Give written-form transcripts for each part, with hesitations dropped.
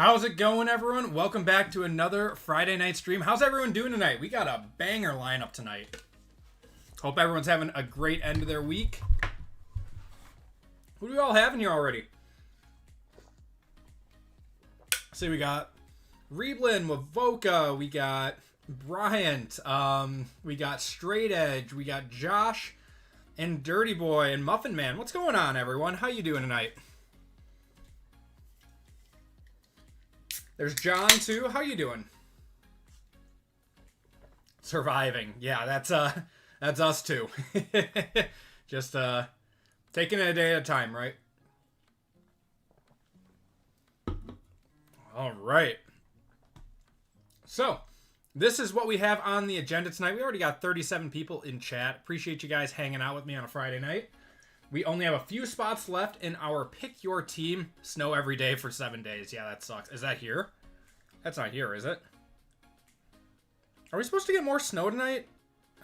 How's it going, everyone? Welcome back to another Friday night stream. How's everyone doing tonight? We got a banger lineup tonight. Hope everyone's having a great end of their week. Who do we all have in here already? See, we got Reeblin with Voca. We got Bryant. We got Straight Edge. We got Josh and Dirty Boy and Muffin Man. What's going on, everyone? How you doing tonight? There's John, too. How you doing? Surviving. Yeah, that's us, too. Just, taking it a day at a time, right? All right. So, this is what we have on the agenda tonight. We already got 37 people in chat. Appreciate you guys hanging out with me on a Friday night. We only have a few spots left in our Pick Your Team. Snow every day for 7 days. Yeah, that sucks. Is that here? That's not here, is it? Are we supposed to get more snow tonight?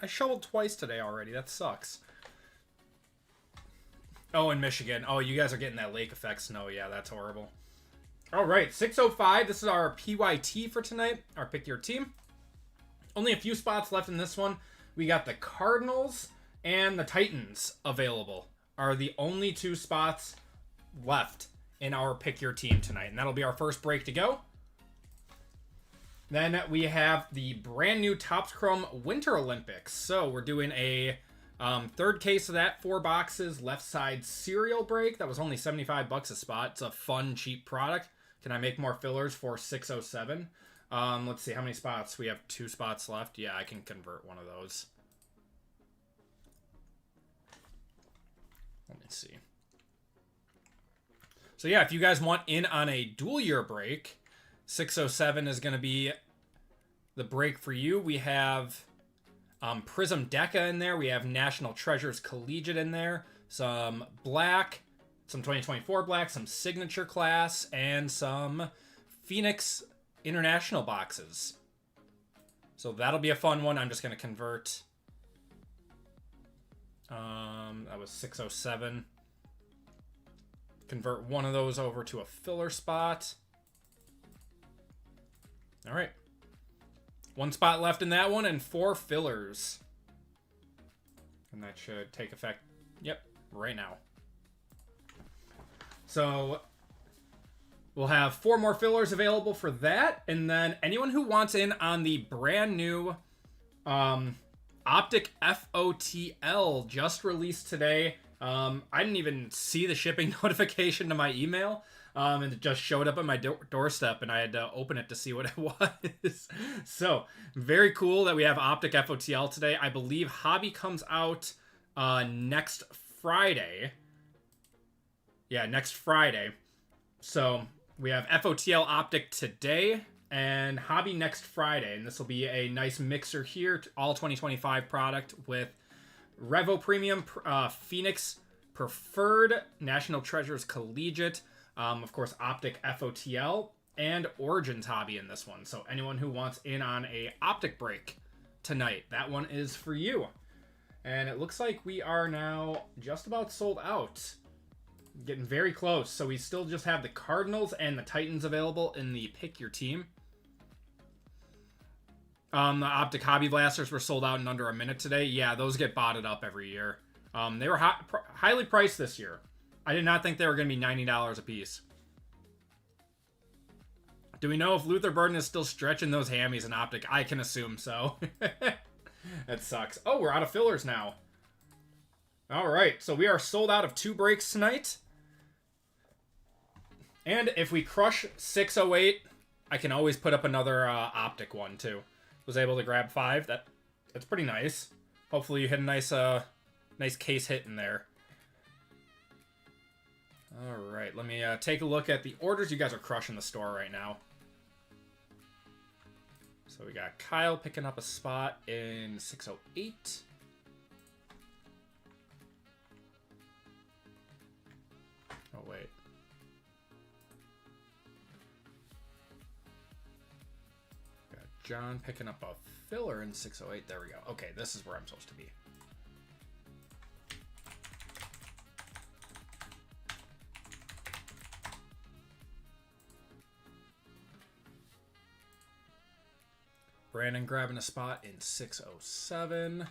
I shoveled twice today already. That sucks. Oh, in Michigan. Oh, you guys are getting that lake effect snow. Yeah, that's horrible. All right, 6:05. This is our PYT for tonight. Our Pick Your Team. Only a few spots left in this one. We got the Cardinals and the Titans available. Are the only two spots left in our Pick Your Team tonight. And that'll be our first break to go. Then we have the brand new Topps Chrome Winter Olympics. So we're doing a third case of that, 4 boxes, left side cereal break. That was only 75 bucks a spot. It's a fun, cheap product. Can I make more fillers for 607? Let's see, how many spots? We have 2 spots left. Yeah, I can convert one of those. Let me see. So yeah, if you guys want in on a dual year break, 607 is going to be the break for you. We have Prizm Deca in there. We have National Treasures Collegiate in there. Some black, some 2024 black, some signature class, and some Phoenix International boxes. So that'll be a fun one. I'm just going to convert. That was 607. Convert one of those over to a filler spot. All right. 1 spot left in that one and 4 fillers. And that should take effect, yep, right now. So we'll have 4 more fillers available for that. And then anyone who wants in on the brand new Optic FOTL just released today. I didn't even see the shipping notification to my email. And it just showed up at my doorstep, and I had to open it to see what it was. So, very cool that we have Optic FOTL today. I believe Hobby comes out next Friday. Yeah, next Friday. So, we have FOTL Optic today, and Hobby next Friday. And this will be a nice mixer here, all 2025 product with Revo Premium, Phoenix Preferred, National Treasures Collegiate, of course, Optic FOTL, and Origins Hobby in this one. So anyone who wants in on a Optic break tonight, that one is for you. And it looks like we are now just about sold out. Getting very close. So we still just have the Cardinals and the Titans available in the Pick Your Team. The Optic Hobby Blasters were sold out in under a minute today. Yeah, those get botted up every year. They were highly priced this year. I did not think they were going to be $90 a piece. Do we know if Luther Burden is still stretching those hammies in Optic? I can assume so. That sucks. Oh, we're out of fillers now. All right, so we are sold out of 2 breaks tonight. And if we crush 608, I can always put up another Optic one too. Was able to grab 5. That's pretty nice. Hopefully you hit a nice case hit in there. All right, let me take a look at the orders. You guys are crushing the store right now. So we got Kyle picking up a spot in 608. Oh, wait. Got John picking up a filler in 608. There we go. Okay, this is where I'm supposed to be. Brandon grabbing a spot in 607.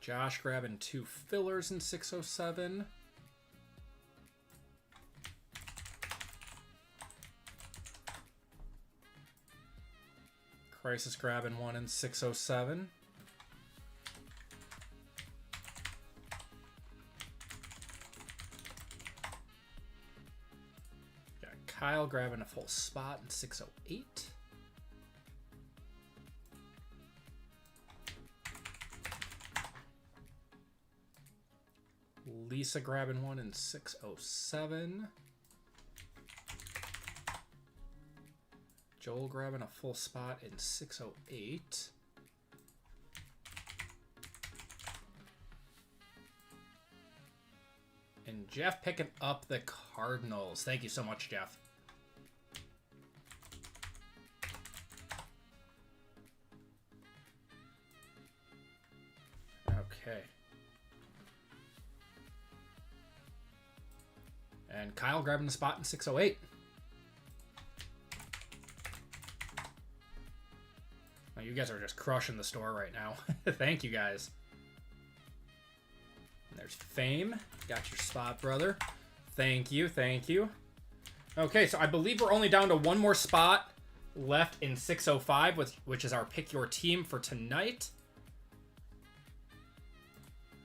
Josh grabbing 2 fillers in 607. Crisis grabbing 1 in 607. Got Kyle grabbing a full spot in 608. Lisa grabbing 1 in 607. Joel grabbing a full spot in 608. And Jeff picking up the Cardinals. Thank you so much, Jeff. Okay. And Kyle grabbing the spot in 608. Oh, you guys are just crushing the store right now. Thank you, guys. And there's Fame. Got your spot, brother. Thank you, thank you. Okay, so I believe we're only down to 1 more spot left in 605, which is our Pick Your Team for tonight.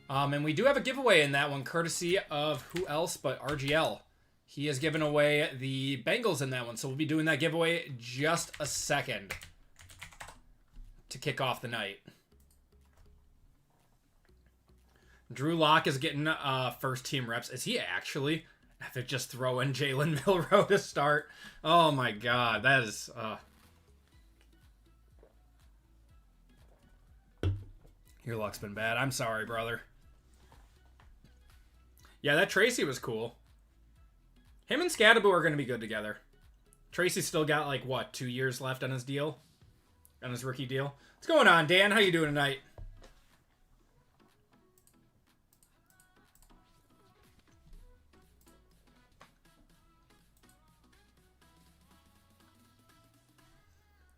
And we do have a giveaway in that one, courtesy of who else but RGL. He has given away the Bengals in that one, so we'll be doing that giveaway just a second to kick off the night. Drew Lock is getting first team reps. Is he actually? If it just throw in Jalen Milroe to start. Oh my god, that is... Your luck's been bad. I'm sorry, brother. Yeah, that Tracy was cool. Him and Scadaboo are going to be good together. Tracy's still got, like, what, 2 years left on his deal? On his rookie deal? What's going on, Dan? How you doing tonight?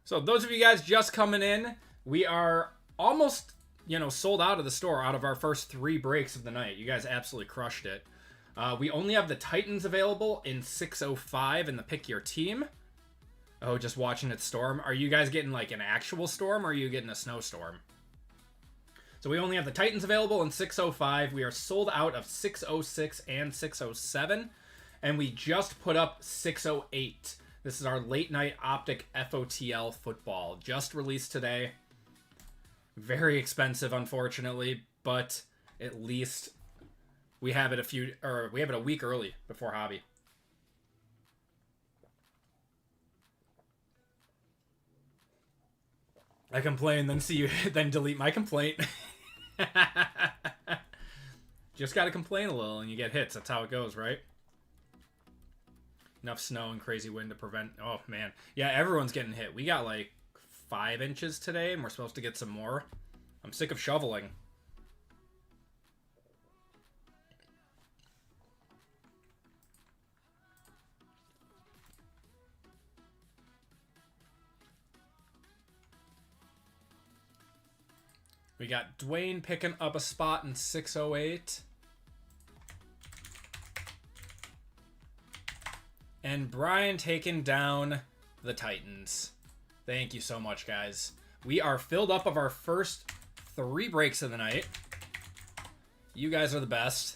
So, those of you guys just coming in, we are almost, sold out of the store out of our first 3 breaks of the night. You guys absolutely crushed it. We only have the Titans available in 605 in the Pick Your Team. Oh, just watching it storm. Are you guys getting like an actual storm or are you getting a snowstorm? So we only have the Titans available in 605. We are sold out of 606 and 607. And we just put up 608. This is our late night Optic FOTL football. Just released today. Very expensive, unfortunately, but at least we have it a week early before Hobby. I complain, then see you, then delete my complaint. Just gotta complain a little and you get hits. That's how it goes, right? Enough snow and crazy wind to prevent... Oh, man. Yeah, everyone's getting hit. We got like 5 inches today and we're supposed to get some more. I'm sick of shoveling. We got Dwayne picking up a spot in 608. And Brian taking down the Titans. Thank you so much, guys. We are filled up of our first 3 breaks of the night. You guys are the best.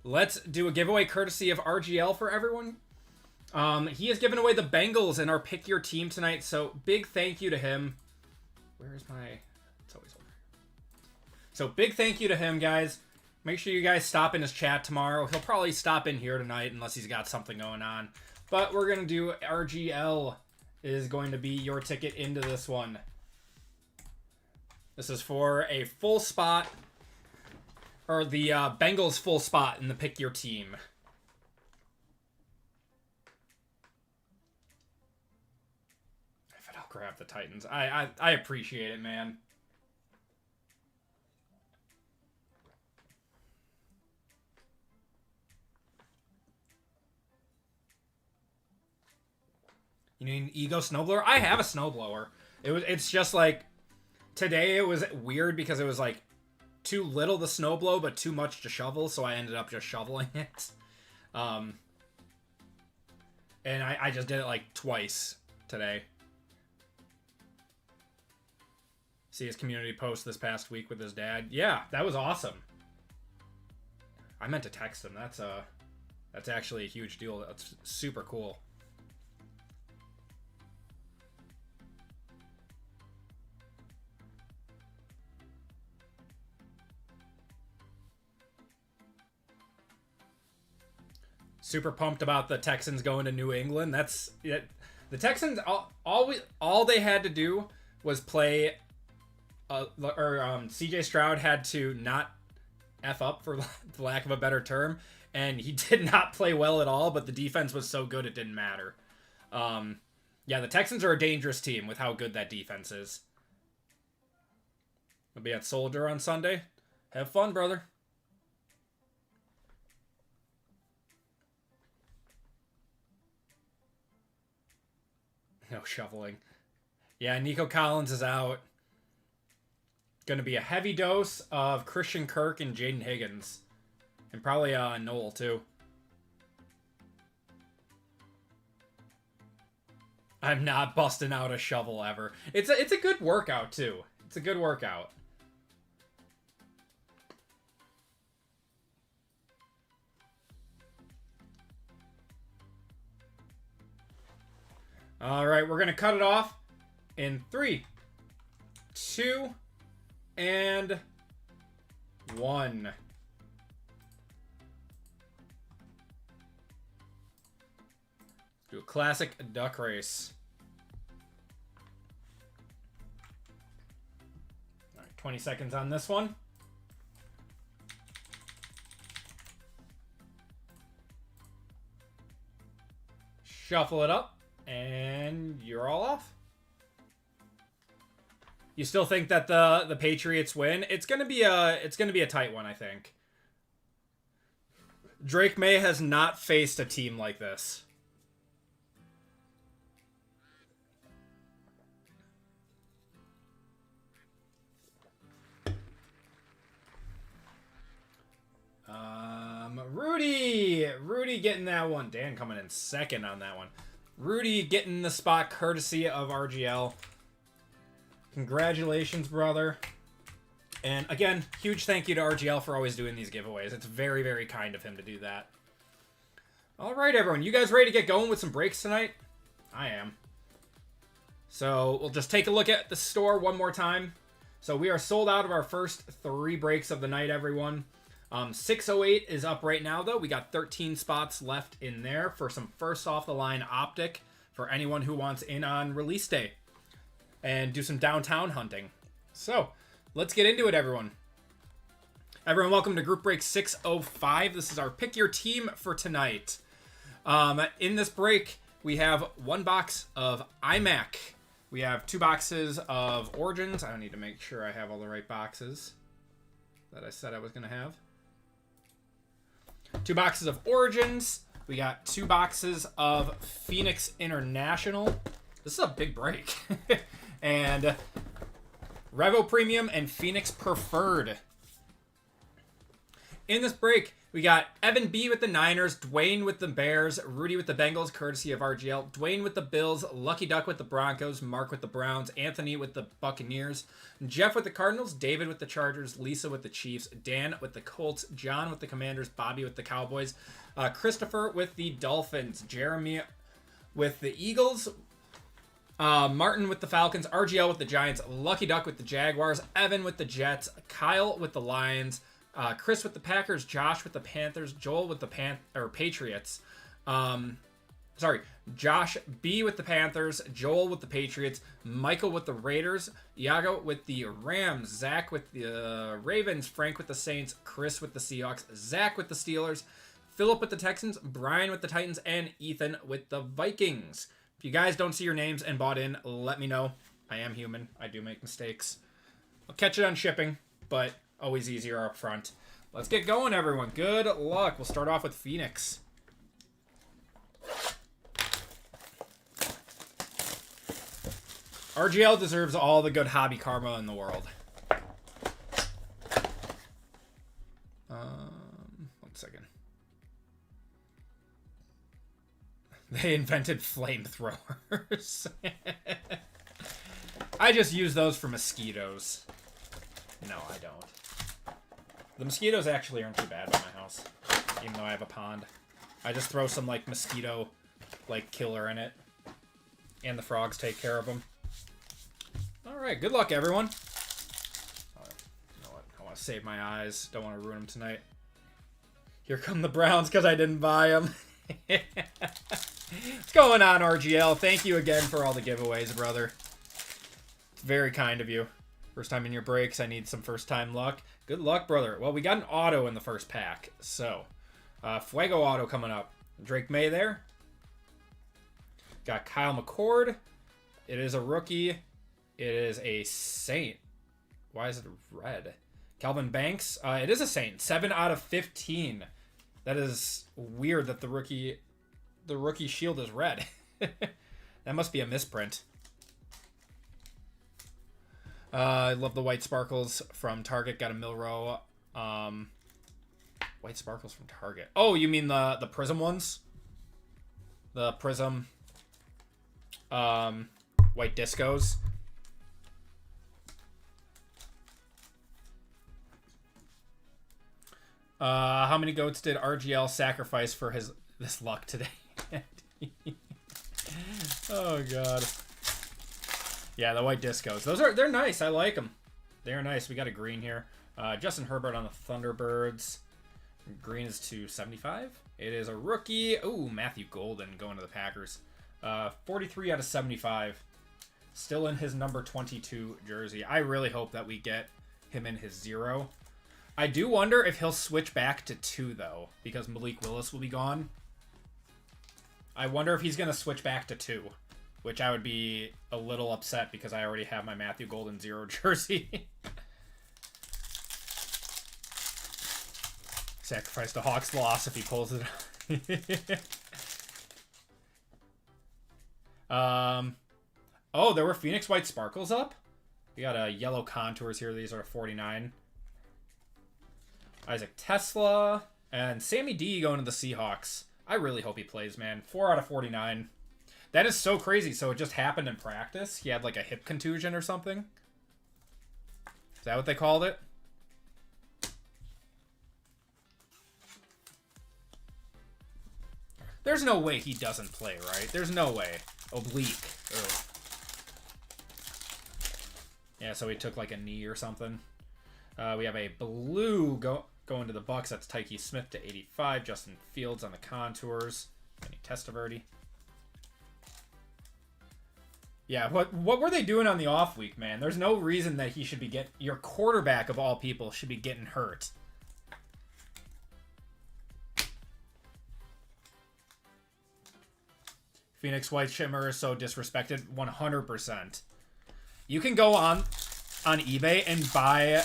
Let's do a giveaway courtesy of RGL for everyone. He has given away the Bengals in our Pick Your Team tonight, so big thank you to him. Where is my... It's always over. So big thank you to him, guys. Make sure you guys stop in his chat tomorrow. He'll probably stop in here tonight unless he's got something going on. But we're going to do RGL is going to be your ticket into this one. This is for a full spot, or the Bengals full spot in the Pick Your Team. If I'll grab the Titans. I appreciate it, man. You need an Ego snowblower? I have a snowblower. It's just like today it was weird because it was like too little to snowblow but too much to shovel, so I ended up just shoveling it. And I just did it like twice today. See his community post this past week with his dad. Yeah, that was awesome. I meant to text him. That's actually a huge deal. That's super cool. Super pumped about the Texans going to New England. That's it. The Texans all they had to do was play CJ Stroud had to not F up, for the lack of a better term, and he did not play well at all, but the defense was so good it didn't matter. Yeah, the Texans are a dangerous team with how good that defense is. We'll be at Soldier on Sunday. Have fun, brother. No shoveling. Yeah, Nico Collins is out. Going to be a heavy dose of Christian Kirk and Jaden Higgins. And probably Noel, too. I'm not busting out a shovel ever. It's a good workout, too. It's a good workout. All right, we're going to cut it off in 3, 2, and 1. Do a classic duck race. All right, 20 seconds on this one. Shuffle it up. And you're all off. You still think that the Patriots win? It's gonna be a tight one, I think. Drake May has not faced a team like this. Rudy getting that one. Dan coming in second on that one. Rudy getting the spot courtesy of RGL. Congratulations, brother. And again, huge thank you to RGL for always doing these giveaways. It's very, very kind of him to do that. All right, everyone. You guys ready to get going with some breaks tonight? I am. So we'll just take a look at the store one more time. So we are sold out of our first 3 breaks of the night, everyone. 608 is up right now, though. We got 13 spots left in there for some first off the line Optic for anyone who wants in on release day and do some downtown hunting. So let's get into it, everyone. Everyone, welcome to Group Break 605. This is our pick your team for tonight. In this break, we have 1 box of iMac. We have 2 boxes of Origins. I need to make sure I have all the right boxes that I said I was going to have. 2 boxes of Origins. We got 2 boxes of Phoenix International. This is a big break. And Revo Premium and Phoenix Preferred. In this break, we got Evan B with the Niners, Dwayne with the Bears, Rudy with the Bengals, courtesy of RGL, Dwayne with the Bills, Lucky Duck with the Broncos, Mark with the Browns, Anthony with the Buccaneers, Jeff with the Cardinals, David with the Chargers, Lisa with the Chiefs, Dan with the Colts, John with the Commanders, Bobby with the Cowboys, Christopher with the Dolphins, Jeremy with the Eagles, Martin with the Falcons, RGL with the Giants, Lucky Duck with the Jaguars, Evan with the Jets, Kyle with the Lions, Chris with the Packers, Josh with the Panthers, Joel with the Patriots. Josh B with the Panthers, Joel with the Patriots, Michael with the Raiders, Iago with the Rams, Zach with the Ravens, Frank with the Saints, Chris with the Seahawks, Zach with the Steelers, Philip with the Texans, Brian with the Titans, and Ethan with the Vikings. If you guys don't see your names and bought in, let me know. I am human. I do make mistakes. I'll catch it on shipping, but always easier up front. Let's get going, everyone. Good luck. We'll start off with Phoenix. RGL deserves all the good hobby karma in the world. 1 second. They invented flamethrowers. I just use those for mosquitoes. No, I don't. The mosquitoes actually aren't too bad by my house, even though I have a pond. I just throw some, like, mosquito, like, killer in it. And the frogs take care of them. Alright, good luck, everyone. You know what? I want to save my eyes. Don't want to ruin them tonight. Here come the Browns because I didn't buy them. What's going on, RGL? Thank you again for all the giveaways, brother. It's very kind of you. First time in your breaks, I need some first-time luck. Good luck, brother. Well, we got an auto in the first pack, so... Fuego auto coming up. Drake May there. Got Kyle McCord. It is a rookie. It is a Saint. Why is it red? Calvin Banks. It is a Saint. 7 out of 15. That is weird that the rookie shield is red. That must be a misprint. I love the white sparkles from Target. Got a Milrow. White sparkles from Target. Oh, you mean the Prizm ones? The Prizm white discos. How many goats did RGL sacrifice for this luck today? Oh god. Yeah, the white discos. They're nice. I like them. They're nice. We got a green here. Justin Herbert on the Thunderbirds. Green is 275. It is a rookie. Ooh, Matthew Golden going to the Packers. 43 out of 75. Still in his number 22 jersey. I really hope that we get him in his 0. I do wonder if he'll switch back to 2, though, because Malik Willis will be gone. I wonder if he's going to switch back to 2, which I would be a little upset because I already have my Matthew Golden 0 jersey. Sacrifice the Hawks loss if he pulls it. Oh, there were Phoenix White Sparkles up. We got yellow contours here. These are 49. Isaac Tesla and Sammy D going to the Seahawks. I really hope he plays, man. 4 out of 49. That is so crazy. So it just happened in practice. He had like a hip contusion or something. Is that what they called it? There's no way he doesn't play, right? There's no way. Oblique. Ugh. Yeah, so he took like a knee or something. We have a blue going to the Bucks. That's Tyke Smith to 85. Justin Fields on the contours. Any Testaverde. Yeah, what were they doing on the off week, man? There's no reason that he should be your quarterback of all people should be getting hurt. Phoenix White Shimmer is so disrespected. 100%. You can go on eBay and buy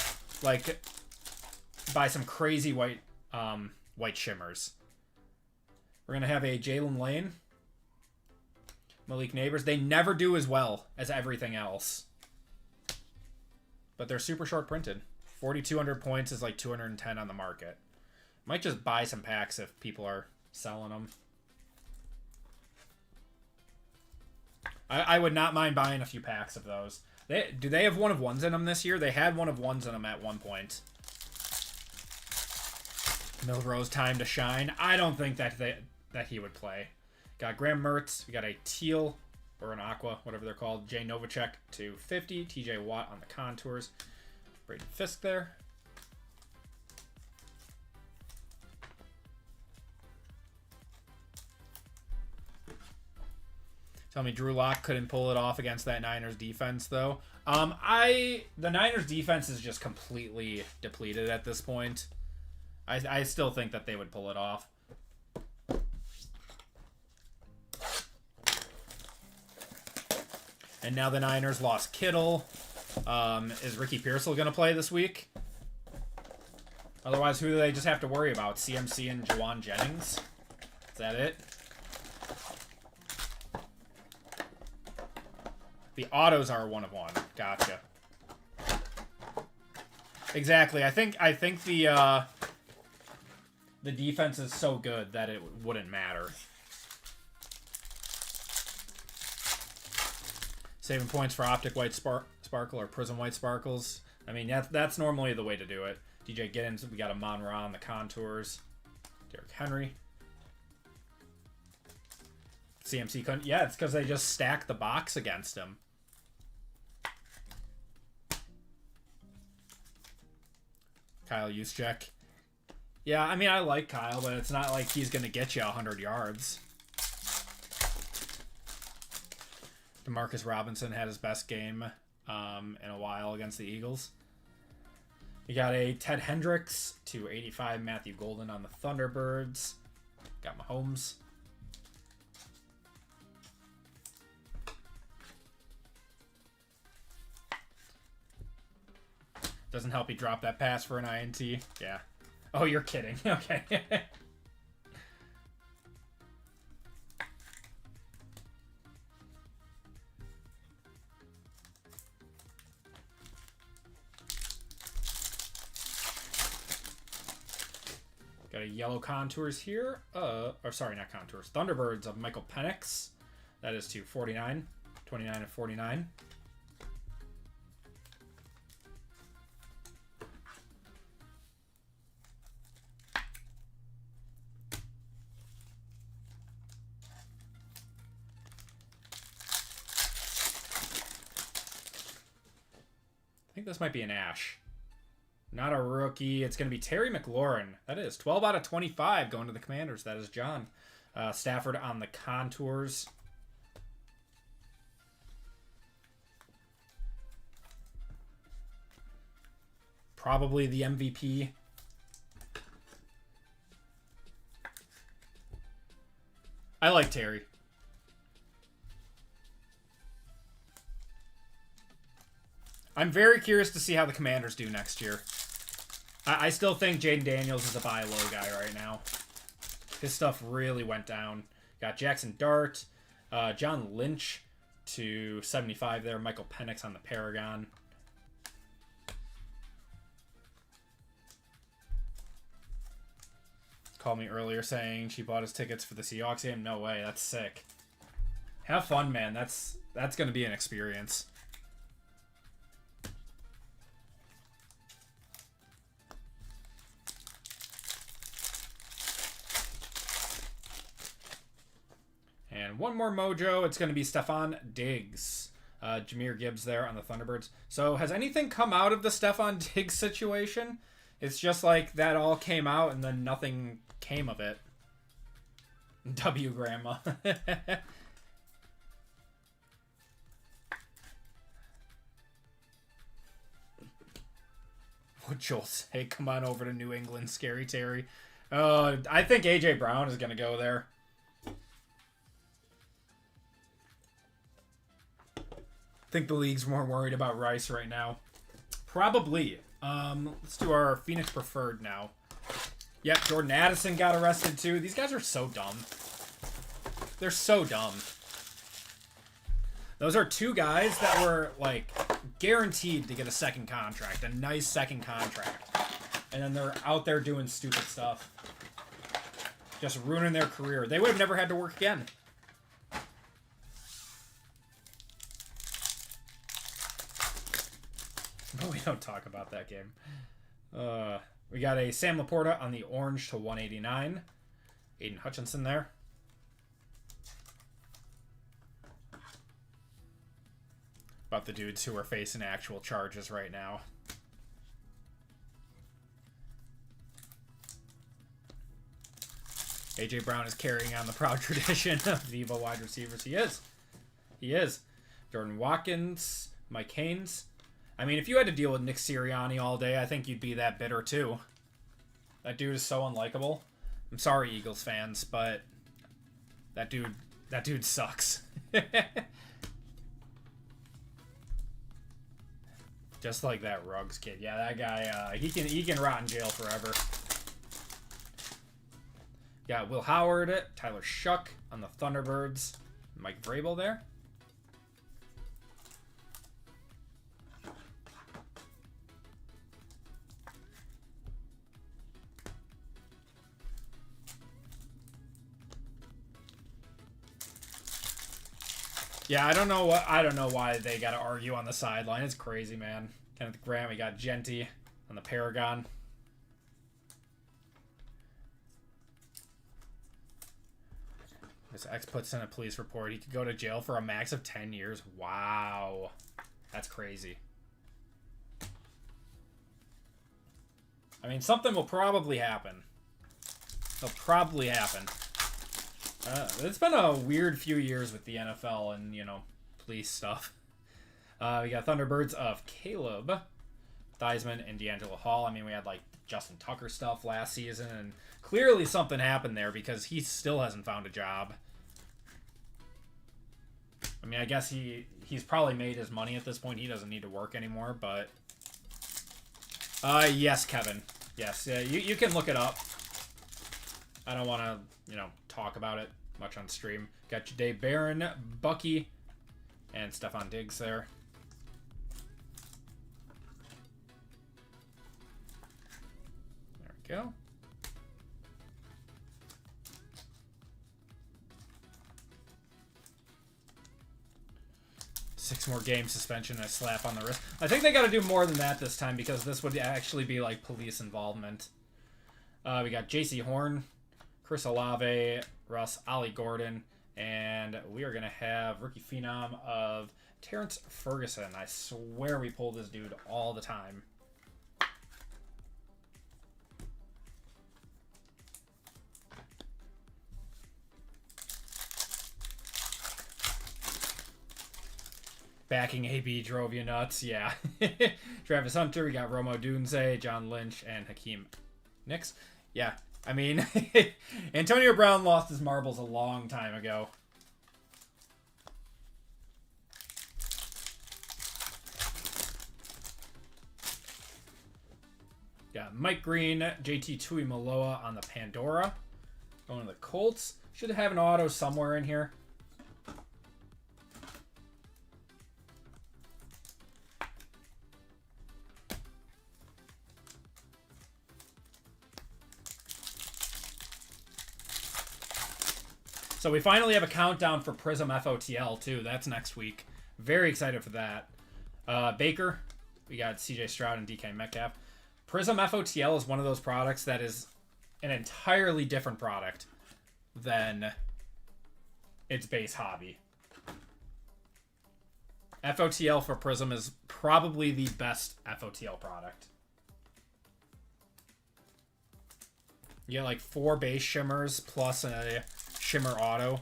some crazy white shimmers. We're gonna have a Jalen Lane, Malik Neighbors. They never do as well as everything else, but they're super short printed. 4,200 points is like 210 on the market. Might just buy some packs if people are selling them. I would not mind buying a few packs of those. Do they have 1-of-1s in them this year? They had 1-of-1s in them at one point. Milrose time to shine. I don't think that he would play. Got Graham Mertz. We got a teal or an aqua, whatever they're called. Jay Novacek to 50. TJ Watt on the contours. Braden Fisk there. Tell me Drew Lock couldn't pull it off against that Niners defense, though. The Niners defense is just completely depleted at this point. I still think that they would pull it off. And now the Niners lost Kittle. Is Ricky Pearsall going to play this week? Otherwise, who do they just have to worry about? CMC and Juwan Jennings? Is that it? The autos are 1 of 1. Gotcha. Exactly. I think the defense is so good that it wouldn't matter. Saving points for Optic White Sparkle or Prizm White Sparkles. I mean, that's normally the way to do it. DJ Giddens, we got a Mon-Ra on the contours. Derrick Henry. CMC couldn't. Yeah, it's because they just stacked the box against him. Kyle Juszczyk. Yeah, I mean, I like Kyle, but it's not like he's going to get you 100 yards. Demarcus Robinson had his best game in a while against the Eagles. You got a Ted Hendricks to 85 Matthew Golden on the Thunderbirds. Got Mahomes. Doesn't help he drop that pass for an INT. Yeah. Oh, you're kidding. Okay. Got a yellow contours here. Or sorry, not contours. Thunderbirds of Michael Penix. That is to 49. 29 of 49. I think this might be an Ash. Not a rookie. It's going to be Terry McLaurin. That is 12 out of 25 going to the Commanders. That is John. Stafford on the contours. Probably the MVP. I like Terry. I'm very curious to see how the Commanders do next year. I still think Jaden Daniels is a buy low guy right now. His stuff really went down. Got Jackson Dart, John Lynch to 75 there. Michael Penix on the Paragon. Called me earlier saying she bought his tickets for the Seahawks game. No way, that's sick. Have fun, man. That's going to be an experience. And one more mojo. It's going to be Stephon Diggs. Jahmyr Gibbs there on the Thunderbirds. So has anything come out of the Stephon Diggs situation? It's just like that all came out and then nothing came of it. W Grandma. Would Joel say, come on over to New England, Scary Terry? I think A.J. Brown is going to go there. I think the league's more worried about Rice right now. Probably. Let's do our Phoenix Preferred now. Yep, Jordan Addison got arrested too. These guys are so dumb. They're so dumb. Those are 2 guys that were, like, guaranteed to get a second contract. A nice second contract. And then they're out there doing stupid stuff. Just ruining their career. They would have never had to work again. But we don't talk about that game. We got a Sam Laporta on the orange to 189. Aiden Hutchinson there. About the dudes who are facing actual charges right now. A.J. Brown is carrying on the proud tradition of Viva wide receivers. He is. He is. Jordan Watkins, Mike Haynes. I mean, if you had to deal with Nick Sirianni all day, I think you'd be that bitter too. That dude is so unlikable. I'm sorry, Eagles fans, but that dude sucks. Just like that Ruggs kid. Yeah, that guy, he can rot in jail forever. Got Will Howard, Tyler Shuck on the Thunderbirds. Mike Vrabel there. Yeah, I don't know why they got to argue on the sideline. It's crazy, man. Kenneth Grant, we got Genty on the Paragon. This X puts in a police report. He could go to jail for a max of 10 years. Wow. That's crazy. I mean, something will probably happen. It'll probably happen. It's been a weird few years with the NFL and, you know, police stuff. We got Thunderbirds of Caleb, Theismann, and D'Angelo Hall. I mean, we had, like, Justin Tucker stuff last season, and clearly something happened there because he still hasn't found a job. I mean, I guess he's probably made his money at this point. He doesn't need to work anymore, but... yes, Kevin. Yes, you can look it up. I don't want to, you know, talk about it much on stream. Got Jadae Barron, Bucky, and Stephon Diggs there. There we go. Six more game suspension and a slap on the wrist. I think they got to do more than that this time because this would actually be like police involvement. We got J.C. Horn, Chris Olave, Russ, Ollie Gordon, and we are going to have rookie phenom of Terrence Ferguson. I swear we pull this dude all the time. Backing AB drove you nuts, yeah. Travis Hunter, we got Romo Dunze, John Lynch, and Hakeem Nicks. Yeah, I mean, Antonio Brown lost his marbles a long time ago. Got Mike Green, JT Tuimoloau on the Pandora. Going to the Colts. Should have an auto somewhere in here. So we finally have a countdown for Prizm FOTL, too. That's next week. Very excited for that. Baker, we got CJ Stroud and DK Metcalf. Prizm FOTL is one of those products that is an entirely different product than its base hobby. FOTL for Prizm is probably the best FOTL product. You get like 4 base shimmers plus a shimmer auto.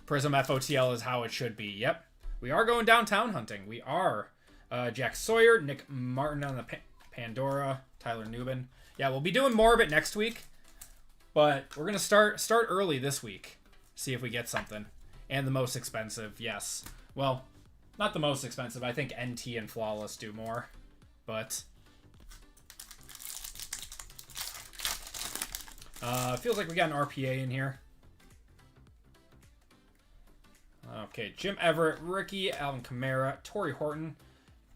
Prizm FOTL is how it should be. Yep. We are going downtown hunting. We are. Jack Sawyer, Nick Martin on the Pandora, Tyler Newman. Yeah, we'll be doing more of it next week. But we're going to start early this week. See if we get something. And the most expensive, yes. Well, not the most expensive. I think NT and Flawless do more. But... feels like we got an RPA in here. Okay, Jim Everett, Ricky, Alvin Kamara, Torrey Horton.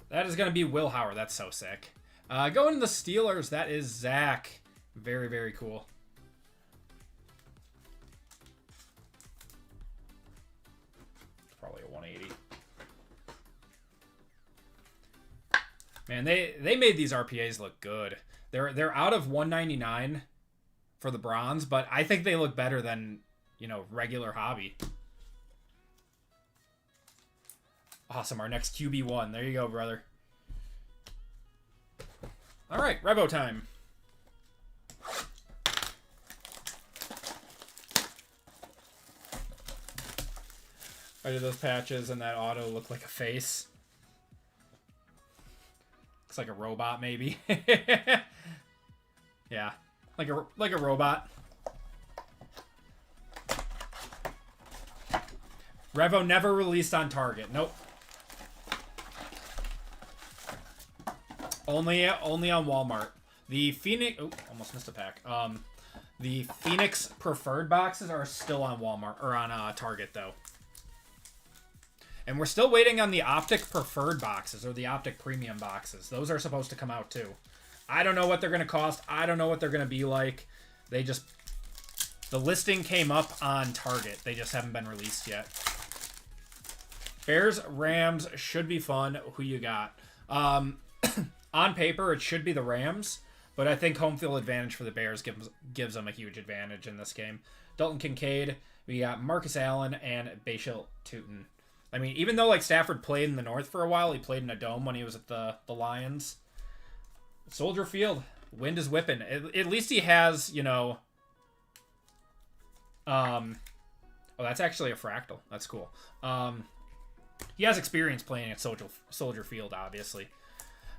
That is going to be Will Howard. That's so sick. Going to the Steelers, that is Zach. Very, very cool. It's probably a 180. Man, they made these RPAs look good. They're out of 199 for the bronze, but I think they look better than, you know, regular hobby. Awesome, our next QB1. There you go, brother. All right, Revo time. Why do those patches and that auto look like a face? Looks like a robot, maybe. Yeah, like a robot. Revo never released on Target. Nope. Only on Walmart. The Phoenix... Oh, almost missed a pack. The Phoenix Preferred boxes are still on Walmart, or on Target, though. And we're still waiting on the Optic Preferred boxes, or the Optic Premium boxes. Those are supposed to come out, too. I don't know what they're going to cost. I don't know what they're going to be like. They just The listing came up on Target. They just haven't been released yet. Bears, Rams should be fun. Who you got? On paper, it should be the Rams, but I think home field advantage for the Bears gives them a huge advantage in this game. Dalton Kincaid, we got Marcus Allen, and Bashil Tutin. I mean, even though like Stafford played in the North for a while, he played in a dome when he was at the Lions. Soldier Field, wind is whipping. At least he has, you know... oh, that's actually a fractal. That's cool. He has experience playing at Soldier Field, obviously.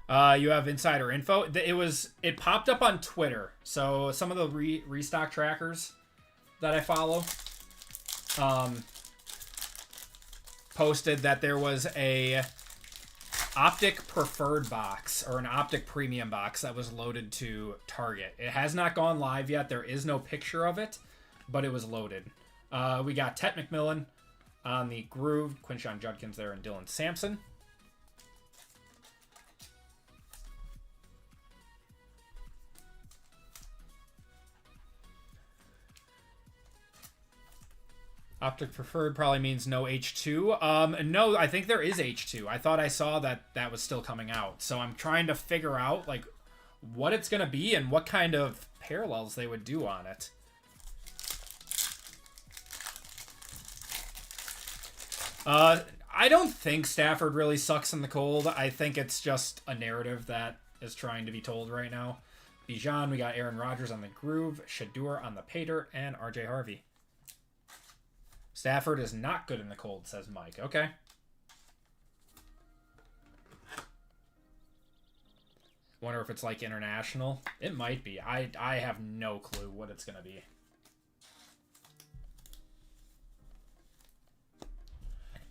You have insider info. It popped up on Twitter. So some of the restock trackers that I follow posted that there was a Optic preferred box or an Optic premium box that was loaded to Target. It has not gone live yet. There is no picture of it, but it was loaded. We got Tet McMillan on the Groove, Quinshon Judkins there, and Dylan Sampson. Optic preferred probably means no H2. No, I think there is H2. I thought I saw that was still coming out. So I'm trying to figure out like what it's going to be and what kind of parallels they would do on it. I don't think Stafford really sucks in the cold. I think it's just a narrative that is trying to be told right now. Bijan, we got Aaron Rodgers on the Groove, Shadur on the Pater, and RJ Harvey. Stafford is not good in the cold, says Mike. Okay. Wonder if it's like international. It might be. I have no clue what it's going to be.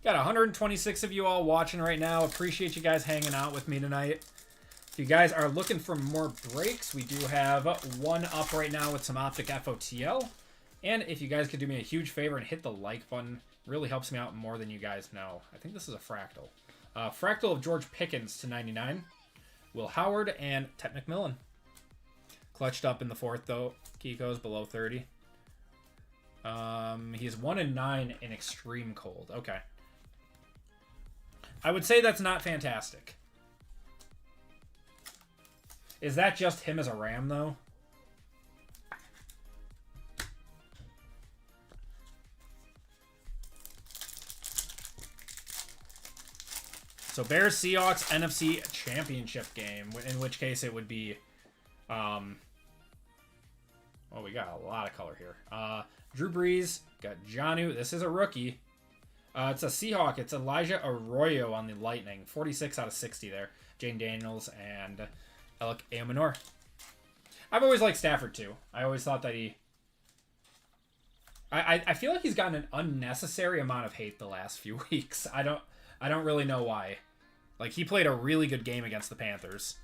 Got 126 of you all watching right now. Appreciate you guys hanging out with me tonight. If you guys are looking for more breaks, we do have one up right now with some Optic FOTL. And if you guys could do me a huge favor and hit the like button, really helps me out more than you guys know. I think this is a fractal. Fractal of George Pickens to 99. Will Howard and Tet McMillan. Clutched up in the fourth, though. Kiko's below 30. He's 1-9 in extreme cold. Okay. I would say that's not fantastic. Is that just him as a Ram, though? So Bears Seahawks NFC Championship game, in which case it would be, well, we got a lot of color here. Drew Brees, got Jonnu. This is a rookie. It's a Seahawk. It's Elijah Arroyo on the Lightning. 46 out of 60 there. Jane Daniels and Alec Aomanor. I've always liked Stafford too. I always thought that I feel like he's gotten an unnecessary amount of hate the last few weeks. I don't really know why. Like, he played a really good game against the Panthers.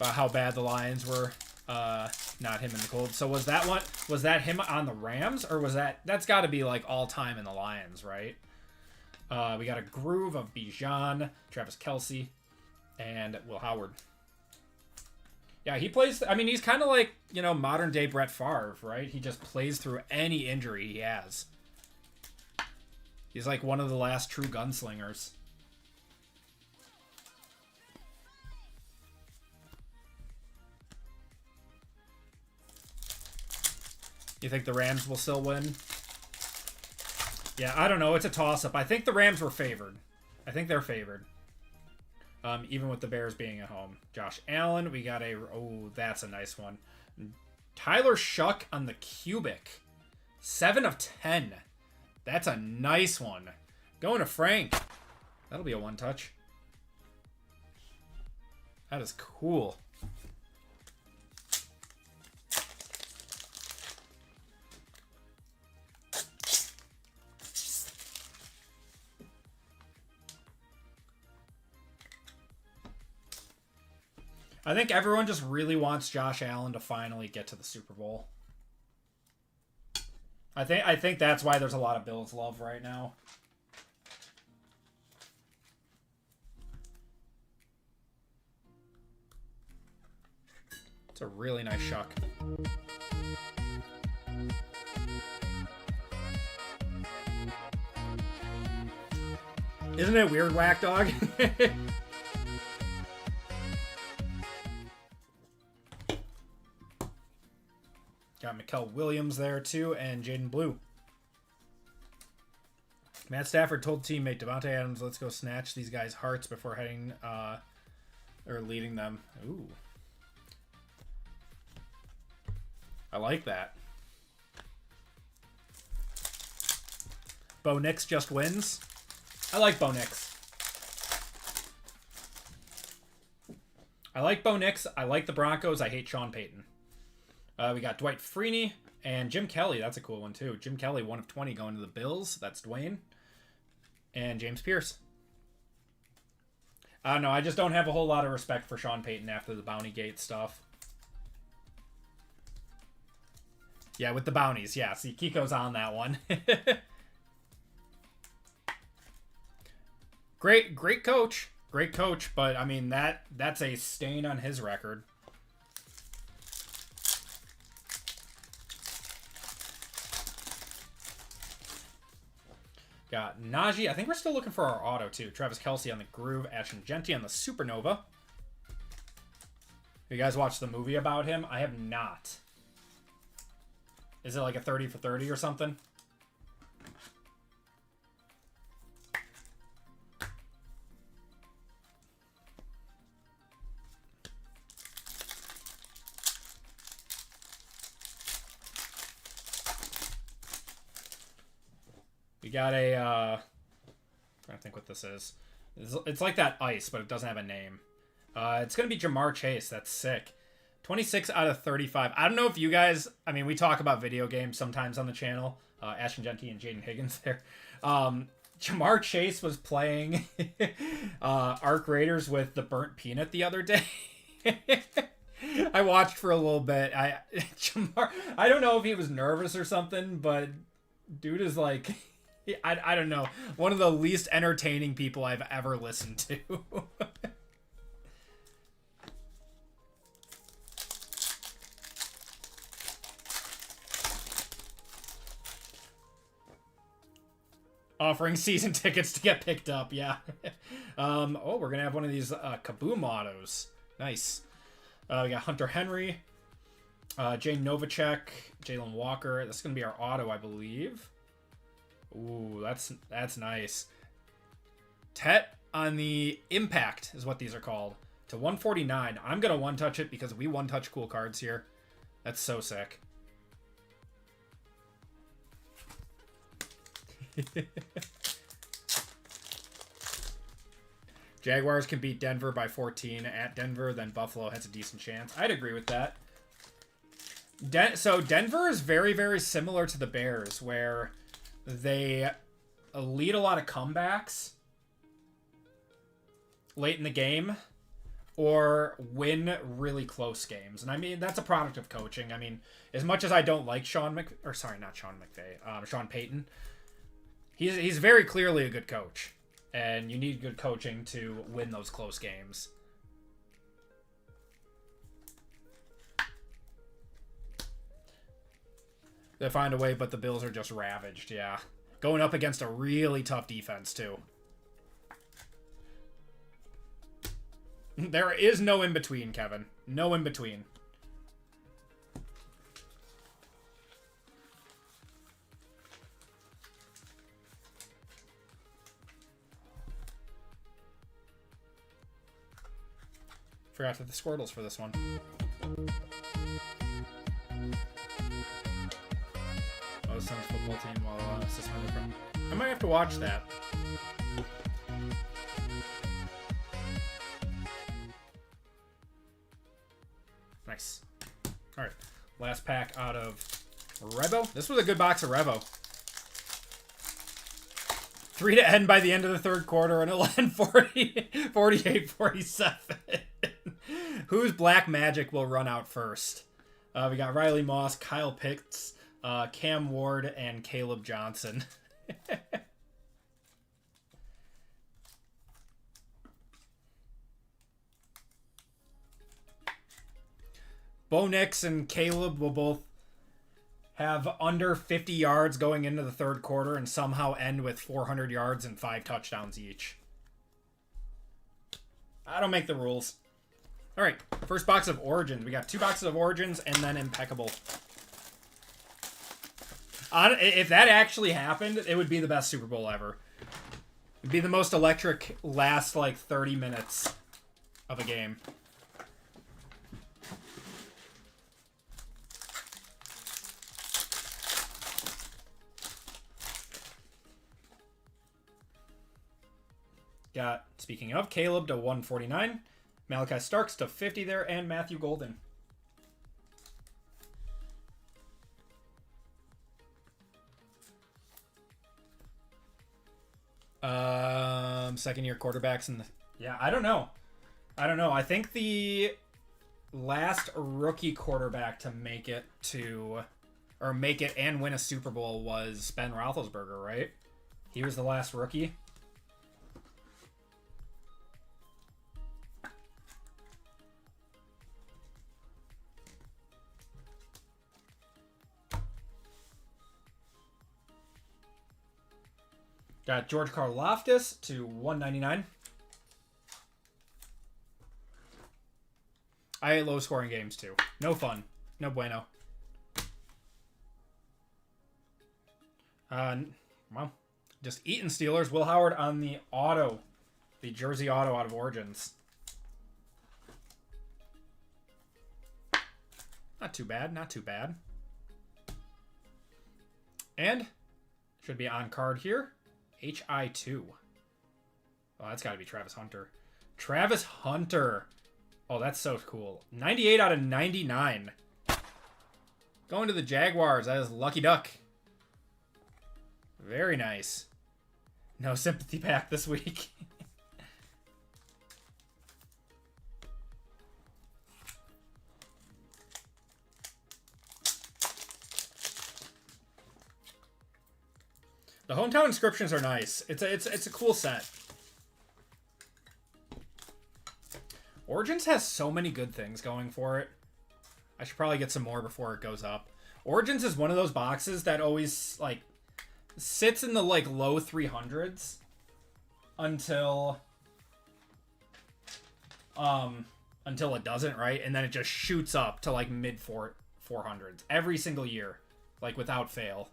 About how bad the Lions were. Not him in the cold. So was that him on the Rams? Or was that's got to be like all time in the Lions, right? We got a Groove of Bijan, Travis Kelce, and Will Howard. Yeah, he plays... I mean, he's kind of like, you know, modern-day Brett Favre, right? He just plays through any injury he has. He's like one of the last true gunslingers. You think the Rams will still win? Yeah, I don't know. It's a toss-up. I think the Rams were favored. I think they're favored. Even with the Bears being at home. Josh Allen, we got a... Oh, that's a nice one. Tyler Shuck on the Cubic. 7 of 10. That's a nice one. Going to Frank. That'll be a one-touch. That is cool. I think everyone just really wants Josh Allen to finally get to the Super Bowl. I think that's why there's a lot of Bills love right now. It's a really nice shuck. Isn't it weird, Whack Dog? Got Mikael Williams there, too, and Jaden Blue. Matt Stafford told teammate Devontae Adams, let's go snatch these guys' hearts before heading, or leading them. Ooh. I like that. Bo Nix just wins. I like Bo Nix. I like Bo Nix. I like the Broncos. I hate Sean Payton. We got Dwight Freeney and Jim Kelly. That's a cool one, too. Jim Kelly, 1 of 20 going to the Bills. That's Dwayne. And James Pierce. I don't know. I just don't have a whole lot of respect for Sean Payton after the Bounty Gate stuff. Yeah, with the bounties. Yeah, see, Kiko's on that one. Great coach. Great coach, but, I mean, that's a stain on his record. Got Najee. I think we're still looking for our auto, too. Travis Kelce on the Groove. Ashton Genty on the Supernova. You guys watched the movie about him? I have not. Is it like a 30 for 30 or something? We got a, trying to think what this is. It's like that ice, but it doesn't have a name. It's going to be Jamar Chase. That's sick. 26 out of 35. I don't know if you guys, I mean, we talk about video games sometimes on the channel. Ashton Genty and Jaden Higgins there. Jamar Chase was playing Arc Raiders with the Burnt Peanut the other day. I watched for a little bit. Jamar, I don't know if he was nervous or something, but dude is like... I don't know. One of the least entertaining people I've ever listened to. Offering season tickets to get picked up, yeah. Oh, we're going to have one of these Kaboom autos. Nice. We got Hunter Henry, Jay Novacek, Jalen Walker. That's going to be our auto, I believe. Ooh, that's nice. Tet on the Impact is what these are called. To 149. I'm going to one-touch it because we one-touch cool cards here. That's so sick. Jaguars can beat Denver by 14 at Denver, then Buffalo has a decent chance. I'd agree with that. So Denver is very, very similar to the Bears, where they lead a lot of comebacks late in the game or win really close games. And I mean, that's a product of coaching. I mean, as much as I don't like Sean Payton, he's very clearly a good coach. And you need good coaching to win those close games. They find a way, but the Bills are just ravaged, yeah. Going up against a really tough defense, too. There is no in-between, Kevin. No in-between. Forgot to the Squirtles for this one. Oh, Suns football team while suspended from... I might have to watch that. Nice. Alright. Last pack out of Revo. This was a good box of Revo. 3 to end by the end of the third quarter, and it'll end 48-47. Whose black magic will run out first? We got Riley Moss, Kyle Pitts, Cam Ward and Caleb Johnson. Bo Nix and Caleb will both have under 50 yards going into the third quarter and somehow end with 400 yards and 5 touchdowns each. I don't make the rules. All right, first box of Origins. We got 2 boxes of Origins and then Impeccable. If that actually happened, it would be the best Super Bowl ever. It'd be the most electric last, like, 30 minutes of a game. Got, speaking of, Caleb to 149, Malachi Starks to 50 there, and Matthew Golden. Second-year quarterbacks in the... Yeah, I don't know. I think the last rookie quarterback to make it to... Or make it and win a Super Bowl was Ben Roethlisberger, right? He was the last rookie. Got George Karlaftis to 199. I hate low-scoring games, too. No fun. No bueno. Well, just eating Steelers. Will Howard on the auto. The jersey auto out of Origins. Not too bad. Not too bad. And should be on card here. HI2. Oh, that's got to be Travis Hunter. Travis Hunter. Oh, that's so cool. 98 out of 99. Going to the Jaguars. That is Lucky Duck. Very nice. No sympathy pack this week. The hometown inscriptions are nice. It's a cool set. Origins has so many good things going for it. I should probably get some more before it goes up. Origins is one of those boxes that always like sits in the like low 300s until it doesn't, right? And then it just shoots up to like mid 400s every single year, like without fail.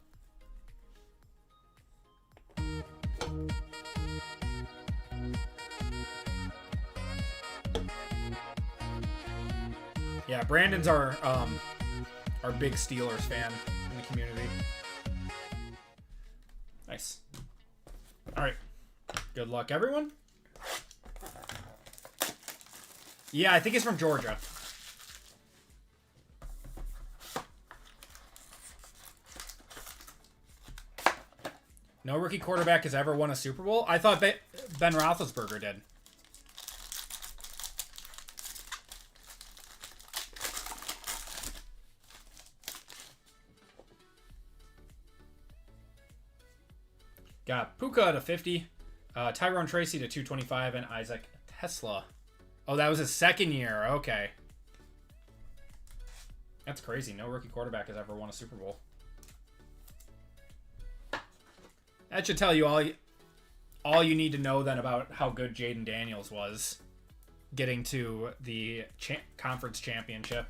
Yeah, Brandon's our big Steelers fan in the community. Nice. All right. Good luck, everyone. Yeah, I think he's from Georgia. No rookie quarterback has ever won a Super Bowl. I thought Ben Roethlisberger did. Got Puka to 50, Tyrone Tracy to 225, and Isaac Tesla. Oh, that was his second year. Okay. That's crazy. No rookie quarterback has ever won a Super Bowl. That should tell you all you need to know then about how good Jaden Daniels was getting to the conference championship.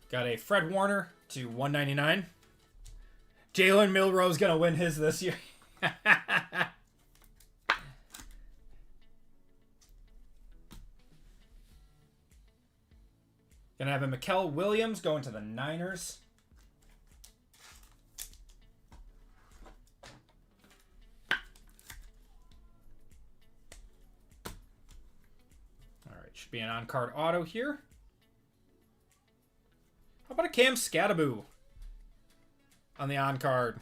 Got a Fred Warner to 199. Jalen Milroe's going to win his this year. Gonna have a Mikael Williams going to the Niners. All right, should be an on-card auto here. How about a Cam Scattaboo on the on-card?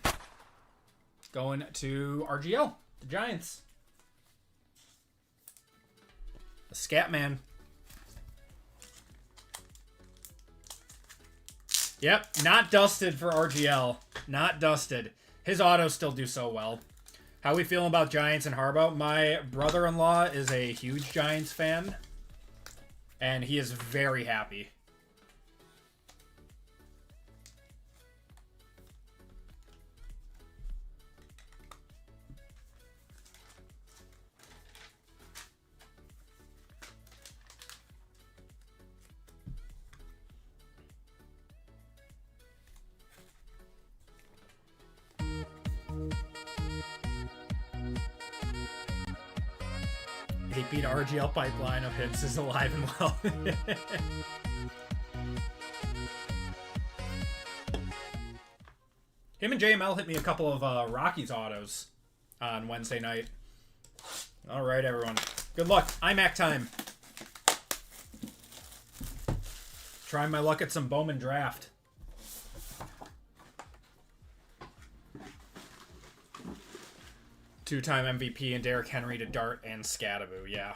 Going to RGL, the Giants. Scatman. Yep, not dusted for RGL. Not dusted. His autos still do so well. How we feeling about Giants and Harbaugh? My brother-in-law is a huge Giants fan, and he is very happy. Beat RGL pipeline of hits is alive and well. Him and JML hit me a couple of Rockies autos on Wednesday night. All right, everyone. Good luck. iMac time. Trying my luck at some Bowman draft. Two-time MVP and Derrick Henry to Dart and Scattaboo, yeah.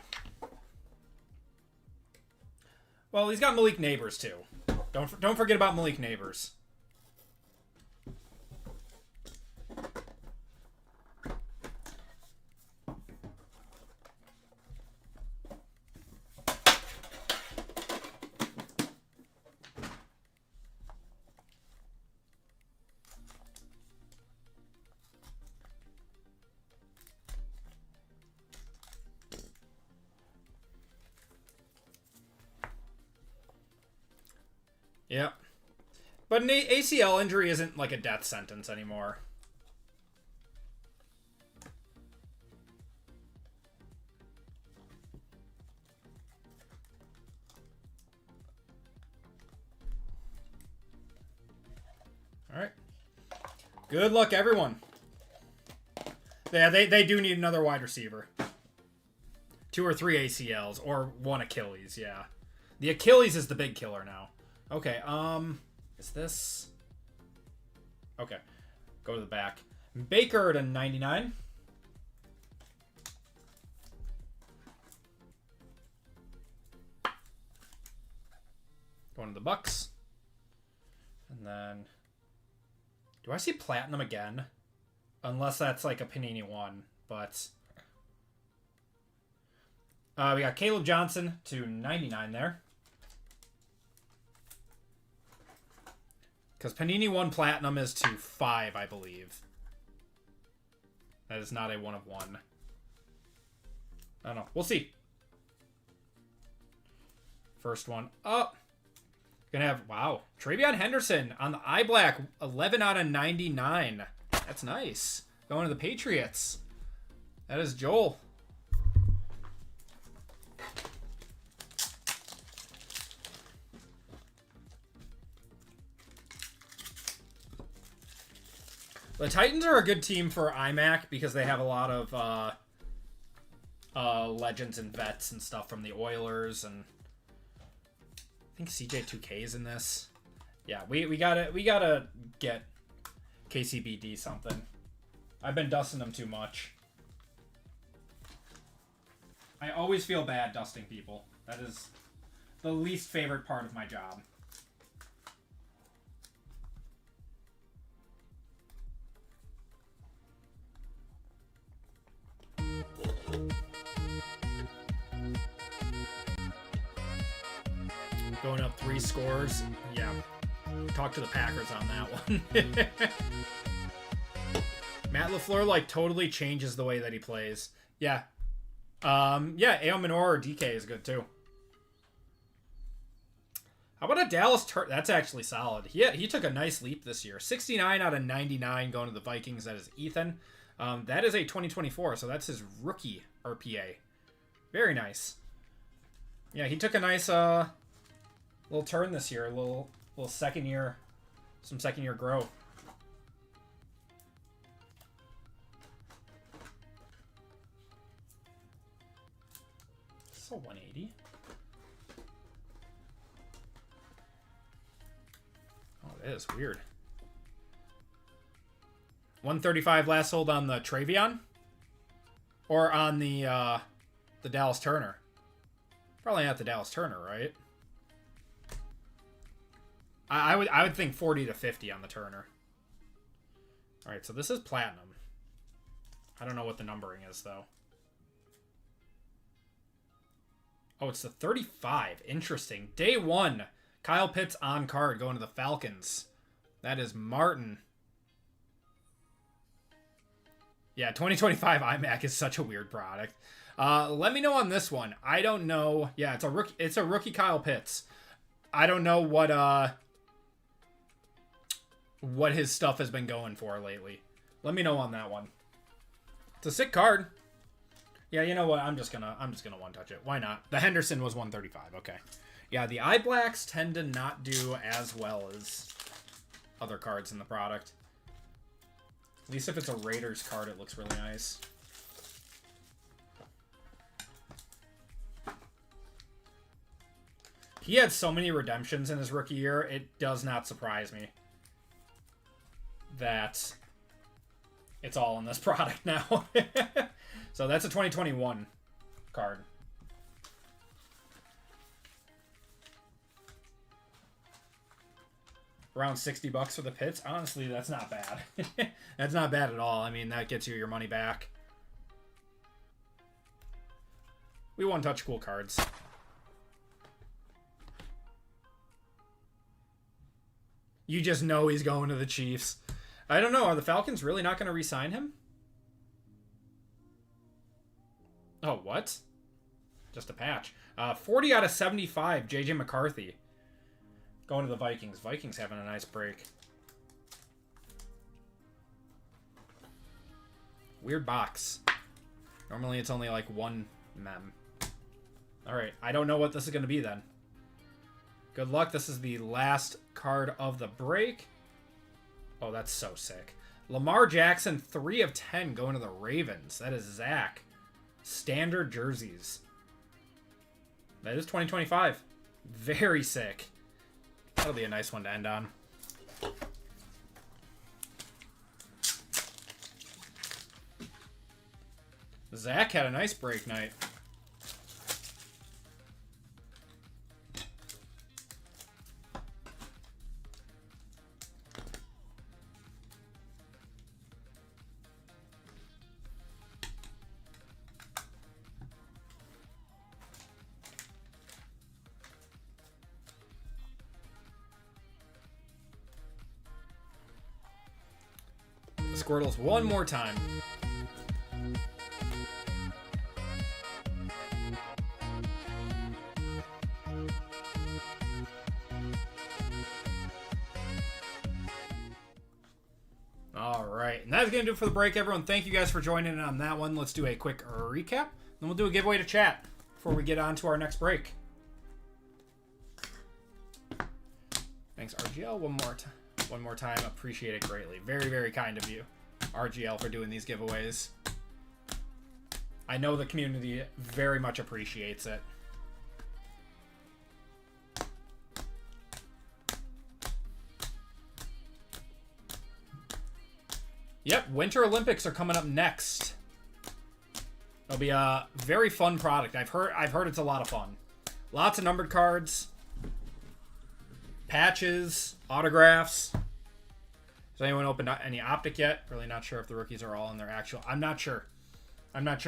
Well, he's got Malik Neighbors, too. Don't forget about Malik Neighbors. Yep. But an ACL injury isn't like a death sentence anymore. All right. Good luck, everyone. Yeah, they do need another wide receiver. 2 or 3 ACLs or 1 Achilles, yeah. The Achilles is the big killer now. Okay, is this... Okay, go to the back. Baker to 99. Going to the Bucks. And then... Do I see Platinum again? Unless that's like a Panini 1, but... we got Caleb Johnson to 99 there. Because Panini 1 Platinum is to 5, I believe. That is not a 1 of 1. I don't know. We'll see. First one up. Gonna have, wow, Travion Henderson on the iBlack, 11 out of 99. That's nice. Going to the Patriots. That is Joel. The Titans are a good team for iMac because they have a lot of legends and vets and stuff from the Oilers, and I think CJ2K is in this. Yeah, we gotta get KCBD something. I've been dusting them too much. I always feel bad dusting people. That is the least favorite part of my job. Going up 3 scores. Yeah. Talk to the Packers on that one. Matt LaFleur, like, totally changes the way that he plays. Yeah. Yeah, Ao Manor or DK is good, too. How about a Dallas That's actually solid. He took a nice leap this year. 69 out of 99 going to the Vikings. That is Ethan. That is a 2024, so that's his rookie RPA. Very nice. Yeah, he took a nice... little turn this year, a little second year, some second year growth. So 180. Oh, it is weird. 135 last hold on the Travion, or on the Dallas Turner. Probably not the Dallas Turner, right? I would think 40 to 50 on the Turner. All right, so this is platinum. I don't know what the numbering is, though. Oh, it's the 35. Interesting. Day 1. Kyle Pitts on card going to the Falcons. That is Martin. Yeah, 2025 iMac is such a weird product. Let me know on this one. I don't know. Yeah, it's a rookie. It's a rookie Kyle Pitts. I don't know what his stuff has been going for lately. Let me know on that one. It's a sick card. Yeah, you know what? I'm just gonna one touch it. Why not? The Henderson was 135. Okay. Yeah, the eye blacks tend to not do as well as other cards in the product. At least if it's a Raiders card, it looks really nice. He had so many redemptions in his rookie year, it does not surprise me that it's all in this product now. So that's a 2021 card. Around $60 for the Pitts. Honestly, that's not bad. That's not bad at all. I mean, that gets you your money back. We won't touch cool cards. You just know he's going to the Chiefs. I don't know. Are the Falcons really not going to re-sign him? Oh, what? Just a patch. 40 out of 75, J.J. McCarthy. Going to the Vikings. Vikings having a nice break. Weird box. Normally it's only like one mem. Alright, I don't know what this is going to be then. Good luck. This is the last card of the break. Oh, that's so sick. Lamar Jackson, 3 of 10 going to the Ravens. That is Zach. Standard jerseys. That is 2025. Very sick. That'll be a nice one to end on. Zach had a nice break night. Squirtles one more time. All right, and that's going to do it for the break, everyone. Thank you guys for joining in on that one. Let's do a quick recap. Then we'll do a giveaway to chat before we get on to our next break. Thanks, RGL. One more time. Appreciate it greatly. Very, very kind of you, RGL, for doing these giveaways. I know the community very much appreciates it. Yep, Winter Olympics are coming up next. It'll be a very fun product. I've heard it's a lot of fun. Lots of numbered cards, patches, autographs. Has anyone opened any Optic yet? Really not sure if the rookies are all in their actual. I'm not sure.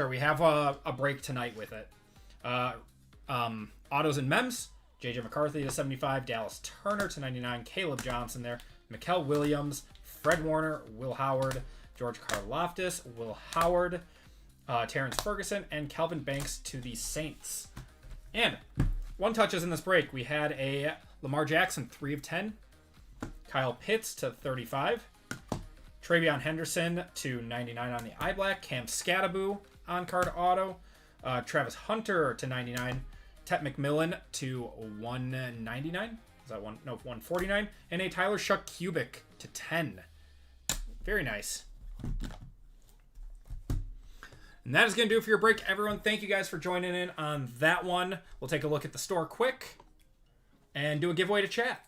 We have a break tonight with it. Autos and Mems. J.J. McCarthy to 75. Dallas Turner to 99. Caleb Johnson there. Mikael Williams. Fred Warner. Will Howard. George Karlaftis. Will Howard. Terrence Ferguson. And Calvin Banks to the Saints. And one touches in this break. We had a Lamar Jackson 3 of 10. Kyle Pitts to 35. Travion Henderson to 99 on the eye black. Cam Scattaboo on card auto. Travis Hunter to 99. Tet McMillan to 199. Is that one? No, 149. And a Tyler Shuck Cubic to 10. Very nice. And that is going to do it for your break, everyone. Thank you guys for joining in on that one. We'll take a look at the store quick and do a giveaway to chat.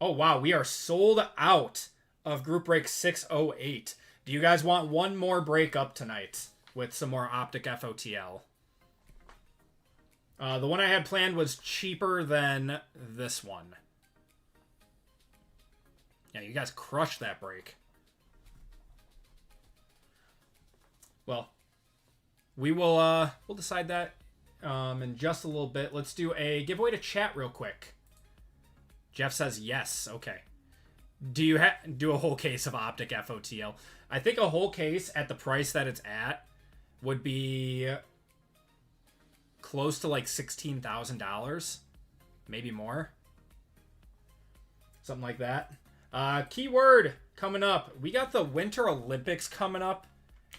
Oh, wow. We are sold out of Group Break 608. Do you guys want one more break up tonight with some more Optic FOTL? The one I had planned was cheaper than this one. Yeah, you guys crushed that break. Well, we will we'll decide that in just a little bit. Let's do a giveaway to chat real quick. Jeff says yes. Okay. Do you do a whole case of Optic FOTL? I think a whole case at the price that it's at would be close to like $16,000, maybe more. Something like that. Keyword coming up. We got the Winter Olympics coming up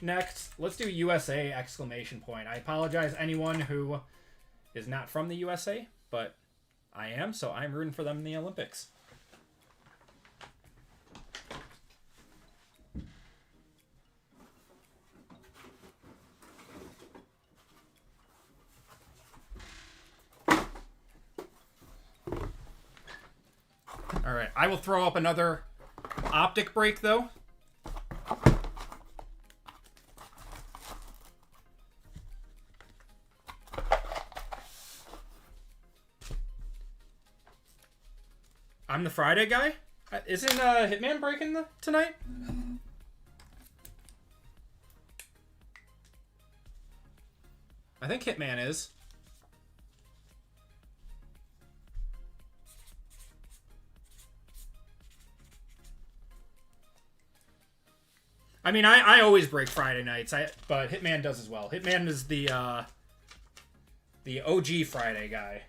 next. Let's do USA exclamation point. I apologize anyone who is not from the USA, but I am, so I'm rooting for them in the Olympics. All right, I will throw up another Optic break, though. I'm the Friday guy? Isn't Hitman breaking tonight? I think Hitman is. I mean, I always break Friday nights, but Hitman does as well. Hitman is the OG Friday guy.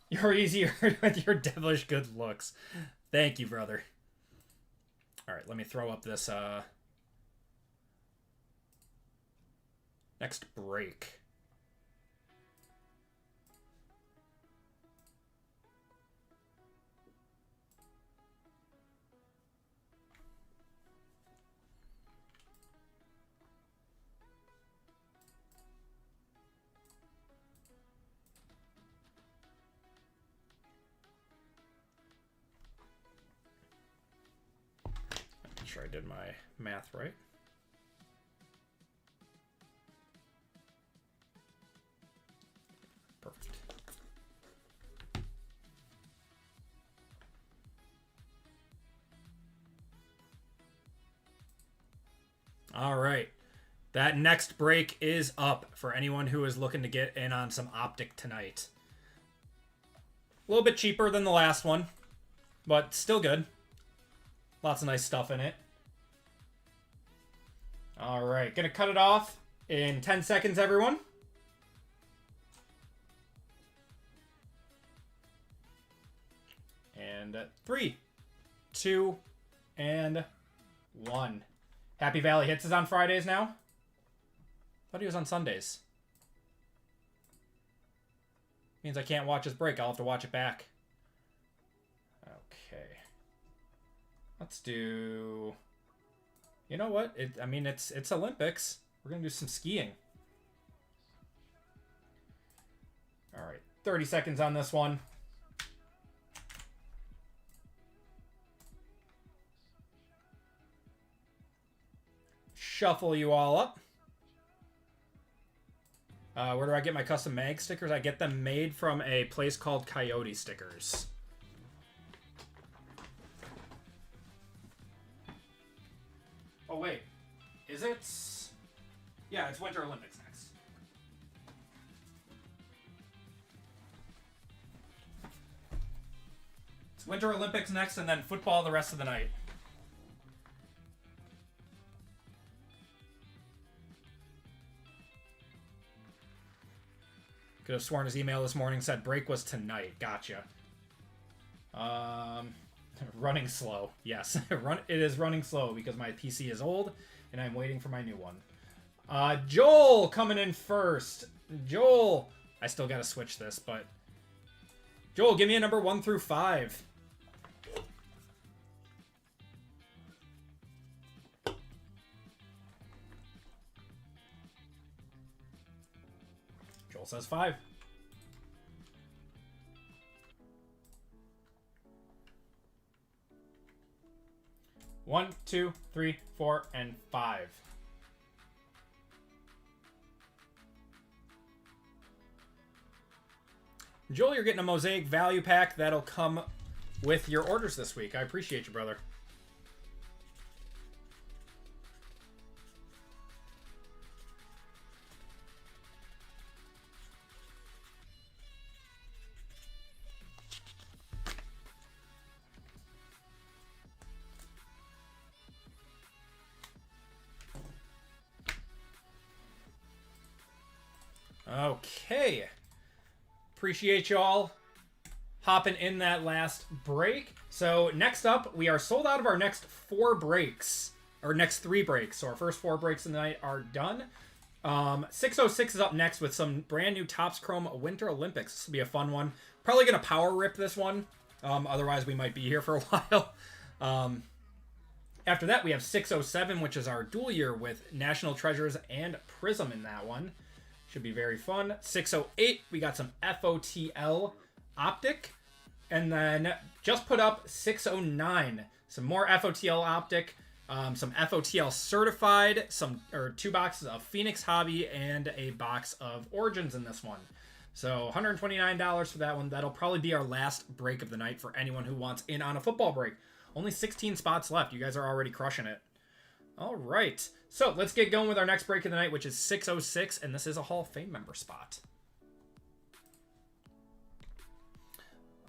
You're easier with your devilish good looks. Thank you, brother. All right, let me throw up this next break. Sure I did my math right. Perfect. All right. That next break is up for anyone who is looking to get in on some Optic tonight. A little bit cheaper than the last one, but still good. Lots of nice stuff in it. All right, gonna cut it off in 10 seconds, everyone. And 3, 2, and 1. Happy Valley Hits is on Fridays now. Thought he was on Sundays. Means I can't watch his break. I'll have to watch it back. Okay. Let's do... You know what? I mean, it's Olympics. We're going to do some skiing. All right. 30 seconds on this one. Shuffle you all up. Where do I get my custom mag stickers? I get them made from a place called Coyote Stickers. Oh, wait. Is it? Yeah, it's Winter Olympics next. It's Winter Olympics next, and then football the rest of the night. Could have sworn his email this morning said break was tonight. Gotcha. Running slow. Yes, it is running slow because my PC is old and I'm waiting for my new one. Joel coming in first. Joel, I still got to switch this, but Joel, give me a number 1 through 5. Joel says 5. 1, 2, 3, 4, and 5. Joel, you're getting a Mosaic Value Pack. That'll come with your orders this week. I appreciate you, brother. Okay. Appreciate y'all hopping in that last break. So next up, we are sold out of our next 4 breaks, or next 3 breaks. So our first 4 breaks of the night are done. 606 is up next with some brand new Topps Chrome Winter Olympics. This will be a fun one. Probably going to power rip this one. Otherwise, we might be here for a while. After that, we have 607, which is our dual year with National Treasures and Prizm in that one. Should be very fun. 608, we got some FOTL Optic. And then just put up 609. Some more FOTL Optic. Some FOTL Certified. 2 boxes of Phoenix Hobby and a box of Origins in this one. So $129 for that one. That'll probably be our last break of the night for anyone who wants in on a football break. Only 16 spots left. You guys are already crushing it. All right. So let's get going with our next break of the night, which is 606, and this is a Hall of Fame member spot.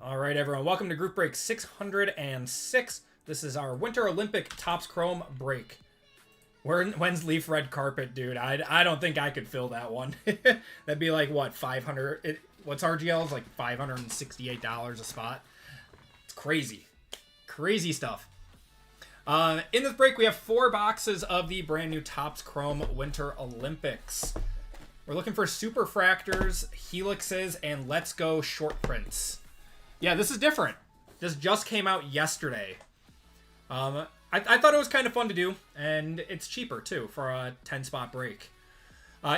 All right, everyone. Welcome to group break 606. This is our Winter Olympic Topps Chrome break. When's Leaf Red Carpet, dude? I don't think I could fill that one. That'd be like, what, 500? What's RGL? It's like $568 a spot. It's crazy. Crazy stuff. In this break, we have 4 boxes of the brand new Topps Chrome Winter Olympics. We're looking for Superfractors, Helixes, and Let's Go short prints. Yeah, this is different. This just came out yesterday. I thought it was kind of fun to do, and it's cheaper, too, for a 10-spot break.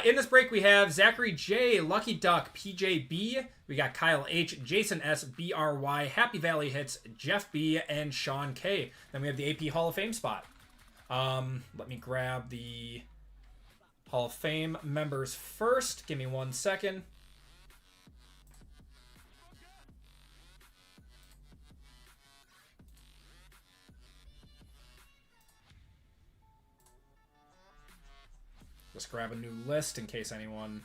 In this break, we have Zachary J, Lucky Duck, PJB. We got Kyle H, Jason S, BRY, Happy Valley Hits, Jeff B, and Sean K. Then we have the AP Hall of Fame spot. Let me grab the Hall of Fame members first. Give me 1 second. Just grab a new list in case anyone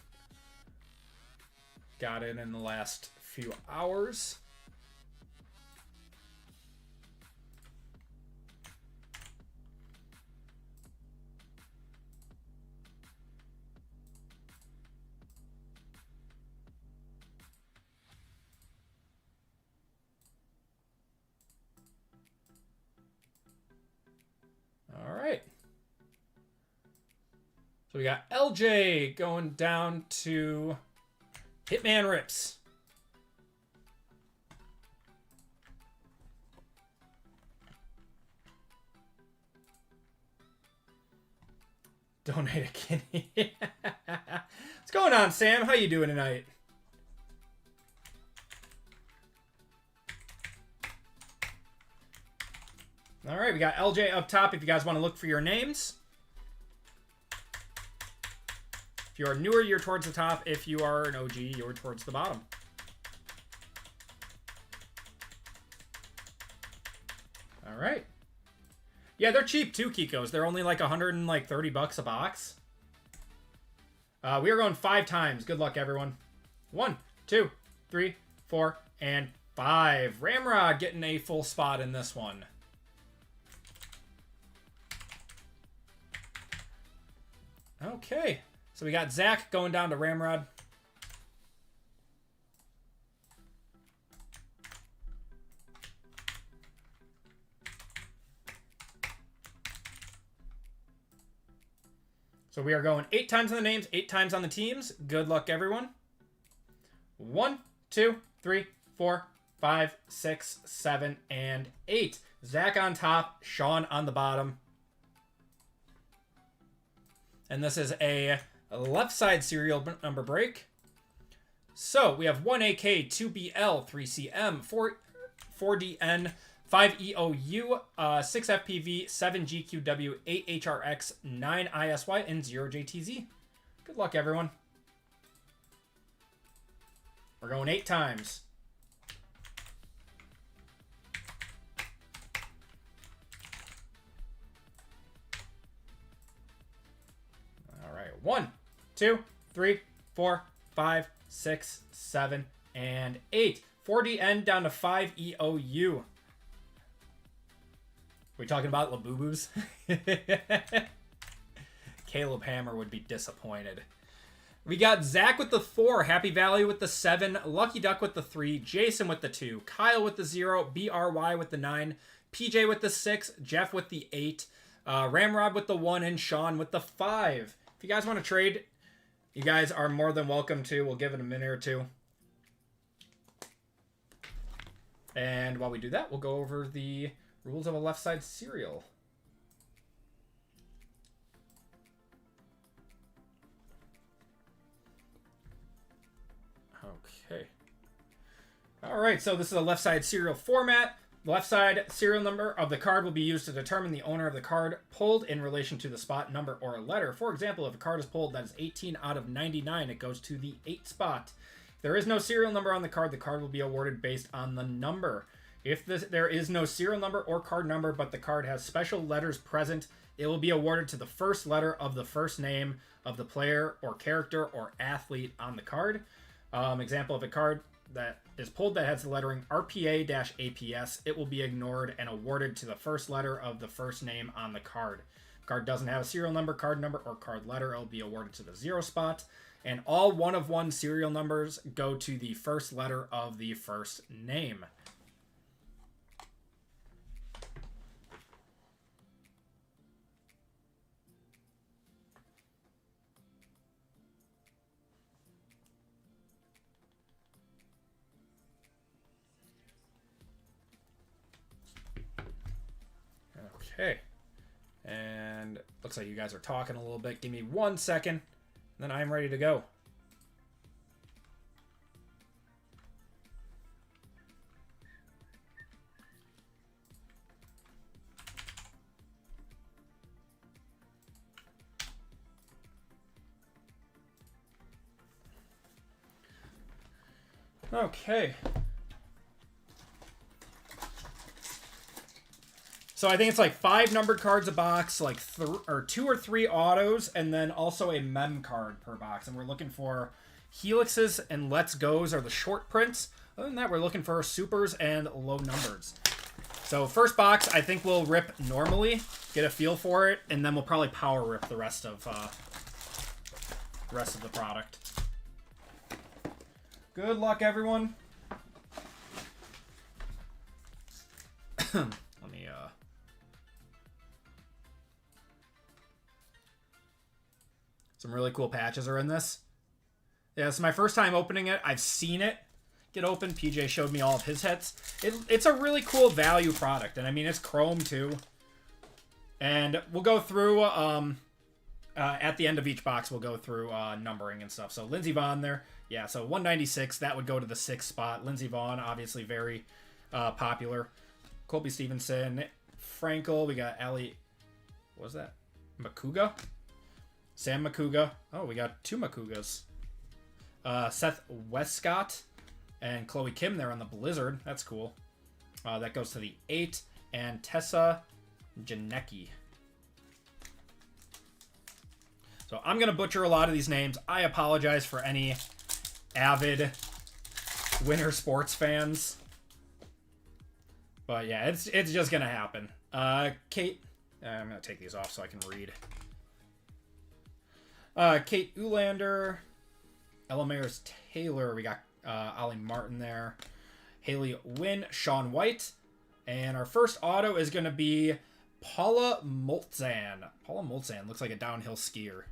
got it in the last few hours. All right. So we got LJ going down to Hitman Rips. Donate a kidney. What's going on, Sam? How you doing tonight? All right, we got LJ up top if you guys want to look for your names. If you are newer, you're towards the top. If you are an OG, you're towards the bottom. All right. Yeah, they're cheap too, Kikos. They're only like $130 a box. We are going 5 times. Good luck, everyone. 1, 2, 3, 4, and 5. Ramrod getting a full spot in this one. Okay. So we got Zach going down to Ramrod. So we are going 8 times on the names, 8 times on the teams. Good luck, everyone. 1, 2, 3, 4, 5, 6, 7, and 8. Zach on top, Sean on the bottom. And this is a left side serial number break. So we have 1AK, 2BL, 3CM, 4DN, 5 EOU, 6 FPV, 7 GQW, 8 HRX, 9 ISY, and 0 JTZ. Good luck, everyone. We're going 8 times. All right. 1, 2, 3, 4, 5, 6, 7, and 8. 4DN down to 5 EOU. We talking about Labubu's? Caleb Hammer would be disappointed. We got Zach with the 4, Happy Valley with the 7, Lucky Duck with the 3, Jason with the 2, Kyle with the 0, BRY with the 9, PJ with the 6, Jeff with the 8, Ramrod with the 1, and Sean with the 5. If you guys want to trade, you guys are more than welcome to. We'll give it a minute or two. And while we do that, we'll go over the rules of a left side serial. Okay. All right, so this is a left side serial format. The left side serial number of the card will be used to determine the owner of the card pulled in relation to the spot, number, or letter. For example, if a card is pulled that is 18 out of 99, it goes to the 8 spot. If there is no serial number on the card will be awarded based on the number. If there is no serial number or card number, but the card has special letters present, it will be awarded to the first letter of the first name of the player or character or athlete on the card. Example of a card that is pulled that has the lettering RPA-APS, it will be ignored and awarded to the first letter of the first name on the card. If the card doesn't have a serial number, card number, or card letter, it will be awarded to the 0 spot. And all 1 of 1 serial numbers go to the first letter of the first name. Okay, and looks like you guys are talking a little bit. Give me 1 second, then I'm ready to go. Okay. So I think it's like 5 numbered cards a box, like 2 or 3 autos, and then also a mem card per box. And we're looking for helixes and let's goes are the short prints. Other than that, we're looking for supers and low numbers. So first box, I think we'll rip normally, get a feel for it, and then we'll probably power rip the rest of the product. Good luck, everyone. Let me some really cool patches are in this. Yeah, it's my first time opening it. I've seen it get open. PJ showed me all of his hits. It's a really cool value product, and I mean, it's chrome too. And we'll go through, at the end of each box, we'll go through numbering and stuff. So Lindsey Vonn there. Yeah, so 196, that would go to the 6th spot. Lindsey Vonn, obviously very popular. Colby Stevenson, Frankel, we got Ali, what was that? Makuga? Sam Makuga. Oh, we got 2 Makugas. Seth Westcott and Chloe Kim there on the Blizzard. That's cool. That goes to the 8. And Tessa Janecki. So I'm going to butcher a lot of these names. I apologize for any avid Winter Sports fans. But yeah, it's just going to happen. Kate. I'm going to take these off so I can read. Kate Ulander, Ella Mayers Taylor, we got Ollie Martin there, Haley Wynn, Sean White, and our first auto is going to be Paula Moltzan. Paula Moltzan looks like a downhill skier.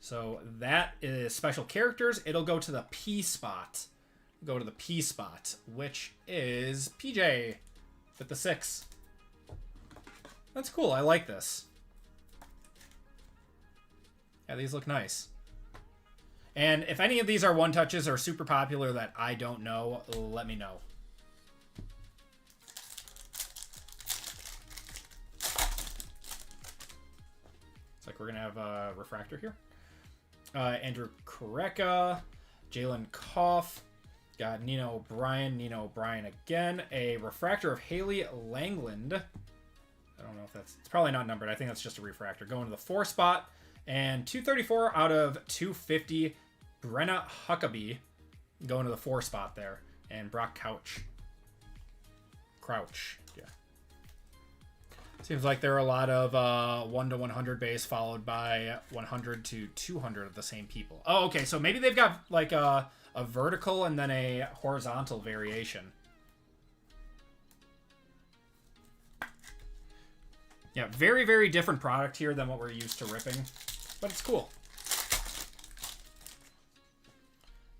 So that is special characters. It'll go to the P spot. Go to the P spot, which is PJ with the 6. That's cool. I like this. Yeah, these look nice. And if any of these are one-touches or super popular that I don't know, let me know. we're going to have a refractor here. Andrew Koreka, Jalen Koff, got Nino O'Brien again. A refractor of Haley Langland. I don't know if it's probably not numbered. I think that's just a refractor. Going to the 4 spot. And 234 out of 250. Brenna Huckabee going to the 4 spot there. And Brock Crouch. Yeah. Seems like there are a lot of 1 to 100 base followed by 100 to 200 of the same people. Oh, okay. So maybe they've got like a vertical and then a horizontal variation. Yeah, very, very different product here than what we're used to ripping. But it's cool.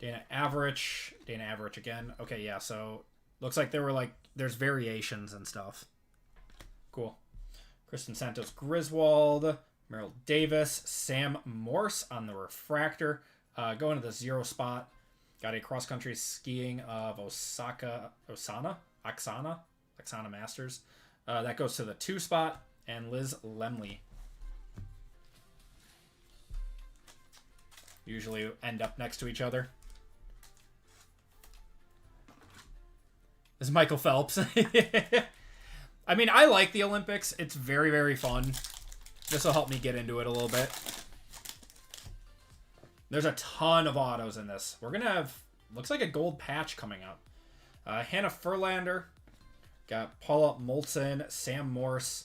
Dana Average again. Okay, yeah, so looks like there were like, there's variations and stuff. Cool. Kristen Santos Griswold, Merrill Davis, Sam Morse on the refractor. Going to the 0 spot. Got a cross-country skiing of Oksana Masters. That goes to the 2 spot. And Liz Lemley. Usually end up next to each other. This is Michael Phelps. I mean, I like the Olympics. It's very, very fun. This will help me get into it a little bit. There's a ton of autos in this. We're going to have, looks like a gold patch coming up. Hannah Furlander. Got Paula Molson, Sam Morse.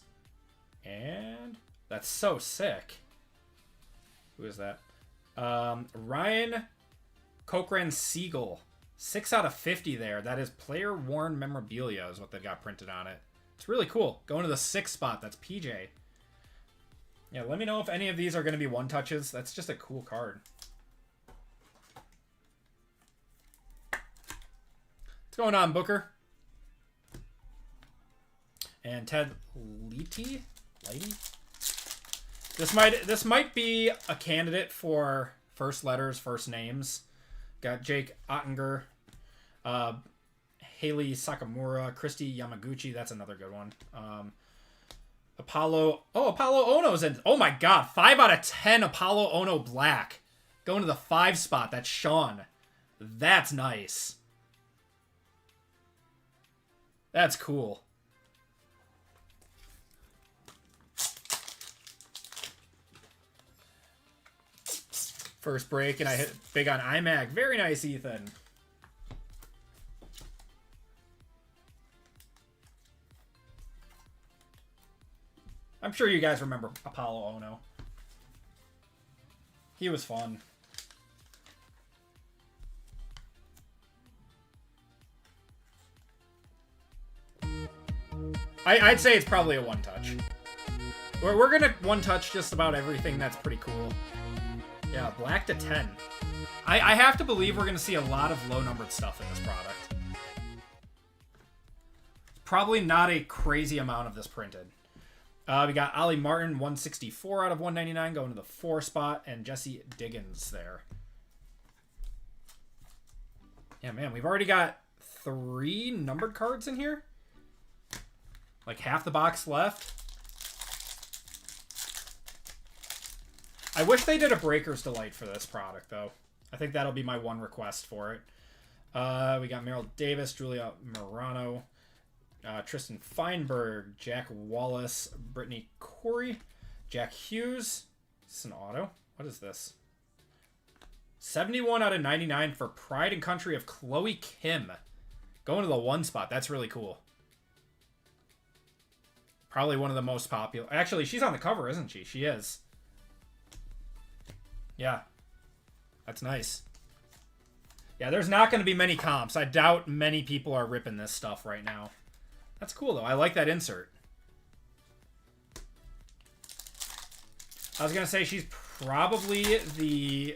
And that's so sick. Who is that? Ryan Cochran Siegel. 6 out of 50 there. That is player worn memorabilia is what they've got printed on it. It's really cool. Going to the 6th spot. That's PJ. Yeah, let me know if any of these are going to be one touches. That's just a cool card. What's going on, Booker? And Ted Leite? This might be a candidate for first letters, first names. Got Jake Ottinger, Haley Sakamura, Christy Yamaguchi. That's another good one. Apollo Ono's in. Oh my God, 5 out of 10 Apollo Ono Black. Going to the 5 spot. That's Sean. That's nice. That's cool. First break, and I hit big on iMac. Very nice, Ethan. I'm sure you guys remember Apollo Ono. He was fun. I'd say it's probably a one-touch. We're going to one-touch just about everything that's pretty cool. Yeah, black to 10. I have to believe we're going to see a lot of low-numbered stuff in this product. Probably not a crazy amount of this printed. We got Ollie Martin, 164 out of 199, going to the 4 spot, and Jesse Diggins there. Yeah, man, we've already got 3 numbered cards in here. Like half the box left. I wish they did a Breaker's Delight for this product, though. I think that'll be my one request for it. We got Merrill Davis, Julia Morano, Tristan Feinberg, Jack Wallace, Brittany Corey, Jack Hughes. Is this an auto? What is this? 71 out of 99 for Pride and Country of Chloe Kim. Going to the 1 spot. That's really cool. Probably one of the most popular. Actually, she's on the cover, isn't she? She is. Yeah. That's nice. Yeah, there's not going to be many comps. I doubt many people are ripping this stuff right now. That's cool, though. I like that insert. I was going to say she's probably the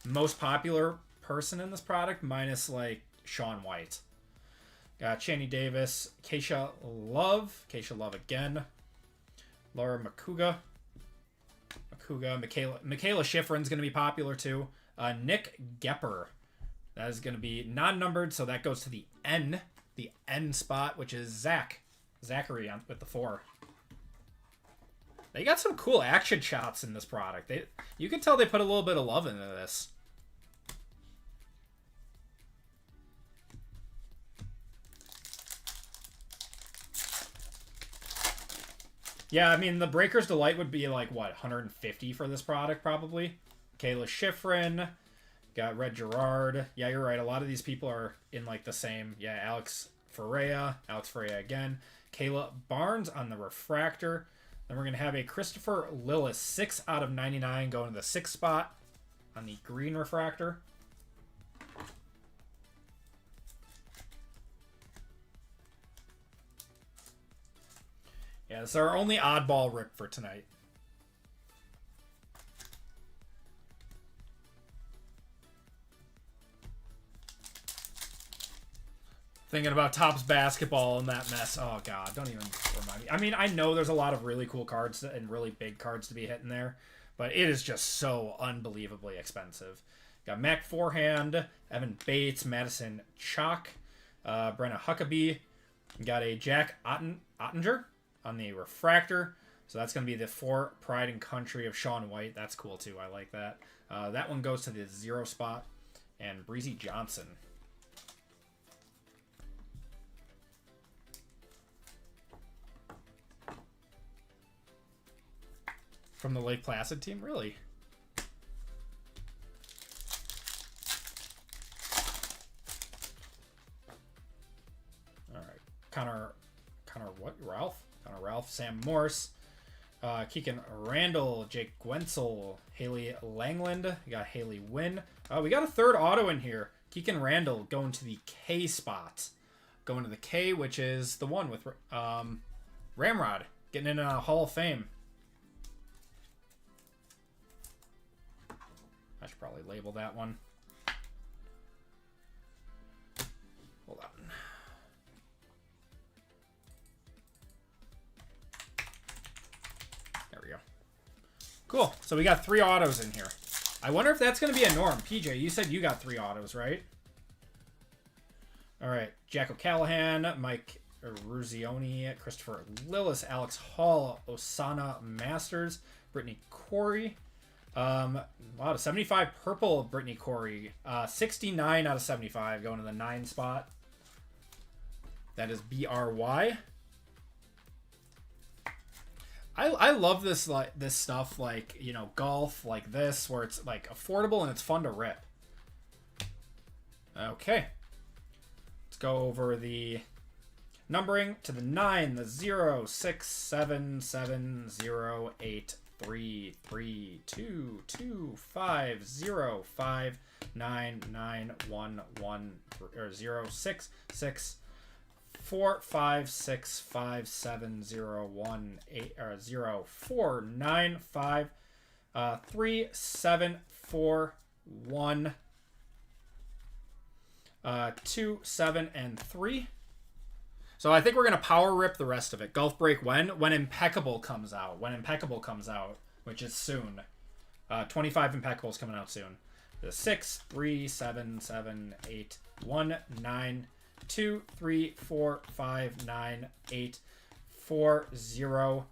most popular person in this product, minus, like, Shaun White. Got Chaney Davis, Keisha Love again, Laura Makuga, Michaela Schifrin's going to be popular too. Nick Gepper, that is going to be non-numbered, so that goes to the N spot, which is Zachary with the 4. They got some cool action shots in this product. You can tell they put a little bit of love into this. Yeah, I mean, the Breaker's Delight would be like, what, 150 for this product, probably? Kayla Schifrin. Got Red Gerard. Yeah, you're right. A lot of these people are in, like, the same. Yeah, Alex Ferreira. Alex Ferreira again. Kayla Barnes on the Refractor. Then we're going to have a Christopher Lillis, 6 out of 99, going to the 6th spot on the green Refractor. Yeah, this is our only oddball rip for tonight. Thinking about Topps basketball and that mess. Oh, God, don't even remind me. I mean, I know there's a lot of really cool cards and really big cards to be hitting there, but it is just so unbelievably expensive. Got Mac Forehand, Evan Bates, Madison Chalk, Brenna Huckabee. Got a Jack Ottinger on the Refractor. So that's going to be the For Pride and Country of Shaun White. That's cool, too. I like that. That one goes to the 0 spot. And Breezy Johnson. From the Lake Placid team? Really? All right. Connor what? Ralph? Connor Ralph. Sam Morse. Keegan Randall. Jake Gwensel. Haley Langland. We got Haley Wynn. We got a third auto in here. Keegan Randall going to the K spot. Going to the K, which is the one with Ramrod. Getting in a Hall of Fame. I should probably label that one. Hold on. There we go. Cool. So we got 3 autos in here. I wonder if that's going to be a norm. PJ, you said you got 3 autos, right? All right. Jack O'Callahan, Mike Ruzioni, Christopher Lillis, Alex Hall, Osana Masters, Brittany Corey. Wow, 75 purple of Brittany Corey. 69 out of 75 going to the 9 spot. That is BRY. I love this stuff, like, you know, golf like this, where it's like affordable and it's fun to rip. Okay. Let's go over the numbering to the 9, the 0, 6, 7, 7, 0, 8, 3, 3, 2, 2, 5, 0, 5, 9, 9, 1, 1, 3, or 0, 6, 6, 4, 5, 6, 5, 7, 0, 1, 8, or 0, 4, 9, 5, 3, 7, 4, 1, 2, 7, and 3. So I think we're going to power rip the rest of it. Golf break when? When Impeccable comes out. When Impeccable comes out, which is soon. 25 Impeccables coming out soon. The 6, 3, 7, 7, 8, 1, 9, 2, 3, 4, 5, 9, 8, 4, 0,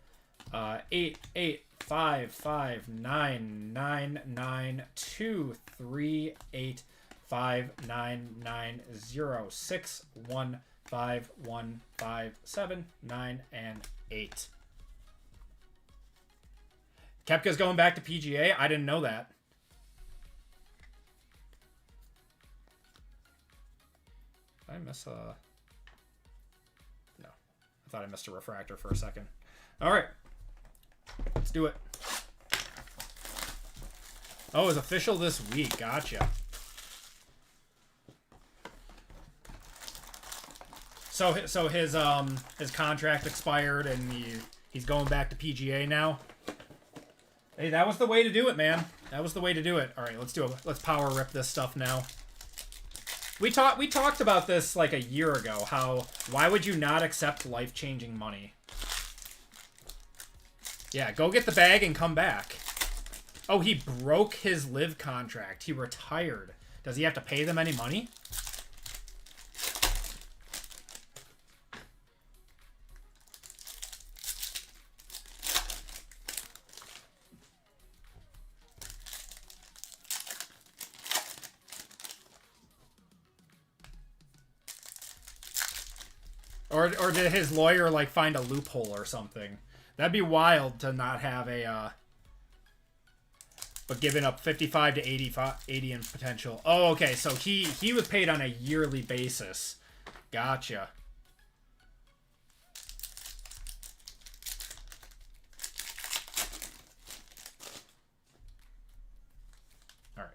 8, 8, 5, 5, 9, 9, 9, 2, 3, 8, 5, 9, 9, 0, 6, 1, 5, 1, 5, 7, 9, and 8. Koepka's going back to PGA. I didn't know that. Did I miss a... No. I thought I missed a refractor for a second. All right. Let's do it. Oh, it's official this week. Gotcha. So his contract expired and he's going back to PGA now. Hey, that was the way to do it, man. That was the way to do it. All right, let's do it. Let's power rip this stuff now. We talked about this like a year ago. Why would you not accept life-changing money? Yeah, go get the bag and come back. Oh, he broke his live contract. He retired. Does he have to pay them any money? Or did his lawyer, like, find a loophole or something? That'd be wild to not have a, but giving up 55 to 80 in potential. Oh, okay, so he was paid on a yearly basis. Gotcha. All right.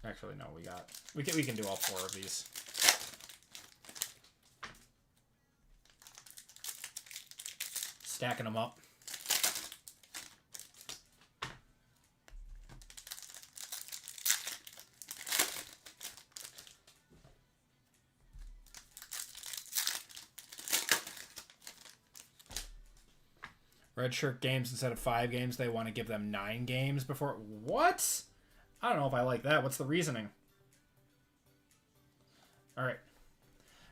Actually, no, we can do all 4 of these. Stacking them up. Red shirt games instead of 5 games. They want to give them 9 games before. What? I don't know if I like that. What's the reasoning? All right.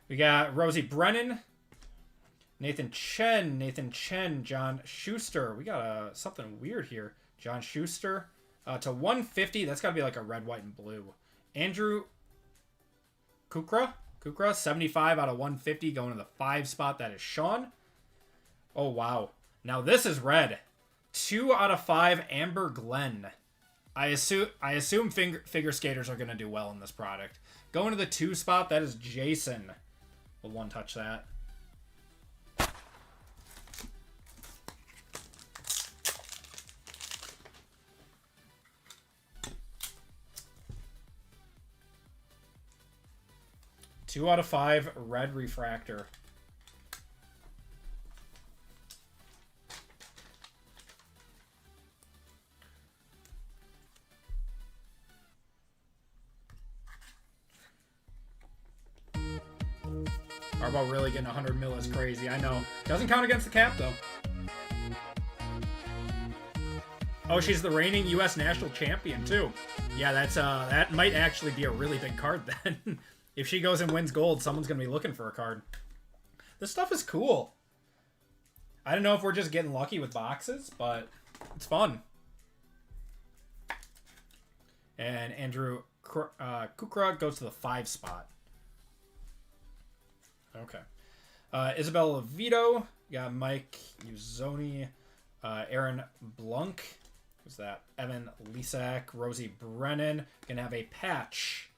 We got Rosie Brennan, Nathan Chen, John Schuster. We got something weird here. John Schuster to 150. That's got to be like a red, white, and blue. Andrew Kukra, 75 out of 150 going to the 5 spot. That is Sean. Oh, wow. Now this is red. 2 out of 5, Amber Glenn. I assume figure skaters are going to do well in this product. Going to the 2 spot, that is Jason. We'll one-touch that. Two out of 5, red refractor. Harbaugh really getting 100 mil is crazy. I know. Doesn't count against the cap, though. Oh, she's the reigning U.S. national champion, too. Yeah, that might actually be a really big card, then. If she goes and wins gold, someone's going to be looking for a card. This stuff is cool. I don't know if we're just getting lucky with boxes, but it's fun. And Andrew Kukra goes to the 5 spot. Okay. Isabella Vito. Got Mike Uzzoni. Aaron Blunk. Who's that? Evan Lisak. Rosie Brennan. Gonna have a patch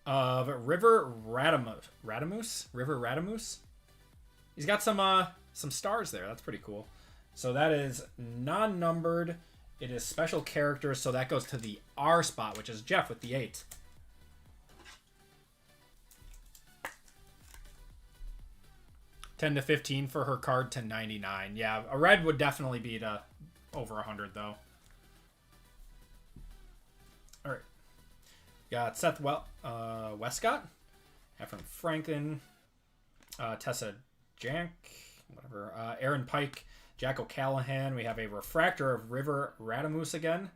of River Radamus. River Radamus. He's got some stars there. That's pretty cool. So that is non-numbered. It is special characters, so that goes to the R spot, which is Jeff with the 8. $10 to $15 for her card to $99. Yeah, a red would definitely be to over 100 though. All right, got Seth Westcott, Ephraim Franklin, Tessa Jank, whatever. Aaron Pike, Jack O'Callahan. We have a refractor of River Radamus again.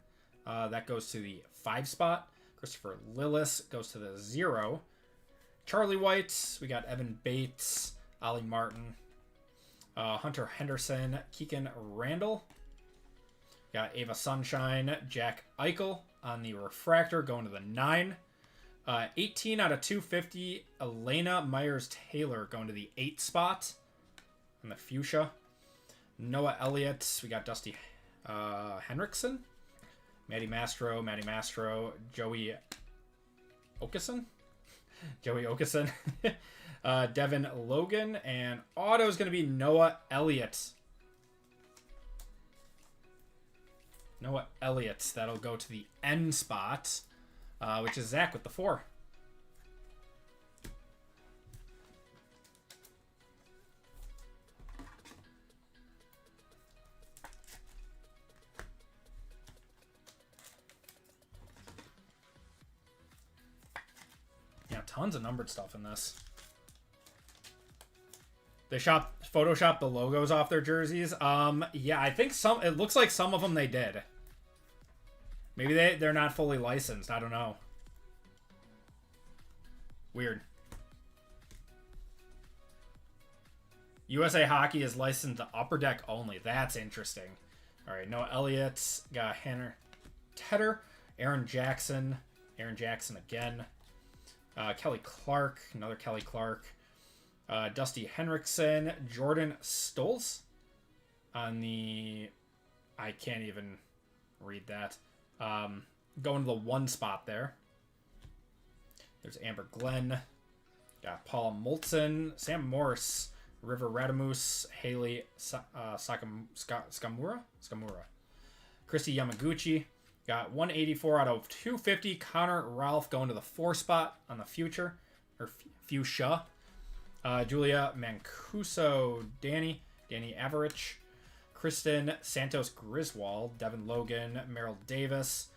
That goes to the 5 spot. Christopher Lillis goes to the 0. Charlie White. We got Evan Bates. Ollie Martin, Hunter Henderson, Keegan Randall. Got Ava Sunshine, Jack Eichel on the refractor going to the 9. 18 out of 250, Elena Myers-Taylor going to the 8 spot on the fuchsia. Noah Elliott, we got Dusty Henriksen, Maddie Mastro, Joey Okeson. Devin Logan, and auto is going to be Noah Elliott. That'll go to the N spot, which is Zach with the 4. Yeah, tons of numbered stuff in this. They photoshopped the logos off their jerseys. Yeah, I think it looks like some of them they did. Maybe they're not fully licensed. I don't know. Weird. USA Hockey is licensed to Upper Deck only. That's interesting. All right, Noah Elliott, got Hannah Tedder, Aaron Jackson again. Kelly Clark, another Kelly Clark. Dusty Henriksen, Jordan Stolz on the... I can't even read that. Going to the 1 spot there. There's Amber Glenn. Got Paula Moltzen, Sam Morse, River Radamus, Haley Skamura. Christy Yamaguchi. Got 184 out of 250. Connor Ralph going to the 4 spot on the future. Or Fuchsia. Julia Mancuso, Danny Averich. Kristen Santos Griswold, Devin Logan, Merrill Davis,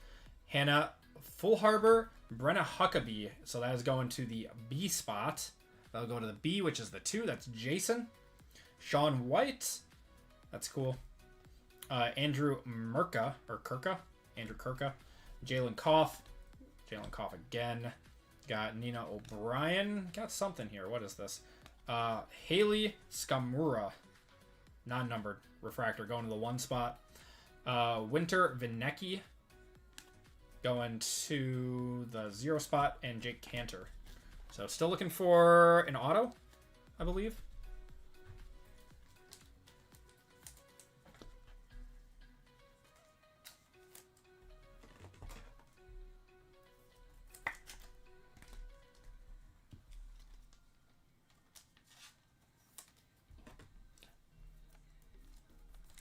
Hannah Full Harbor, Brenna Huckabee. So that is going to the B spot. That'll go to the B, which is the 2. That's Jason. Sean White. That's cool. Andrew Merka, or Kirka. Andrew Kirka. Jalen Koff. Jalen Koff again. Got Nina O'Brien. Got something here. What is this? Haley Skamura. Non-numbered. Refractor going to the 1 spot. Winter Vinecki going to the 0 spot, and Jake Cantor. So still looking for an auto, I believe.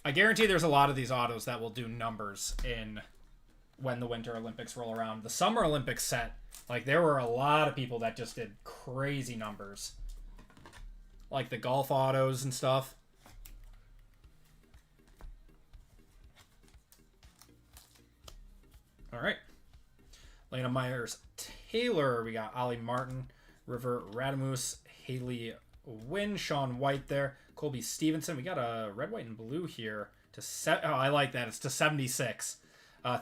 I guarantee there's a lot of these autos that will do numbers in when the Winter Olympics roll around. The Summer Olympics set, like, there were a lot of people that just did crazy numbers. Like the golf autos and stuff. All right. Lena Myers-Taylor. We got Ollie Martin, River Radamus, Haley Wynn, Sean White there. Colby Stevenson. We got a red, white, and blue here. I like that. It's to 76.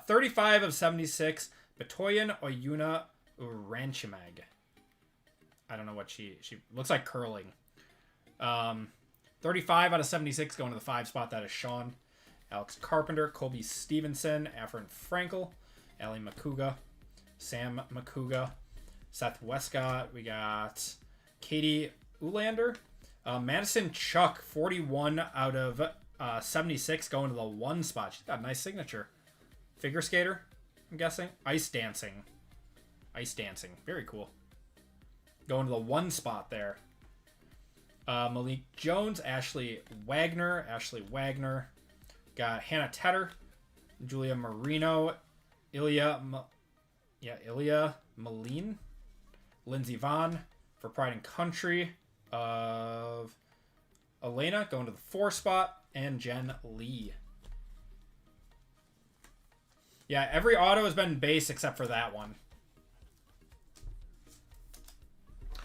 35 of 76. Batoyan Oyuna Ranchimag. I don't know what she looks like curling. 35 out of 76 going to the 5 spot. That is Sean. Alex Carpenter, Colby Stevenson, Afrin Frankel, Ali Makuga, Sam Makuga, Seth Westcott. We got Katie Ulander. Madison Chuck, 41 out of 76 going to the 1 spot. She's got a nice signature. Figure skater, I'm guessing. Ice dancing. Very cool. Going to the 1 spot there. Malik Jones, Ashley Wagner. Got Hannah Tedder, Julia Marino, Ilya Maline, Lindsey Vaughn for Pride and Country of Elena going to the 4 spot, and Jen Lee. Yeah, every auto has been base except for that one.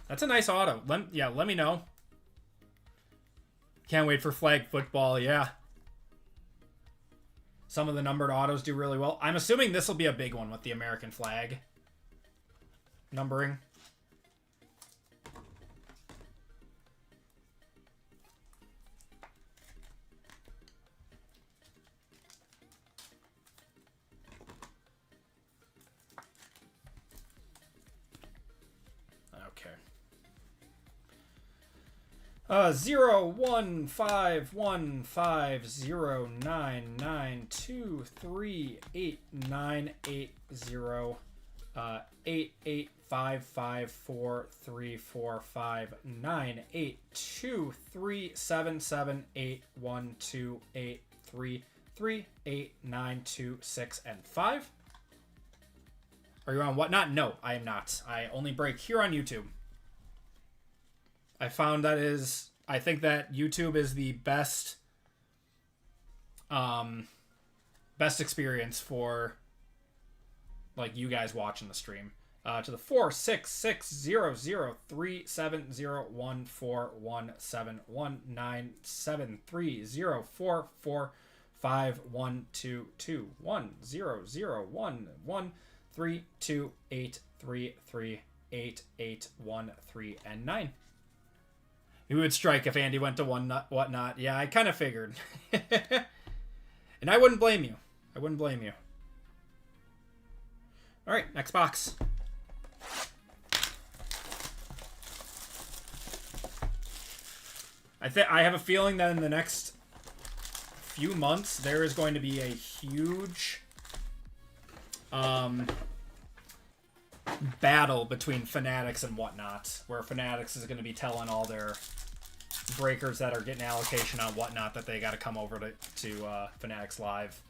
That's a nice auto. Let me know. Can't wait for flag football, yeah. Some of the numbered autos do really well. I'm assuming this will be a big one with the American flag numbering. Okay. 0151509923898 885543459823778128338926 and 5. Are you on Whatnot? No, I am not. I only break here on YouTube. I found I think that YouTube is the best experience for like you guys watching the stream. To the 4660037014179730451221328338813 and 9. Who would strike if Andy went to Whatnot? Yeah, I kind of figured. And I wouldn't blame you. All right, next box. I have a feeling that in the next few months there is going to be a huge battle between Fanatics and Whatnot, where Fanatics is going to be telling all their breakers that are getting allocation on Whatnot that they got to come over to Fanatics Live.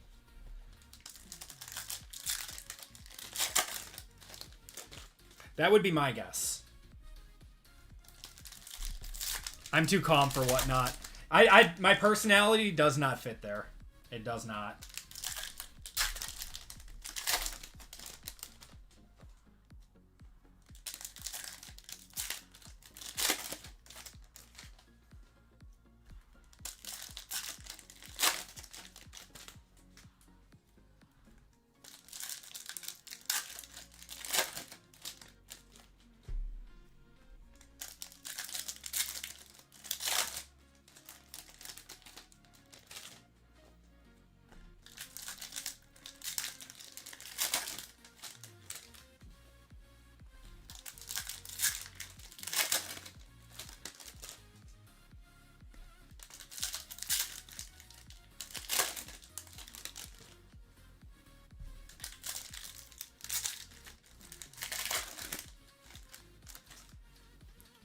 That would be my guess. I'm too calm for Whatnot. My personality does not fit there. It does not.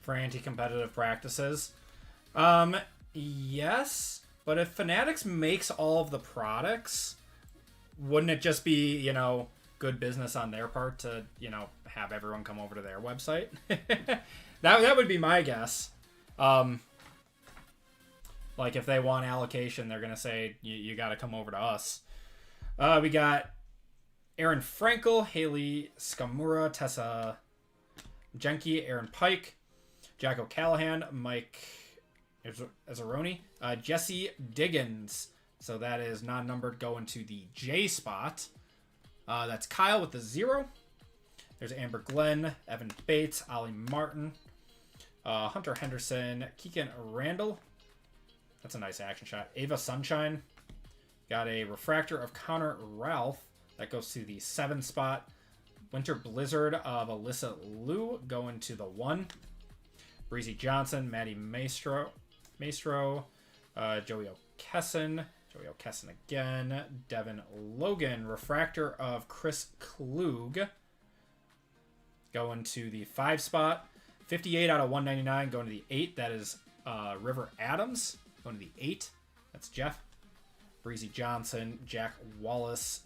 For anti-competitive practices. Yes, but if Fanatics makes all of the products, wouldn't it just be, you know, good business on their part to, you know, have everyone come over to their website? that would be my guess. Like if they want allocation, they're gonna say you got to come over to us. We got Aaron Frankel, Haley Skamura, Tessa Jenke, Aaron Pike, Jack O'Callahan, Mike Azzaroni, Jesse Diggins. So that is non-numbered going to the J spot. That's Kyle with the 0. There's Amber Glenn, Evan Bates, Ollie Martin, Hunter Henderson, Keegan Randall. That's a nice action shot. Ava Sunshine. Got a refractor of Connor Ralph. That goes to the 7 spot. Winter Blizzard of Alyssa Liu going to the 1. Breezy Johnson, Maddie Maestro, Joey O'Kesson again, Devin Logan, refractor of Chris Klug going to the 5 spot. 58 out of 199 going to the 8. That is River Adams going to the 8. That's Jeff. Breezy Johnson, Jack Wallace,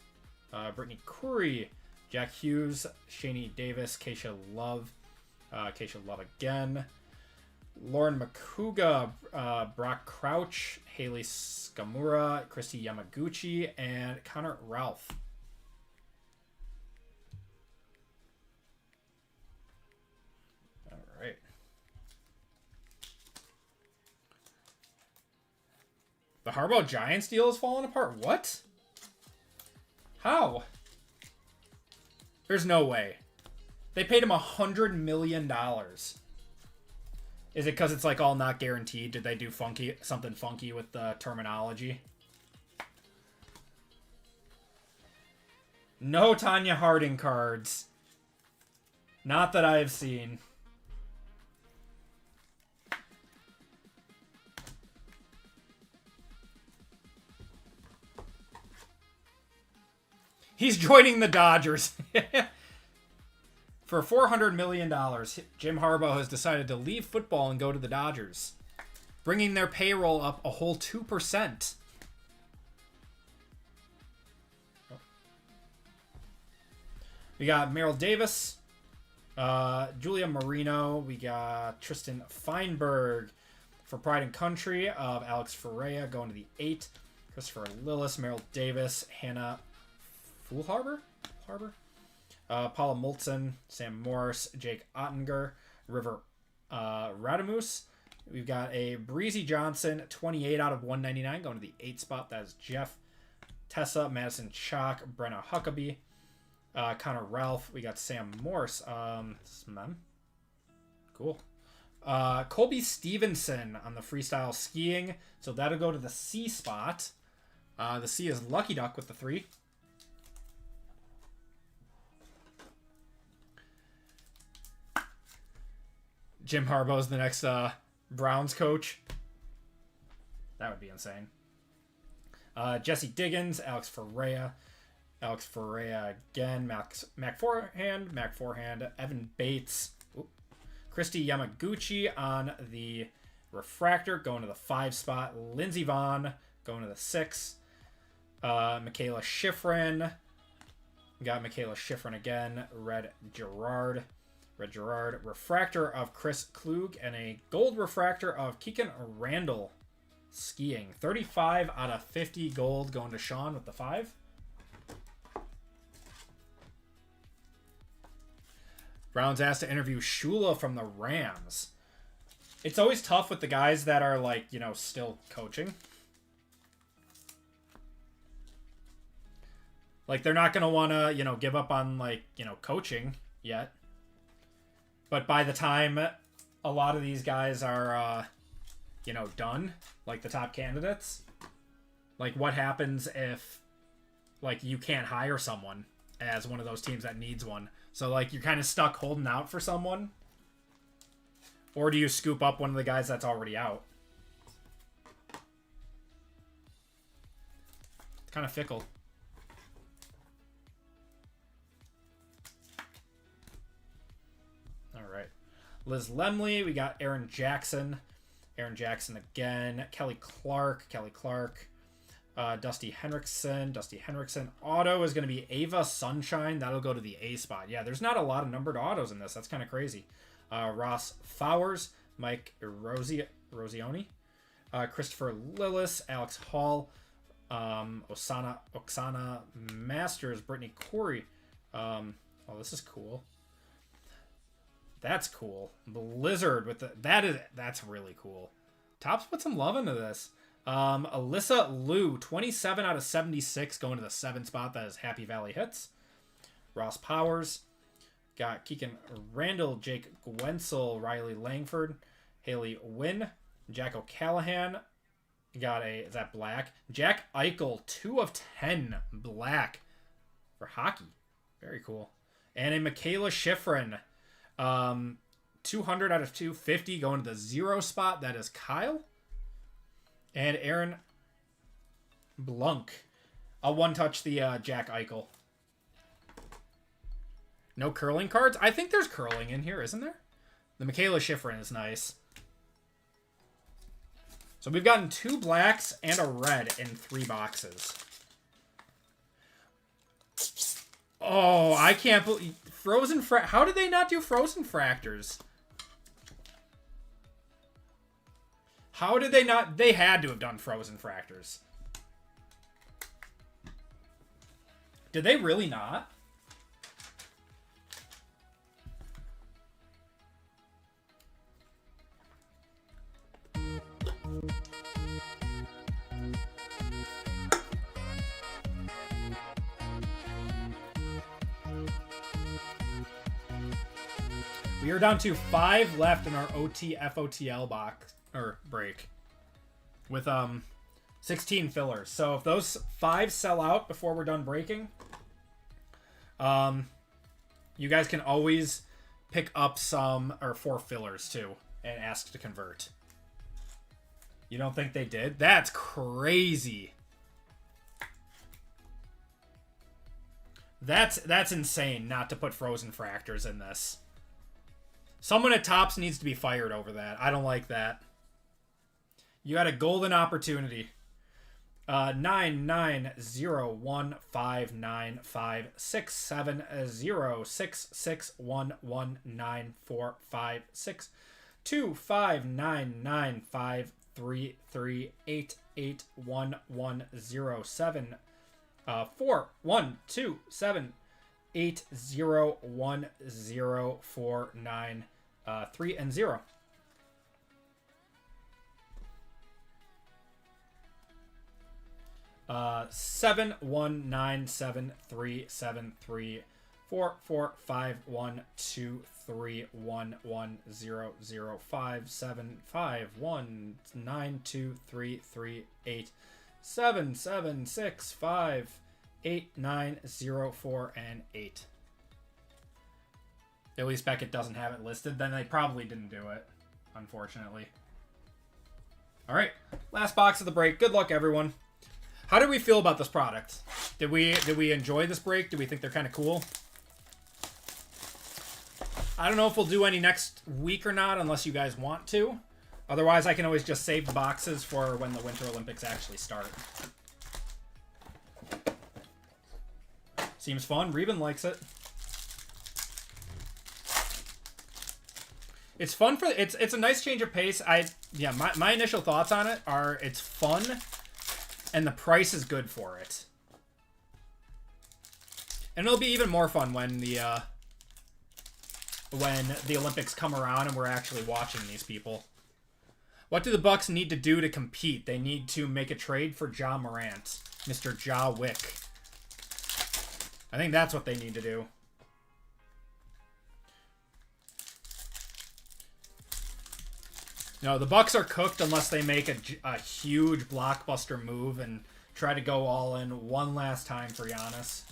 Brittany Curry, Jack Hughes, Shani Davis, Keisha Love again. Lauren Makuga, Brock Crouch, Haley Skamura, Christy Yamaguchi, and Connor Ralph. All right. The Harbaugh Giants deal is falling apart. What? How? There's no way. They paid him $100 million. Is it because it's like all not guaranteed? Did they do something funky with the terminology? No Tanya Harding cards. Not that I have seen. He's joining the Dodgers. For $400 million, Jim Harbaugh has decided to leave football and go to the Dodgers, bringing their payroll up a whole 2%. We got Merrill Davis, Julia Marino. We got Tristan Feinberg for Pride and Country of Alex Ferreira going to the 8. Christopher Lillis, Merrill Davis, Hannah Fullharbor. Paula Moltzen, Sam Morris, Jake Ottinger, River Radamus. We've got a Breezy Johnson, 28 out of 199, going to the 8 spot. That is Jeff. Tessa, Madison Chalk, Brenna Huckabee, Connor Ralph. We got Sam Morse. Cool. Colby Stevenson on the freestyle skiing. So that'll go to the C spot. The C is Lucky Duck with the 3. Jim Harbaugh's the next Browns coach. That would be insane. Jesse Diggins, Alex Ferreira again, Mac Forehand, Evan Bates, Christy Yamaguchi on the refractor, going to the 5 spot, Lindsey Vaughn going to the 6, Michaela Schifrin, got Michaela Schifrin again, Red Gerard, refractor of Chris Klug, and a gold refractor of Keegan Randall skiing. 35 out of 50 gold going to Sean with the 5. Brown's asked to interview Shula from the Rams. It's always tough with the guys that are, like, you know, still coaching. Like, they're not going to want to, you know, give up on, like, you know, coaching yet. But by the time a lot of these guys are, you know, done, like the top candidates, like, what happens if, like, you can't hire someone as one of those teams that needs one? So, like, you're kind of stuck holding out for someone? Or do you scoop up one of the guys that's already out? It's kind of fickle. All right. Liz Lemley. We got Aaron Jackson. Aaron Jackson again. Kelly Clark. Dusty Henriksen. Auto is going to be Ava Sunshine. That'll go to the A spot. Yeah, there's not a lot of numbered autos in this. That's kind of crazy. Ross Fowers, Mike Rosioni, Christopher Lillis, Alex Hall, Oksana Masters, Brittany Corey. Oh, this is cool. That's cool. Blizzard with the that's really cool. Topps put some love into this. Alyssa Liu, 27 out of 76 going to the 7 spot. That is Happy Valley Hits. Ross Powers. Got Keegan Randall, Jake Gwensel, Riley Langford, Haley Wynn, Jack O'Callahan. Got is that black? Jack Eichel, 2 of 10 black for hockey. Very cool. And a Michaela Schifrin, 200 out of 250 going to the 0 spot. That is Kyle. And Aaron Blunk. I'll one-touch the Jack Eichel. No curling cards? I think there's curling in here, isn't there? The Michaela Schifrin is nice. So we've gotten 2 blacks and a red in 3 boxes. Oh, I can't believe... How did they not do Frozen Fractors? How did they not... They had to have done Frozen Fractors. Did they really not? We are down to 5 left in our FOTL box or break with 16 fillers. So if those 5 sell out before we're done breaking, you guys can always pick up some or 4 fillers too and ask to convert. You don't think they did? That's crazy. That's insane not to put Frozen Fractors in this. Someone at Topps needs to be fired over that. I don't like that. You had a golden opportunity. 99015967066119456 259953388110 4127801049 3 and 0. Uh, 7197373451231903571923387765890 and 8. At least Beckett doesn't have it listed. Then they probably didn't do it, unfortunately. All right, last box of the break. Good luck, everyone. How did we feel about this product? Did we enjoy this break? Do we think they're kind of cool? I don't know if we'll do any next week or not, unless you guys want to. Otherwise, I can always just save the boxes for when the Winter Olympics actually start. Seems fun. Reuben likes it. It's fun for it's a nice change of pace. My initial thoughts on it are it's fun and the price is good for it. And it'll be even more fun when the Olympics come around and we're actually watching these people. What do the Bucks need to do to compete? They need to make a trade for Ja Morant, Mr. Ja Wick. I think that's what they need to do. No, the Bucks are cooked unless they make a huge blockbuster move and try to go all in one last time for Giannis.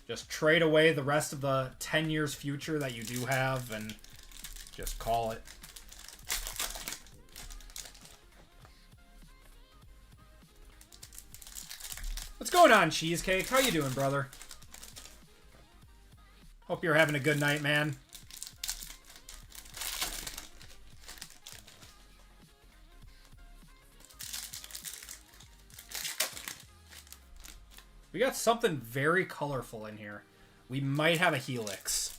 Just trade away the rest of the 10 years future that you do have and just call it. What's going on, Cheesecake? How you doing, brother? Hope you're having a good night, man. We got something very colorful in here. We might have a Helix.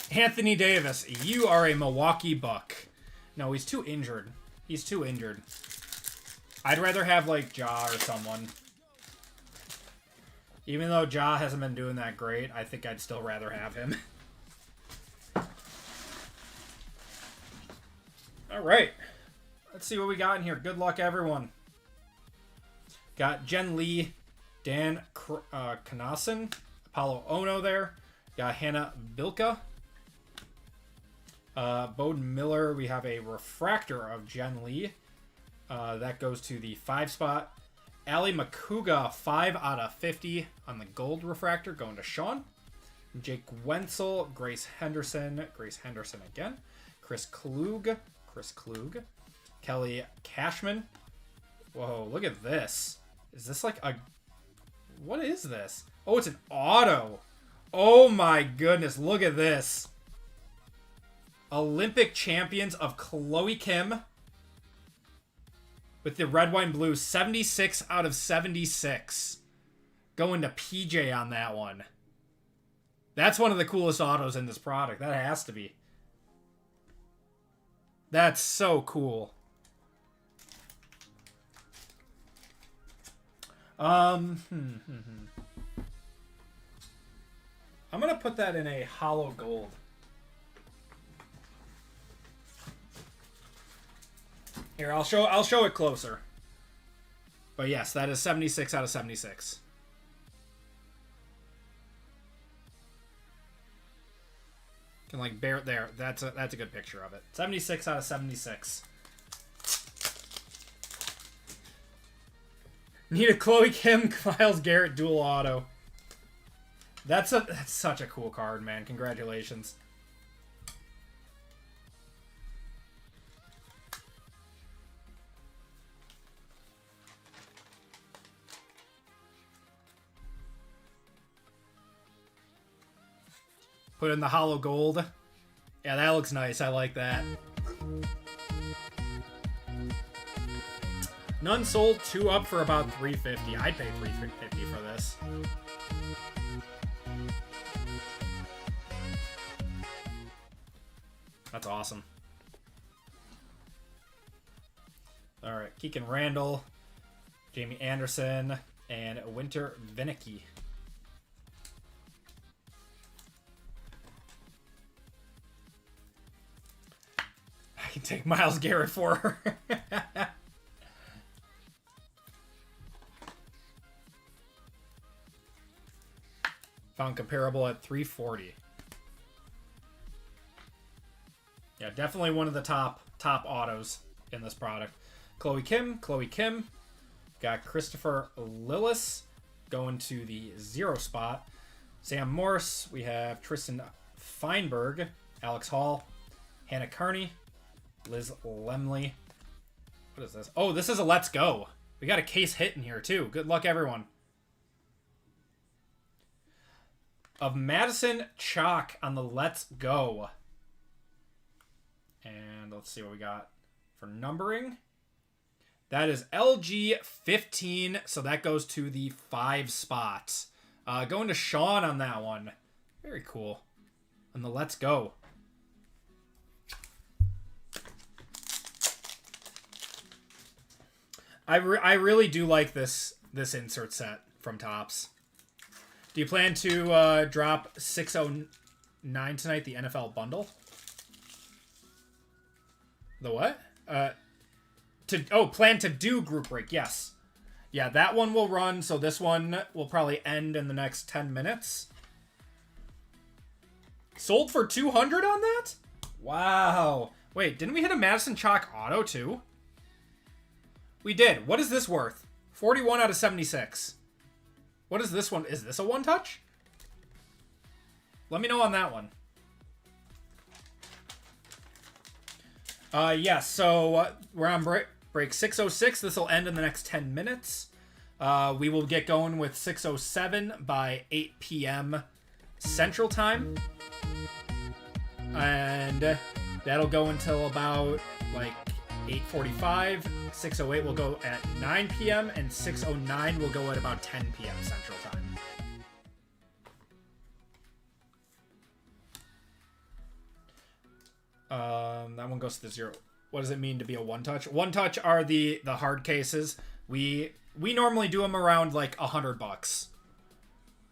Anthony Davis, you are a Milwaukee Buck. No, he's too injured. He's too injured. I'd rather have, like, Ja or someone. Even though Ja hasn't been doing that great, I think I'd still rather have him. All right. Let's see what we got in here. Good luck, everyone. Got Jen Lee, Dan Kanasen, Apollo Ono there. Got Hannah Bilka. Bowden Miller, we have a refractor of Jen Lee. That goes to the 5 spot. Ali Makuga, 5 out of 50 on the gold refractor, going to Sean. Jake Wenzel, Grace Henderson again. Chris Klug. Kelly Cashman. Whoa, look at this. Is this like a... What is this? Oh, it's an auto. Oh my goodness, look at this. Olympic champions of Chloe Kim. With the red, white, and blue. 76 out of 76. Going to PJ on that one. That's one of the coolest autos in this product. That has to be. That's so cool. I'm gonna put that in a hollow gold. Here, I'll show it closer. But yes, that is 76 out of 76. Can like bear it there. That's a good picture of it. 76 out of 76. Need a Chloe Kim, Myles Garrett dual auto. That's such a cool card, man. Congratulations. Put in the hollow gold. Yeah, that looks nice. I like that. None sold, 2 up for about $350. I'd pay $350 for this. That's awesome. All right, Keegan Randall, Jamie Anderson, and Winter Vinicki. I can take Myles Garrett for her. Found comparable at $340. Yeah, definitely one of the top autos in this product. Chloe Kim. Got Christopher Lillis going to the 0 spot. Sam Morse. We have Tristan Feinberg, Alex Hall, Hannah Carney, Liz Lemley. What is this? Oh, this is a Let's Go. We got a case hit in here, too. Good luck, everyone. Of Madison Chalk on the Let's Go. And let's see what we got for numbering. That is LG15, so that goes to the 5 spots. Going to Sean on that one. Very cool. On the Let's Go. I really do like this insert set from Topps. Do you plan to drop 609 tonight, the NFL bundle? The what? Plan to do group break, yes. Yeah, that one will run, so this one will probably end in the next 10 minutes. Sold for 200 on that? Wow. Wait, didn't we hit a Madison Chalk auto too? We did. What is this worth? 41 out of 76. What is this one? Is this a one-touch? Let me know on that one. Yes, so we're on break 606. This will end in the next 10 minutes. We will get going with 607 by 8 p.m. Central Time. And that'll go until about, like, 8:45. 608 will go at 9 p.m. and 609 will go at about 10 p.m. Central Time. That one goes to the 0. What does it mean to be a one-touch? One-touch are the hard cases. We normally do them around like $100.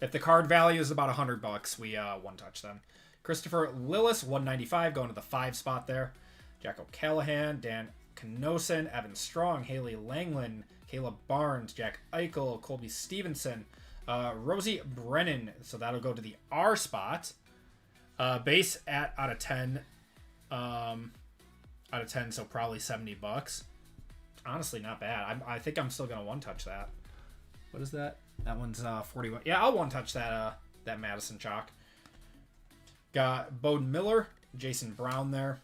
If the card value is about $100, we one-touch them. Christopher Lillis, 195, going to the 5 spot there. Jack O'Callahan, Dan Canosin, Evan Strong, Haley Langland, Caleb Barnes, Jack Eichel, Colby Stevenson, Rosie Brennan. So that'll go to the R spot. Base out of 10. Out of 10, so probably $70. Honestly, not bad. I think I'm still gonna one-touch that. What is that? That one's 41. Yeah, I'll one-touch that Madison Chalk. Got Bowden Miller, Jason Brown there.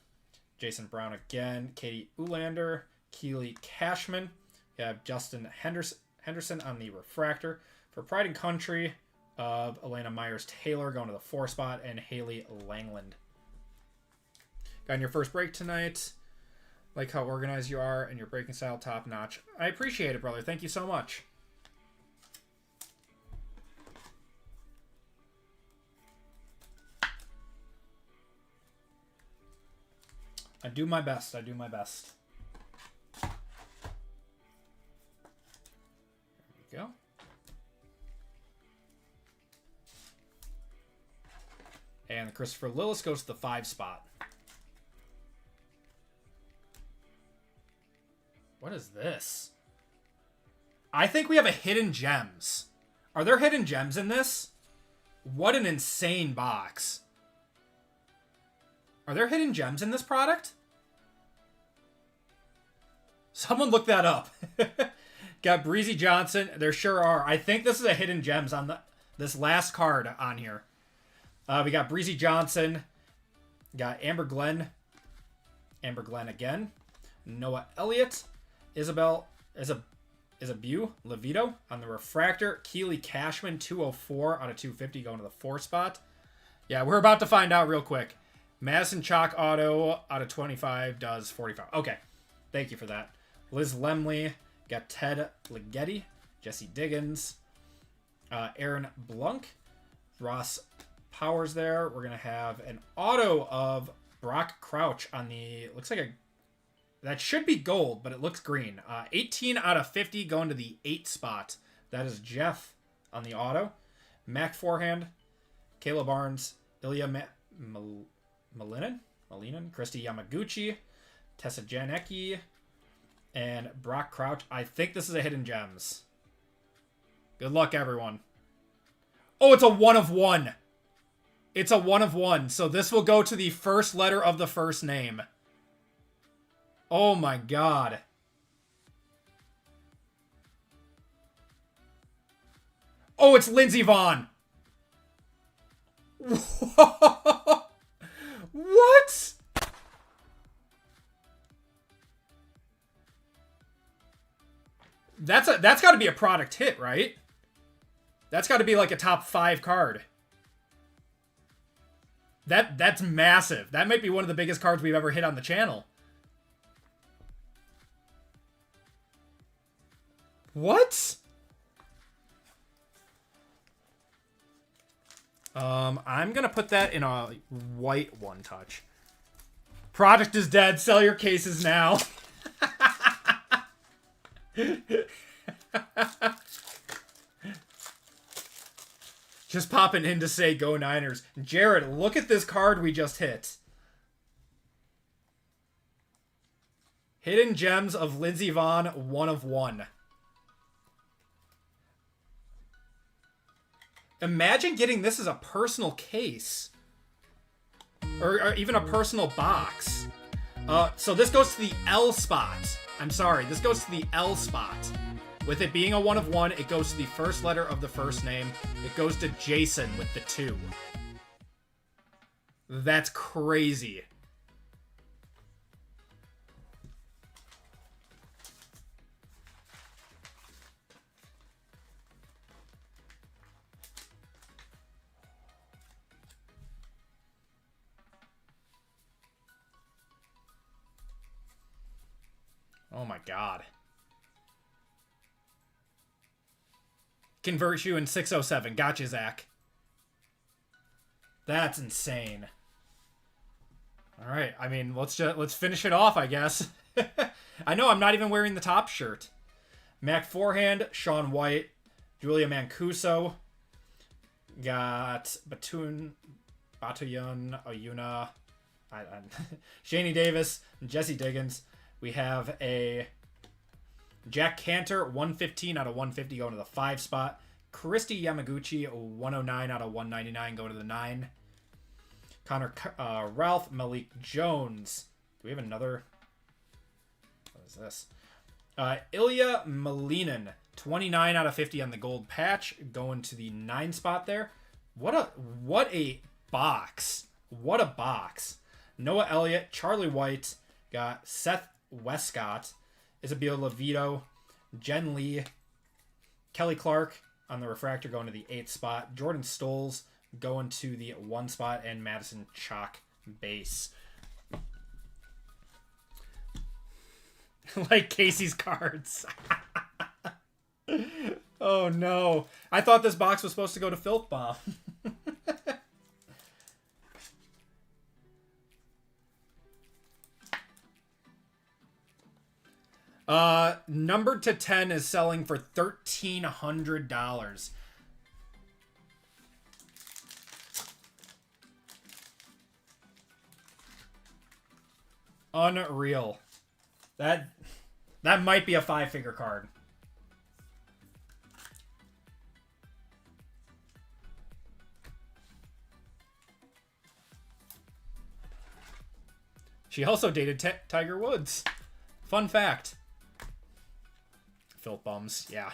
Jason Brown again. Katie Ulander, Keely Cashman. You have Justin Henderson on the refractor. For Pride and Country of Elena Myers-Taylor going to the 4 spot, and Haley Langland. Got in your first break tonight. Like how organized you are and your breaking style top notch. I appreciate it, brother. Thank you so much. I do my best. I do my best. There we go. And the Christopher Lillis goes to the 5 spot. What is this? I think we have a hidden gems. Are there hidden gems in this? What an insane box. Are there hidden gems in this product? Someone look that up. Got Breezy Johnson. There sure are. I think this is a hidden gems on this last card on here. We got Breezy Johnson. Got Amber Glenn. Amber Glenn again. Noah Elliott. Isabel Isabeau Levito on the refractor. Keely Cashman, 204 out of 250, going to the 4 spot. Yeah, we're about to find out real quick. Madison Chalk auto out of 25 does 45. Okay, thank you for that. Liz Lemley, got Ted Ligeti, Jesse Diggins, Aaron Blunk, Ross Powers there. We're going to have an auto of Brock Crouch on the, looks like a, that should be gold, but it looks green. 18 out of 50 going to the 8 spot. That is Jeff on the auto. Mac Forehand, Kayla Barnes, Ilya Malinin, Christy Yamaguchi, Tessa Janecki, and Brock Crouch. I think this is a hidden gems. Good luck, everyone. Oh, it's a 1 of 1. It's a 1 of 1. So this will go to the first letter of the first name. Oh my god. Oh, it's Lindsey Vaughn. Whoa. That's got to be a product hit, right? That's got to be like a top 5 card. That's massive. That might be one of the biggest cards we've ever hit on the channel. What? I'm gonna put that in a white one touch. Product is dead. Sell your cases now. Just popping in to say go Niners. Jared, look at this card we just hit. Hidden Gems of Lindsey Vonn, 1 of 1. Imagine getting this as a personal case. Or even a personal box. So this goes to the L spot. I'm sorry, this goes to the L spot. With it being a 1 of 1, it goes to the first letter of the first name. It goes to Jason with the 2. That's crazy. Oh my god. Convert you in 607. Gotcha, Zach. That's insane. All right. I mean, let's finish it off, I guess. I know I'm not even wearing the top shirt. Mac Forehand, Sean White, Julia Mancuso. Got Bataillon, Oyuna, Shani Davis, Jesse Diggins. We have a Jack Cantor, 115 out of 150 going to the 5 spot. Christy Yamaguchi, 109 out of 199 going to the 9. Connor Ralph, Malik Jones. Do we have another? What is this? Ilya Malinin, 29 out of 50 on the gold patch going to the 9 spot there. What a box. What a box. Noah Elliott, Charlie White, got Seth Westcott, Isabel Levito, Jen Lee, Kelly Clark on the refractor going to the 8th spot, Jordan Stoles going to the 1 spot, and Madison Chalk base. Like Casey's cards. Oh no. I thought this box was supposed to go to Filth Bomb. Numbered to 10 is selling for $1,300. Unreal. That might be a 5-figure card. She also dated Tiger Woods. Fun fact. Filth bums, yeah.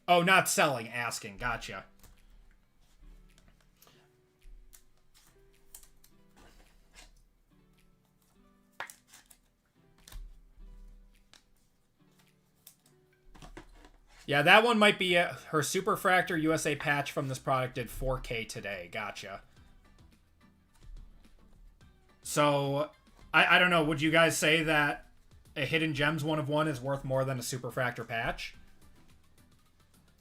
Oh, not selling, asking. Gotcha. Yeah, that one might be her Superfractor USA patch from this product did 4K today. Gotcha. So, I don't know. Would you guys say that a Hidden Gems 1 of 1 is worth more than a Superfractor patch?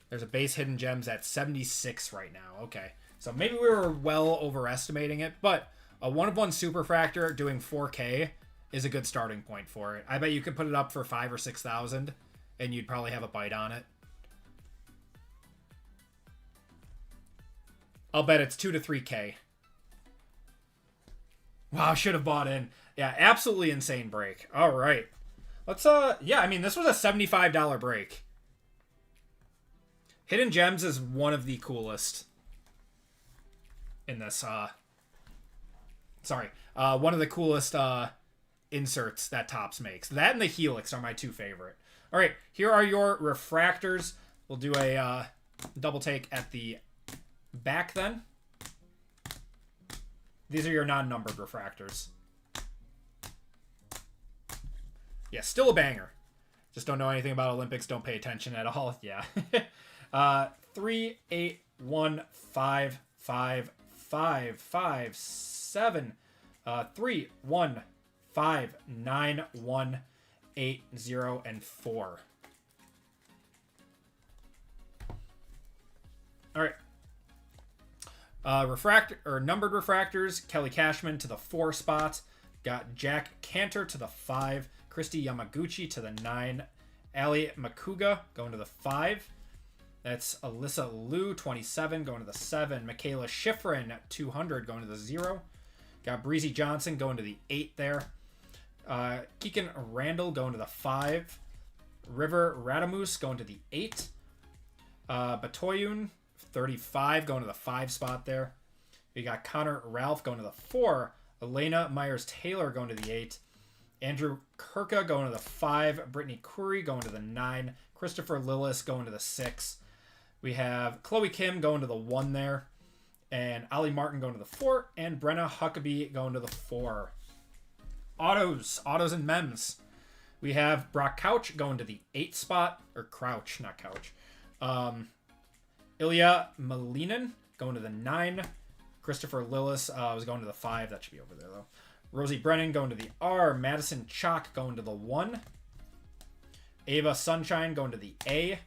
There's a base Hidden Gems at 76 right now. Okay. So maybe we were well overestimating it, but a 1 of 1 Superfractor doing 4K is a good starting point for it. I bet you could put it up for 5,000 or 6,000 and you'd probably have a bite on it. I'll bet it's 2 to 3K. Wow, should have bought in. Yeah, absolutely insane break. All right. Let's, yeah, I mean, this was a $75 break. Hidden Gems is one of the coolest in this, one of the coolest, inserts that Topps makes. That and the Helix are my 2 favorite. All right, here are your refractors. We'll do a, double take at the back then. These are your non-numbered refractors. Yeah, still a banger. Just don't know anything about Olympics. Don't pay attention at all. Yeah. 3, 8, 1, 5, 5, 5, 5, 7, 3, 1, 5, 9, 1, 8, 0, and 4. All right. Numbered refractors. Kelly Cashman to the 4 spot. Got Jack Cantor to the 5. Christy Yamaguchi to the 9. Ali Makuga going to the 5. That's Alyssa Liu, 27, going to the 7. Michaela Schifrin, 200, going to the 0. Got Breezy Johnson going to the 8 there. Keegan Randall going to the 5. River Radamus going to the 8. Batoyun, 35, going to the 5 spot there. We got Connor Ralph going to the 4. Elena Myers-Taylor going to the 8. Andrew Kirka going to the 5. Brittany Curry going to the 9. Christopher Lillis going to the 6. We have Chloe Kim going to the 1 there. And Ali Martin going to the 4. And Brenna Huckabee going to the 4. Autos and mems. We have Brock Couch going to the 8 spot. Or Crouch, not Couch. Ilya Malinin going to the 9. Christopher Lillis was going to the 5. That should be over there, though. Rosie Brennan going to the R. Madison Chalk going to the 1. Ava Sunshine going to the A.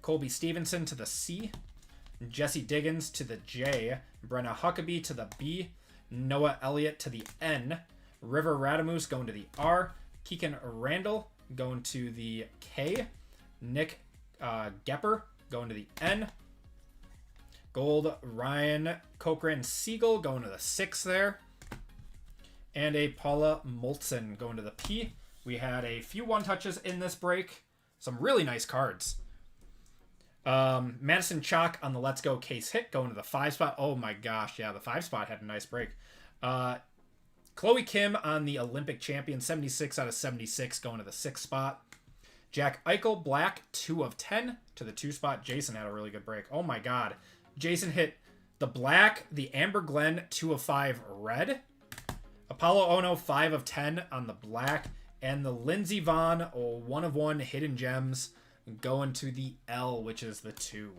Colby Stevenson to the C. Jesse Diggins to the J. Brenna Huckabee to the B. Noah Elliott to the N. River Radamus going to the R. Keegan Randall going to the K. Nick Gepper going to the N. Gold Ryan Cochran Siegel going to the 6 there. And a Paula Moltzen going to the P. We had a few one-touches in this break. Some really nice cards. Madison Chalk on the Let's Go case hit going to the 5 spot. Oh my gosh, yeah, the 5 spot had a nice break. Chloe Kim on the Olympic champion, 76 out of 76 going to the 6 spot. Jack Eichel Black, 2 of 10 to the 2 spot. Jason had a really good break. Oh my god. Jason hit the black, the Amber Glenn, 2 of 5 red. Apollo Ono, 5 of 10 on the black. And the Lindsey Vaughn, 1 of 1 hidden gems going to the L, which is the 2.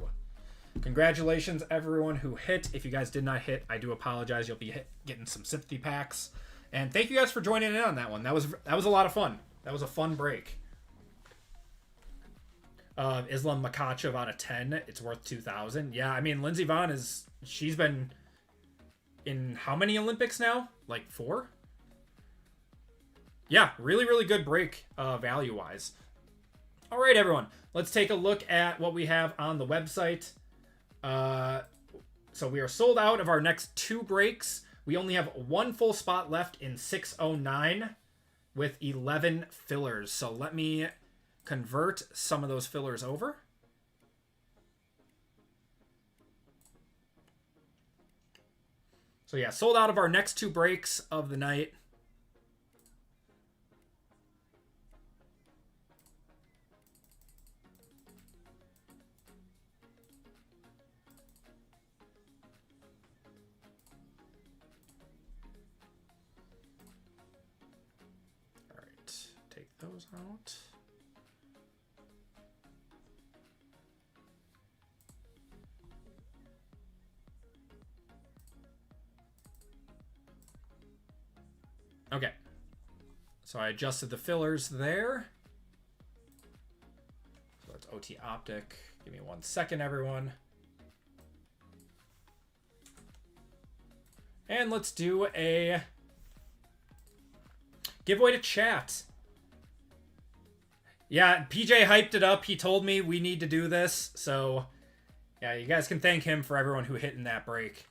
Congratulations, everyone who hit. If you guys did not hit, I do apologize. You'll be getting some sympathy packs. And thank you guys for joining in on that one. That was a lot of fun. That was a fun break. Islam Makachev out of 10. It's worth 2,000. Yeah, I mean, Lindsey Vaughn she's been in how many Olympics now? Like 4? Yeah, really, really good break value-wise. All right, everyone. Let's take a look at what we have on the website. So we are sold out of our next 2 breaks. We only have 1 full spot left in 609 with 11 fillers. So let me convert some of those fillers over. So yeah, sold out of our next 2 breaks of the night. All right, take those out. Okay, so I adjusted the fillers there. So that's OT Optic. Give me 1 second, everyone. And let's do a giveaway to chat. Yeah, PJ hyped it up. He told me we need to do this. So, yeah, you guys can thank him for everyone who hit in that break.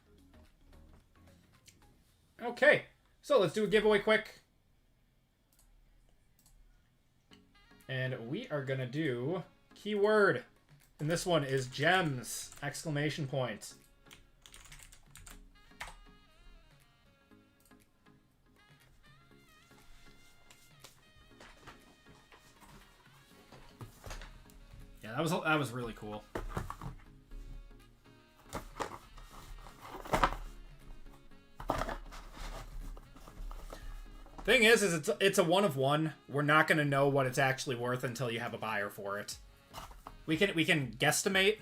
Okay. So let's do a giveaway quick. And we are going to do keyword. And this one is gems! Exclamation point. Yeah, that was really cool. Thing is it's a one of one. We're not gonna know what it's actually worth until you have a buyer for it. We can guesstimate.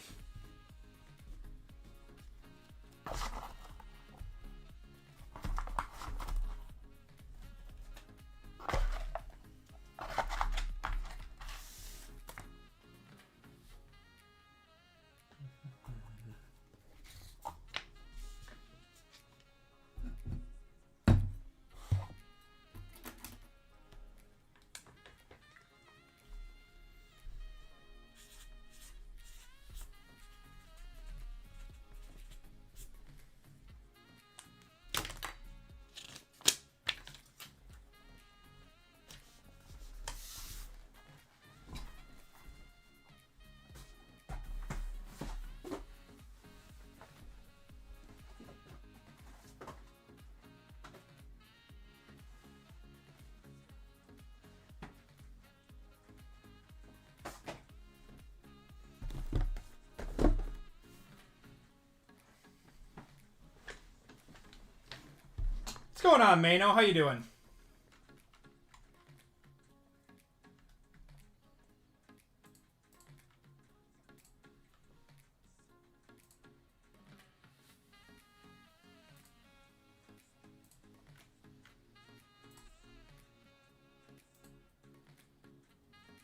What's going on, Mano? How you doing?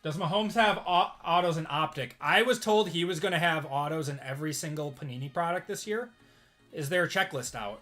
Does Mahomes have autos in Optic? I was told he was going to have autos in every single Panini product this year. Is there a checklist out?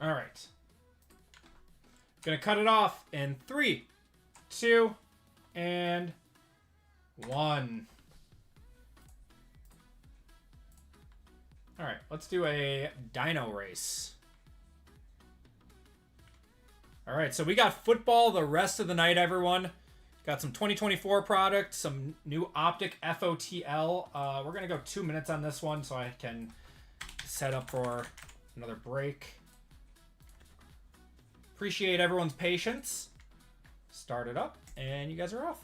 All right. Gonna cut it off in 3, 2, and 1. All right, let's do a dino race. All right, so we got football the rest of the night, everyone. Got some 2024 product, some new Optic FOTL. We're going to go 2 minutes on this one so I can set up for another break. Appreciate everyone's patience. Start it up, and you guys are off.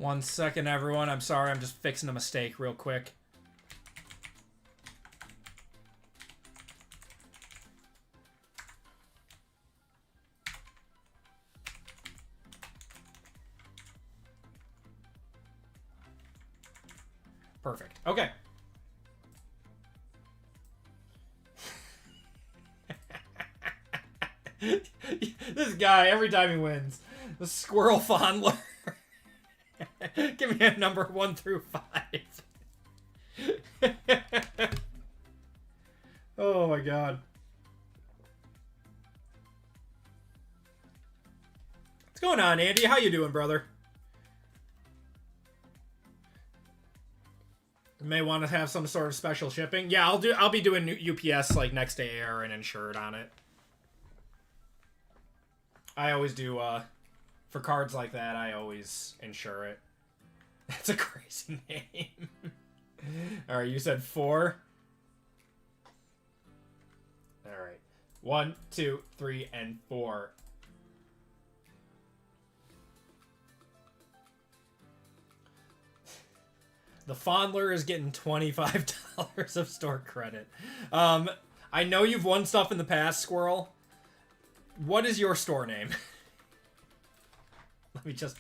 1 second, everyone. I'm sorry. I'm just fixing a mistake real quick. Perfect. Okay. This guy, every time he wins. The Squirrel Fondler. Give me a number 1 through 5. Oh my god. What's going on, Andy? How you doing, brother? You may want to have some sort of special shipping. Yeah, I'll be doing UPS like next day air and insured on it. I always do for cards like that, I always insure it. That's a crazy name. All right, you said 4. All right. 1, 2, 3, and 4. The Fondler is getting $25 of store credit. I know you've won stuff in the past, Squirrel. What is your store name? Let me just...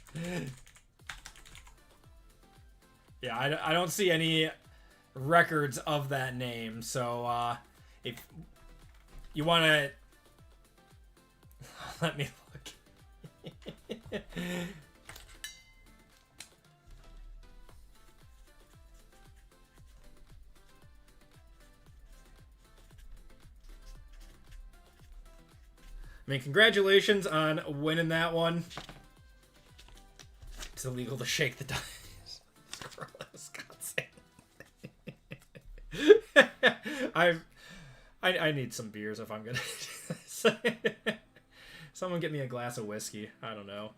Yeah, I don't see any records of that name, so if you want to... Let me look. I mean, congratulations on winning that one. It's illegal to shake the dice. I need some beers if I'm gonna do this. Someone get me a glass of whiskey. I don't know.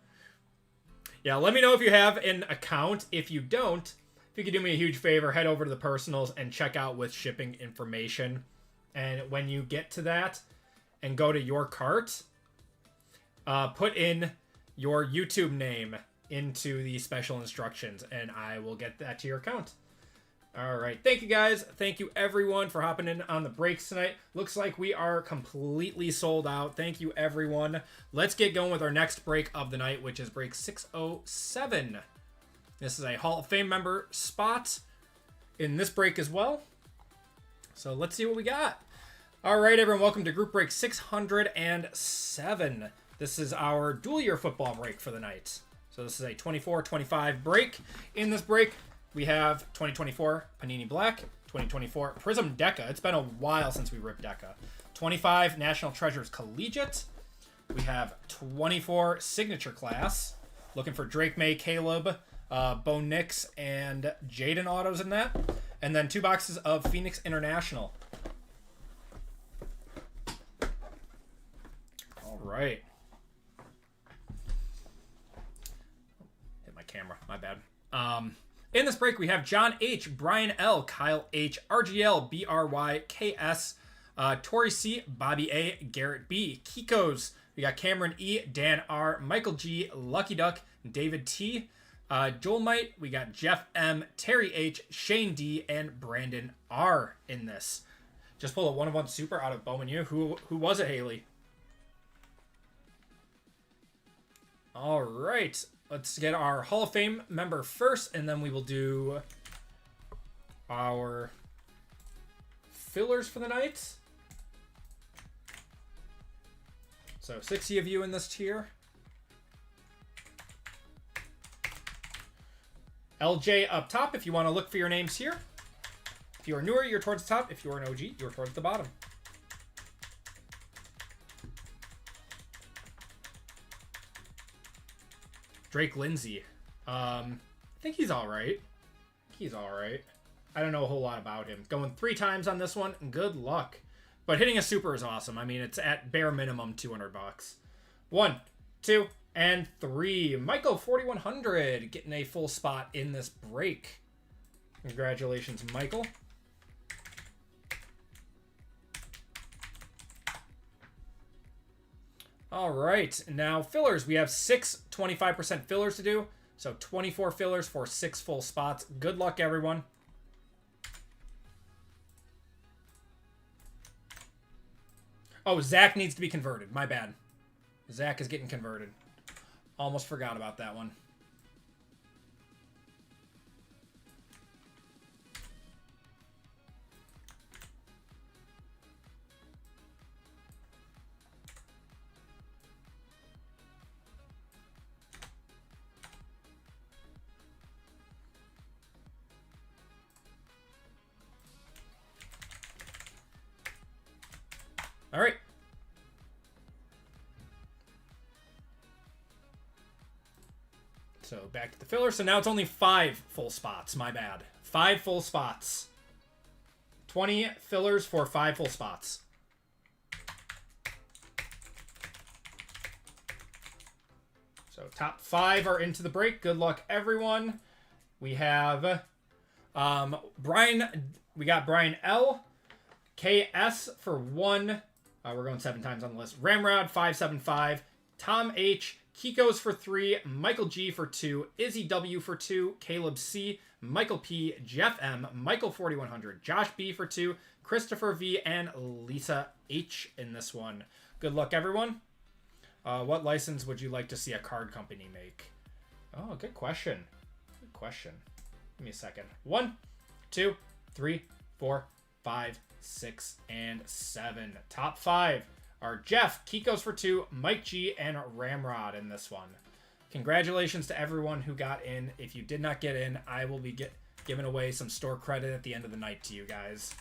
Yeah, let me know if you have an account. If you don't, if you could do me a huge favor, head over to the personals and check out with shipping information. And when you get to that, and go to your cart, put in your YouTube name into the special instructions, and I will get that to your account. All right. Thank you, guys. Thank you, everyone, for hopping in on the breaks tonight. Looks like we are completely sold out. Thank you, everyone. Let's get going with our next break of the night, which is break 607. This is a Hall of Fame member spot in this break as well. So let's see what we got. All right, everyone, welcome to group break 607. This is our dual year football break for the night. So this is a 24-25 break. In this break, we have 2024 Panini Black, 2024 Prizm Deca. It's been a while since we ripped Deca. 25 National Treasures Collegiate. We have 24 Signature Class. Looking for Drake May, Caleb, Bo Nix, and Jaden autos in that. And then 2 boxes of Phoenix International. Right. Hit my camera. My bad. In this break, we have John H., Brian L., Kyle H., RGL, BRY, KS, Tori C., Bobby A., Garrett B., Kikos. We got Cameron E., Dan R., Michael G., Lucky Duck, David T., Joel Might. We got Jeff M., Terry H., Shane D., and Brandon R. in this. Just pulled a 1-of-1 super out of Bowman U. Who was it, Haley? All right, let's get our Hall of Fame member first, and then we will do our fillers for the night. So 60 of you in this tier. LJ up top if you want to look for your names here. If you are newer, you're towards the top. If you are an OG, you're towards the bottom. Drake Lindsay. I think he's all right. He's all right. I don't know a whole lot about him. Going 3 times on this one. Good luck. But hitting a super is awesome. I mean, it's at bare minimum $200. 1, 2, and 3. Michael 4100 getting a full spot in this break. Congratulations, Michael. All right, now fillers. We have 6 25% fillers to do. So 24 fillers for 6 full spots. Good luck, everyone. Oh, Zach needs to be converted. My bad. Zach is getting converted. Almost forgot about that one. All right. So back to the filler. So now it's only 5 full spots. My bad. 5 full spots. 20 fillers for 5 full spots. So top 5 are into the break. Good luck, everyone. We have Brian. We got Brian L. KS for 1. We're going 7 times on the list. Ramrod 575. Tom H. Kiko's for 3. Michael G for 2. Izzy W for 2. Caleb C. Michael P. Jeff M. Michael 4100. Josh B for 2. Christopher V. And Lisa H in this one. Good luck, everyone. What license would you like to see a card company make? Oh, good question. Good question. Give me a second. 1, 2, 3, 4, 5, 6, and 7. Top 5 are Jeff, Kiko's for 2, Mike G, and Ramrod in this one. Congratulations to everyone who got in. If you did not get in, I will be giving away some store credit at the end of the night to you guys.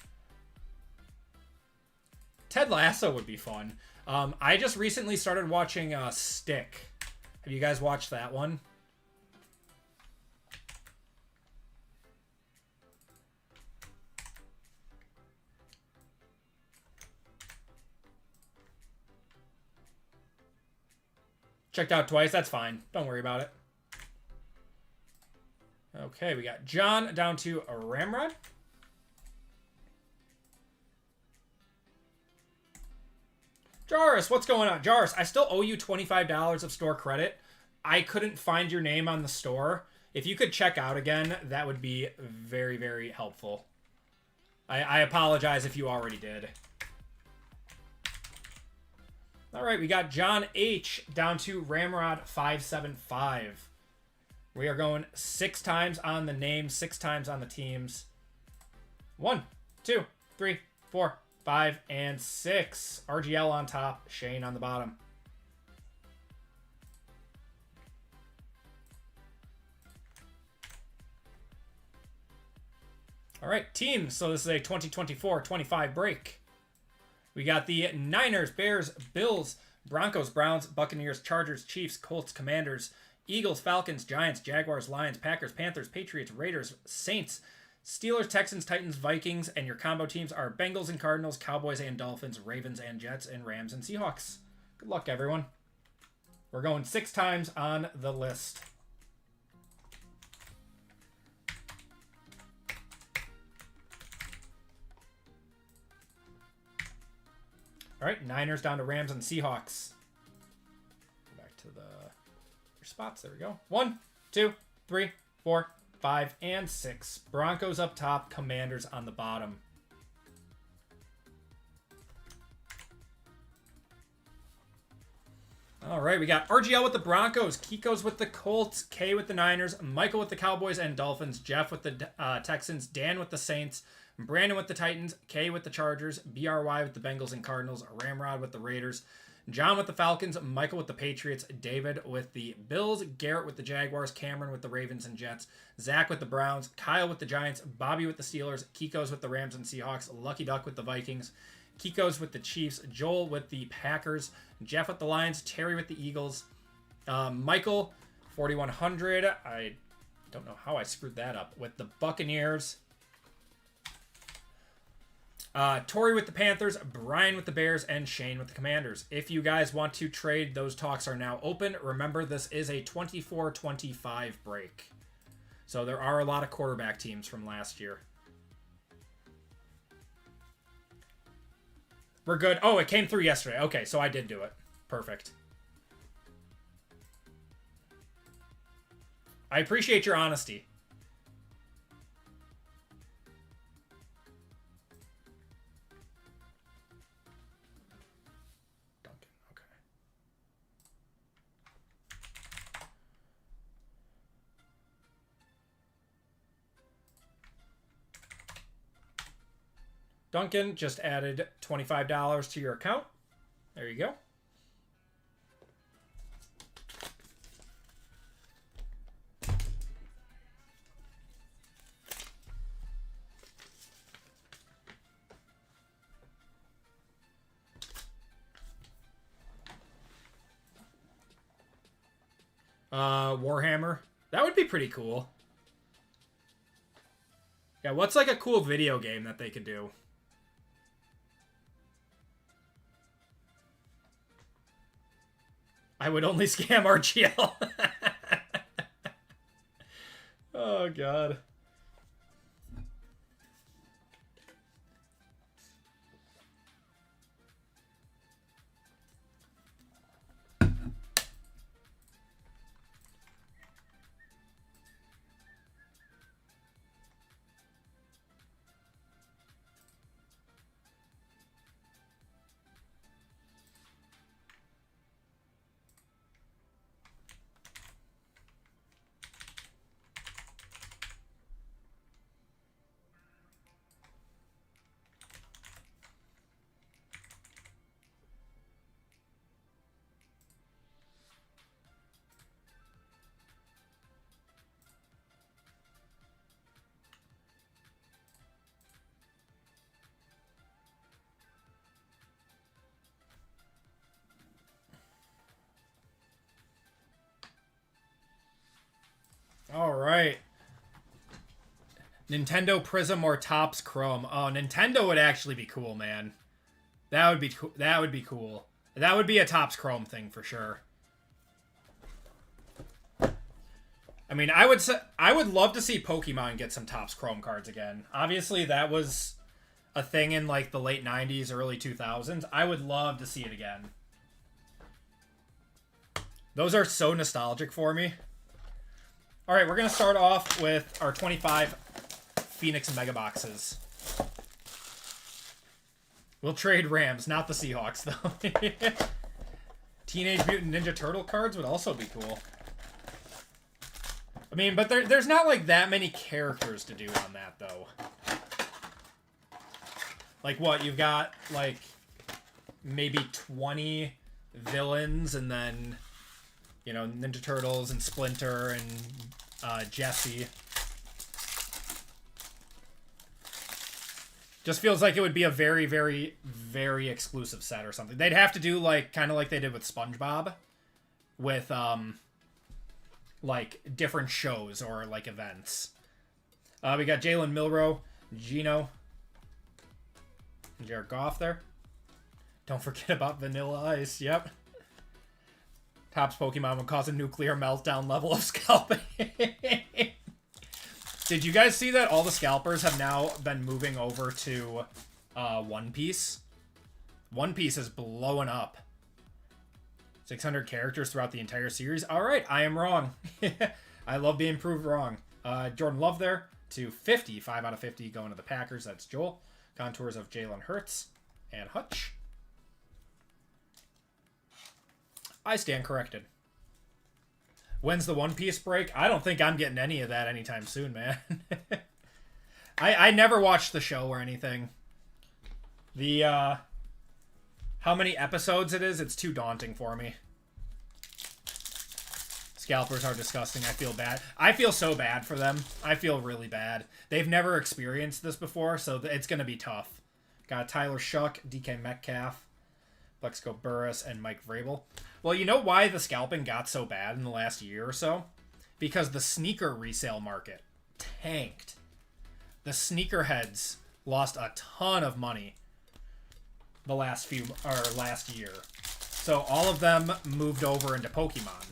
Ted Lasso would be fun. I just recently started watching Stick. Have you guys watched that one? Checked out twice. That's fine. Don't worry about it. Okay, we got John down to a Ramrod. Jairus, what's going on? Jairus, I still owe you $25 of store credit. I couldn't find your name on the store. If you could check out again, that would be very, very helpful. I apologize if you already did. All right, we got John H down to Ramrod 575. We are going 6 times on the name, 6 times on the teams. 1, 2, 3, 4, 5, and 6. RGL on top, Shane on the bottom. All right, teams. So this is a 2024-25 break. We got the Niners, Bears, Bills, Broncos, Browns, Buccaneers, Chargers, Chiefs, Colts, Commanders, Eagles, Falcons, Giants, Jaguars, Lions, Packers, Panthers, Patriots, Raiders, Saints, Steelers, Texans, Titans, Vikings, and your combo teams are Bengals and Cardinals, Cowboys and Dolphins, Ravens and Jets, and Rams and Seahawks. Good luck, everyone. We're going 6 times on the list. All right, Niners down to Rams and Seahawks. Go back to your spots. There we go. 1, 2, 3, 4, 5, and 6. Broncos up top, Commanders on the bottom. All right, we got RGL with the Broncos, Kiko's with the Colts, K with the Niners, Michael with the Cowboys and Dolphins, Jeff with the Texans, Dan with the Saints, Brandon with the Titans, K with the Chargers, BRY with the Bengals and Cardinals, Ramrod with the Raiders, John with the Falcons, Michael with the Patriots, David with the Bills, Garrett with the Jaguars, Cameron with the Ravens and Jets, Zach with the Browns, Kyle with the Giants, Bobby with the Steelers, Kiko's with the Rams and Seahawks, Lucky Duck with the Vikings, Kiko's with the Chiefs, Joel with the Packers, Jeff with the Lions, Terry with the Eagles, Michael, 4100, I don't know how I screwed that up, with the Buccaneers, Tori with the Panthers, Brian with the Bears, and Shane with the Commanders. If you guys want to trade, those talks are now open. Remember, this is a 24-25 break. So there are a lot of quarterback teams from last year. We're good. Oh, it came through yesterday. Okay, so I did do it. Perfect. I appreciate your honesty. Duncan, okay. Duncan just added $25 to your account. There you go. Warhammer. That would be pretty cool. Yeah, what's like a cool video game that they could do? I would only scam RGL. Oh, God. All right. Nintendo Prizm or Topps Chrome. Oh, Nintendo would actually be cool, man. That would be cool. That would be cool. That would be a Topps Chrome thing for sure. I mean, I would love to see Pokemon get some Topps Chrome cards again. Obviously, that was a thing in like the late 90s, early 2000s. I would love to see it again. Those are so nostalgic for me. All right, we're going to start off with our 25 Phoenix Mega Boxes. We'll trade Rams, not the Seahawks, though. Teenage Mutant Ninja Turtle cards would also be cool. I mean, but there's not, like, that many characters to do on that, though. Like, what? You've got, like, maybe 20 villains, and then, you know, Ninja Turtles and Splinter and Jesse. Just feels like it would be a very, very, very exclusive set or something. They'd have to do, like, kind of like they did with SpongeBob. With, like, different shows or, like, events. We got Jalen Milroe, Gino, and Jared Goff there. Don't forget about Vanilla Ice, yep. Topps Pokemon would cause a nuclear meltdown level of scalping. Did you guys see that all the scalpers have now been moving over to One Piece? One Piece is blowing up. 600 characters throughout the entire series. All right, I am wrong. I love being proved wrong. Jordan Love there to 50. 5 out of 50 going to the Packers. That's Joel. Contours of Jalen Hurts and Hutch. I stand corrected. When's the One Piece break? I don't think I'm getting any of that anytime soon, man. I never watched the show or anything. The, how many episodes it is, it's too daunting for me. Scalpers are disgusting. I feel bad. I feel so bad for them. I feel really bad. They've never experienced this before, so it's going to be tough. Got Tyler Shuck, DK Metcalf, Plexico Burris, and Mike Vrabel. Well, you know why the scalping got so bad in the last year or so? Because the sneaker resale market tanked. The sneakerheads lost a ton of money the last year. So all of them moved over into Pokemon.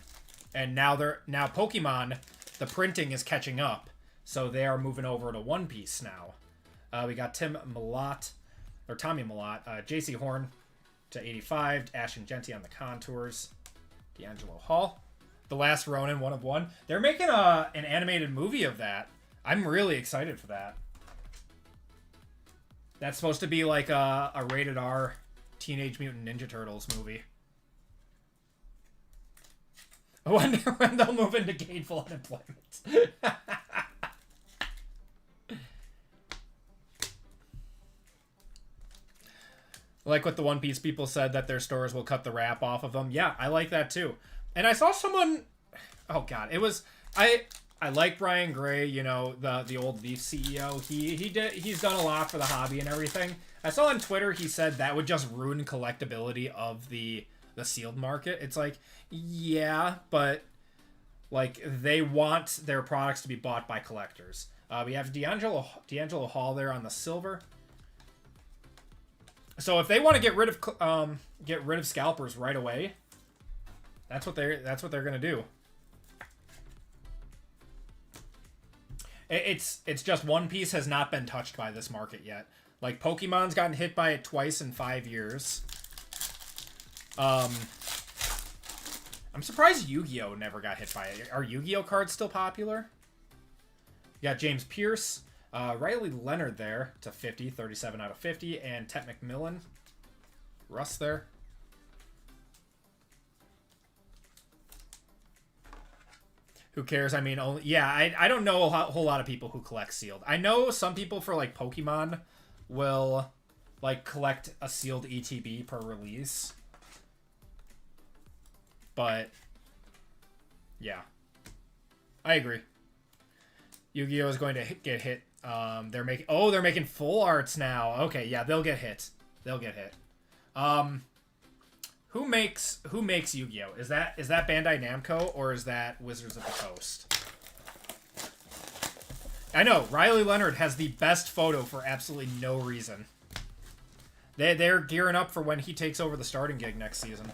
And now Pokemon, the printing is catching up. So they are moving over to One Piece now. We got Tommy Malott, JC Horn to 85, Ashton Genty on the contours, D'Angelo Hall. The Last Ronin 1 of 1. They're making an animated movie of that. I'm really excited for that. That's supposed to be like a rated R Teenage Mutant Ninja Turtles movie. I wonder when they'll move into gainful unemployment. Like what the One Piece people said, that their stores will cut the wrap off of them. Yeah, I like that too. And I saw someone... Oh, God. It was... I like Brian Gray, you know, the old Leaf CEO. He's done a lot for the hobby and everything. I saw on Twitter he said that would just ruin collectability of the sealed market. It's like, yeah, but like they want their products to be bought by collectors. We have D'Angelo Hall there on the silver. So if they want to get rid of scalpers right away, that's what they're gonna do. It's just One Piece has not been touched by this market yet. Like Pokemon's gotten hit by it twice in 5 years. I'm surprised Yu-Gi-Oh never got hit by it. Are Yu-Gi-Oh cards still popular? You got James Pierce. Riley Leonard there to 50, 37 out of 50, and Tet McMillan. Russ there. Who cares? I mean, I don't know a whole lot of people who collect sealed. I know some people for like Pokemon will like collect a sealed ETB per release. But yeah, I agree. Yu-Gi-Oh is going to get hit. They're making full arts now. Okay, yeah, they'll get hit. They'll get hit. Who makes Yu-Gi-Oh? Is that Bandai Namco or is that Wizards of the Coast? I know Riley Leonard has the best photo for absolutely no reason. They're gearing up for when he takes over the starting gig next season.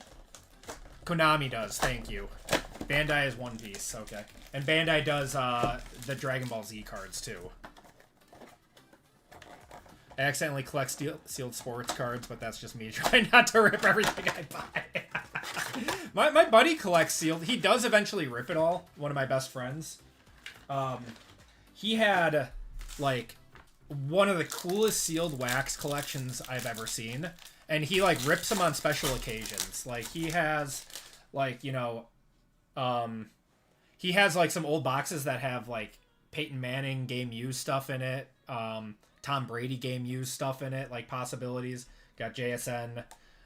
Konami does. Thank you. Bandai is One Piece. Okay, and Bandai does the Dragon Ball Z cards too. I accidentally collect sealed sports cards, but that's just me trying not to rip everything I buy. my buddy collects sealed. He does eventually rip it all. One of my best friends. He had like one of the coolest sealed wax collections I've ever seen, and he like rips them on special occasions. Like he has like, you know, he has like some old boxes that have like Peyton Manning game used stuff in it. Tom Brady game used stuff in it, like possibilities. Got JSN.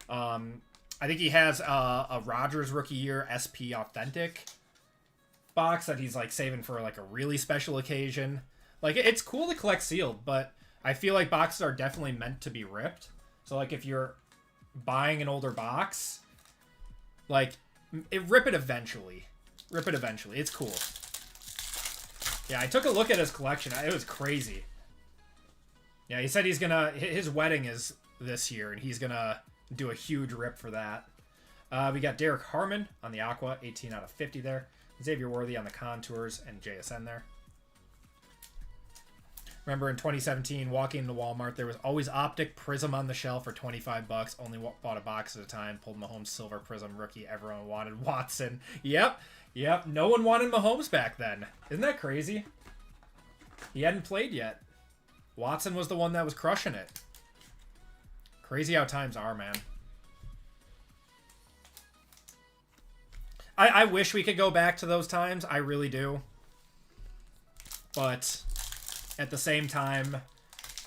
I think he has a Rodgers rookie year SP authentic box that he's like saving for like a really special occasion. Like it's cool to collect sealed, but I feel like boxes are definitely meant to be ripped. So like if you're buying an older box, like rip it eventually. Rip it eventually. It's cool. Yeah, I took a look at his collection. It was crazy. Yeah, he said his wedding is this year, and he's gonna do a huge rip for that. We got Derek Harmon on the Aqua, 18 out of 50 there. Xavier Worthy on the Contours, and JSN there. Remember in 2017, walking into Walmart, there was always Optic Prizm on the shelf for 25 bucks. Only bought a box at a time. Pulled Mahomes Silver Prizm rookie. Everyone wanted Watson. Yep. No one wanted Mahomes back then. Isn't that crazy? He hadn't played yet. Watson was the one that was crushing it. Crazy how times are, man. I wish we could go back to those times. I really do. But at the same time,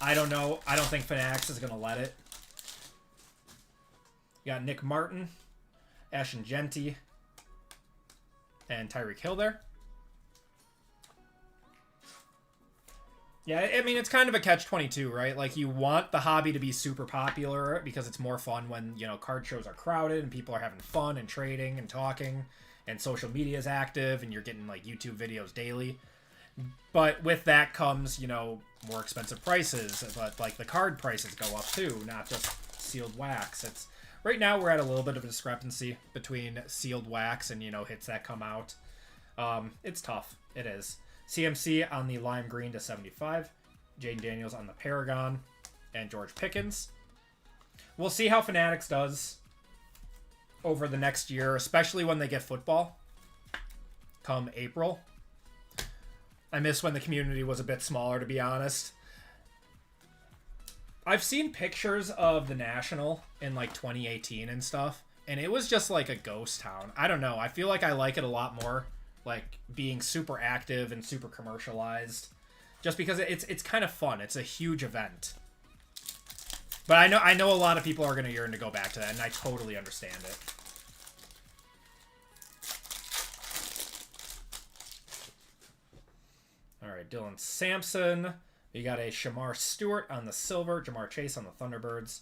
I don't know. I don't think Fanatics is going to let it. You got Nick Martin, Ashton Genty, and Tyreek Hill there. Yeah, I mean, it's kind of a catch-22, right? Like, you want the hobby to be super popular because it's more fun when, you know, card shows are crowded and people are having fun and trading and talking and social media is active and you're getting, like, YouTube videos daily. But with that comes, you know, more expensive prices. But, like, the card prices go up, too, not just sealed wax. It's right now we're at a little bit of a discrepancy between sealed wax and, you know, hits that come out. It's tough. It is. CMC on the lime green to 75. Jaden Daniels on the Paragon. And George Pickens. We'll see how Fanatics does over the next year, especially when they get football. come April. I miss when the community was a bit smaller, to be honest. I've seen pictures of the National in like 2018 and stuff, and it was just like a ghost town. I don't know. I feel like I like it a lot more, like being super active and super commercialized, just because it's kind of fun. It's a huge event. But I know a lot of people are going to yearn to go back to that, and I totally understand it. All right, Dylan Sampson. You got a Shamar Stewart on the silver, Jamar Chase on the Thunderbirds.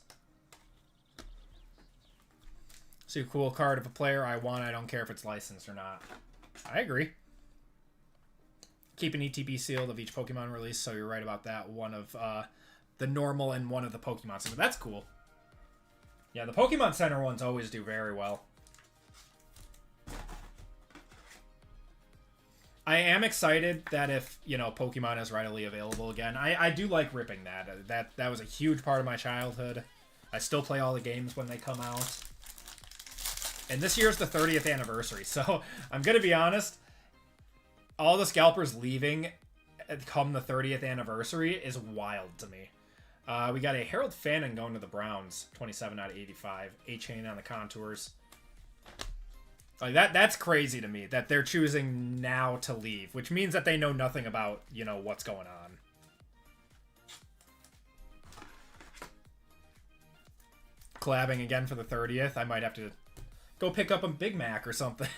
See a cool card of a player I want. I don't care if it's licensed or not. I agree. Keep an ETB sealed of each Pokemon release, so you're right about that. One of the normal and one of the Pokemon Center. That's cool. Yeah, the Pokemon Center ones always do very well. I am excited that if, you know, Pokemon is readily available again. I do like ripping that. That was a huge part of my childhood. I still play all the games when they come out. And this year's the 30th anniversary, so I'm going to be honest. All the scalpers leaving come the 30th anniversary is wild to me. We got a Harold Fannin going to the Browns, 27 out of 85. A-Chain on the contours. Like that's crazy to me that they're choosing now to leave, which means that they know nothing about, you know, what's going on. Collabing again for the 30th. I might have to go pick up a Big Mac or something.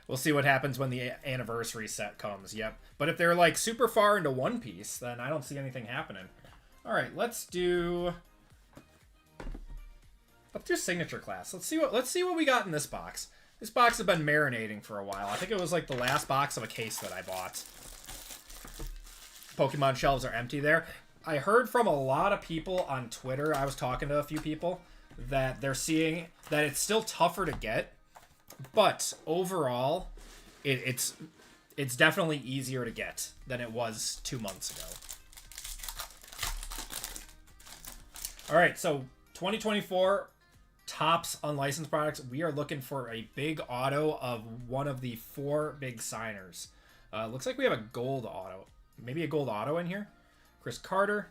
We'll see what happens when the anniversary set comes. Yep. But if they're like super far into One Piece, then I don't see anything happening. All right, let's do signature class. Let's see what we got in this box. This box has been marinating for a while. I think it was like the last box of a case that I bought. Pokemon shelves are empty there. I heard from a lot of people on Twitter, I was talking to a few people, that they're seeing that it's still tougher to get, but overall, it's definitely easier to get than it was 2 months ago. All right, so 2024 Topps unlicensed products. We are looking for a big auto of one of the 4 big signers. Looks like we have a gold auto. Maybe a gold auto in here. Chris Carter.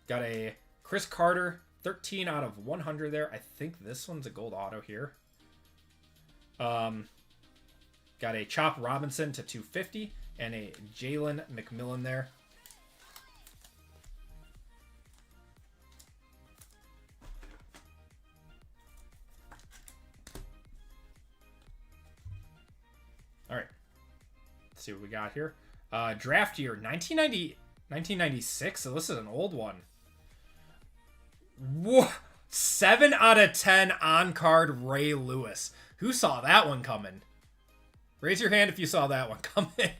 Got a Chris Carter 13 out of 100 there. I think this one's a gold auto here. Got a Chop Robinson to 250 and a Jalen McMillan there. All right. Let's see what we got here. Draft year 1996. So this is an old one. Whoa. 7 out of 10 on-card Ray Lewis. Who saw that one coming? Raise your hand if you saw that one coming.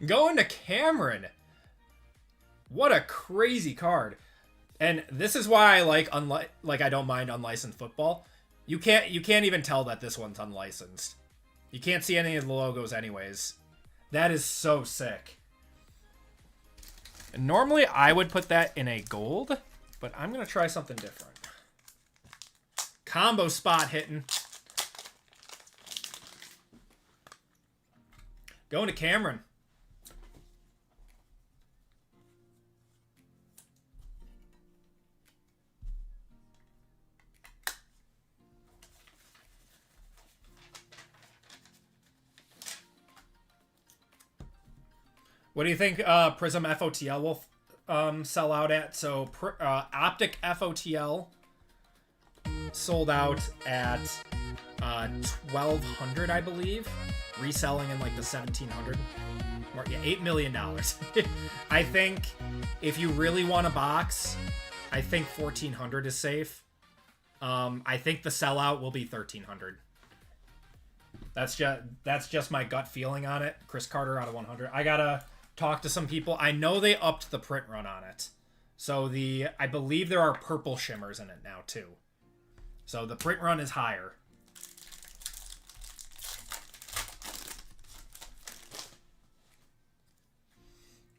Going to Cameron. What a crazy card. And this is why I like I don't mind unlicensed football. You can't even tell that this one's unlicensed. You can't see any of the logos anyways. That is so sick. And normally I would put that in a gold, but I'm going to try something different. Combo spot hitting. Going to Cameron. What do you think Prizm FOTL will sell out at? So Optic FOTL sold out at 1,200, I believe. Reselling in like the 1,700. Yeah, $8 million. I think if you really want a box, I think 1,400 is safe. I think the sellout will be 1,300. That's just my gut feeling on it. Chris Carter out of 100. I gotta talk to some people. I know they upped the print run on it. So I believe there are purple shimmers in it now too. So the print run is higher.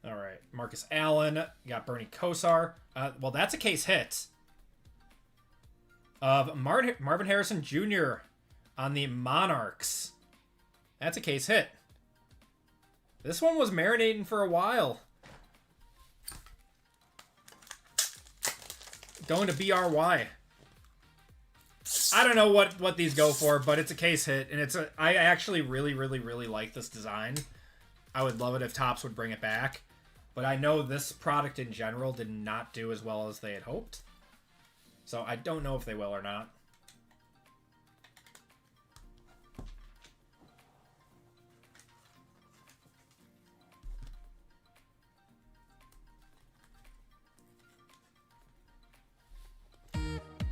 All right, Marcus Allen. You got Bernie Kosar. Well, that's a case hit of Marvin Harrison Jr. on the Monarchs. That's a case hit. This one was marinating for a while. Going to BRY. I don't know what these go for, but it's a case hit, and I actually really like this design. I would love it if Topps would bring it back, but I know this product in general did not do as well as they had hoped. So I don't know if they will or not.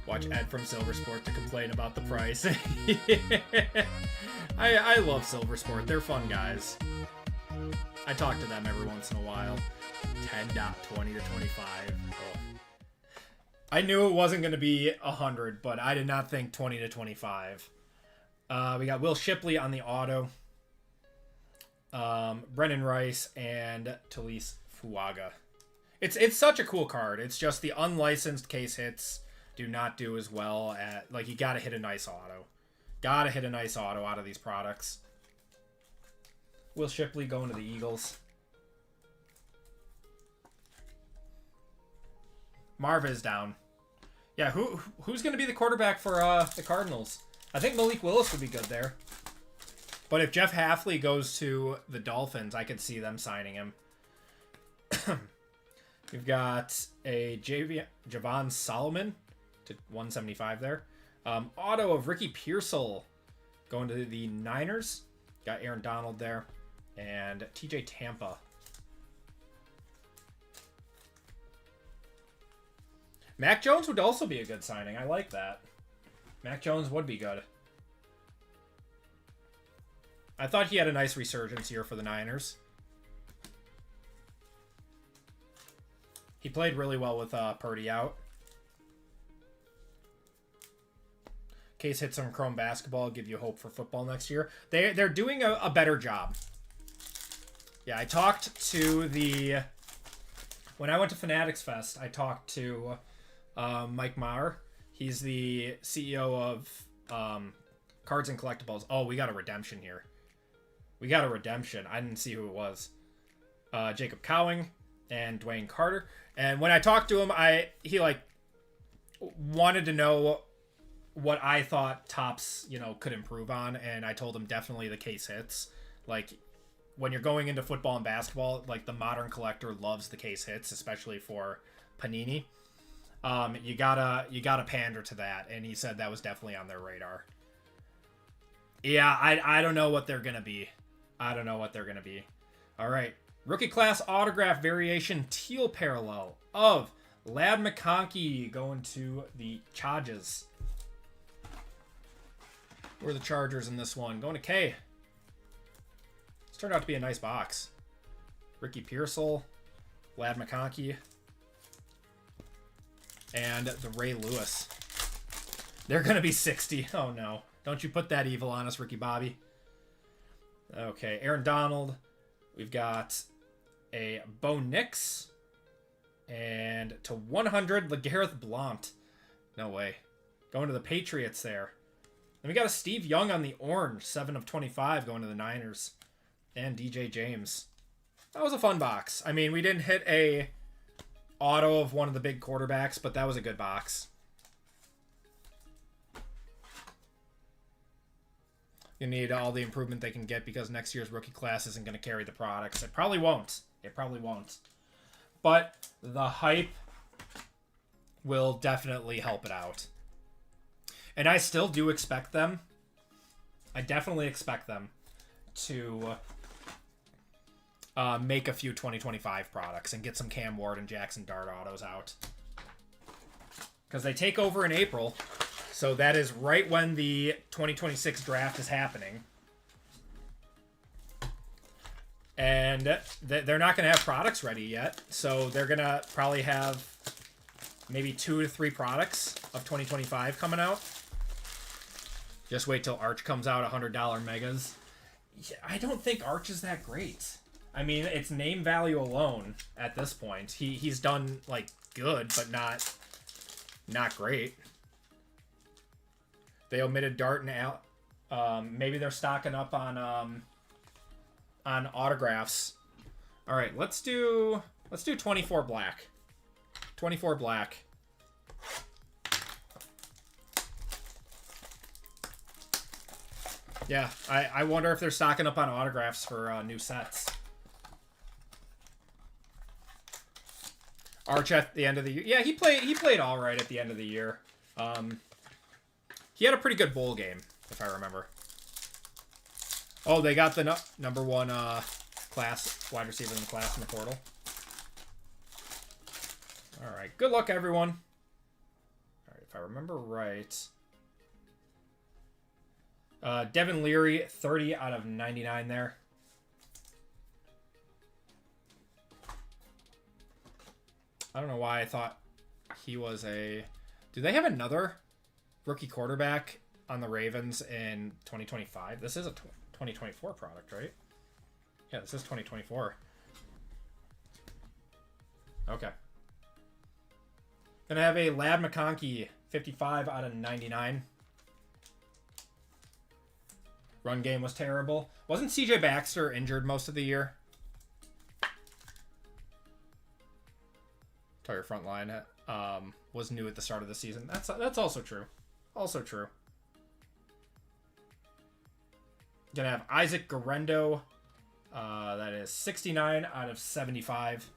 Watch Ed from Silver Sport to complain about the price. I love Silver Sport. They're fun guys. I talk to them every once in a while. 10.20 to 25. Oh. I knew it wasn't going to be 100, but I did not think 20 to 25. We got Will Shipley on the auto. Brennan Rice and Talise Fuaga. It's such a cool card. It's just the unlicensed case hits do not do as well at, like, you gotta hit a nice auto. Gotta hit a nice auto out of these products. Will Shipley going to the Eagles. Marv is down. Yeah, who's gonna be the quarterback for the Cardinals? I think Malik Willis would be good there. But if Jeff Hafley goes to the Dolphins, I could see them signing him. We've got a Javon Solomon to 175 there. Auto of Ricky Pearsall going to the Niners. Got Aaron Donald there. And TJ Tampa. Mac Jones would also be a good signing. I like that. Mac Jones would be good. I thought he had a nice resurgence here for the Niners. He played really well with Purdy out. Case hits some Chrome Basketball, give you hope for football next year. They're doing a better job. Yeah, I talked to the... When I went to Fanatics Fest, I talked to Mike Maher. He's the CEO of Cards and Collectibles. Oh, we got a redemption here. We got a redemption. I didn't see who it was. Jacob Cowing and Dwayne Carter. And when I talked to him, he like wanted to know what I thought Topps, could improve on, and I told him definitely the case hits. Like, when you're going into football and basketball, like, the modern collector loves the case hits, especially for Panini. You gotta pander to that, and he said that was definitely on their radar. Yeah, I don't know what they're gonna be. I don't know what they're gonna be. All right, rookie class autograph variation teal parallel of Ladd McConkey going to the Chargers. Who are the Chargers in this one? Going to K. This turned out to be a nice box. Ricky Pearsall, Ladd McConkey, and the Ray Lewis. They're going to be 60. Oh, no. Don't you put that evil on us, Ricky Bobby. Okay, Aaron Donald. We've got a Bo Nix. And to 100, LeGarrette Blount. No way. Going to the Patriots there. And we got a Steve Young on the orange, 7 of 25 going to the Niners. And DJ James. That was a fun box. I mean, we didn't hit a auto of one of the big quarterbacks, but that was a good box. You need all the improvement they can get because next year's rookie class isn't going to carry the products. It probably won't. It probably won't. But the hype will definitely help it out. And I still do expect them. I definitely expect them to make a few 2025 products and get some Cam Ward and Jackson Dart autos out. Because they take over in April. So that is right when the 2026 draft is happening. And they're not going to have products ready yet. So they're going to probably have maybe 2 to 3 products of 2025 coming out. Just wait till Arch comes out, $100 megas. Yeah, I don't think Arch is that great. I mean, it's name value alone at this point. He's done, like, good, but not great. They omitted Dart and Maybe they're stocking up on autographs. All right, let's do 24 black. 24 black. Yeah, I wonder if they're stocking up on autographs for new sets. Arch at the end of the year. Yeah, he played all right at the end of the year. He had a pretty good bowl game, if I remember. Oh, they got the number one class wide receiver in the class in the portal. All right, good luck, everyone. All right, if I remember right. Devin Leary, 30 out of 99 there. I don't know why I thought he was a... Do they have another rookie quarterback on the Ravens in 2025? This is a 2024 product, right? Yeah, this is 2024. Okay. Gonna have a Lad McConkey, 55 out of 99. Run game was terrible. Wasn't CJ Baxter injured most of the year? Entire front line was new at the start of the season. That's also true. Also true. Gonna have Isaac Garendo. That is 69 out of 75.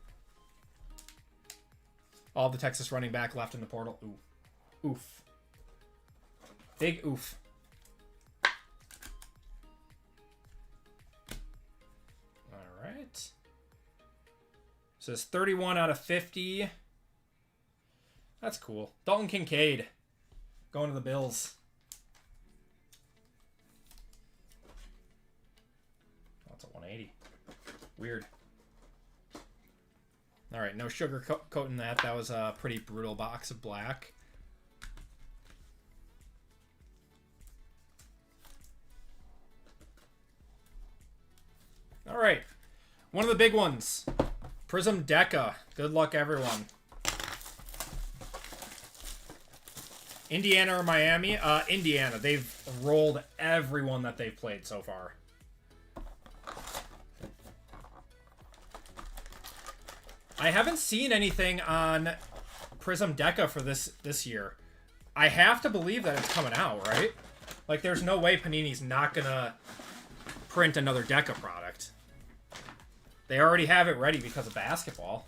All the Texas running back left in the portal. Ooh. Oof. Big oof. All right. Says 31 out of 50. That's cool. Dalton Kincaid going to the Bills. That's a 180. Weird. All right, no sugar coating that. That was a pretty brutal box of black. All right, one of the big ones. Prizm Deca. Good luck, everyone. Indiana or Miami? Indiana. They've rolled everyone that they've played so far. I haven't seen anything on Prizm Deca for this year. I have to believe that it's coming out, right? Like, there's no way Panini's not gonna print another Deca product. They already have it ready because of basketball.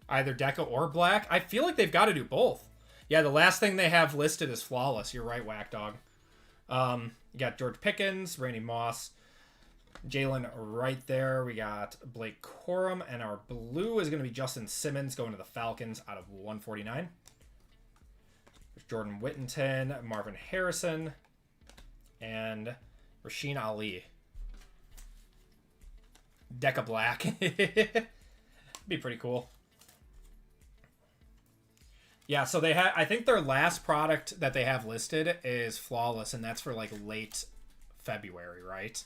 Either Deca or black. I feel like they've got to do both. Yeah, the last thing they have listed is flawless. You're right, Whack Dog. You got George Pickens, Randy Moss, Jalen right there. We got Blake Corum, and our blue is going to be Justin Simmons going to the Falcons out of 149. There's Jordan Whittington, Marvin Harrison, and Rasheen Ali. Deca Black. Be pretty cool. Yeah, so they have. I think their last product that they have listed is flawless, and that's for like late February, right?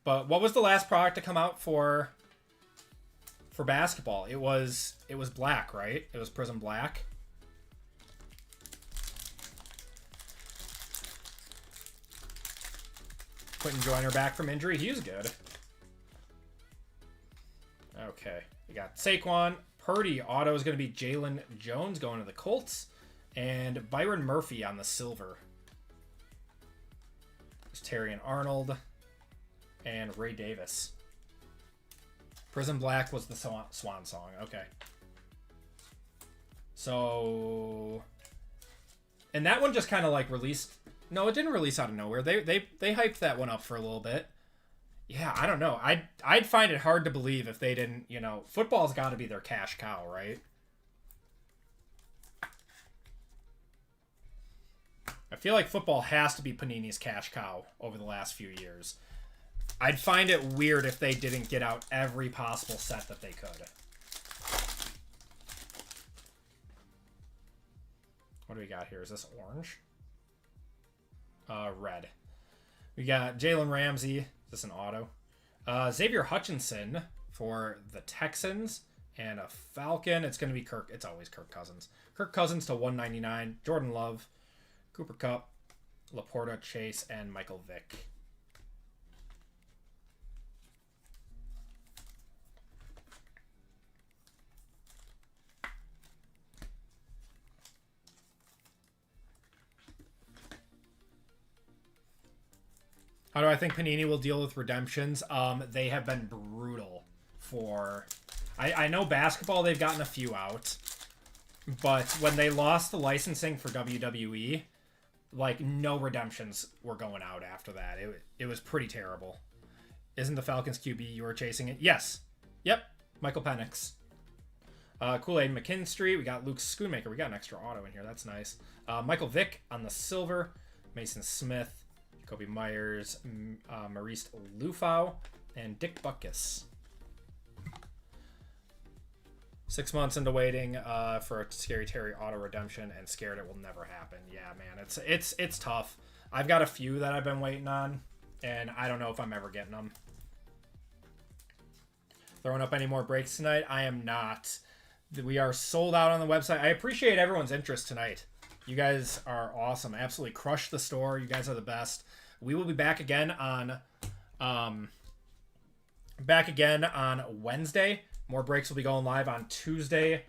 But what was the last product to come out for basketball? It was black, right? It was Prizm Black. Quentin Joyner back from injury. He was good. Okay, we got Saquon. Purdy auto is going to be Jalen Jones going to the Colts. And Byron Murphy on the silver. There's Terry and Arnold. And Ray Davis. Prizm Black was the Swan Song. Okay. So... And that one just kind of like released... No, it didn't release out of nowhere. They hyped that one up for a little bit. Yeah, I don't know. I'd find it hard to believe if they didn't, you know, football's got to be their cash cow, right? I feel like football has to be Panini's cash cow over the last few years. I'd find it weird if they didn't get out every possible set that they could. What do we got here? Is this orange? Red. We got Jalen Ramsey. Is this an auto? Xavier Hutchinson, for the Texans. And a Falcon. It's going to be Kirk. It's always Kirk Cousins. Kirk Cousins to 199. Jordan Love, Cooper Kupp, Laporta, Chase, and Michael Vick. How do I think Panini will deal with redemptions? They have been brutal for... I know basketball, they've gotten a few out. But when they lost the licensing for WWE, like, no redemptions were going out after that. It was pretty terrible. Isn't the Falcons QB you were chasing it? Yes. Yep. Michael Penix. Kool-Aid McKinstry. We got Luke Schoonmaker. We got an extra auto in here. That's nice. Michael Vick on the silver. Mason Smith. Kobe Myers, Maurice Lufau, and Dick Butkus. 6 months into waiting for a Scary Terry auto redemption, and scared it will never happen. Yeah, man, it's tough. I've got a few that I've been waiting on, and I don't know if I'm ever getting them. Throwing up any more breaks tonight? I am not. We are sold out on the website. I appreciate everyone's interest tonight. You guys are awesome. Absolutely crushed the store. You guys are the best. We will be back again on Wednesday. More breaks will be going live on Tuesday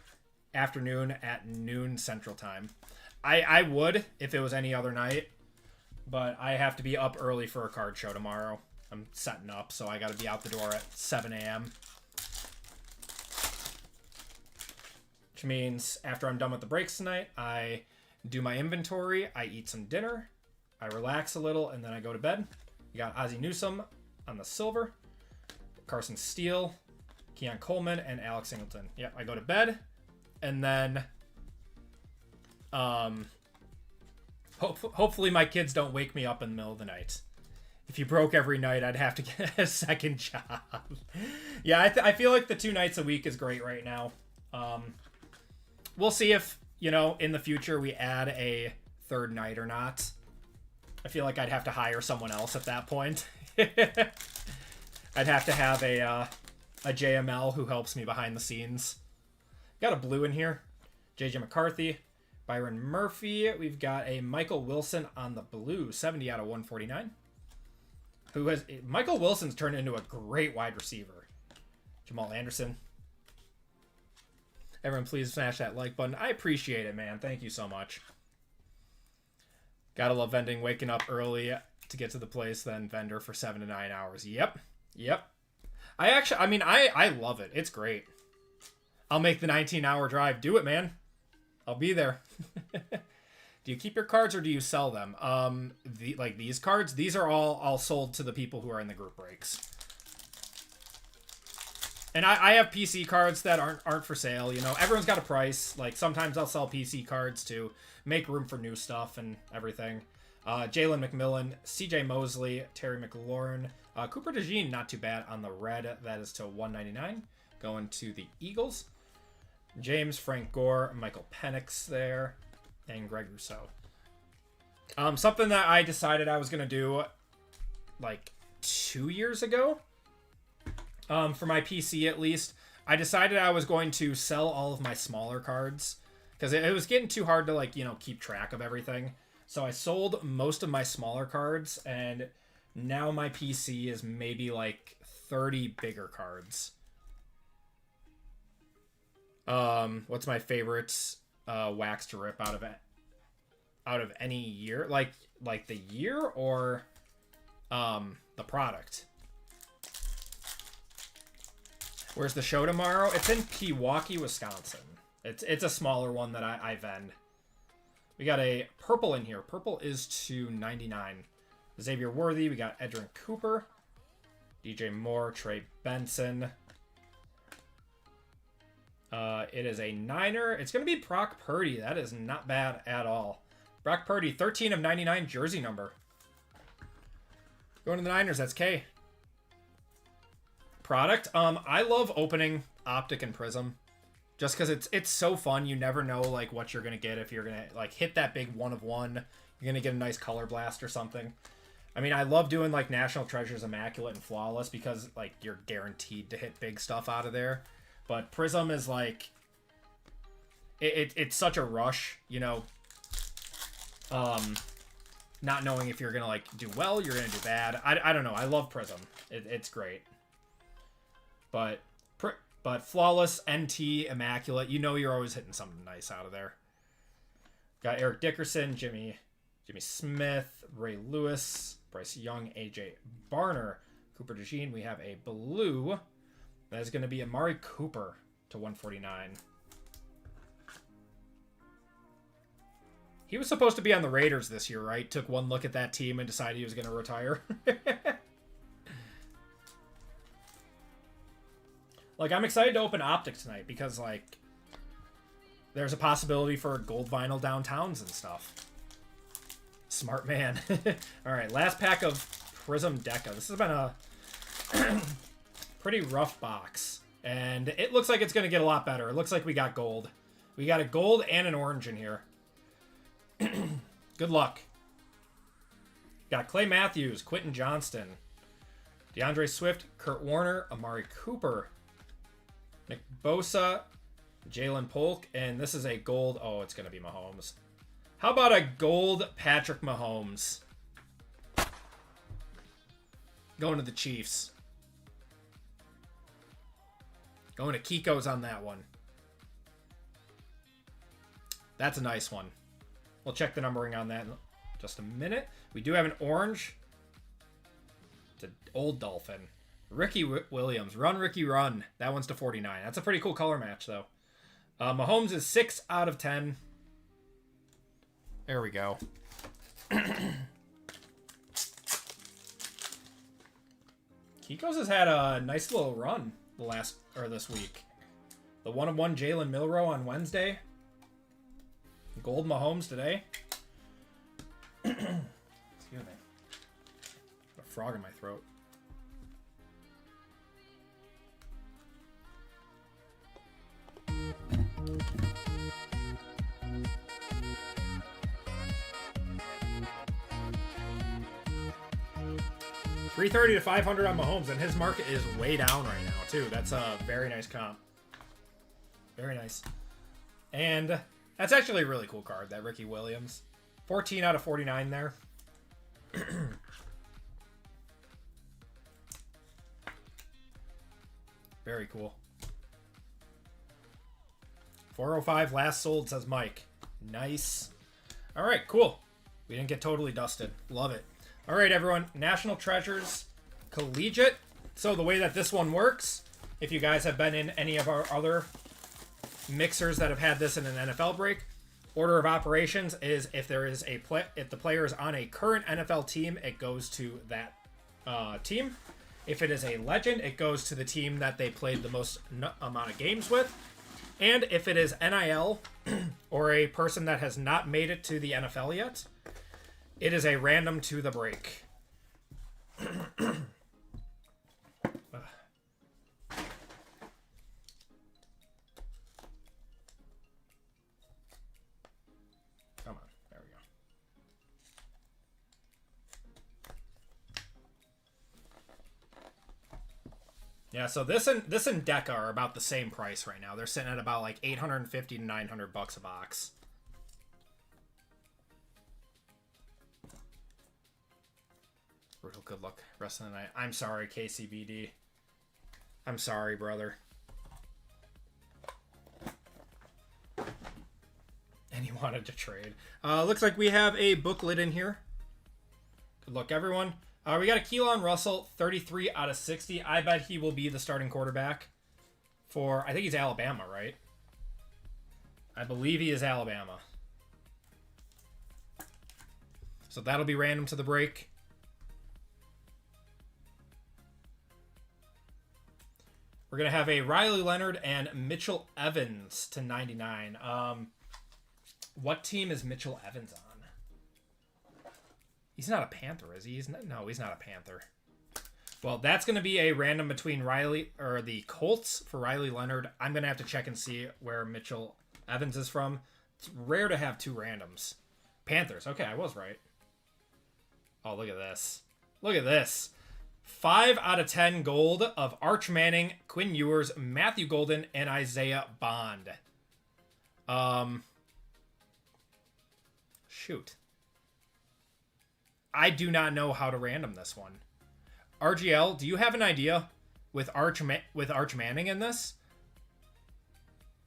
afternoon at noon Central Time. I would if it was any other night, but I have to be up early for a card show tomorrow. I'm setting up, so I got to be out the door at 7 a.m. Which means after I'm done with the breaks tonight, I do my inventory, I eat some dinner, I relax a little, and then I go to bed. You got Ozzie Newsome on the silver, Carson Steele, Keon Coleman, and Alex Singleton. Yep, I go to bed, and then hopefully my kids don't wake me up in the middle of the night. If you broke every night, I'd have to get a second job. Yeah, I feel like the 2 nights a week is great right now. We'll see if, in the future we add a 3rd night or not. I feel like I'd have to hire someone else at that point. I'd have to have a JML who helps me behind the scenes. Got a blue in here. JJ McCarthy, Byron Murphy. We've got a Michael Wilson on the blue, 70 out of 149. Michael Wilson's turned into a great wide receiver. Jamal Anderson. Everyone, please smash that like button. I appreciate it, man. Thank you so much. Gotta love vending, waking up early to get to the place, then vendor for 7 to 9 hours. Yep. I love it. It's great. I'll make the 19-hour drive. Do it, man. I'll be there. Do you keep your cards or do you sell them? Like these cards, these are all sold to the people who are in the group breaks. And I have PC cards that aren't for sale. Everyone's got a price. Like sometimes I'll sell PC cards to make room for new stuff and everything. Jalen McMillan, CJ Mosley, Terry McLaurin, Cooper DeJean, not too bad on the red. That is to 199. Going to the Eagles. James, Frank Gore, Michael Penix there, and Greg Rousseau. Something that I decided I was going to do like 2 years ago, for my PC at least, I decided I was going to sell all of my smaller cards because it was getting too hard to keep track of everything. So I sold most of my smaller cards, and now my PC is maybe like 30 bigger cards. What's my favorite wax to rip out of any year? Like the year or the product? Where's the show tomorrow? It's in Pewaukee, Wisconsin. It's a smaller one that I vend. We got a purple in here. Purple is to 99. Xavier Worthy. We got Edrin Cooper. DJ Moore. Trey Benson. It is a Niner. It's going to be Brock Purdy. That is not bad at all. Brock Purdy, 13 of 99 jersey number. Going to the Niners. That's K. Product. I love opening Optic and Prizm. Just because it's so fun. You never know what you're going to get if you're going to hit that big 1 of 1. You're going to get a nice color blast or something. I mean, I love doing like National Treasures, Immaculate, and Flawless because like you're guaranteed to hit big stuff out of there. But Prizm is like, it's such a rush, you know. Not knowing if you're gonna like do well, you're gonna do bad. I don't know. I love Prizm. It's great. But Flawless, NT, Immaculate, you know you're always hitting something nice out of there. Got Eric Dickerson, Jimmy Smith, Ray Lewis, Bryce Young, AJ Barner, Cooper DeJean. We have a blue. That is going to be Amari Cooper to 149. He was supposed to be on the Raiders this year, right? Took one look at that team and decided he was going to retire. Like, I'm excited to open Optic tonight because, like, there's a possibility for gold vinyl downtowns and stuff. Smart man. All right, last pack of Prizm Deca. This has been a pretty rough box. And it looks like it's going to get a lot better. It looks like we got gold. We got a gold and an orange in here. Good luck. Got Clay Matthews, Quentin Johnston, DeAndre Swift, Kurt Warner, Amari Cooper, Nick Bosa, Jalen Polk, and this is a gold. Oh, it's going to be Mahomes. How about a gold Patrick Mahomes? Going to the Chiefs. Going to Kiko's on that one. That's a nice one. We'll check the numbering on that in just a minute. We do have an orange. It's an old Dolphin. Ricky Williams. Run, Ricky, run. That one's to 49. That's a pretty cool color match, though. Mahomes is 6 out of 10. There we go. Kiko's has had a nice little run this week. The 1-1 Jalen Milroe on Wednesday. Gold Mahomes today. Excuse me. A frog in my throat. $330 to $500 on Mahomes, and his market is way down right now too. That's a very nice comp. Very nice. And that's actually a really cool card, that Ricky Williams. 14 out of 49 there. Very cool. 405 last sold, says Mike. Nice. All right, cool. We didn't get totally dusted. Love it. All right, everyone. National Treasures Collegiate. So the way that this one works, if you guys have been in any of our other mixers that have had this in an NFL break, order of operations is if there is if the player is on a current NFL team, it goes to that team. If it is a legend, it goes to the team that they played the most amount of games with. And if it is NIL or a person that has not made it to the NFL yet, it is a random to the break. Come on, there we go. Yeah, so this and Deca are about the same price right now. They're sitting at about like $850 to $900 a box. Real good luck rest of the night. I'm sorry, KCBD. I'm sorry, brother. And he wanted to trade. Looks like we have a booklet in here. Good luck, everyone. We got a Keelan Russell, 33 out of 60. I bet he will be the starting quarterback for, I think he's Alabama, right? I believe he is Alabama. So that'll be random to the break. We're going to have a Riley Leonard and Mitchell Evans to 99. What team is Mitchell Evans on? He's not a Panther, is he? No, he's not a Panther. Well, that's going to be a random between the Colts for Riley Leonard. I'm going to have to check and see where Mitchell Evans is from. It's rare to have two randoms. Panthers. Okay, I was right. Oh, look at this. Look at this. 5 out of 10 gold of Arch Manning, Quinn Ewers, Matthew Golden, and Isaiah Bond. Shoot. I do not know how to random this one. RGL, do you have an idea with Arch Manning in this?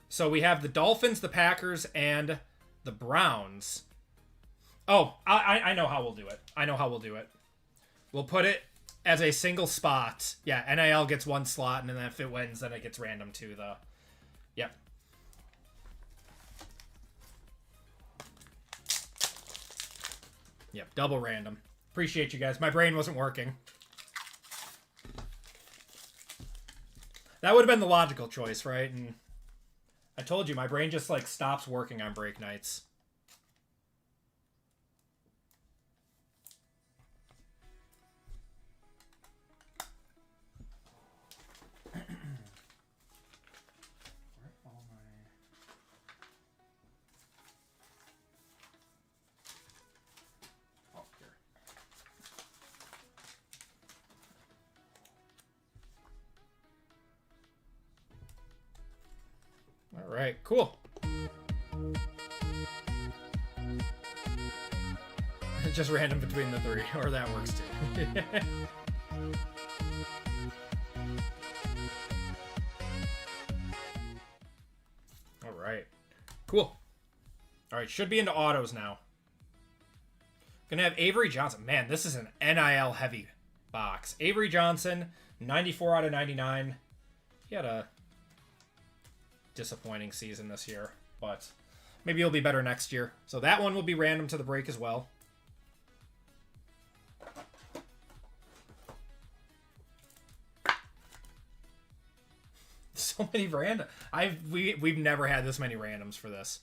So we have the Dolphins, the Packers, and the Browns. Oh, I know how we'll do it. I know how we'll do it. We'll put it as a single spot. Yeah, NIL gets one slot, and then if it wins, then it gets random to the... Yep. Yep, double random. Appreciate you guys. My brain wasn't working. That would have been the logical choice, right? And I told you, my brain just, like, stops working on break nights. All right, cool. Just random between the three, or that works too. All right, cool. All right, should be into autos now. Gonna have Avery Johnson. Man, this is an NIL heavy box. Avery Johnson, 94 out of 99. He had a disappointing season this year, but maybe he'll be better next year. So that one will be random to the break as well. So many random. We've never had this many randoms for this.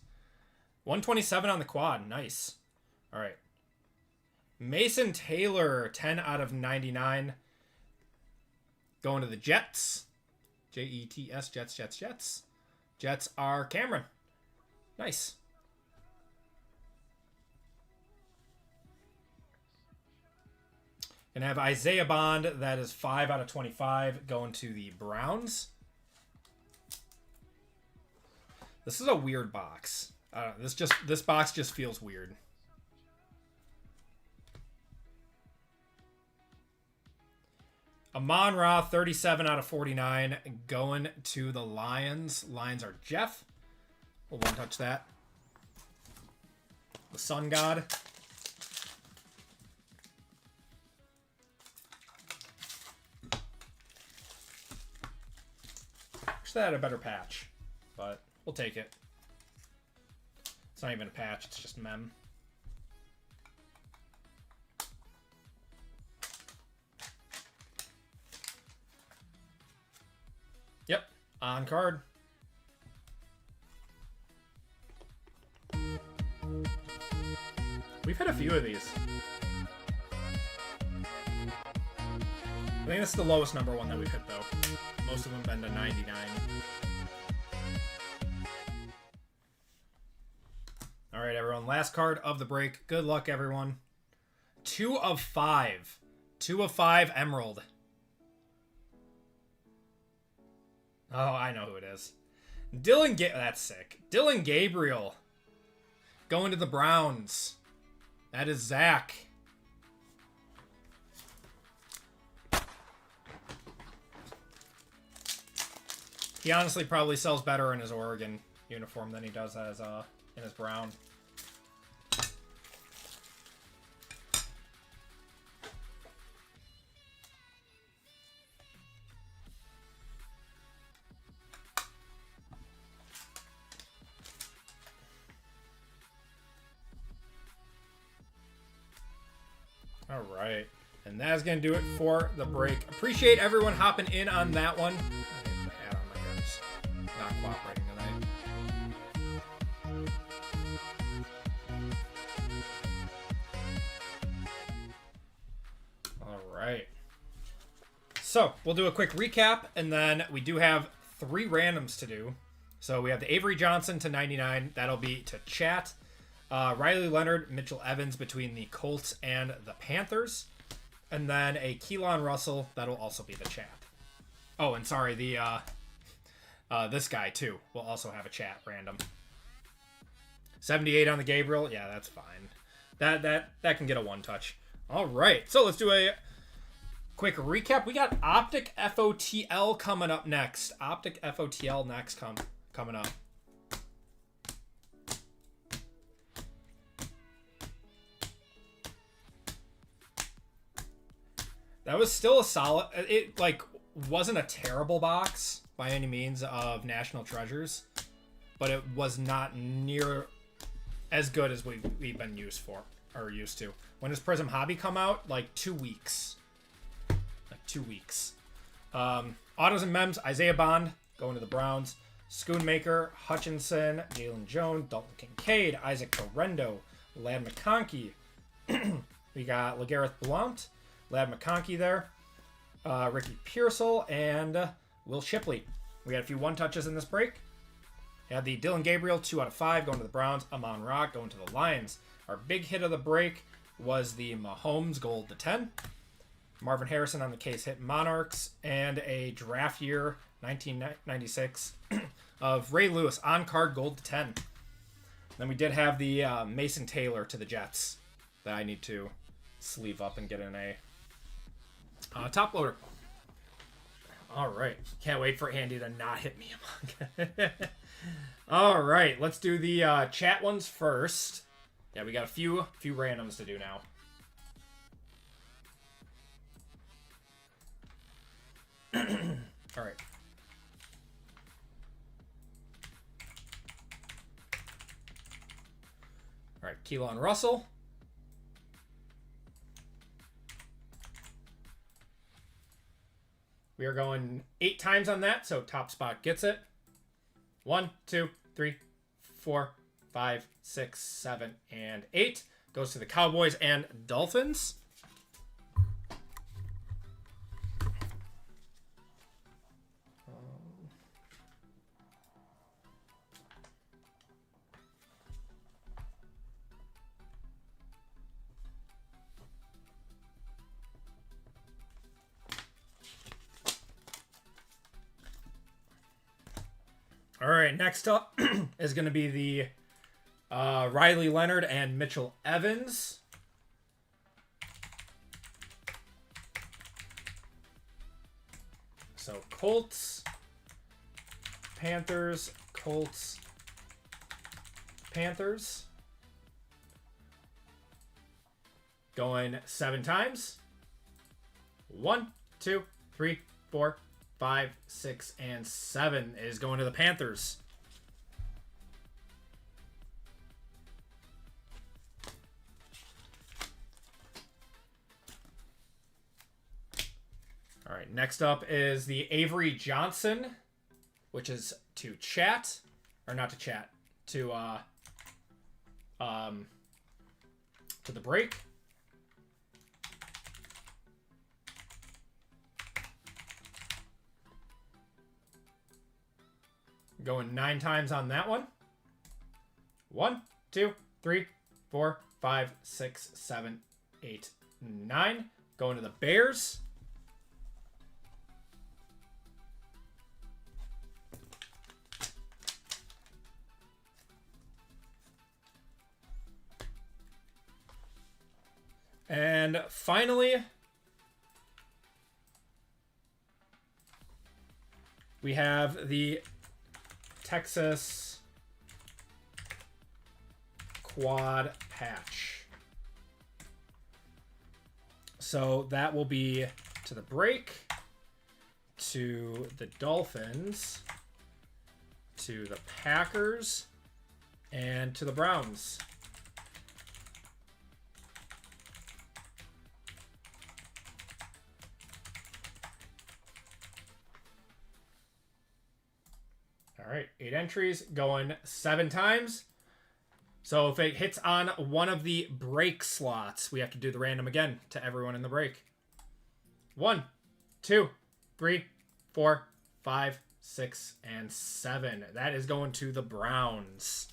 127 on the quad. Nice. All right. Mason Taylor, 10 out of 99. Going to the Jets. Jets, Jets. Jets are Cameron. Nice. Gonna have Isaiah Bond. That is 5 out of 25. Going to the Browns. This is a weird box. This box just feels weird. Amon-Ra, 37 out of 49, going to the Lions. Lions are Jeff. We'll one-touch that. The Sun God. Wish that had a better patch, but we'll take it. It's not even a patch, it's just mem. Yep, on card. We've had a few of these. I think this is the lowest number one that we've hit, though. Most of them been to 99. All right, everyone. Last card of the break. Good luck, everyone. 2 of 5. 2 of 5 Emerald. Oh, I know who it is. That's sick. Dylan Gabriel. Going to the Browns. That is Zach. He honestly probably sells better in his Oregon uniform than he does as in his Brown. All right, and that's gonna do it for the break. Appreciate everyone hopping in on that one. Not cooperating tonight. All right. So we'll do a quick recap, and then we do have 3 randoms to do. So we have the Avery Johnson to 99. That'll be to chat. Riley Leonard, Mitchell Evans between the Colts and the Panthers. And then a Keelan Russell. That'll also be the chat. Oh, and sorry, the this guy too will also have a chat random. 78 on the Gabriel. Yeah, that's fine. That can get a one touch. All right, so let's do a quick recap. We got Optic FOTL coming up next. Optic FOTL next coming up. That was still a solid. It like wasn't a terrible box by any means of National Treasures, but it was not near as good as we've been used to. When does Prizm Hobby come out? Like 2 weeks. Like 2 weeks. Autos and Mems, Isaiah Bond going to the Browns. Schoonmaker, Hutchinson, Jalen Jones, Dalton Kincaid, Isaac Torrendo, Lad McConkey. We got LeGarrette Blount, Lad McConkey there. Ricky Pearsall, and Will Shipley. We had a few one-touches in this break. We had the Dylan Gabriel, 2 out of 5, going to the Browns. Amon Rock going to the Lions. Our big hit of the break was the Mahomes gold to 10. Marvin Harrison on the case hit Monarchs, and a draft year 1996 of Ray Lewis on card gold to 10. Then we did have the Mason Taylor to the Jets that I need to sleeve up and get in a top loader. All right, can't wait for Andy to not hit me. All right, let's do the chat ones first. Yeah, we got a few randoms to do now. All right. All right, Keelan Russell. We are going 8 times on that, so top spot gets it. 1, 2, 3, 4, 5, 6, 7, and 8. Goes to the Cowboys and Dolphins. All right, next up is going to be the Riley Leonard and Mitchell Evans. So Colts, Panthers, Colts, Panthers. Going 7 times. 1, 2, 3, 4, 5, 6, and 7 is going to the Panthers. All right, next up is the Avery Johnson, which is to chat, or not to chat, to the break. Going 9 times on that one. 1, 2, 3, 4, 5, 6, 7, 8, 9. Going to the Bears. And finally, we have the Texas quad patch. So that will be to the break, to the Dolphins, to the Packers, and to the Browns. All right, 8 entries, going 7 times. So if it hits on one of the break slots, we have to do the random again to everyone in the break. 1, 2, 3, 4, 5, 6, and 7. That is going to the Browns.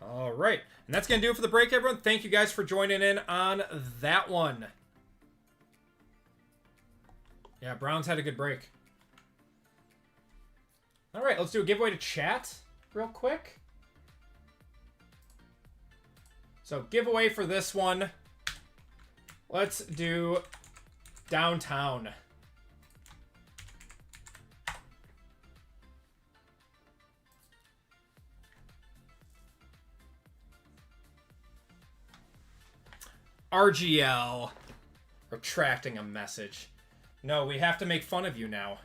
All right. And that's going to do it for the break, everyone. Thank you guys for joining in on that one. Yeah, Browns had a good break. All right, let's do a giveaway to chat real quick. So, giveaway for this one. Let's do Downtown. RGL. Retracting a message. No, we have to make fun of you now.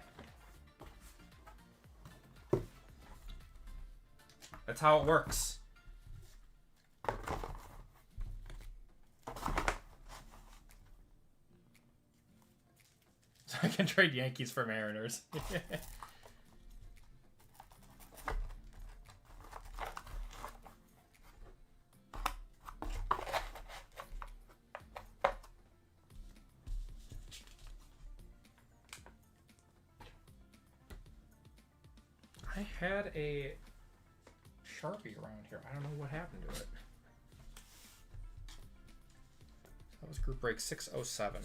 That's how it works. So I can trade Yankees for Mariners. I had a Sharpie around here. I don't know what happened to it. That was group break 607.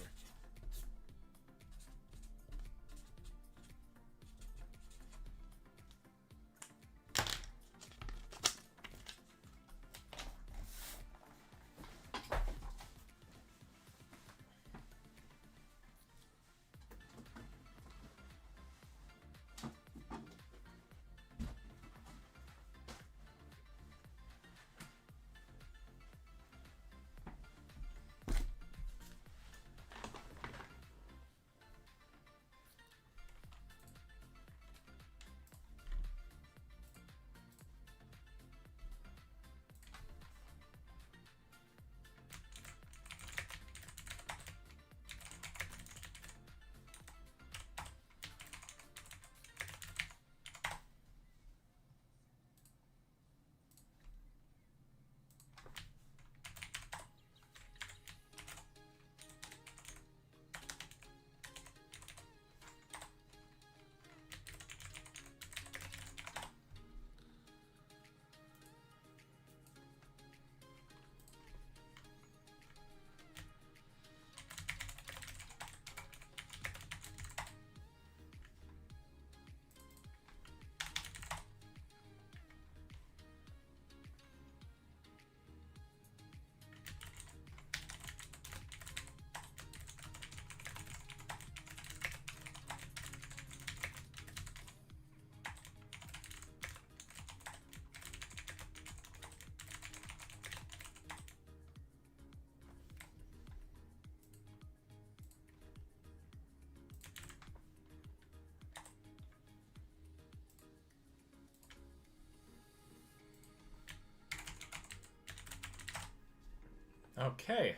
Okay.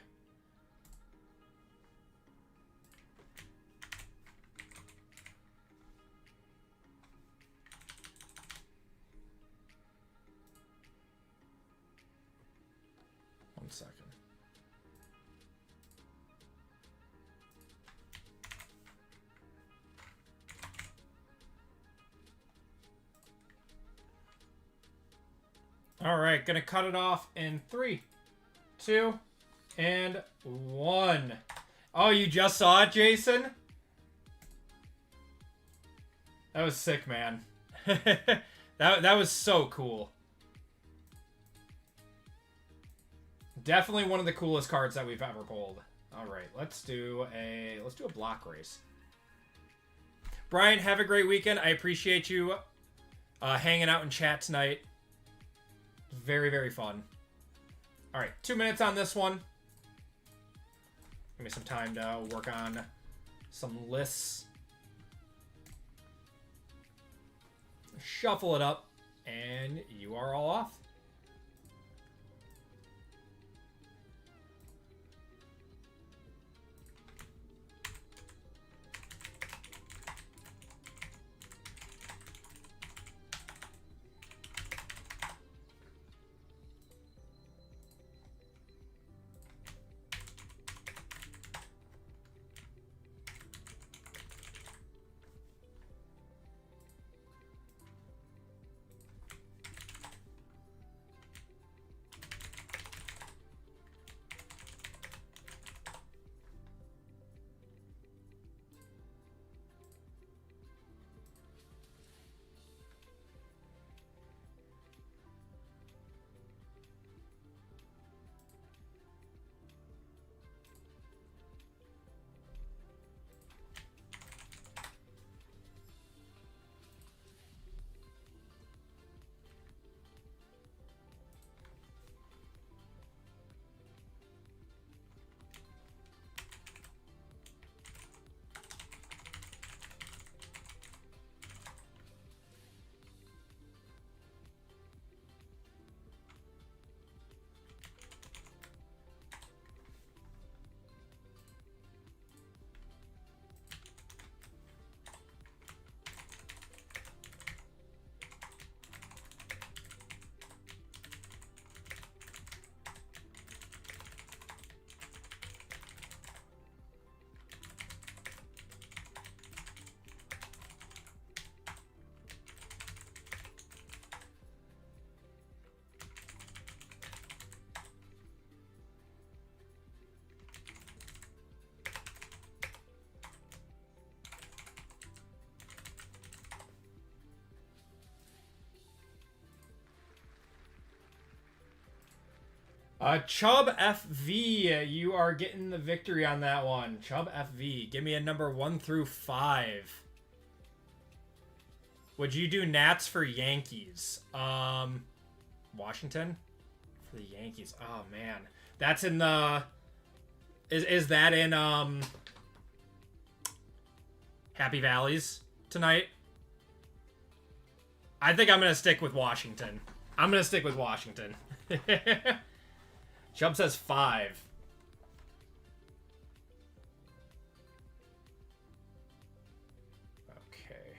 One second. All right, gonna cut it off in 3, 2, and 1. Oh, you just saw it, Jason? That was sick, man. that was so cool. Definitely one of the coolest cards that we've ever pulled. All right, let's do a block race. Brian, have a great weekend. I appreciate you hanging out in chat tonight. Very, very fun. All right, 2 minutes on this one. Give me some time to work on some lists. Shuffle it up, and you are all off. Chubb FV, you are getting the victory on that one. Chubb FV, give me a number 1 through 5. Would you do Nats for Yankees? Washington for the Yankees. Oh man, that's in the. Is that in Happy Valleys tonight? I think I'm gonna stick with Washington. I'm gonna stick with Washington. Chubb says 5. Okay.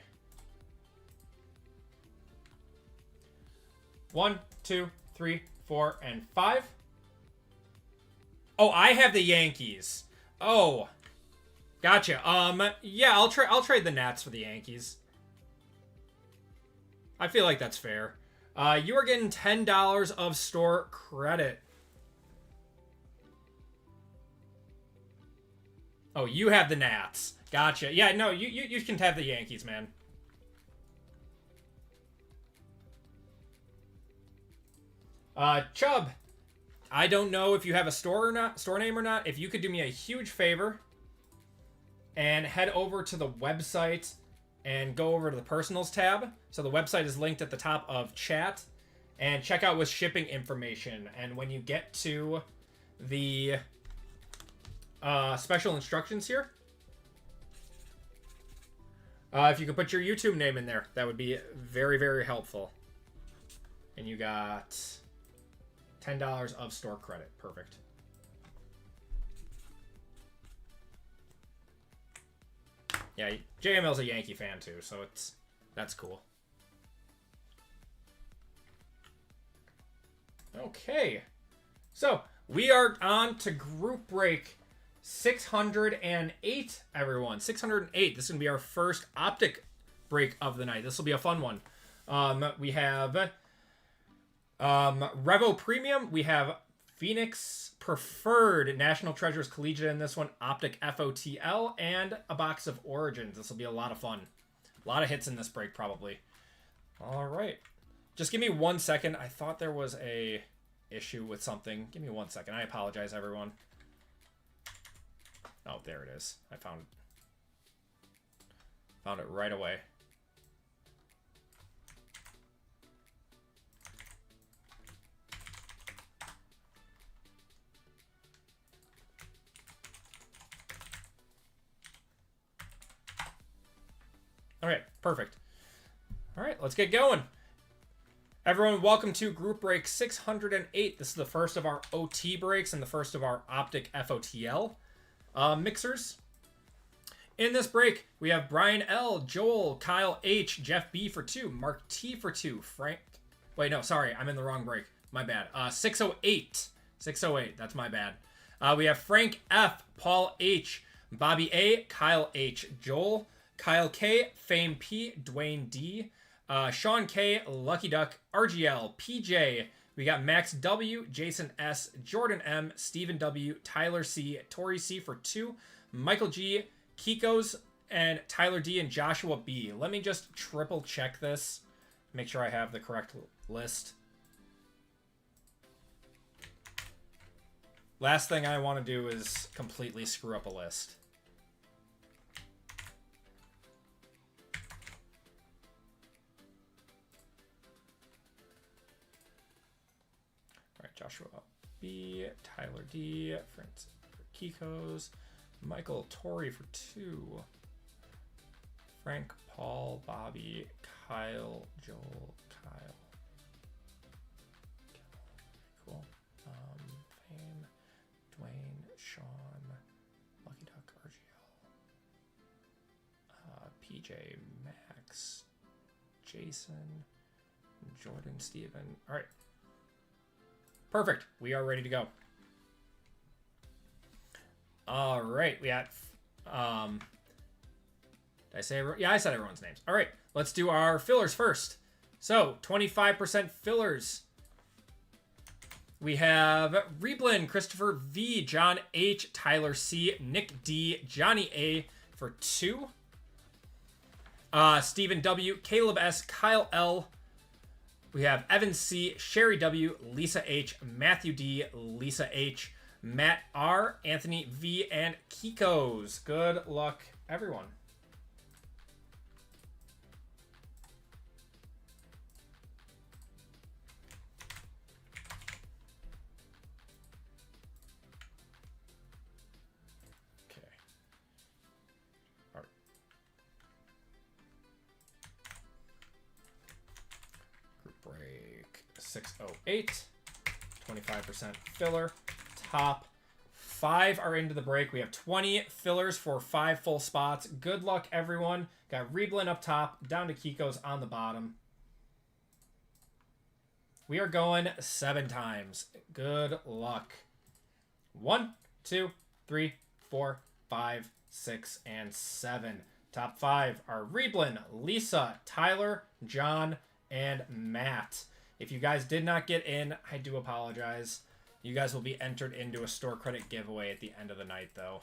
1, 2, 3, 4, and 5. Oh, I have the Yankees. Oh, gotcha. Yeah, I'll trade the Nats for the Yankees. I feel like that's fair. You are getting $10 of store credit. Oh, you have the Nats. Gotcha. Yeah, no, you can have the Yankees, man. Chubb, I don't know if you have a store name or not. If you could do me a huge favor and head over to the website and go over to the personals tab. So the website is linked at the top of chat, and check out with shipping information. And when you get to the special instructions here, if you could put your YouTube name in there, that would be very, very helpful. And you got $10 of store credit. Perfect. Yeah, JML's a Yankee fan too, so that's cool. Okay. So, we are on to group break 608, everyone. 608. This is going to be our first Optic break of the night. This will be a fun one. We have Revo Premium. We have Phoenix Preferred, National Treasures Collegiate in this one, Optic FOTL, and a box of Origins. This will be a lot of fun. A lot of hits in this break, probably. All right. Just give me 1 second. I thought there was a issue with something. Give me 1 second. I apologize, everyone. Oh, there it is. I found it right away. All right, perfect. All right, let's get going. Everyone, welcome to group break 608. This is the first of our OT breaks and the first of our Optic FOTL mixers. In this break, we have Brian L, Joel, Kyle H, Jeff B for 2, Mark T for 2, Frank... Wait, no, sorry, I'm in the wrong break. My bad. 608. 608, that's my bad. We have Frank F, Paul H, Bobby A, Kyle H, Joel, Kyle K, Fame P, Dwayne D, Sean K, Lucky Duck, RGL, PJ. We got Max W, Jason S, Jordan M, Stephen W, Tyler C, Tori C for 2, Michael G, Kiko's, and Tyler D, and Joshua B. Let me just triple check this. Make sure I have the correct list. Last thing I want to do is completely screw up a list. Joshua B, Tyler D, Francis for Kiko's, Michael Tori for 2, Frank, Paul, Bobby, Kyle, Joel, Kyle. Cool. Fame, Dwayne, Sean, Lucky Duck, RGL, PJ, Max, Jason, Jordan, Steven. All right. Perfect. We are ready to go. All right. We got... did I say... Yeah, I said everyone's names. All right. Let's do our fillers first. So, 25% fillers. We have Reblin, Christopher V, John H, Tyler C, Nick D, Johnny A for 2. Stephen W, Caleb S, Kyle L, We have Evan C, Sherry W, Lisa H, Matthew D, Lisa H, Matt R, Anthony V, and Kikos. Good luck, everyone. Okay. All right. Group break 608. 25% filler. Top 5 are into the break. We have 20 fillers for 5 full spots. Good luck, everyone. Got Reblin up top, down to Kiko's on the bottom. We are going 7 times. Good luck. 1, 2, 3, 4, 5, 6, and 7. Top 5 are Reblin, Lisa, Tyler, John, and Matt. If you guys did not get in, I do apologize. You guys will be entered into a store credit giveaway at the end of the night, though.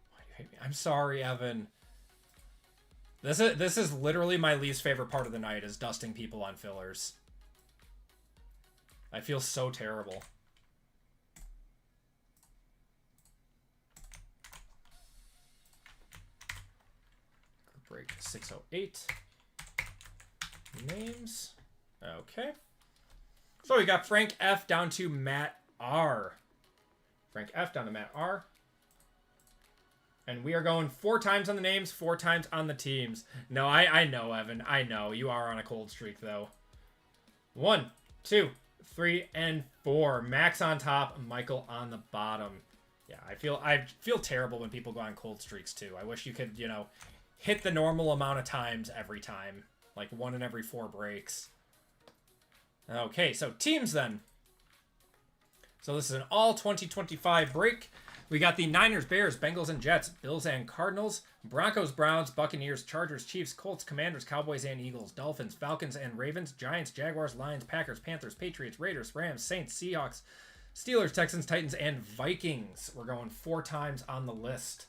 Why do you hate me? I'm sorry, Evan. This is literally my least favorite part of the night, is dusting people on fillers. I feel so terrible. Group break 608. Names. Okay. So we got Frank F down to Matt R. Frank F down to Matt R. And we are going 4 times on the names, 4 times on the teams. No, I know, Evan. I know. You are on a cold streak, though. 1, 2, 3, and 4. Max on top, Michael on the bottom. Yeah, I feel terrible when people go on cold streaks, too. I wish you could, you know, hit the normal amount of times every time. Like 1 in every 4 breaks. Okay, so teams, then. So this is an all 2025 break. We got the Niners, Bears, Bengals, and Jets, Bills and Cardinals, Broncos, Browns, Buccaneers, Chargers, Chiefs, Colts, Commanders, Cowboys and Eagles, Dolphins, Falcons and Ravens, Giants, Jaguars, Lions, Packers, Panthers, Patriots, Raiders, Rams, Saints, Seahawks, Steelers, Texans, Titans, and Vikings. We're going 4 times on the list.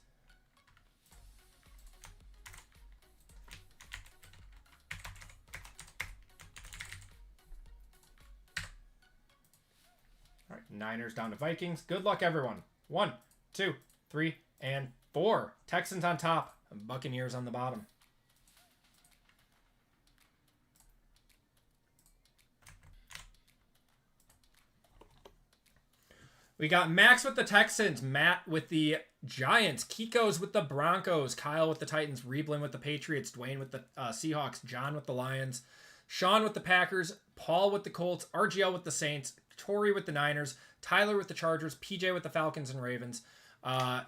All right, Niners down to Vikings. Good luck, everyone. 1, 2, 3, and 4. Texans on top, Buccaneers on the bottom. We got Max with the Texans, Matt with the Giants, Kiko's with the Broncos, Kyle with the Titans, Reblin with the Patriots, Dwayne with the Seahawks, John with the Lions, Sean with the Packers, Paul with the Colts, RGL with the Saints, Tori with the Niners, Tyler with the Chargers, PJ with the Falcons and Ravens,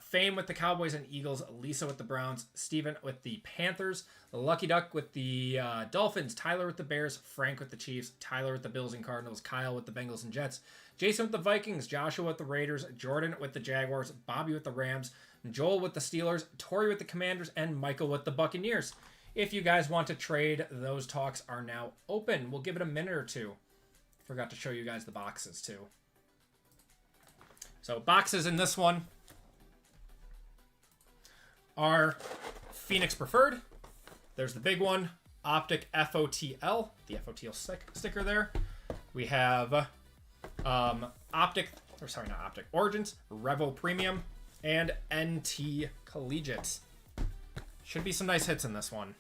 Fame with the Cowboys and Eagles, Lisa with the Browns, Steven with the Panthers, Lucky Duck with the Dolphins, Tyler with the Bears, Frank with the Chiefs, Tyler with the Bills and Cardinals, Kyle with the Bengals and Jets, Jason with the Vikings, Joshua with the Raiders, Jordan with the Jaguars, Bobby with the Rams, Joel with the Steelers, Tori with the Commanders, and Michael with the Buccaneers. If you guys want to trade, those talks are now open. We'll give it a minute or two. Forgot to show you guys the boxes too. So boxes in this one are Phoenix Preferred. There's the big one, Optic FOTL, the FOTL sticker there. We have Optic, or sorry, not Optic, Origins, Revo Premium, and NT Collegiate. Should be some nice hits in this one.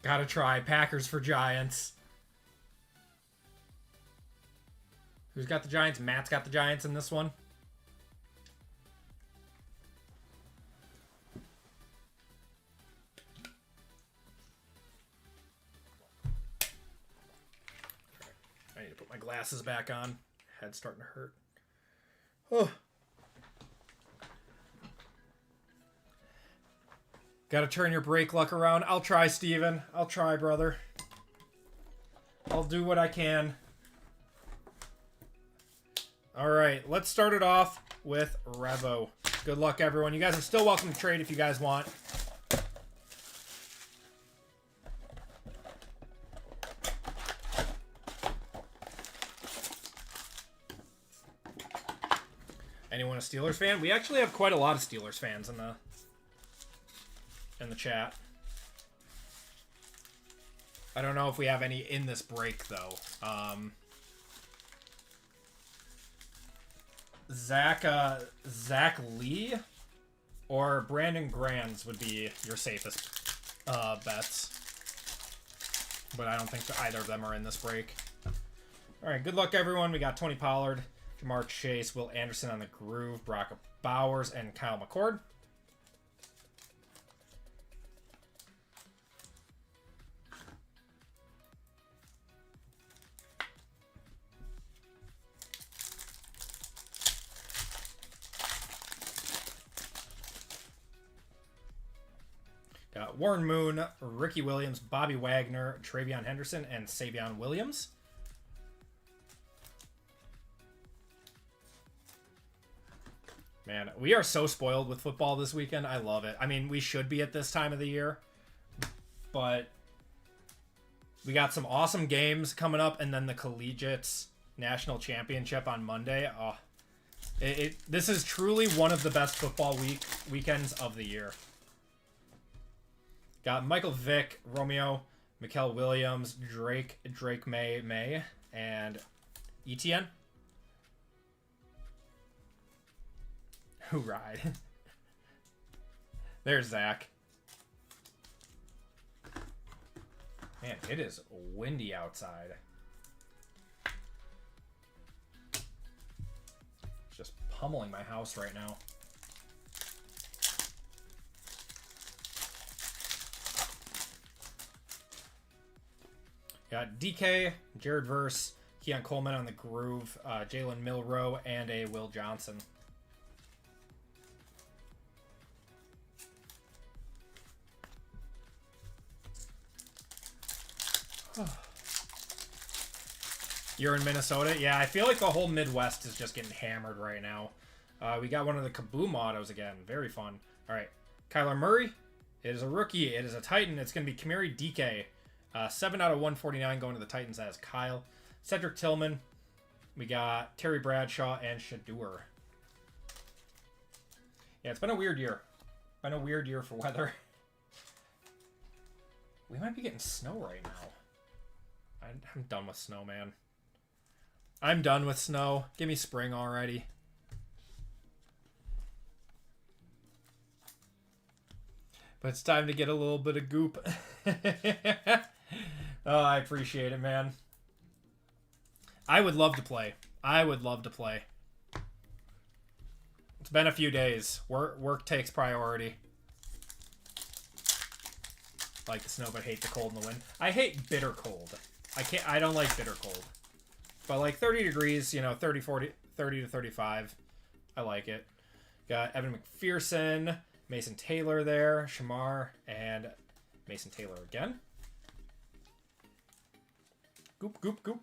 Gotta try. Packers for Giants. Who's got the Giants? Matt's got the Giants in this one. I need to put my glasses back on. Head's starting to hurt. Oh. Gotta turn your brake luck around. I'll try, Steven. I'll try, brother. I'll do what I can. Alright, let's start it off with Revo. Good luck, everyone. You guys are still welcome to trade if you guys want. Anyone a Steelers fan? We actually have quite a lot of Steelers fans in the chat. I don't know if we have any in this break though. Zach Lee or Brandon Grands would be your safest bets. But I don't think that either of them are in this break. All right, good luck, everyone. We got Tony Pollard, Jamar Chase, Will Anderson on the groove, Brock Bowers, and Kyle McCord. Got Warren Moon, Ricky Williams, Bobby Wagner, Travion Henderson, and Savion Williams. Man, we are so spoiled with football this weekend. I love it. I mean, we should be at this time of the year, but we got some awesome games coming up, and then the Collegiates National Championship on Monday. Oh, this is truly one of the best football weekends of the year. Got Michael Vick, Romeo, Mikael Williams, Drake May, and Etienne. Who ride? There's Zach. Man, it is windy outside. It's just pummeling my house right now. Got DK, Jared Verse, Keon Coleman on the groove, Jalen Milroe, and a Will Johnson. You're in Minnesota? Yeah, I feel like the whole Midwest is just getting hammered right now. We got one of the Kaboom autos again. Very fun. All right. Kyler Murray. It is a rookie. It is a Titan. It's going to be Kamari DK. 7 out of 149 going to the Titans as Kyle. Cedric Tillman. We got Terry Bradshaw and Shadur. Yeah, it's been a weird year. Been a weird year for weather. We might be getting snow right now. I'm done with snow, man. I'm done with snow. Give me spring already. But it's time to get a little bit of goop. Oh, I appreciate it, man. I would love to play. I would love to play. It's been a few days. Work takes priority. Like the snow, but hate the cold and the wind. I hate bitter cold. I don't like bitter cold. But like 30 degrees, you know, 30 to 35. I like it. Got Evan McPherson, Mason Taylor there, Shamar, and Mason Taylor again. Goop, goop, goop.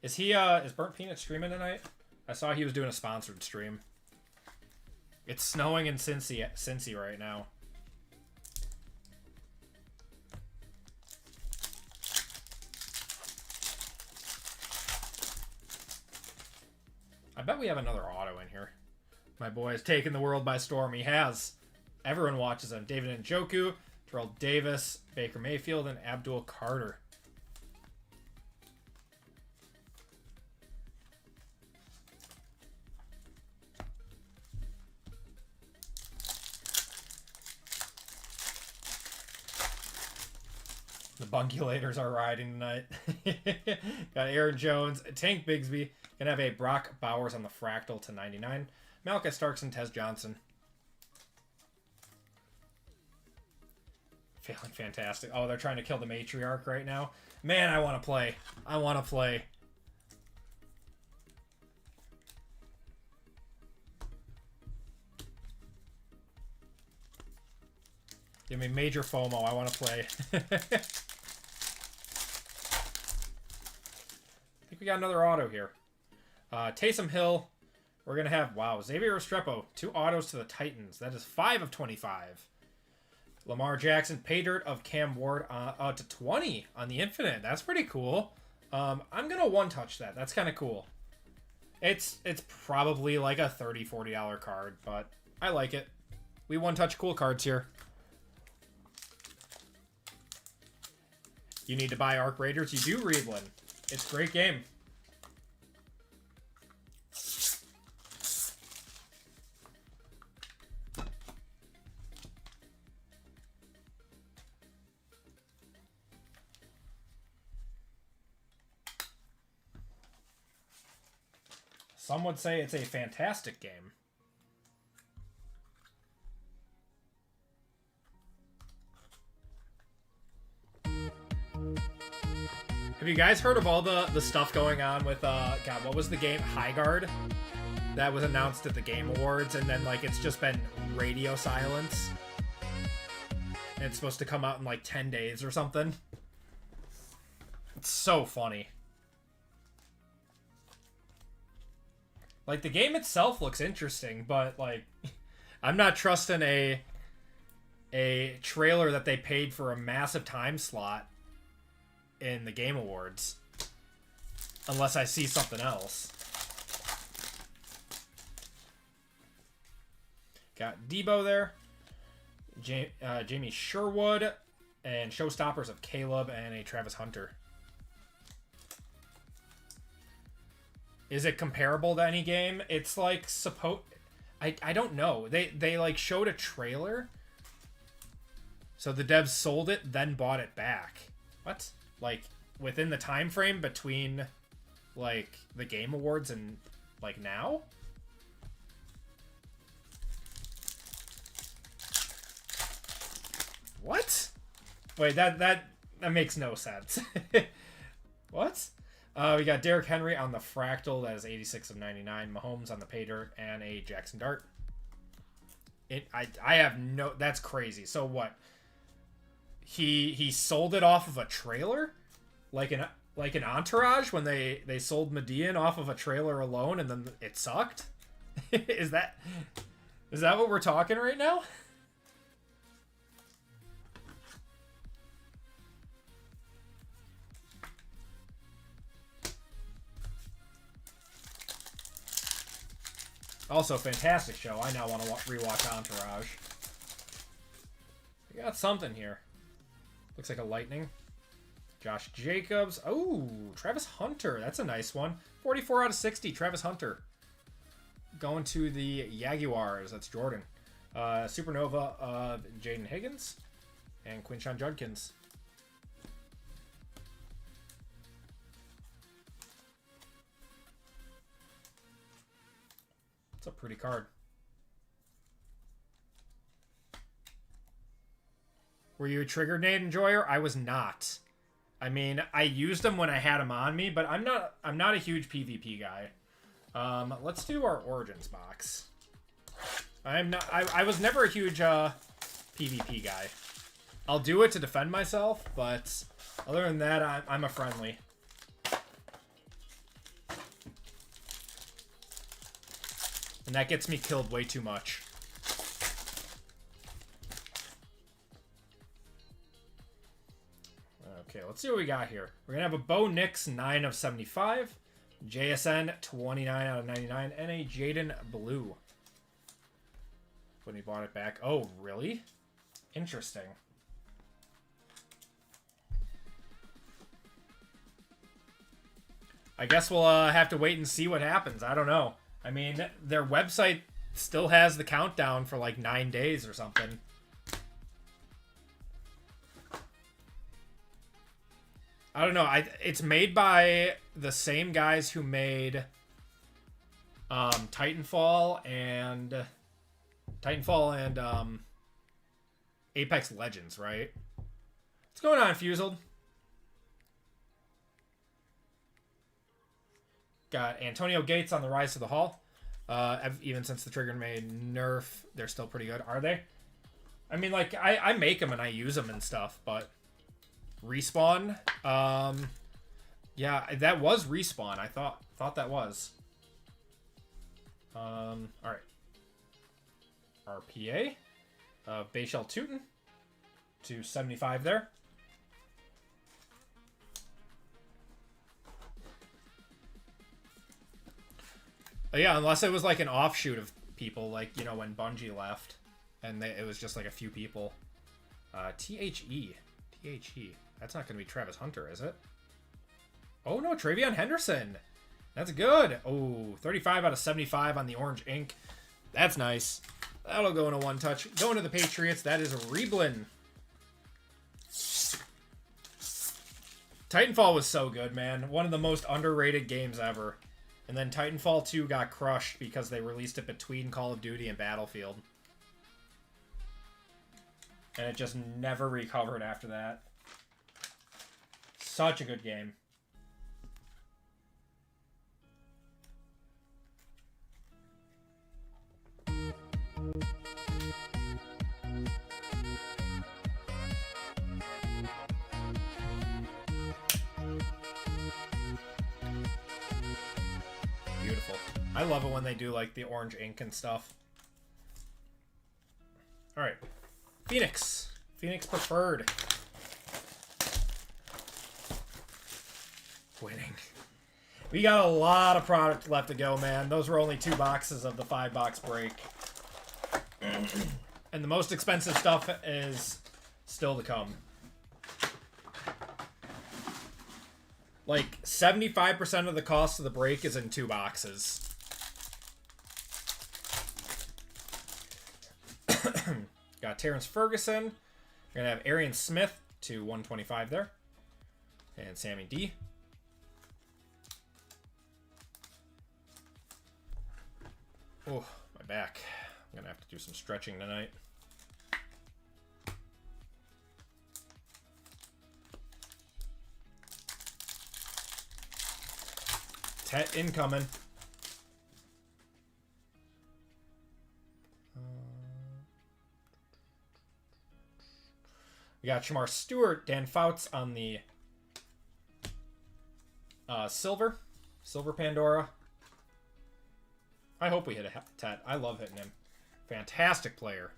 Is Burnt Peanut streaming tonight? I saw he was doing a sponsored stream. It's snowing in Cincy right now. I bet we have another auto in here. My boy has taken the world by storm. He has. Everyone watches him. David Njoku, Terrell Davis, Baker Mayfield, and Abdul Carter. The bungulators are riding tonight. Got Aaron Jones, Tank Bigsby. Gonna have a Brock Bowers on the Fractal to 99. Malcolm Starks and Tez Johnson. Feeling fantastic. Oh, they're trying to kill the Matriarch right now. Man, I want to play. I want to play. Give me major FOMO. I want to play. I think we got another auto here. Taysom Hill. We're going to have, wow, Xavier Restrepo. 2 autos to the Titans. That is 5 of 25. Lamar Jackson. Pay dirt of Cam Ward to 20 on the Infinite. That's pretty cool. I'm going to one-touch that. That's kind of cool. It's probably like a $30, $40 card, but I like it. We one-touch cool cards here. You need to buy Arc Raiders. You do, Reedlin. It's a great game. Some would say it's a fantastic game. Have you guys heard of all the stuff going on with, God, what was the game? High Guard? That was announced at the Game Awards, and then, like, it's just been radio silence. And it's supposed to come out in, like, 10 days or something. It's so funny. Like, the game itself looks interesting, but, like, I'm not trusting a trailer that they paid for a massive time slot in the Game Awards unless I see something else. Got Debo there. Jamie Sherwood and Showstoppers of Caleb and a Travis Hunter. Is it comparable to any game? It's like I don't know. They like showed a trailer. So the devs sold it, then bought it back. What? Like within the time frame between like the Game Awards and like now? What? Wait, that makes no sense. What? We got Derrick Henry on the Fractal. That is 86 of 99. Mahomes on the Pay Dirt and a Jackson Dart. I have no... That's crazy. So what? He sold it off of a trailer? Like an Entourage when they sold Median off of a trailer alone and then it sucked? Is that what we're talking right now? Also, fantastic show. I now want to rewatch Entourage. We got something here. Looks like a Lightning. Josh Jacobs. Oh, Travis Hunter. That's a nice one. 44 out of 60, Travis Hunter. Going to the Jaguars. That's Jordan. Supernova of Jaden Higgins. And Quinshon Judkins. It's a pretty card. Were you a Trigger Nade enjoyer? I was not. I mean, I used them when I had them on me, but I'm not a huge PvP guy. Let's do our Origins box. I was never a huge PvP guy. I'll do it to defend myself, but other than that, I'm a friendly. And that gets me killed way too much. Okay, let's see what we got here. We're going to have a Bo Nix, 9 of 75. JSN, 29 out of 99. And a Jaden Blue. When he bought it back. Oh, really? Interesting. I guess we'll have to wait and see what happens. I don't know. I mean, their website still has the countdown for like 9 days or something. I don't know. It's made by the same guys who made Titanfall and Apex Legends, right? What's going on, Fuseled? Got Antonio Gates on the rise to the Hall. Even since the Trigger made nerf, they're still pretty good. Are they? I mean, like, I make them and I use them and stuff, but Respawn, yeah, that was Respawn. I thought that was. All right. RPA, Bayshell Tootin, 275 there. Yeah, unless it was like an offshoot of people, like, you know, when Bungie left, and it was just like a few people. THE. That's not going to be Travis Hunter, is it? Oh, no, Travion Henderson. That's good. Oh, 35 out of 75 on the orange ink. That's nice. That'll go in a one-touch. Going to the Patriots, that is Reblin. Titanfall was so good, man. One of the most underrated games ever. And then Titanfall 2 got crushed because they released it between Call of Duty and Battlefield. And it just never recovered after that. Such a good game. Beautiful. I love it when they do like the orange ink and stuff. All right. Phoenix preferred. Winning. We got a lot of product left to go, man. Those were only 2 boxes of the 5-box break. And the most expensive stuff is still to come. Like, 75% of the cost of the break is in 2 boxes. Got Terrence Ferguson. We're going to have Arian Smith to 125 there. And Sammy D. Oh, my back. I'm going to have to do some stretching tonight. Tet incoming. We got Shamar Stewart, Dan Fouts on the Silver Pandora. I hope we hit a Tet. I love hitting him. Fantastic player.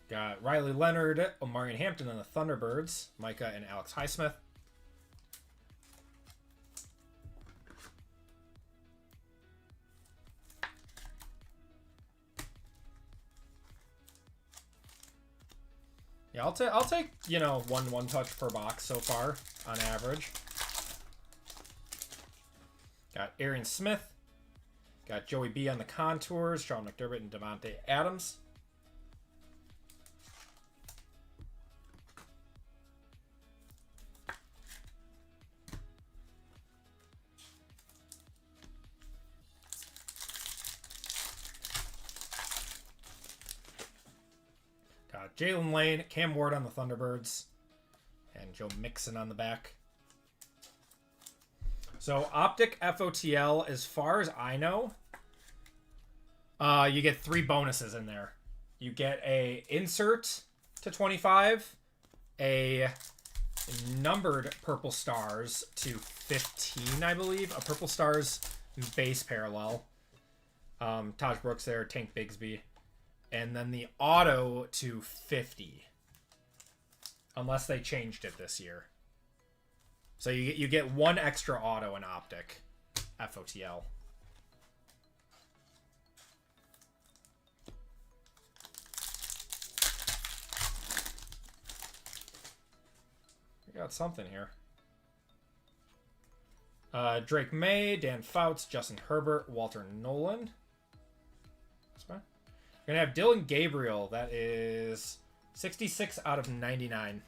Got Riley Leonard, Omarion Hampton on the Thunderbirds, Micah and Alex Highsmith. Yeah, I'll take, you know, one touch per box so far on average. Got Arian Smith. Got Joey B on the contours, Sean McDermott and Devontae Adams. Jalen Lane, Cam Ward on the Thunderbirds, and Joe Mixon on the back. So Optic FOTL, as far as I know, you get 3 bonuses in there. You get a insert to 25, a numbered purple stars to 15, I believe, a purple stars base parallel. Taj Brooks there, Tank Bigsby. And then the auto to 50. Unless they changed it this year. So you get 1 extra auto in Optic FOTL. We got something here. Drake May, Dan Fouts, Justin Herbert, Walter Nolan. That's fine. We're going to have Dylan Gabriel. That is 66 out of 99.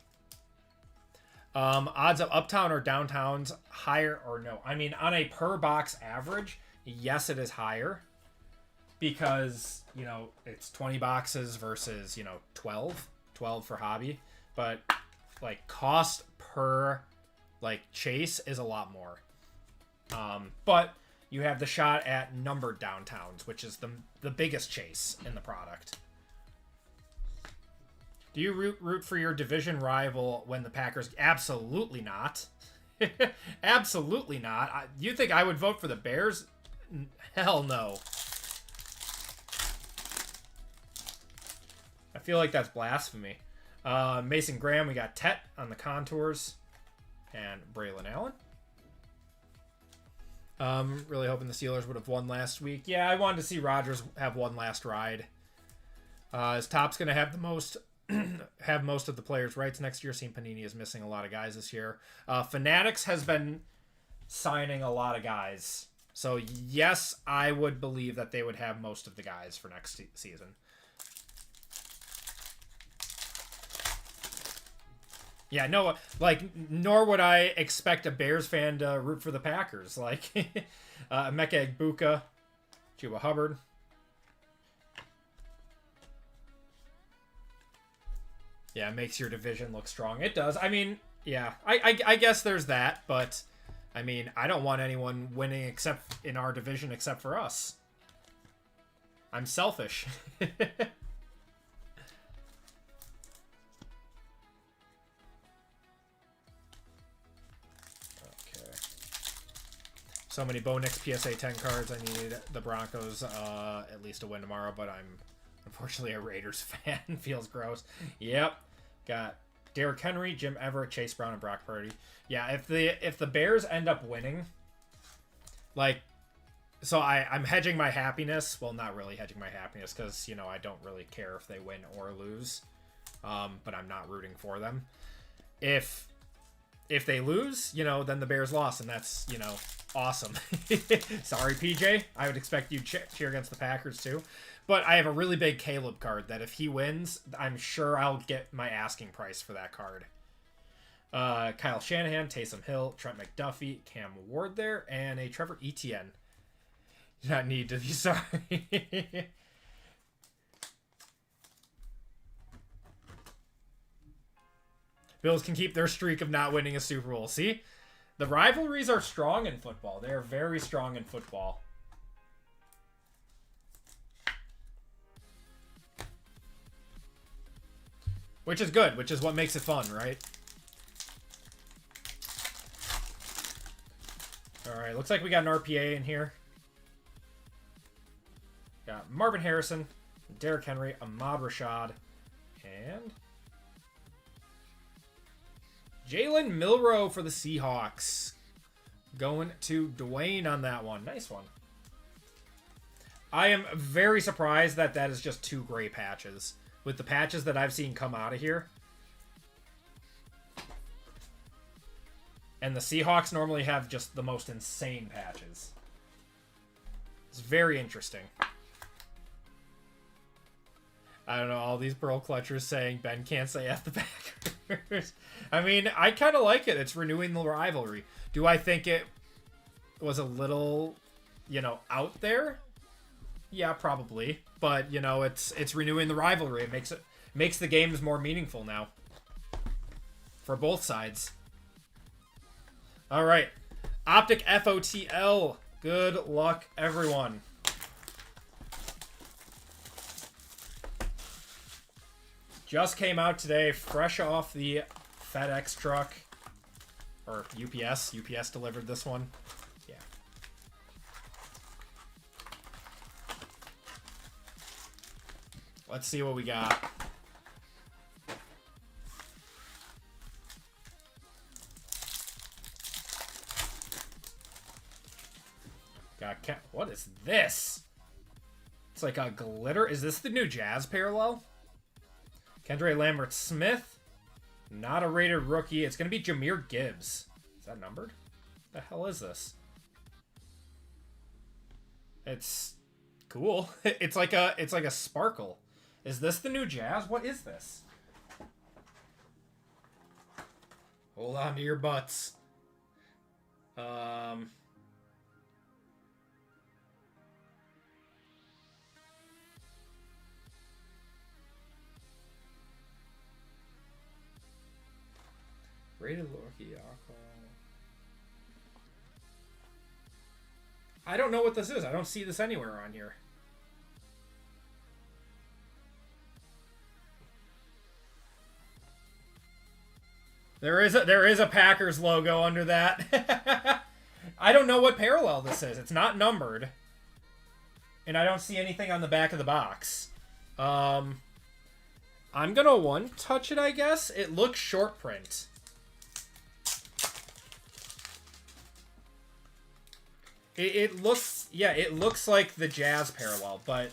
Odds of uptown or downtowns, higher or no? I mean, on a per box average, yes, it is higher. Because, you know, it's 20 boxes versus, you know, 12 for hobby. But, like, cost per, like, chase is a lot more. But you have the shot at numbered downtowns, which is the biggest chase in the product. Do you root for your division rival when the Packers... Absolutely not. Absolutely not. You think I would vote for the Bears? Hell no. I feel like that's blasphemy. Mason Graham, we got Tet on the contours. And Braylon Allen. Really hoping the Steelers would have won last week. Yeah, I wanted to see Rodgers have one last ride. His top's going to have the most... have most of the players' rights next year. Seeing Panini is missing a lot of guys this year. Fanatics has been signing a lot of guys. So, yes, I would believe that they would have most of the guys for next season. Yeah, no, like, nor would I expect a Bears fan to root for the Packers. Like, Emeka Egbuka, Chuba Hubbard. Yeah, it makes your division look strong. It does. I mean, yeah, I guess there's that, but, I mean, I don't want anyone winning except in our division except for us. I'm selfish. So many Bo Nix PSA 10 cards. I need the Broncos at least to win tomorrow, but I'm unfortunately a Raiders fan. Feels gross. Yep. Got Derrick Henry, Jim Everett, Chase Brown, and Brock Purdy. Yeah, if the Bears end up winning, like, so I'm hedging my happiness. Well, not really hedging my happiness because, you know, I don't really care if they win or lose. But I'm not rooting for them. If they lose, you know, then the Bears lost, and that's, you know, awesome. Sorry, PJ. I would expect you cheer against the Packers too. But I have a really big Caleb card that if he wins, I'm sure I'll get my asking price for that card. Kyle Shanahan, Taysom Hill, Trent McDuffie, Cam Ward there, and a Trevor Etienne. Not need to be sorry. Bills can keep their streak of not winning a Super Bowl. See? The rivalries are strong in football. They are very strong in football. Which is good, which is what makes it fun, right? Alright, looks like we got an RPA in here. Got Marvin Harrison, Derrick Henry, Ahmad Rashad, and Jalen Milroe for the Seahawks. Going to Dwayne on that one. Nice one. I am very surprised that is just 2 gray patches. With the patches that I've seen come out of here. And the Seahawks normally have just the most insane patches. It's very interesting. I don't know, all these Pearl Clutchers saying Ben can't say F the Packers. I mean, I kind of like it. It's renewing the rivalry. Do I think it was a little, you know, out there? Yeah, probably. But, you know, it's renewing the rivalry. It makes the games more meaningful now. For both sides. Alright. Optic FOTL. Good luck, everyone. Just came out today, fresh off the FedEx truck. Or UPS. UPS delivered this one. Yeah. Let's see what we got. What is this? It's like a glitter. Is this the new Jazz parallel? Kendra Lambert-Smith. Not a rated rookie. It's going to be Jahmyr Gibbs. Is that numbered? What the hell is this? It's cool. It's like a sparkle. Is this the new Jazz? What is this? Hold on to your butts. Rated Loki Aqua. I don't know what this is. I don't see this anywhere on here. There is a Packers logo under that. I don't know what parallel this is. It's not numbered. And I don't see anything on the back of the box. I'm gonna one-touch it, I guess. It looks short print. It looks, yeah, it looks like the Jazz parallel, but...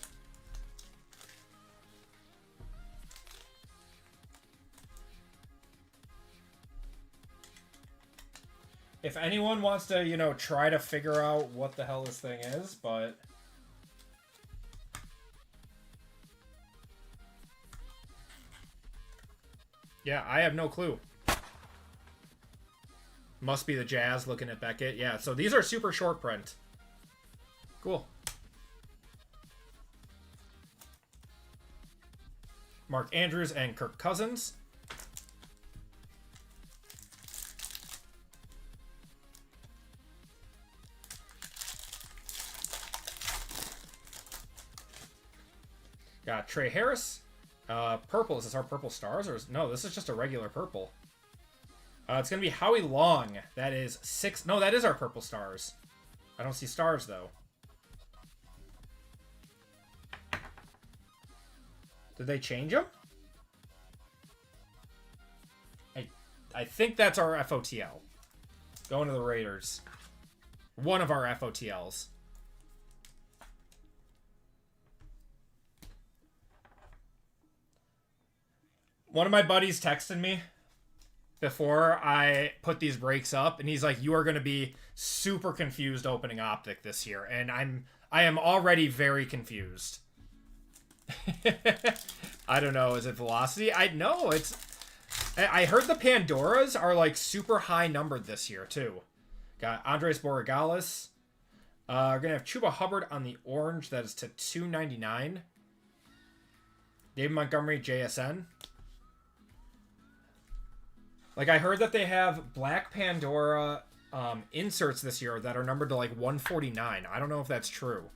If anyone wants to, you know, try to figure out what the hell this thing is, but... Yeah, I have no clue. Must be the Jazz looking at Beckett. Yeah, so these are super short print. Cool. Mark Andrews and Kirk Cousins. Got Trey Harris. Purple. Is this our purple stars? Or no, this is just a regular purple. It's going to be Howie Long. That is 6. No, that is our purple stars. I don't see stars, though. Did they change them? I think that's our FOTL. Going to the Raiders. One of our FOTLs. One of my buddies texted me before I put these breaks up, and he's like, "You are going to be super confused opening Optic this year," and I am already very confused. I don't know. Is it velocity? I know it's. I heard the Pandoras are like super high numbered this year too. Got Andres Borregales. We're gonna have Chuba Hubbard on the orange. That is to 299. David Montgomery JSN. Like, I heard that they have Black Pandora inserts this year that are numbered to, like, 149. I don't know if that's true.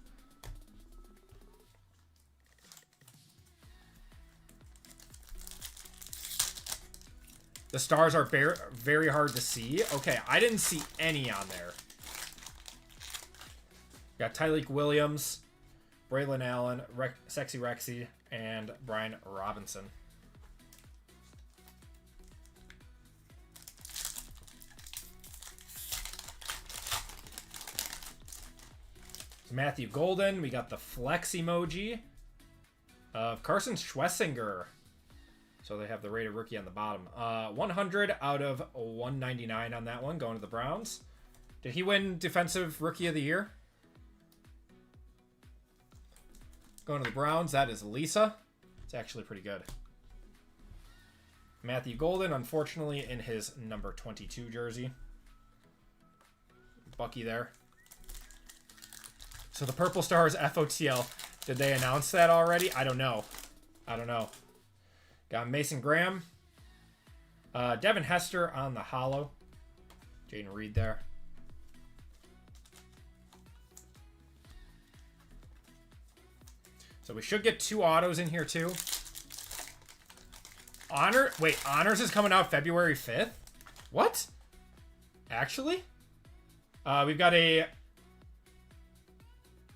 The stars are very hard to see. Okay, I didn't see any on there. Got Tyleek Williams, Braylon Allen, Sexy Rexy, and Brian Robinson. Matthew Golden. We got the flex emoji of Carson Schwessinger. So they have the rated rookie on the bottom. 100 out of 199 on that one, going to the Browns. Did he win Defensive Rookie of the Year? Going to the Browns, that is Lisa. It's actually pretty good. Matthew Golden, unfortunately, in his number 22 jersey. Bucky there. So the Purple Stars FOTL, did they announce that already? I don't know. I don't know. Got Mason Graham. Devin Hester on the holo. Jaden Reed there. So we should get 2 autos in here too. Honors is coming out February 5th? What? Actually? We've got a...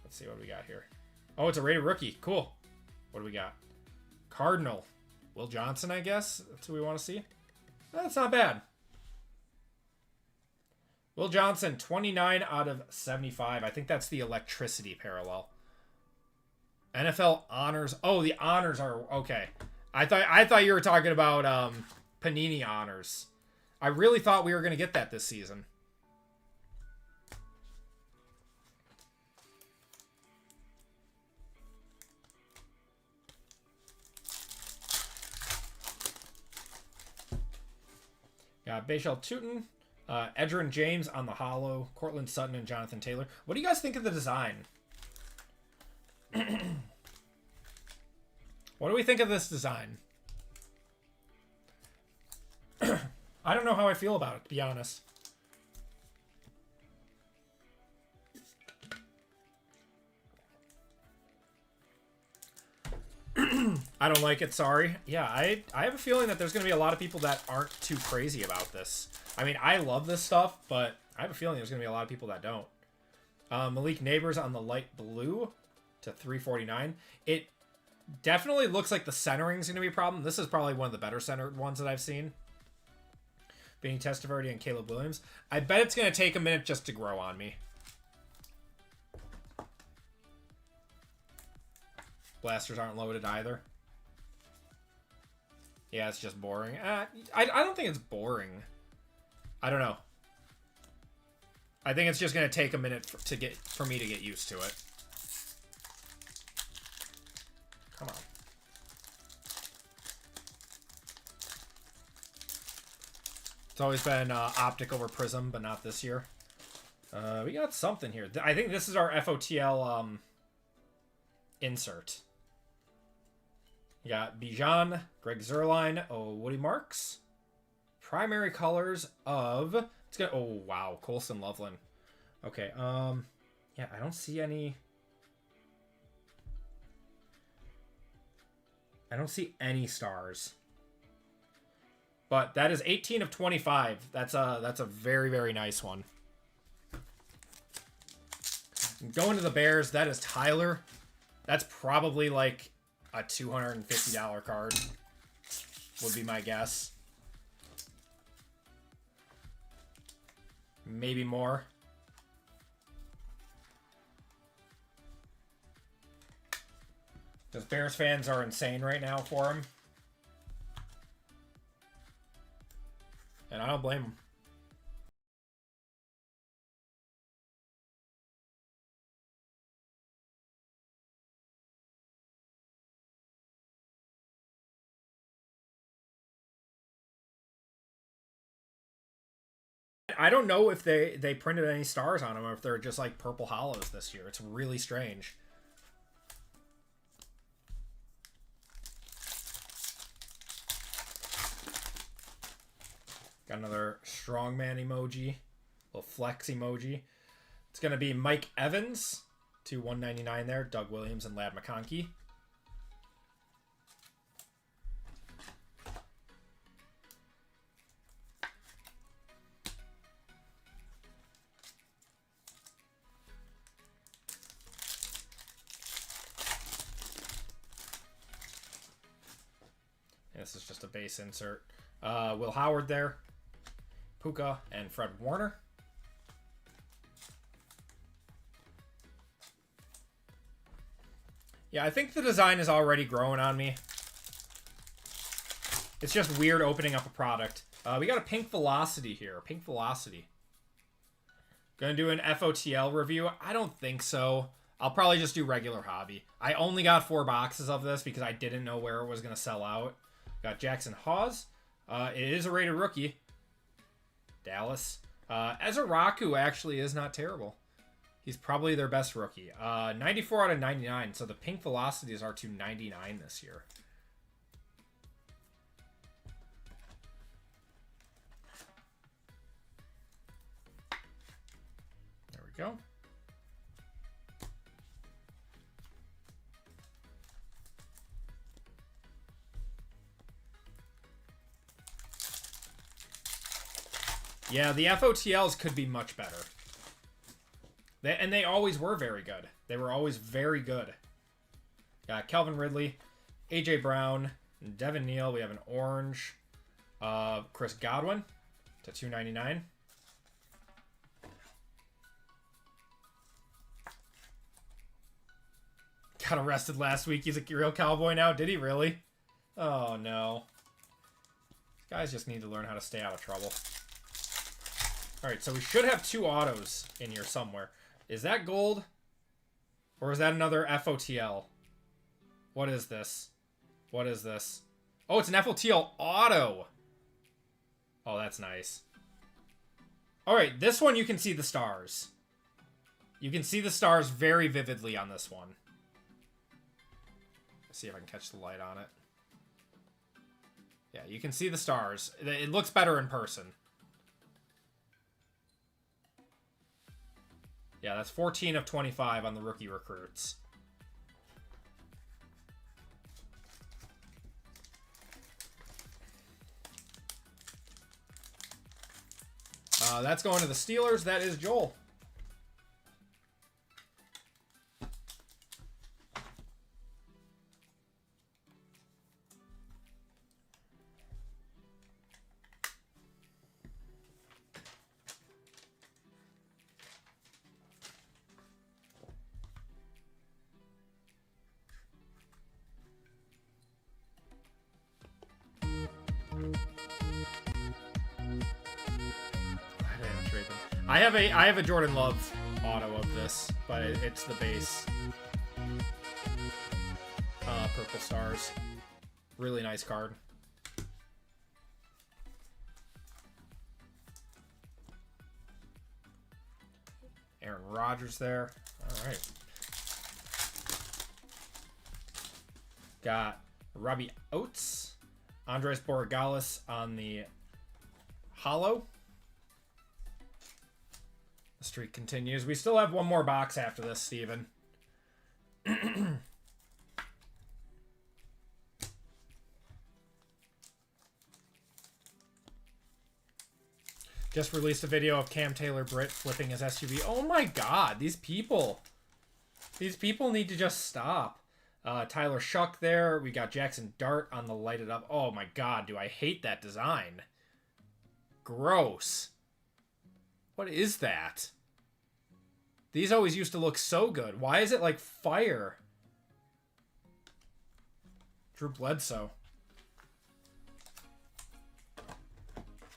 Let's see what we got here. Oh, it's a rated rookie. Cool. What do we got? Cardinal. Will Johnson, I guess. That's who we want to see. That's not bad. Will Johnson, 29 out of 75. I think that's the electricity parallel. NFL honors. Oh, the honors are okay. I thought you were talking about Panini honors. I really thought we were going to get that this season. Got Bashal Tootin, Edgerrin James on the holo, Cortland Sutton, and Jonathan Taylor. What do you guys think of the design? What do we think of this design? I don't know how I feel about it, to be honest. I don't like it, sorry. Yeah, I have a feeling that there's going to be a lot of people that aren't too crazy about this. I mean, I love this stuff, but I have a feeling there's going to be a lot of people that don't. Malik Neighbors on the light blue to 349. It definitely looks like the centering's going to be a problem. This is probably one of the better centered ones that I've seen. Being Testaverde and Caleb Williams. I bet it's going to take a minute just to grow on me. Blasters aren't loaded either. Yeah, it's just boring. I don't think it's boring. I don't know. I think it's just going to take a minute for me to get used to it. Come on. It's always been Optic over Prizm, but not this year. We got something here. I think this is our FOTL insert. You got Bijan, Greg Zerline, Woody Marks. Primary colors of... It's gonna, oh, wow. Colson Loveland. Okay, yeah, I don't see any... I don't see any stars. But that is 18 of 25. That's a very, very nice one. Going to the Bears, that is Tyler. That's probably like a $250 card, would be my guess. Maybe more. Because Bears fans are insane right now for him. And I don't blame him. I don't know if they printed any stars on them or if they're just like purple hollows this year. It's really strange. Got another strongman emoji, little flex emoji. It's going to be Mike Evans to 199 there, Doug Williams and Ladd McConkey. This is just a base insert. Will Howard there. Puka and Fred Warner. Yeah, I think the design is already growing on me. It's just weird opening up a product. We got a Pink Velocity here. Pink Velocity. Gonna do an FOTL review? I don't think so. I'll probably just do regular hobby. I only got 4 boxes of this because I didn't know where it was gonna sell out. Got Jackson Hawes. It is a rated rookie. Dallas. Ezaraku actually is not terrible. He's probably their best rookie. 94 out of 99. So the Pink Velocities are to 99 this year. There we go. Yeah, the FOTLs could be much better. And they always were very good. They were always very good. Got Calvin Ridley, A.J. Brown, Devin Neal. We have an orange. Chris Godwin to 299. Got arrested last week. He's a real cowboy now. Did he really? Oh, no. Guys just need to learn how to stay out of trouble. Alright, so we should have 2 autos in here somewhere. Is that gold? Or is that another FOTL? What is this? What is this? Oh, it's an FOTL auto! Oh, that's nice. All right, this one you can see the stars. You can see the stars very vividly on this one. Let's see if I can catch the light on it. Yeah, you can see the stars. It looks better in person. Yeah, that's 14 of 25 on the rookie recruits. That's going to the Steelers. That is Joel. I have a Jordan Love auto of this, but it's the base. Purple stars. Really nice card. Aaron Rodgers there. All right. Got Robbie Oates, Andres Borregales on the holo. The streak continues. We still have one more box after this, Steven. Just released a video of Cam Taylor-Britt flipping his SUV. Oh my god, these people. These people need to just stop. Tyler Shuck there. We got Jackson Dart on the lighted up. Oh my god, do I hate that design. Gross. What is that? These always used to look so good. Why is it like fire? Drew Bledsoe.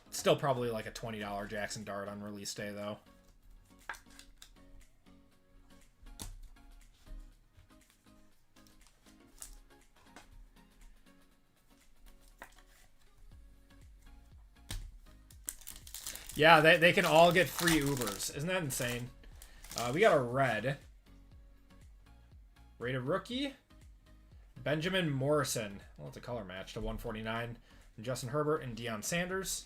Still probably like a $20 Jackson Dart on release day, though. Yeah, they can all get free Ubers. Isn't that insane? We got a red. Rated rookie. Benjamin Morrison. Well, it's a color match to 149. And Justin Herbert and Deion Sanders.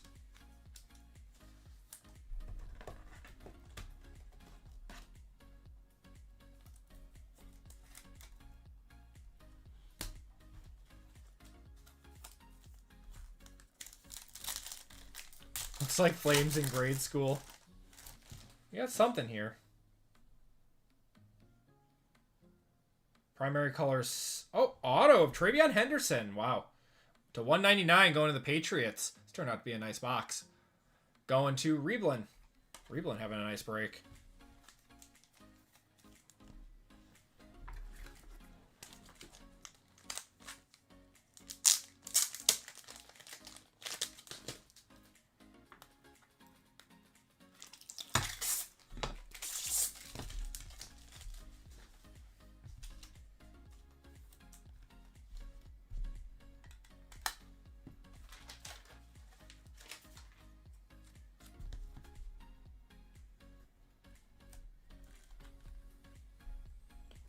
Looks like Flames in grade school. We got something here. Primary colors. Oh, auto of Travion Henderson. Wow. To 199 going to the Patriots. This turned out to be a nice box. Going to Reblin. Reblin having a nice break.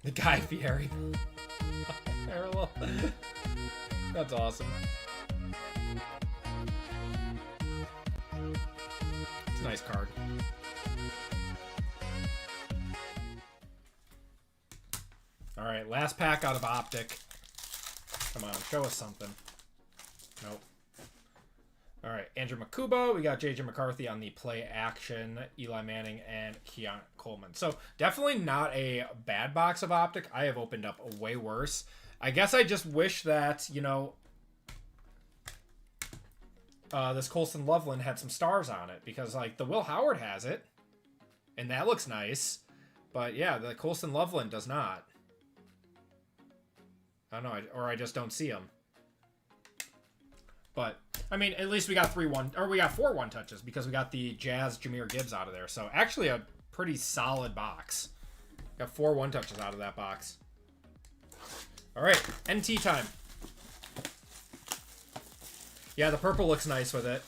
The Guy Fieri. Parallel. That's awesome. It's a nice card. Alright, last pack out of Optic. Come on, show us something. Nope. Alright, Andrew Makubo. We got J.J. McCarthy on the play action. Eli Manning and Keon Coleman. So, definitely not a bad box of Optic. I have opened up a way worse. I guess I just wish that, you know, this Colston Loveland had some stars on it. Because, like, the Will Howard has it. And that looks nice. But, yeah, the Colston Loveland does not. I don't know. Or I just don't see them. But, I mean, at least we got 4 1 touches because we got the Jazz Jahmyr Gibbs out of there. So, actually a pretty solid box. Got 4 1 touches out of that box. All right, NT time. Yeah, the purple looks nice with it.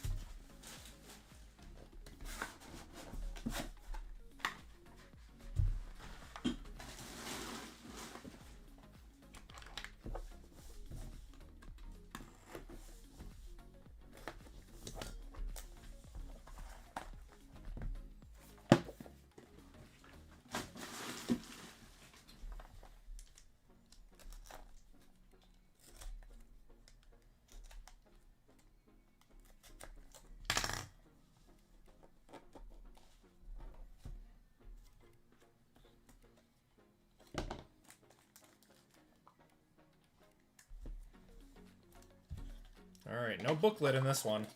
Alright, no booklet in this one.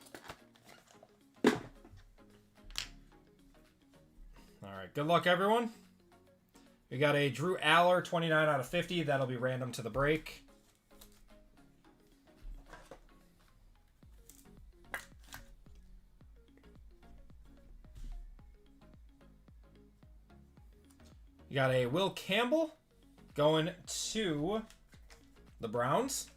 Alright, good luck, everyone. We got a Drew Aller, 29 out of 50. That'll be random to the break. You got a Will Campbell going to the Browns.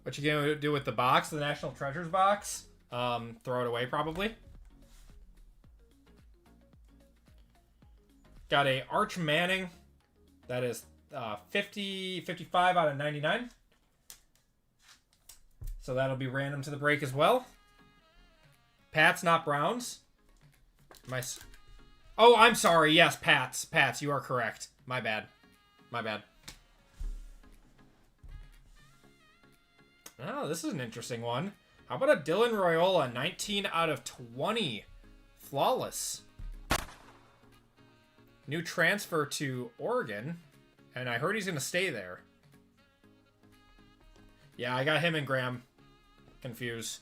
What you gonna do with the box, the National Treasures box? Throw it away, probably. Got a Arch Manning. That is 55 out of 99. So that'll be random to the break as well. Pats, not Browns. Oh, I'm sorry. Yes, Pats. Pats, you are correct. My bad. My bad. Oh, this is an interesting one. How about a Dylan Royola, 19 out of 20. Flawless. New transfer to Oregon. And I heard he's going to stay there. Yeah, I got him and Graham confused.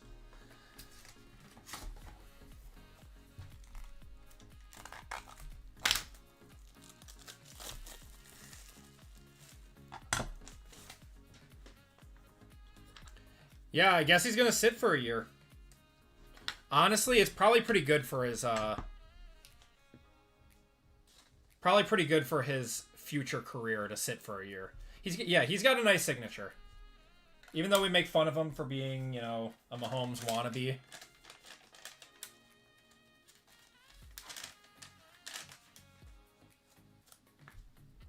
Yeah, I guess he's going to sit for a year. Honestly, it's probably pretty good for his future career to sit for a year. He's got a nice signature. Even though we make fun of him for being, you know, a Mahomes wannabe.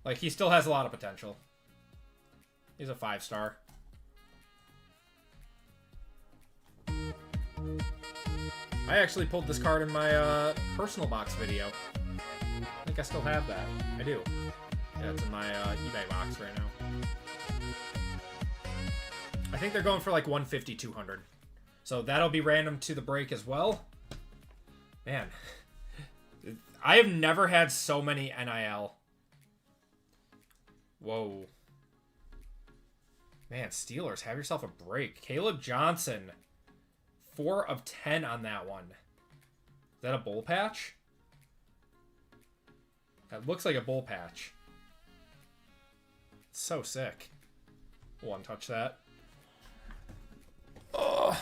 Like, he still has a lot of potential. He's a 5-star. I actually pulled this card in my personal box video. I think I still have that. I do. Yeah, it's in my eBay box right now. I think they're going for like 150, 200. So that'll be random to the break as well. Man. I have never had so many NIL. Whoa. Man, Steelers, have yourself a break. Caleb Johnson. 4 of 10 on that one. Is that a bowl patch? That looks like a bowl patch. It's so sick. One touch that. Oh.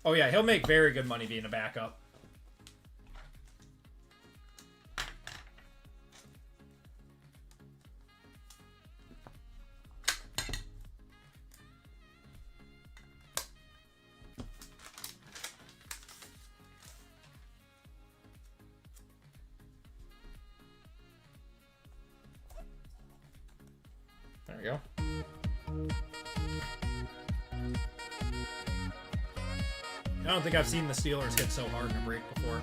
Oh yeah, he'll make very good money being a backup. There we go. I don't think I've seen the Steelers hit so hard in a break before.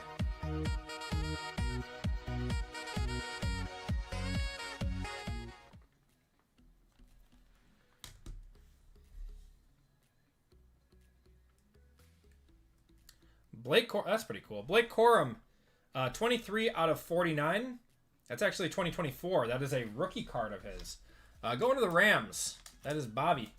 That's pretty cool. Blake Corum, 23 out of 49. That's actually 2024. That is a rookie card of his. Going to the Rams. That is Bobby.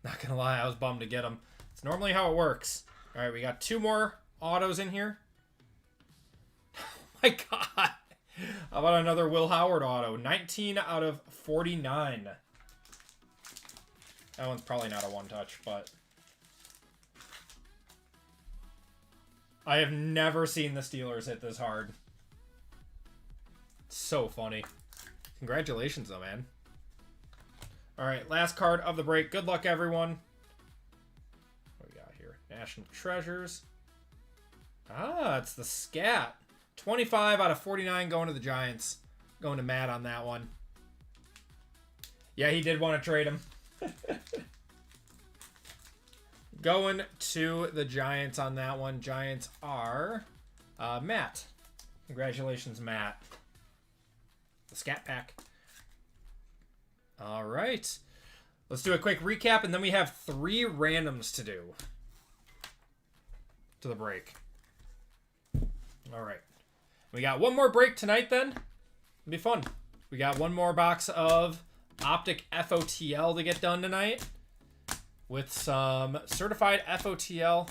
Not gonna lie, I was bummed to get him. It's normally how it works. All right, we got 2 more autos in here. Oh my god. How about another Will Howard auto? 19 out of 49. That one's probably not a one-touch, but... I have never seen the Steelers hit this hard. It's so funny. Congratulations, though, man. All right, last card of the break. Good luck, everyone. What do we got here? National Treasures. Ah, it's the Scat. 25 out of 49 going to the Giants. Going to Matt on that one. Yeah, he did want to trade him. Going to the Giants on that one. Giants are Matt. Congratulations, Matt. the Scat Pack. All right. Let's do a quick recap, and then we have 3 randoms to do to the break. All right. We got one more break tonight, then. It'll be fun. We got one more box of Optic FOTL to get done tonight with some certified FOTL.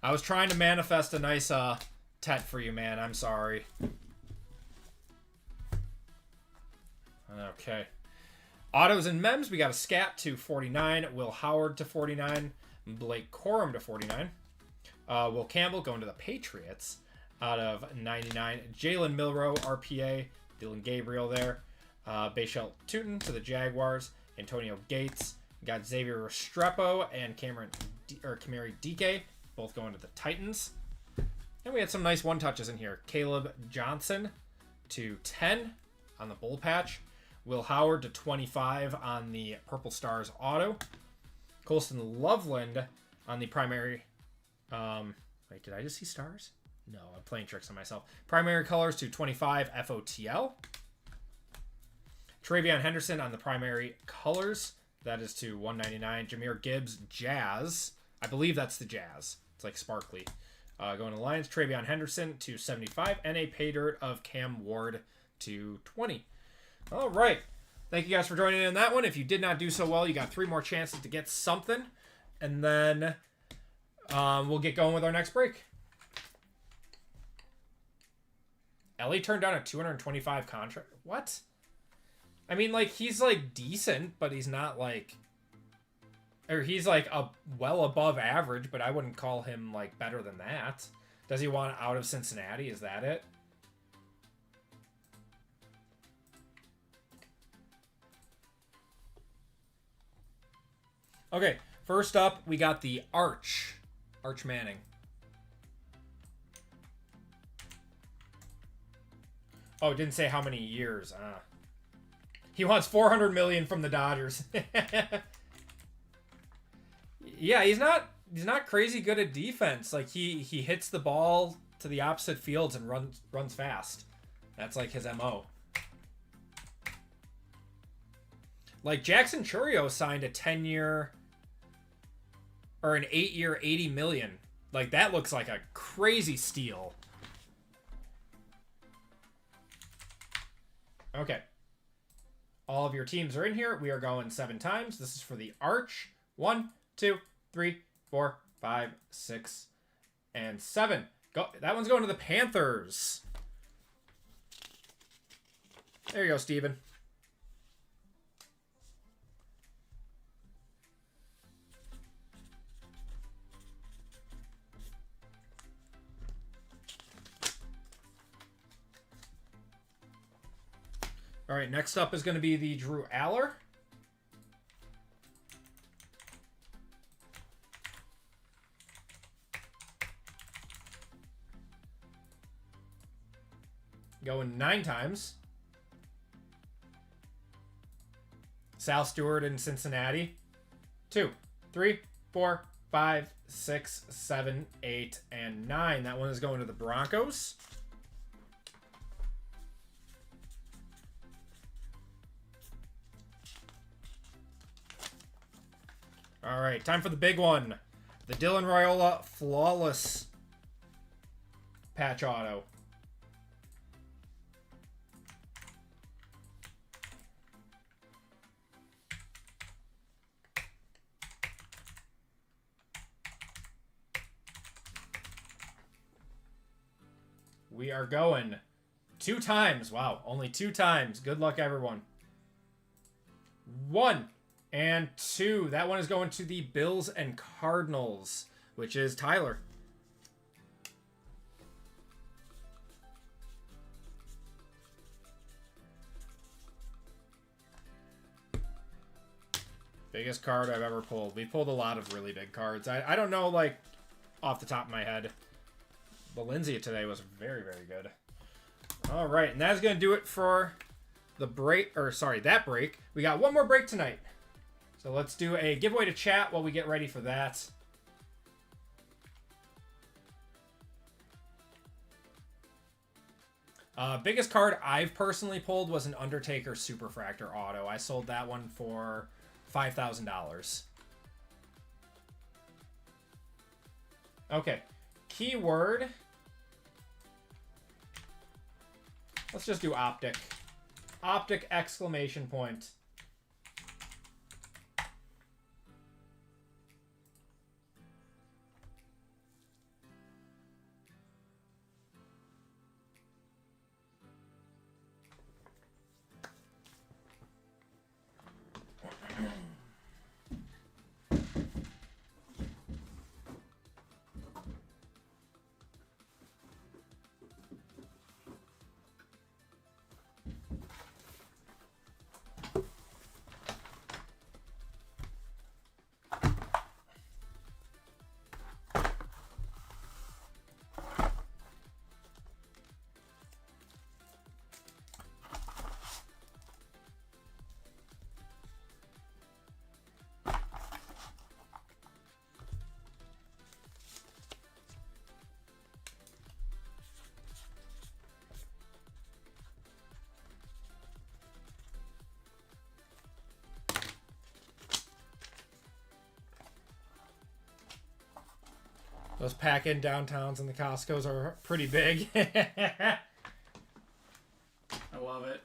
I was trying to manifest a nice Tet for you, man. I'm sorry. Okay. Autos and Mems, we got a Scat to 49, Will Howard to 49, Blake Corum to 49. Will Campbell going to the Patriots out of 99. Jalen Milroe, RPA, Dylan Gabriel there. Bayshell Tootin to the Jaguars. Antonio Gates. Got Xavier Restrepo and Kamari Dike, both going to the Titans. And we had some nice one-touches in here. Caleb Johnson to 10 on the Bull Patch. Will Howard to 25 on the Purple Stars Auto. Colston Loveland on the primary... wait, did I just see stars? No, I'm playing tricks on myself. Primary colors to 25 FOTL. Travion Henderson on the primary colors. That is to 199. Jahmyr Gibbs, Jazz. I believe that's the Jazz. It's like sparkly. Going to Lions, Travion Henderson to 75. And a pay dirt of Cam Ward to 20. All right. Thank you guys for joining in on that one. If you did not do so well, you got 3 more chances to get something. And then we'll get going with our next break. Ellie turned down a 225 contract. What? I mean, like, he's, like, decent, but he's not, like... Or he's, like, well above average, but I wouldn't call him, like, better than that. Does he want out of Cincinnati? Is that it? Okay, first up, we got the Arch Manning. Oh, it didn't say how many years. He wants $400 million from the Dodgers. Yeah, he's not crazy good at defense. Like he hits the ball to the opposite fields and runs fast. That's like his MO. Like Jackson Chourio signed a 10-year or an 8-year $80 million. Like that looks like a crazy steal. Okay. All of your teams are in here. We are going 7 times. This is for the Arch. 1, 2, 3, 4, 5, 6, and 7. Go. That one's going to the Panthers. There you go, Steven. All right, next up is going to be the Drew Aller. Going 9 times. Sal Stewart in Cincinnati. 2, 3, 4, 5, 6, 7, 8, and 9. That one is going to the Broncos. All right, time for the big one. The Dylan Raiola Flawless Patch Auto. We are going 2 times. Wow, only 2 times. Good luck, everyone. 1 and 2. That one is going to the Bills and Cardinals, which is Tyler. Biggest card I've ever pulled. We pulled a lot of really big cards. I don't know, like, off the top of my head. The Lindsay today was very, very good. All right, and that's going to do it for the break, or sorry, that break. We got one more break tonight. So let's do a giveaway to chat while we get ready for that. Biggest card I've personally pulled was an Undertaker Superfractor Auto. I sold that one for $5,000. Okay. Keyword. Let's just do Optic. Optic exclamation point. Those pack-in downtowns and the Costco's are pretty big. I love it.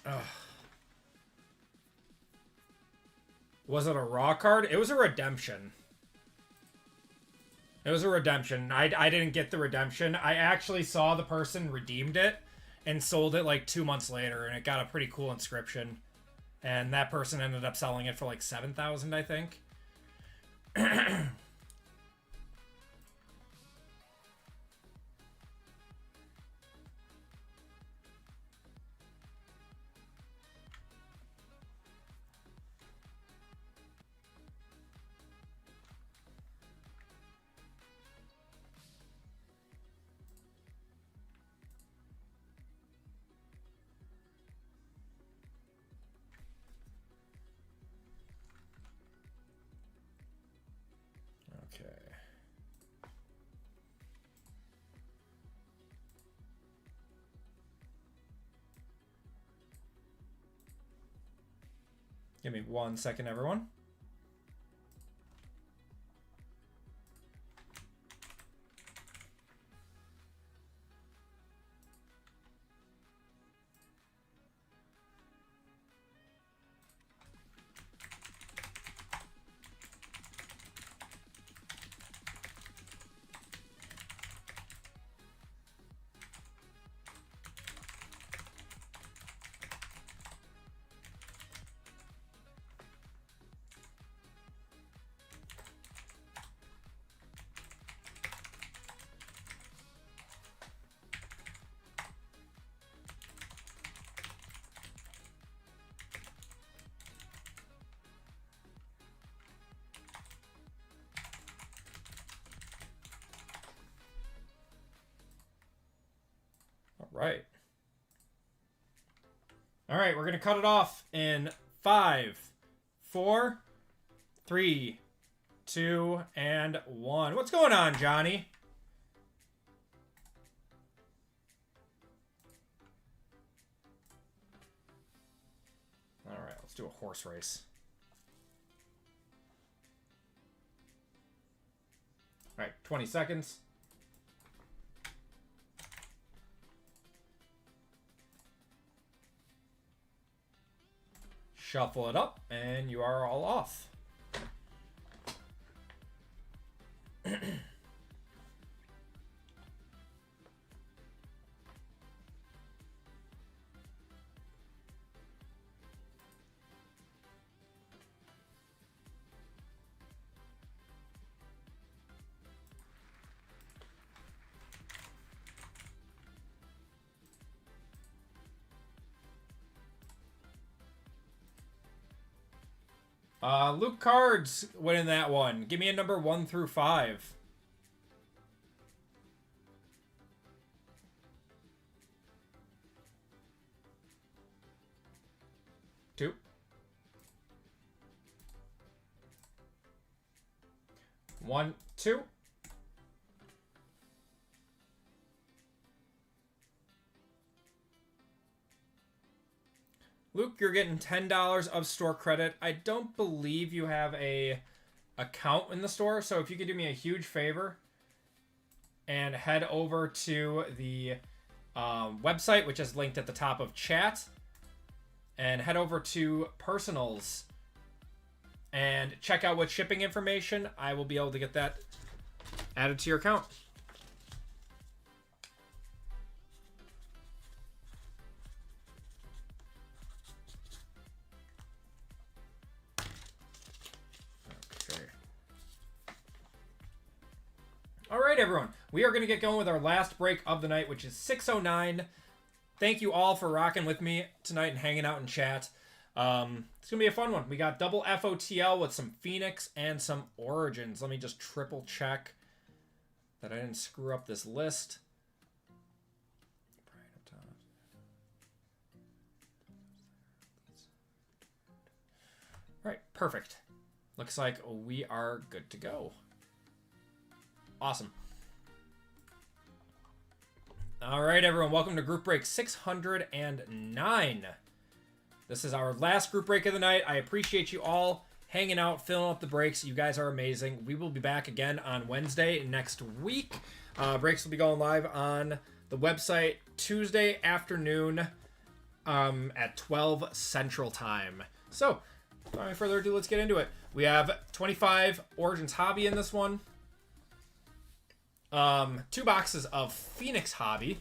Ugh. Was it a raw card? It was a redemption. It was a redemption. I didn't get the redemption. I actually saw the person redeemed it and sold it like 2 months later, and it got a pretty cool inscription. And that person ended up selling it for like $7,000, I think. Okay. Give me 1 second, everyone. Right. All right, we're going to cut it off in 5, 4, 3, 2, and 1. What's going on, Johnny? All right, let's do a horse race. All right, 20 seconds. Shuffle it up, and you are all off. Luke Cards winning that one. Give me a number 1 through 5. Two. 1, 2. Luke, you're getting $10 of store credit. I don't believe you have a account in the store, so if you could do me a huge favor and head over to the website, which is linked at the top of chat, and head over to personals and check out what shipping information. I will be able to get that added to your account. All right, everyone. We are going to get going with our last break of the night, which is 6:09. Thank you all for rocking with me tonight and hanging out in chat. It's going to be a fun one. We got double FOTL with some Phoenix and some Origins. Let me just triple check that I didn't screw up this list. All right, perfect. Looks like we are good to go. Awesome. All right, everyone. Welcome to group break 609. This is our last group break of the night. I appreciate you all hanging out, filling up the breaks. You guys are amazing. We will be back again on Wednesday next week. Breaks will be going live on the website Tuesday afternoon at 12 Central Time. So, without any further ado, let's get into it. We have 25 Origins Hobby in this one. 2 boxes of Phoenix Hobby.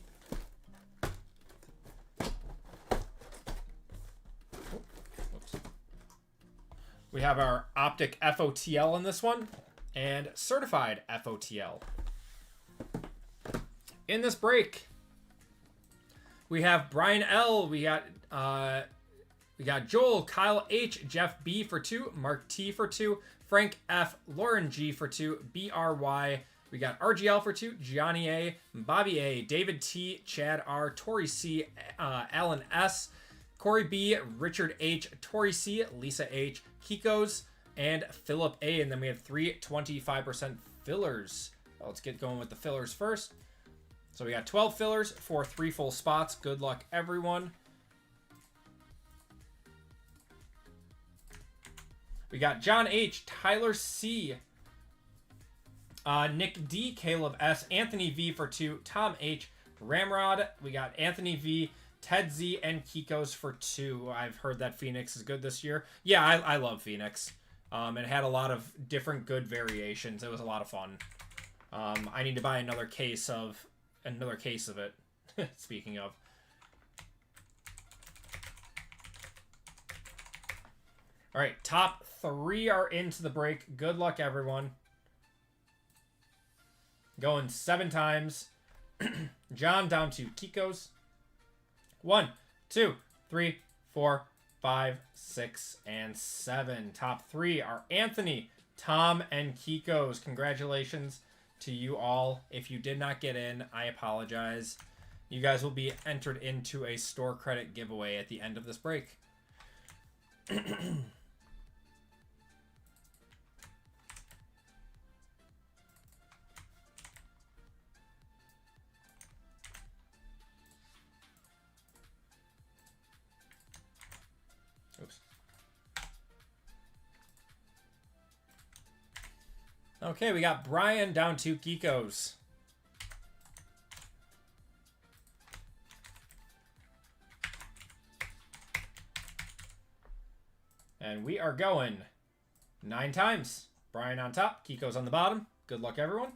We have our Optic FOTL in this one, and Certified FOTL. In this break, we have Brian L. We got Joel, Kyle H, Jeff B for 2, Mark T for 2, Frank F, Lauren G for 2, BRY. We got RGL for 2, Johnny A, Bobby A, David T, Chad R, Tori C, Alan S, Corey B, Richard H, Tori C, Lisa H, Kiko's, and Philip A. And then we have 3 25% fillers. Let's get going with the fillers first. So we got 12 fillers for 3 full spots. Good luck, everyone. We got John H, Tyler C, Nick D, Caleb S, Anthony V for 2, Tom H, Ramrod. We got Anthony V, Ted Z, and Kiko's for 2. I've heard that Phoenix is good this year. Yeah, I love Phoenix. It had a lot of different good variations. It was a lot of fun. I need to buy another case of it. Speaking of. All right, top 3 are into the break. Good luck, everyone. Going 7 times. John down to Kiko's. 1, 2, 3, 4, 5, 6, and 7. Top 3 are Anthony, Tom, and Kiko's. Congratulations to you all. If you did not get in, I apologize. You guys will be entered into a store credit giveaway at the end of this break. Oops. Okay, we got Brian down to Kiko's. And we are going 9 times. Brian on top, Kiko's on the bottom. Good luck, everyone.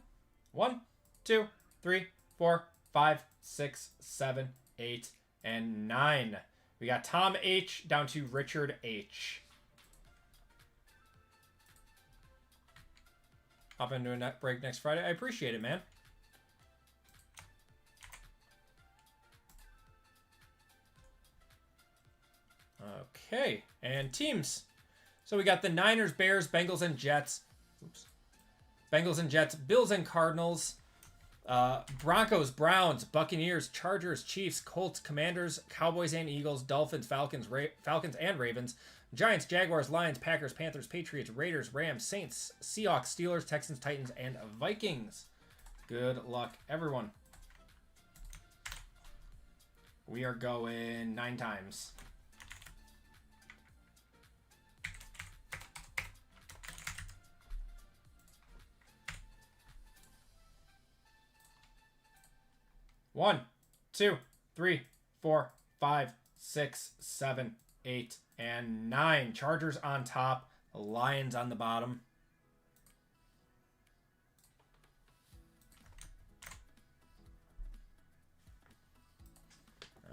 1, 2, 3, 4, 5, 6, 7, 8, and 9. We got Tom H down to Richard H. Hop into a net break next Friday. I appreciate it, man. Okay, and teams. So we got the Niners, Bears, Bengals, and Jets. Oops. Bengals and Jets, Bills and Cardinals, Broncos, Browns, Buccaneers, Chargers, Chiefs, Colts, Commanders, Cowboys and Eagles, Dolphins, Falcons and Ravens, Giants, Jaguars, Lions, Packers, Panthers, Patriots, Raiders, Rams, Saints, Seahawks, Steelers, Texans, Titans, and Vikings. Good luck, everyone. We are going 9 times. One, 2, 3, 4, 5, 6, 7, 8, and 9. Chargers on top, Lions on the bottom.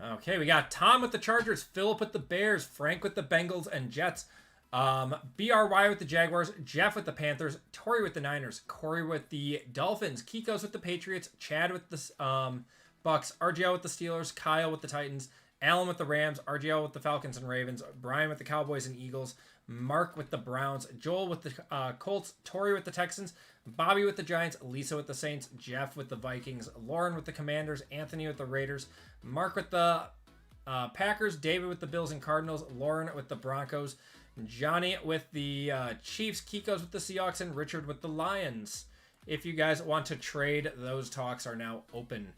Okay, we got Tom with the Chargers, Philip with the Bears, Frank with the Bengals and Jets, BRY with the Jaguars, Jeff with the Panthers, Tori with the Niners, Corey with the Dolphins, Kikos with the Patriots, Chad with the Bucks, RGL with the Steelers, Kyle with the Titans, Alan with the Rams, RGL with the Falcons and Ravens, Brian with the Cowboys and Eagles, Mark with the Browns, Joel with the Colts, Tori with the Texans, Bobby with the Giants, Lisa with the Saints, Jeff with the Vikings, Lauren with the Commanders, Anthony with the Raiders, Mark with the Packers, David with the Bills and Cardinals, Lauren with the Broncos, Johnny with the Chiefs, Kikos with the Seahawks, and Richard with the Lions. If you guys want to trade, those talks are now open.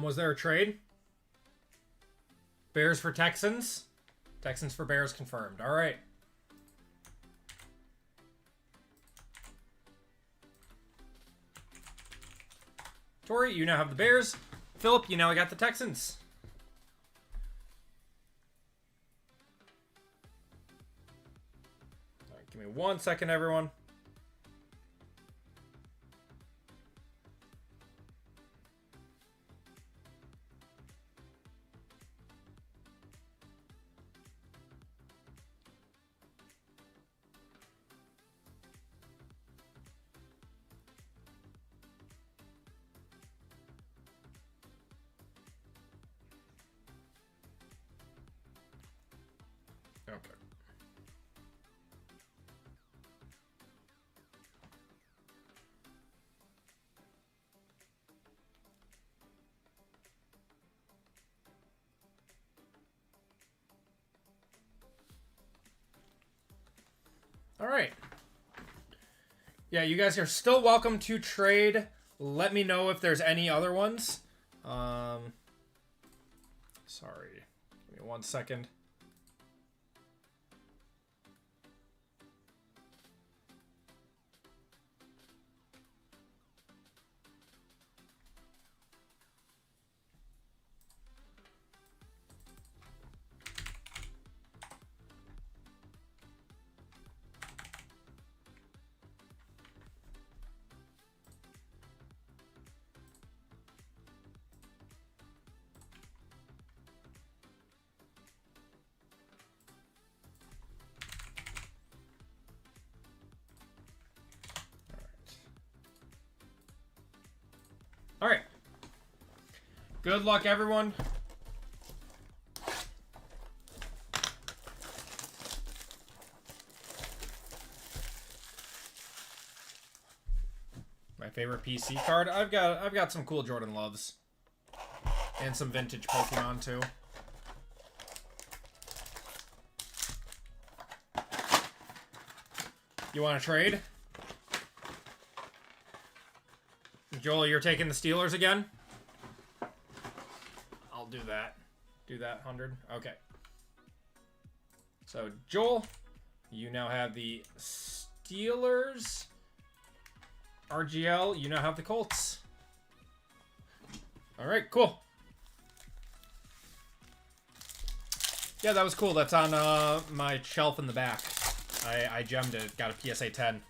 Was there a trade? Bears for Texans? Texans for Bears confirmed. All right. Tori, you now have the Bears. Philip, you now got the Texans. All right, give me 1 second, everyone. Okay. All right. Yeah, you guys are still welcome to trade. Let me know if there's any other ones. Sorry. Give me 1 second. Good luck, everyone. My favorite PC card. I've got some cool Jordan Loves. And some vintage Pokemon too. You want to trade? Joel, you're taking the Steelers again? I'll do that. Do that 100. Okay. So, Joel, you now have the Steelers. RGL, you now have the Colts. All right, cool. Yeah, that was cool. That's on my shelf in the back. I gemmed it. Got a PSA 10.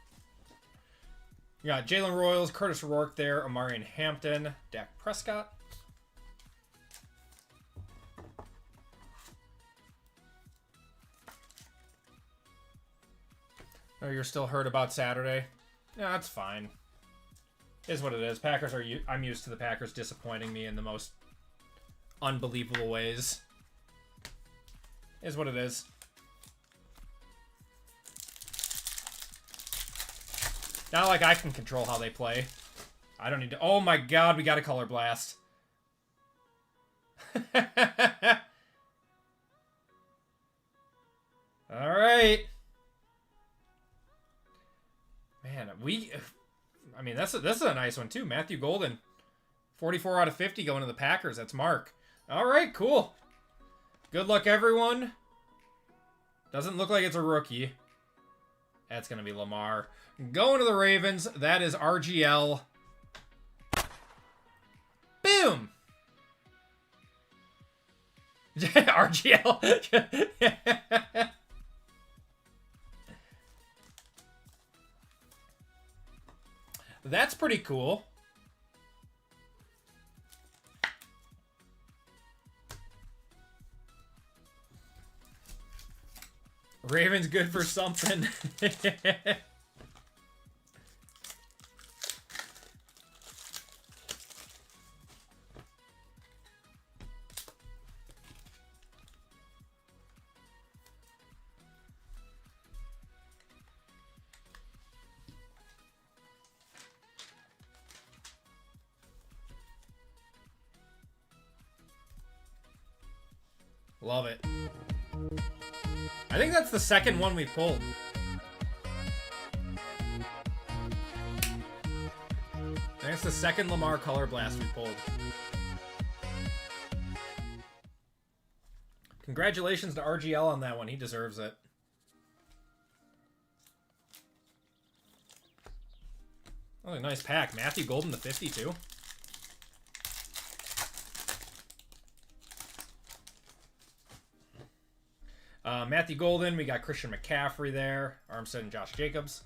You got Jalen Royals, Curtis Rourke there, Amarian Hampton, Dak Prescott. Oh, you're still hurt about Saturday? Yeah, that's fine. Is what it is. Packers are. I'm used to the Packers disappointing me in the most unbelievable ways. Is what it is. Not like I can control how they play. I don't need to. Oh my god, we got a color blast. All right. Man, I mean, this is a nice one too. Matthew Golden, 44 out of 50 going to the Packers. That's Mark. All right, cool. Good luck, everyone. Doesn't look like it's a rookie. That's going to be Lamar. Going to the Ravens. That is RGL. Boom. RGL. That's pretty cool. Ravens good for something. Love it. I think that's the second one we pulled. I think it's the second Lamar Color Blast we pulled. Congratulations to RGL on that one. He deserves it. Oh, a nice pack. Matthew Golden to 52. Matthew Golden, we got Christian McCaffrey there, Armstead and Josh Jacobs.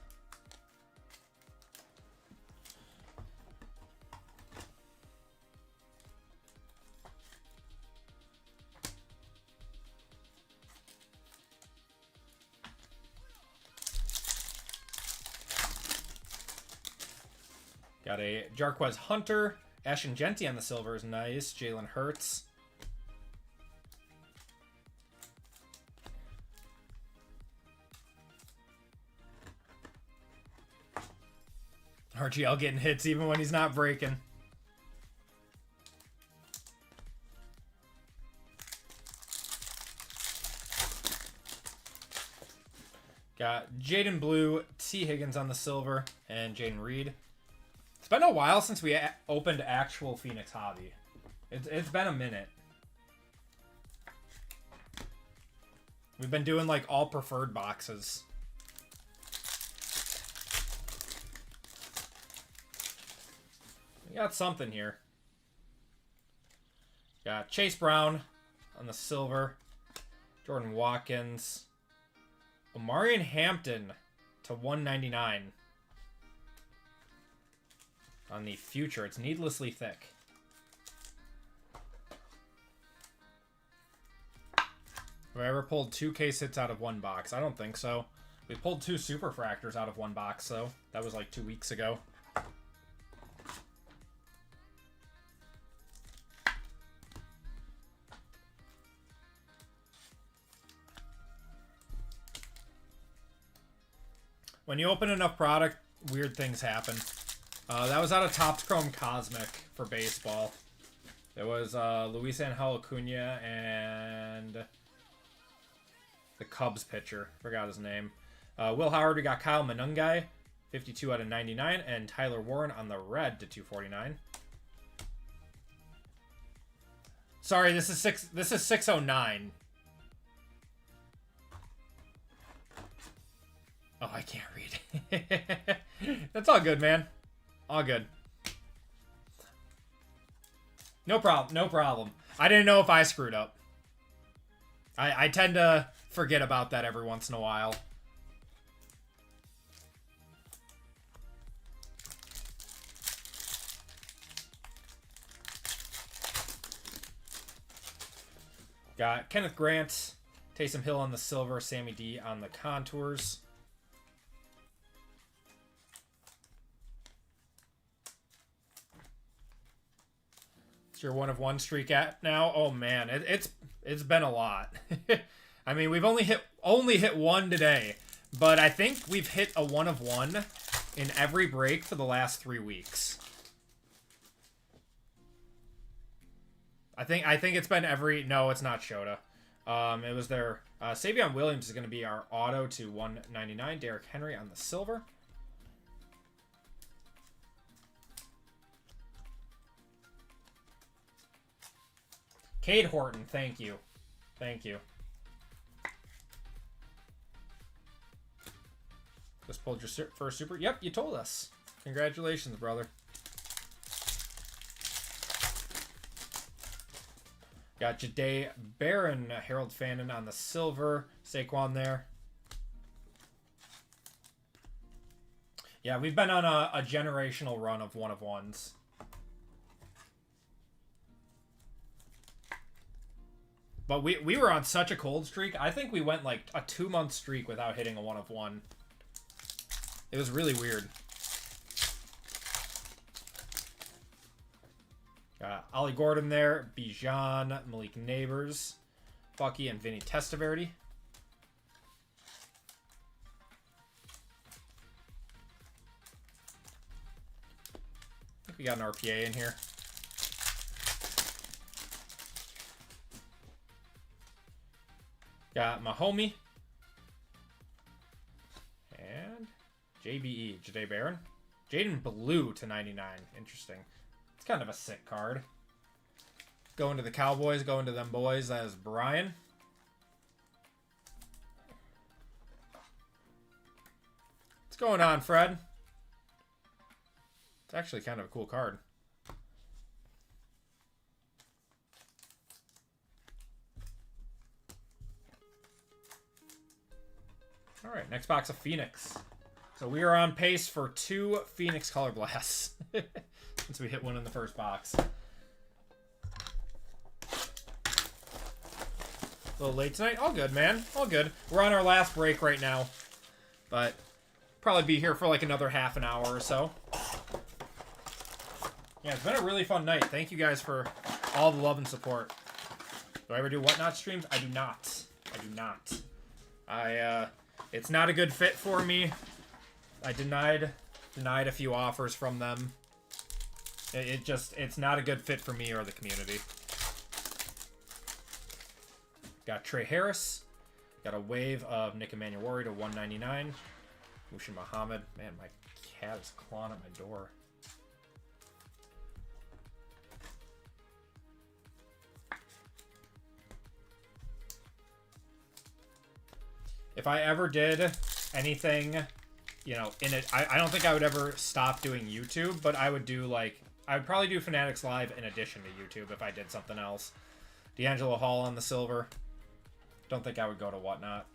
Got a Jarquez Hunter, Ashton Genty on the silver is nice, Jalen Hurts. RGL getting hits even when he's not breaking. Got Jaden Blue, T. Higgins on the silver, and Jaden Reed. It's been a while since we opened actual Phoenix Hobby. It's been a minute. We've been doing like all preferred boxes. We got something here. Got Chase Brown on the silver. Jordan Watkins. Amarian Hampton to 199. On the future. It's needlessly thick. Have I ever pulled 2 case hits out of one box? I don't think so. We pulled 2 super fractors out of one box, though. That was like 2 weeks ago. When you open enough product, weird things happen. That was out of Topps Chrome Cosmic for baseball. It was Luis Angel Acuna and the Cubs pitcher. Forgot his name. Will Howard, we got Kyle Manungai, 52 out of 99, and Tyler Warren on the red to 249. Sorry, this is 609. Oh, I can't read. That's all good, man. All good. No problem. No problem. I didn't know if I screwed up. I tend to forget about that every once in a while. Got Kenneth Grant, Taysom Hill on the silver, Sammy D on the contours. It's your 1-of-1 streak at now. Oh man, it's been a lot. I mean, we've only hit one today, but I think we've hit a 1-of-1 in every break for the last 3 weeks. I think it's been every... No, it's not Shota. It was their... Savion Williams is going to be our auto to 199. Derrick Henry on the silver. Cade Horton, thank you. Thank you. Just pulled your first super. Yep, you told us. Congratulations, brother. Got Jahdae Barron, Harold Fannin on the silver. Saquon there. Yeah, we've been on a generational run of 1-of-1s. But we were on such a cold streak. I think we went like a 2-month streak without hitting a 1-of-1. It was really weird. Ollie Gordon there, Bijan, Malik Neighbors, Bucky, and Vinny Testaverde. I think we got an RPA in here. Got Mahomie. And JBE, Jahdae Barron. Jaden Blue to 99. Interesting. It's kind of a sick card. Going to the Cowboys, going to them boys. That is Brian. What's going on, Fred? It's actually kind of a cool card. All right, next box of Phoenix. So we are on pace for 2 Phoenix Color Blasts since we hit one in the first box. A little late tonight. All good, man. All good. We're on our last break right now, but probably be here for like another half an hour or so. Yeah, it's been a really fun night. Thank you guys for all the love and support. Do I ever do Whatnot streams? I do not. I do not. It's not a good fit for me. I denied a few offers from them. It's not a good fit for me or the community. Got Trey Harris. Got a wave of Nick Emmanuel to 199. Mushin Muhammad. Man, my cat is clawing at my door. If I ever did anything, you know, in it, I don't think I would ever stop doing YouTube, but I would do like, I would probably do Fanatics Live in addition to YouTube if I did something else. D'Angelo Hall on the silver. Don't think I would go to Whatnot.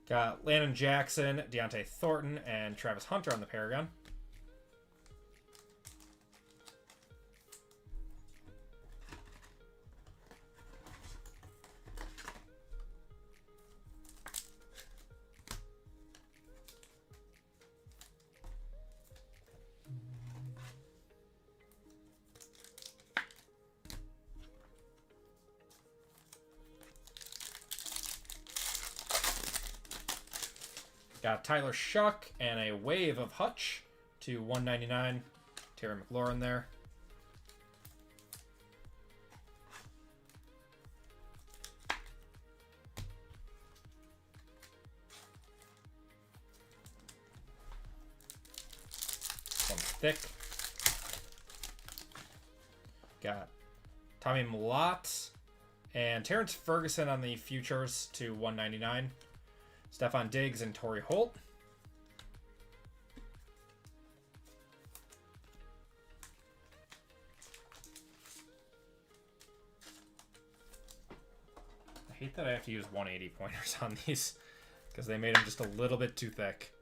Got Landon Jackson, Deontay Thornton, and Travis Hunter on the Paragon. Got Tyler Shuck and a wave of Hutch to 199. Terry McLaurin there. One thick. Got Tommy Malott and Terrence Ferguson on the futures to 199. Stephon Diggs and Torrey Holt. I hate that I have to use 180 pointers on these because they made them just a little bit too thick.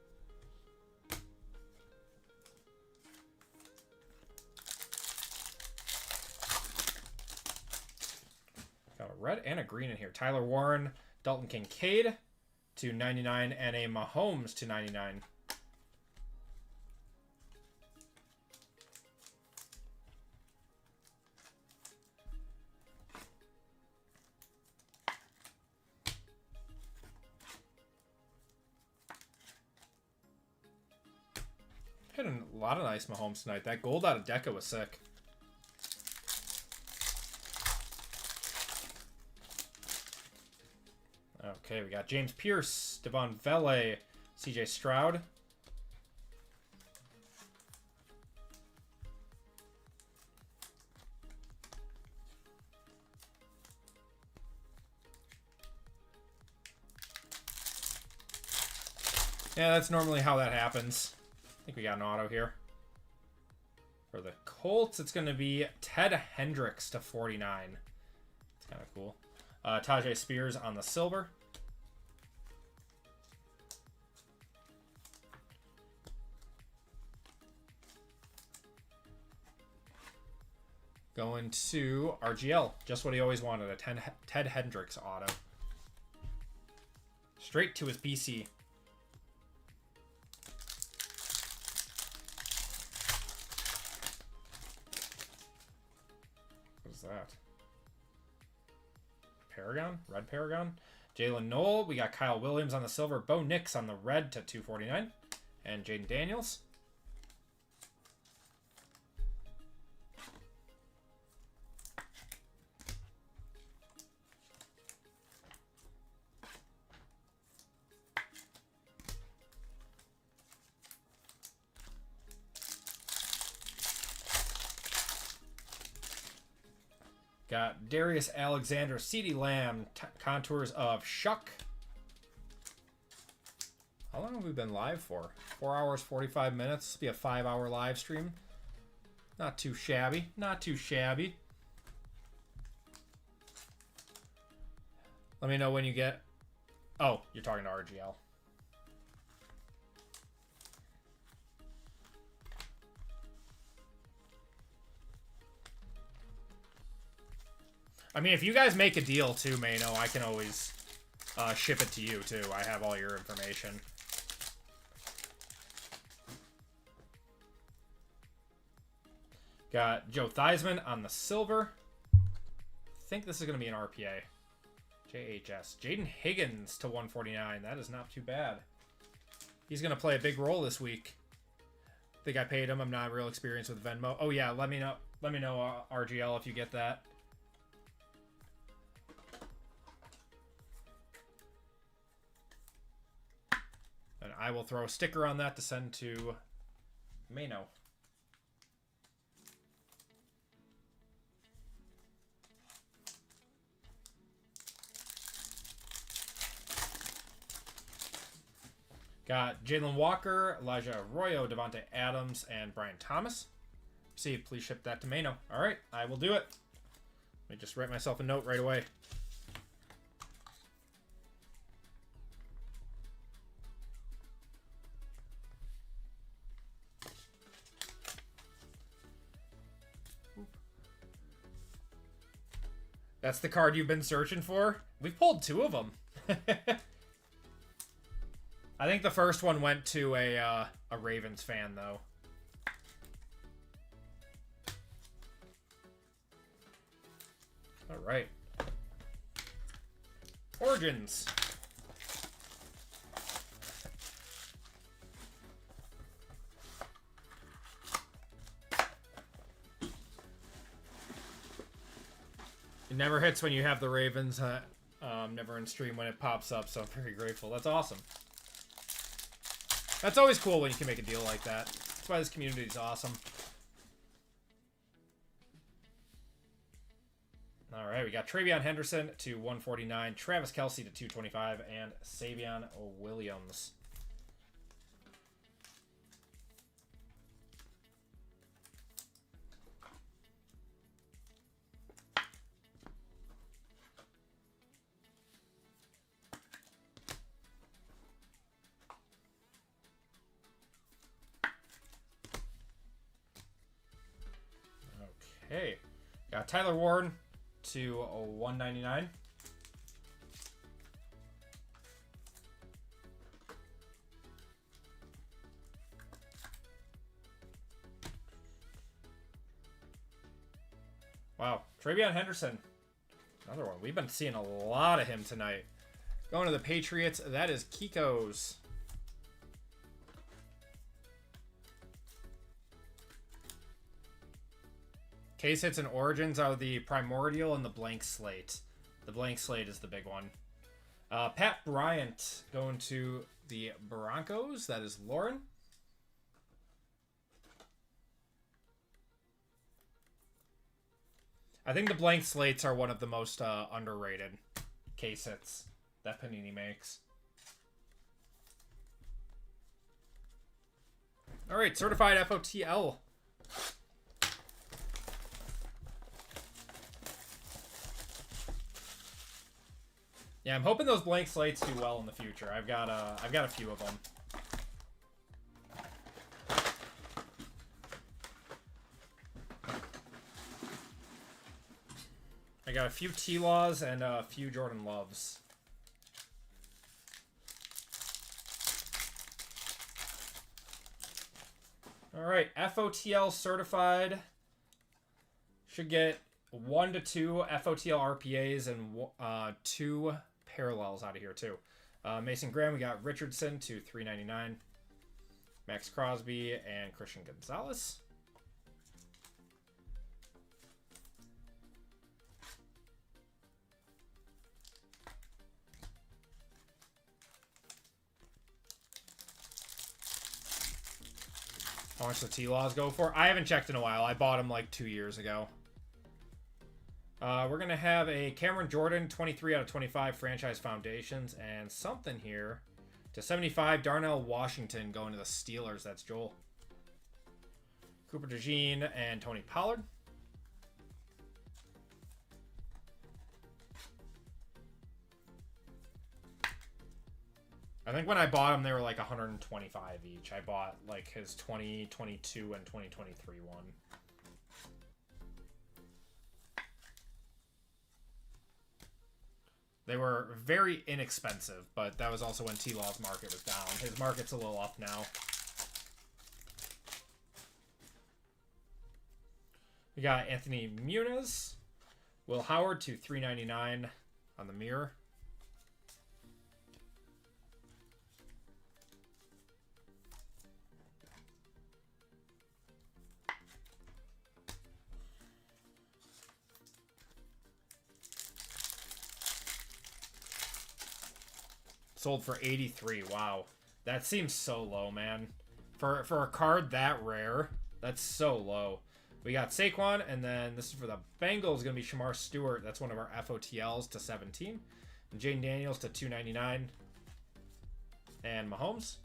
Got a red and a green in here. Tyler Warren, Dalton Kincaid to 99, and a Mahomes to 99. Hit a lot of nice Mahomes tonight. That gold out of Deca was sick. Okay, we got James Pierce, Devon Vele, CJ Stroud. Yeah, that's normally how that happens. I think we got an auto here. For the Colts, it's going to be Ted Hendricks to 49. It's kind of cool. Tajay Spears on the silver. Going to RGL. Just what he always wanted. A Ted Hendricks auto. Straight to his PC. What is that? Paragon? Red Paragon? Jalen Knoll. We got Kyle Williams on the silver. Bo Nix on the red to 249. And Jaden Daniels. Got Darius Alexander, CeeDee Lamb, contours of Shuck. How long have we been live for? 4 hours, 45 minutes. This will be a 5-hour live stream. Not too shabby. Not too shabby. Let me know when you get... Oh, you're talking to RGL. I mean, if you guys make a deal too, Mano, I can always ship it to you too. I have all your information. Got Joe Theismann on the silver. I think this is going to be an RPA. JHS. Jaden Higgins to 149. That is not too bad. He's going to play a big role this week. I think I paid him. I'm not real experienced with Venmo. Oh yeah, let me know. Let me know, RGL, if you get that. And I will throw a sticker on that to send to Mano. Got Jalen Walker, Elijah Arroyo, Devontae Adams, and Brian Thomas. See, please ship that to Mano. All right, I will do it. Let me just write myself a note right away. That's the card you've been searching for? We've pulled 2 of them. I think the first one went to a Ravens fan, though. All right. Origins. It never hits when you have the Ravens. Never in stream when it pops up, so I'm very grateful. That's awesome. That's always cool when you can make a deal like that. That's why this community is awesome. All right, we got Travion Henderson to 149, Travis Kelce to 225, and Savion Williams. Okay, got Tyler Warren to 199. Wow, Travion Henderson, another one. We've been seeing a lot of him tonight. Going to the Patriots, that is Kiko's. Case hits and origins are the primordial and the blank slate. The blank slate is the big one. Pat Bryant going to the Broncos. That is Lauren. I think the blank slates are one of the most underrated case hits that Panini makes. All right, certified FOTL. Yeah, I'm hoping those blank slates do well in the future. I've got a few of them. I got a few T-Laws and a few Jordan Loves. All right, FOTL certified. Should get 1 to 2 FOTL RPAs and 2 parallels out of here too. Mason Graham, we got Richardson to 399. Max Crosby and Christian Gonzalez. How much the T-Laws go for? I haven't checked in a while. I bought them like 2 years ago. We're going to have a Cameron Jordan, 23 out of 25 franchise foundations, and something here to 75, Darnell Washington going to the Steelers. That's Joel. Cooper DeJean and Tony Pollard. I think when I bought them, they were like 125 each. I bought like his 2022 and 2023 one. They were very inexpensive, but that was also when T-Law's market was down. His market's a little up now. We got Anthony Muniz. Will Howard to 399 on the mirror. Sold for 83. Wow. That seems so low, man. For a card that rare, that's so low. We got Saquon, and then this is for the Bengals, going to be Shamar Stewart. That's one of our FOTLs to 17. And Jaden Daniels to 299. And Mahomes.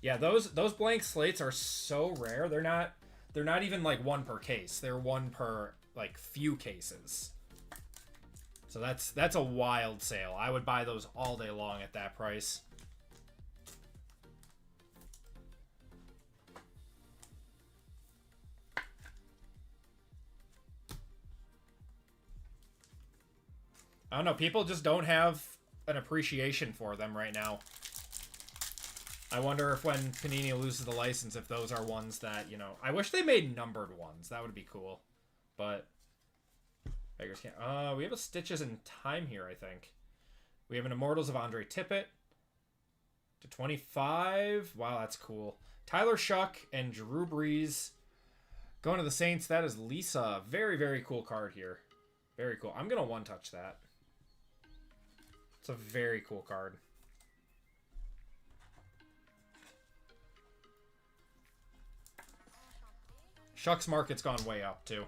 Yeah, those blank slates are so rare. They're not even like one per case. They're one per like few cases. So that's a wild sale. I would buy those all day long at that price. I don't know. People just don't have an appreciation for them right now. I wonder if when Panini loses the license, if those are ones that, you know... I wish they made numbered ones. That would be cool. But... beggars can't... we have a Stitches in Time here, I think. We have an Immortals of Andre Tippett. To 25. Wow, that's cool. Tyler Shuck and Drew Brees Going to the Saints, that is Lisa. Very, very cool card here. Very cool. I'm going to one-touch that. It's a very cool card. Shucks market's gone way up, too.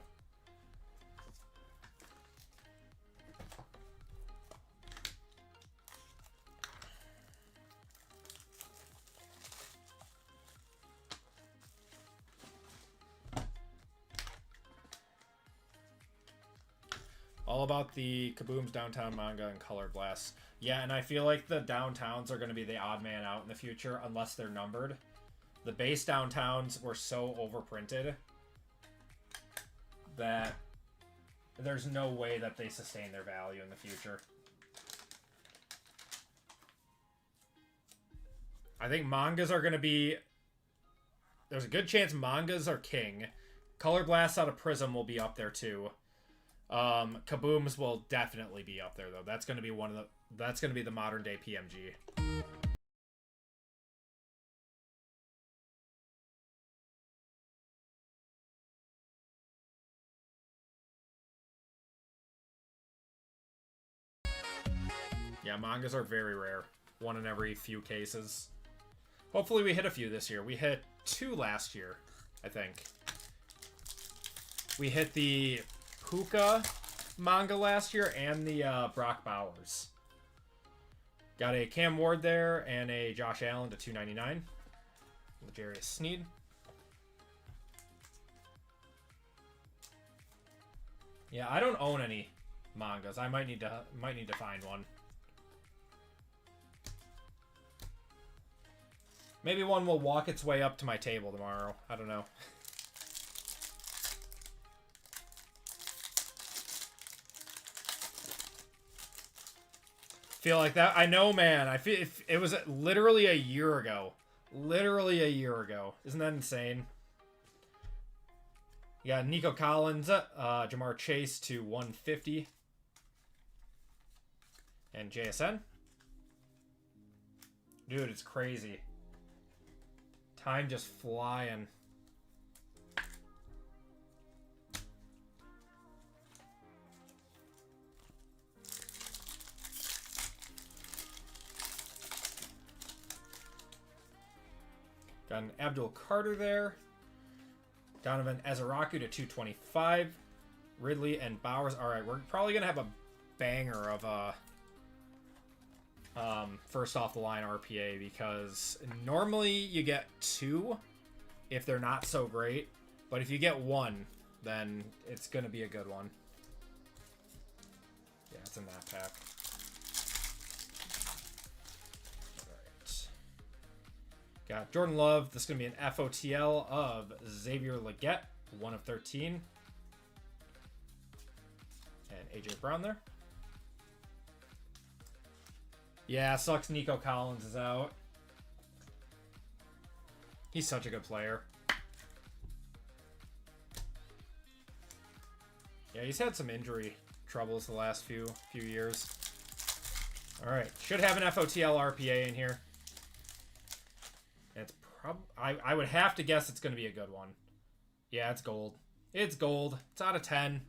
All about the Kaboom's Downtown Manga and Color Blast. Yeah, and I feel like the downtowns are going to be the odd man out in the future unless they're numbered. The base downtowns were so overprinted that there's no way that they sustain their value in the future. I think mangas are going to be... There's a good chance mangas are king. Color Blasts out of Prizm will be up there too. Kabooms will definitely be up there though. That's going to be one of the... That's going to be the modern day PMG. Yeah, mangas are very rare. One in every few cases. Hopefully we hit a few this year. We hit 2 last year, I think. We hit the Puka manga last year and the Brock Bowers. Got a Cam Ward there and a Josh Allen to $2.99. Legarius Sneed. Yeah, I don't own any mangas. I might need to find one. Maybe one will walk its way up to my table tomorrow. I don't know. Feel like that. I know, man. I feel it was literally a year ago. Literally a year ago. Isn't that insane? You got Nico Collins, Jamar Chase to 150. And JSN. Dude, it's crazy. Time just flying. Got an Abdul Carter there. Donovan Ezeraku to 225. Ridley and Bowers. All right, we're probably going to have a banger of first off the line RPA because normally you get 2 if they're not so great. But if you get 1, then it's going to be a good one. Yeah, it's in that pack. Got Jordan Love. This is going to be an FOTL of Xavier Legette, 1 of 13. And AJ Brown there. Yeah, sucks Nico Collins is out. He's such a good player. Yeah, he's had some injury troubles the last few years. All right, should have an FOTL RPA in here. It's I would have to guess it's going to be a good one. Yeah, it's gold. It's gold. It's out of 10.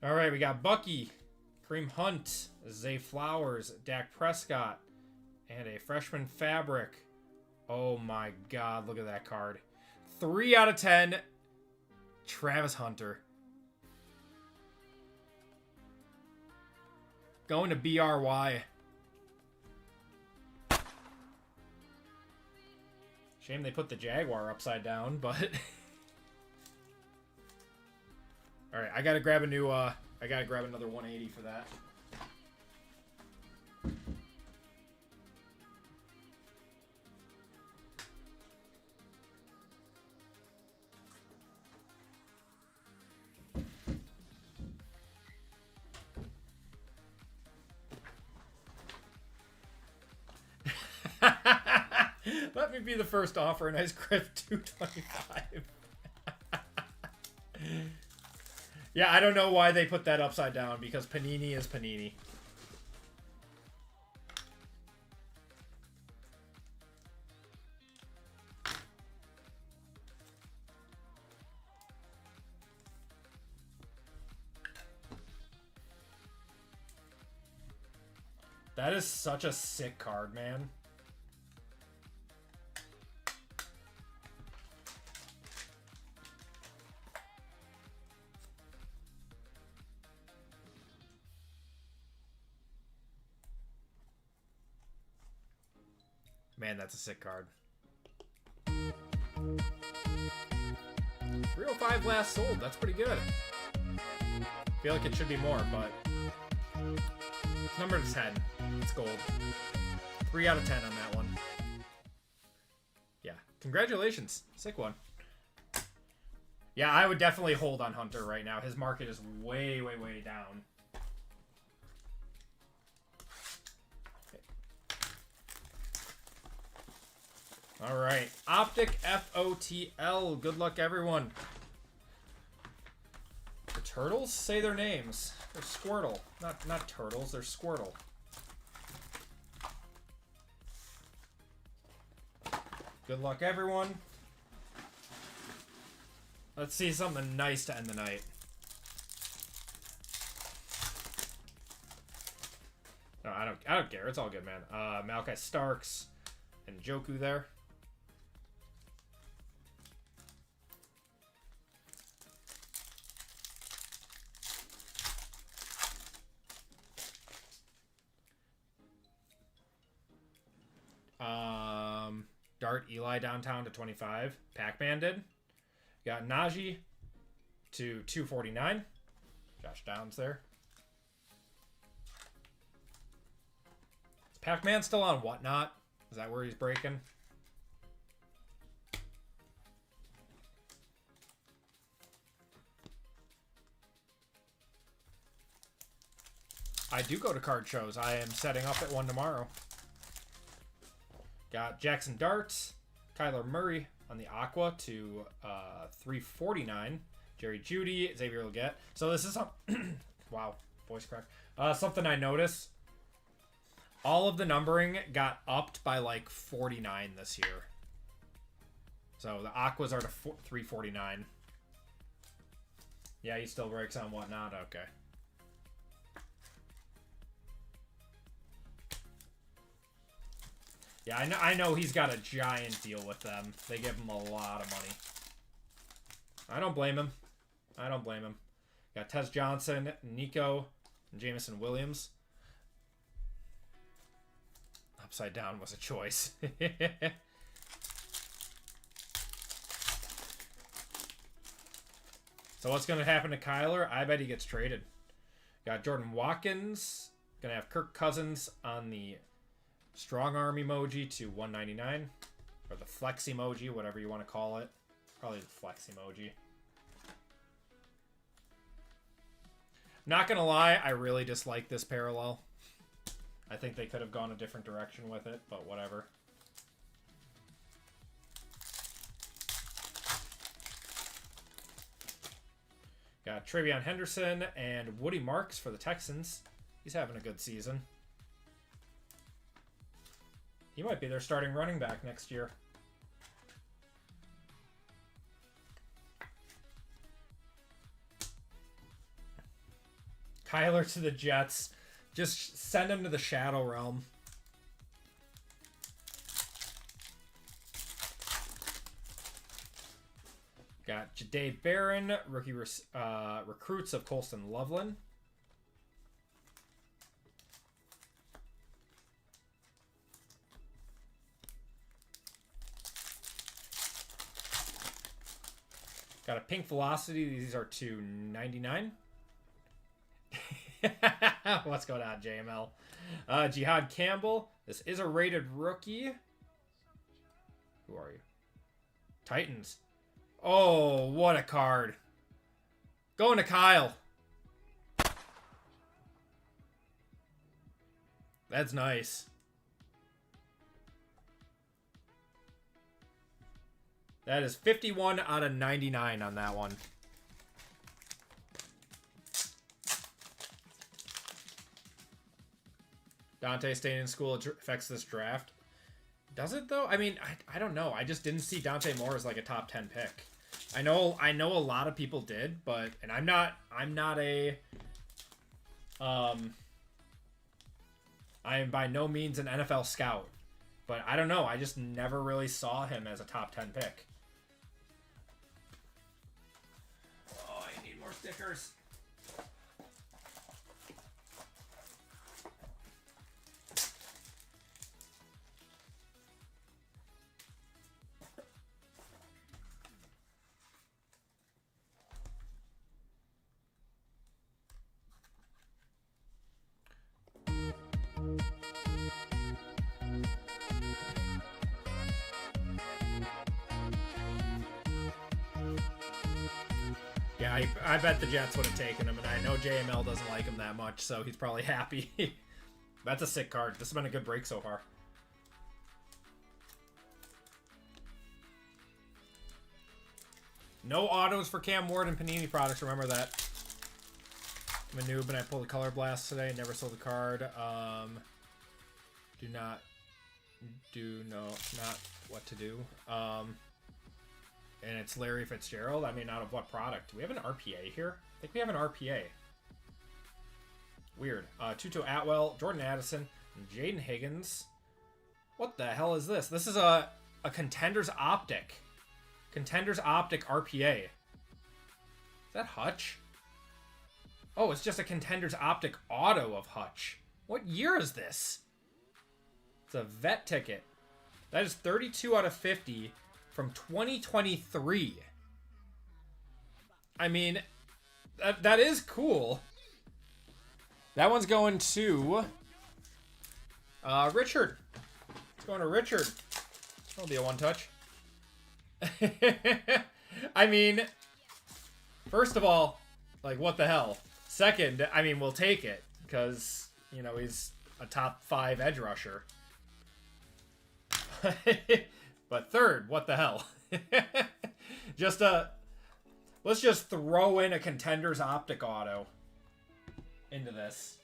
All right, we got Bucky, Kareem Hunt, Zay Flowers, Dak Prescott, and a freshman fabric. Oh my God, look at that card. 3 out of 10. Travis Hunter. Going to BRY. Shame they put the Jaguar upside down, but... Alright, I gotta grab a new, I gotta grab another 180 for that. Let me be the first offer, and I script 225. Yeah, I don't know why they put that upside down, because Panini is Panini. That is such a sick card, man. Man, that's a sick card. 305 last sold. That's pretty good. I feel like it should be more, but it's number 10. It's gold. 3 out of 10 on that one. Yeah. Congratulations. Sick one. Yeah, I would definitely hold on Hunter right now. His market is way, way, way down. All right, Optic FOTL. Good luck, everyone. The turtles say their names. They're Squirtle, not turtles. They're Squirtle. Good luck, everyone. Let's see something nice to end the night. No, I don't care. It's all good, man. Malachi Starks and Joku there. Dart Eli downtown to 25. Pac-Man did. Got Najee to 249. Josh Downs there. Is Pac-Man still on Whatnot? Is that where he's breaking? I do go to card shows. I am setting up at one tomorrow. Got Jackson Darts, Kyler Murray on the Aqua to 349. Jerry Jeudy, Xavier Legette. So this is wow, voice crack. Something I noticed. All of the numbering got upped by like 49 this year. So the Aquas are to 349. Yeah, he still breaks on Whatnot. Okay. Yeah, I know he's got a giant deal with them. They give him a lot of money. I don't blame him. I don't blame him. Got Tez Johnson, Nico, and Jameson Williams. Upside down was a choice. So what's going to happen to Kyler? I bet he gets traded. Got Jordan Watkins. Going to have Kirk Cousins on the strong arm emoji to 199, or the flex emoji, whatever you want to call it. Probably the flex emoji. Not gonna lie, I really dislike this parallel. I think they could have gone a different direction with it, but whatever. Got Travion Henderson and Woody Marks for the Texans. He's having a good season. He might be their starting running back next year. Kyler to the Jets. Just send him to the Shadow Realm. Got Jahdae Barron, rookie recruits of Colston Loveland. Got a Pink Velocity. These are $2.99. What's going on, JML? Jihad Campbell. This is a rated rookie. Who are you? Titans. Oh, what a card. Going to Kyle. That's nice. That is 51 out of 99 on that one. Dante staying in school affects this draft. Does it though? I mean, I don't know. I just didn't see Dante Moore as like a top 10 pick. I know a lot of people did, but and I'm not a I am by no means an NFL scout. But I don't know. I just never really saw him as a top 10 pick. Oh, I need more stickers. Yeah, I bet the Jets would have taken him, and I know JML doesn't like him that much, so he's probably happy. That's a sick card. This has been a good break so far. No autos for Cam Ward and Panini products, remember that. I'm a noob and I pulled the Color Blast today, never sold the card. Not what to do. And it's Larry Fitzgerald. I mean, out of what product? Do we have an RPA here? I think we have an RPA. Weird. Tuto Atwell, Jordan Addison, Jaden Higgins. What the hell is this? This is a Contenders Optic. Contenders Optic RPA. Is that Hutch? Oh, it's just a Contenders Optic auto of Hutch. What year is this? It's a vet ticket. That is 32 out of 50 from 2023. I mean, that is cool. That one's going to Richard. It's going to Richard. That'll be a one-touch. I mean, first of all, like, what the hell? Second, I mean, we'll take it because, you know, he's a top 5 edge rusher. But third, what the hell? Let's just throw in a Contenders Optic auto into this.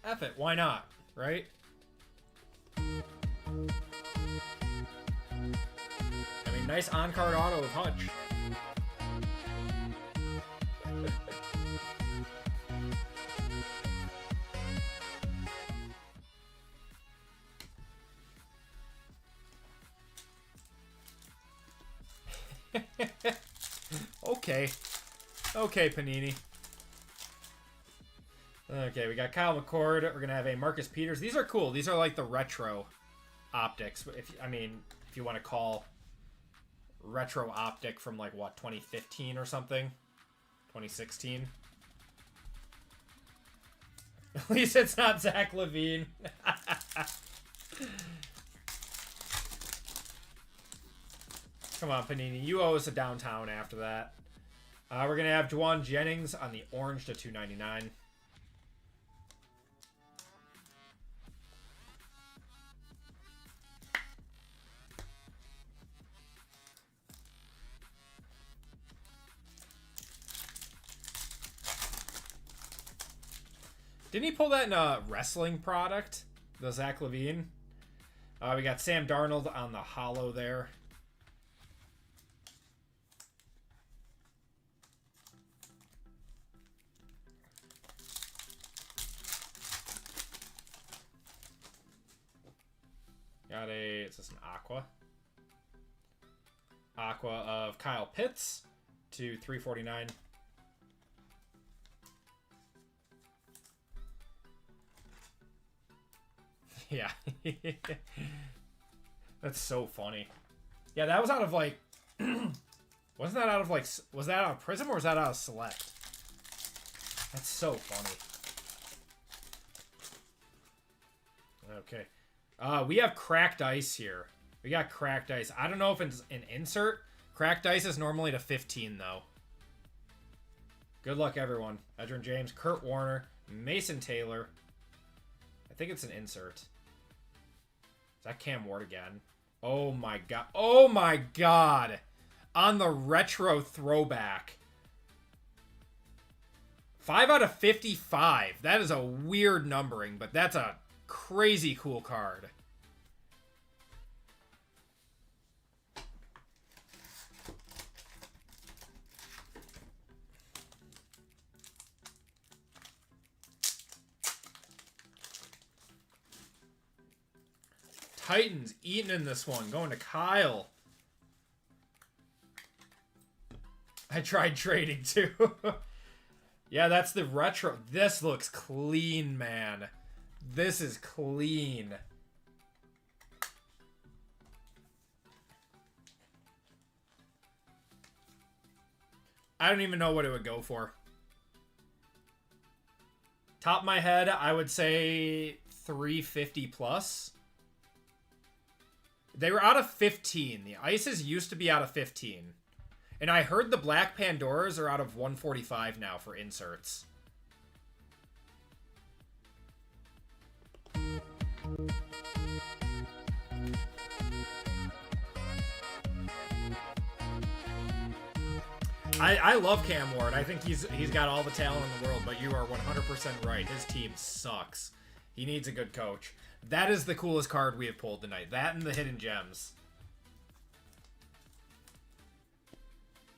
F it, why not, right? I mean, nice on-card auto with Hutch. Okay, Panini. Okay, we got Kyle McCord. We're gonna have a Marcus Peters. These are cool. These are like the retro optics. If you want to call retro optic from like what 2015 or something, 2016. At least it's not Zach LaVine. Come on, Panini. You owe us a downtown after that. We're going to have Juwan Jennings on the orange to 299. Didn't he pull that in a wrestling product? The Zach LaVine? We got Sam Darnold on the hollow there. Got is this an Aqua? Aqua of Kyle Pitts to 349. Yeah. That's so funny. Yeah, that was out of like... wasn't that out of like... Was that out of Prizm or was that out of Select? That's so funny. Okay. We have Cracked Ice here. We got Cracked Ice. I don't know if it's an insert. Cracked Ice is normally to 15, though. Good luck, everyone. Edgerrin James, Kurt Warner, Mason Taylor. I think it's an insert. Is that Cam Ward again? Oh, my God. Oh, my God. On the retro throwback. 5 out of 55. That is a weird numbering, but that's a crazy cool card. Titans eating in this one. Going to Kyle. I tried trading too. Yeah, that's the retro. This looks clean, man. This is clean. I don't even know what it would go for. Top of my head, I would say 350 plus. They were out of 15. The ices used to be out of 15. And I heard the Black Pandoras are out of 145 now for inserts. I love Cam Ward. I think he's got all the talent in the world, but you are 100% right. His team sucks. He needs a good coach. That is the coolest card we have pulled tonight. That and the Hidden Gems.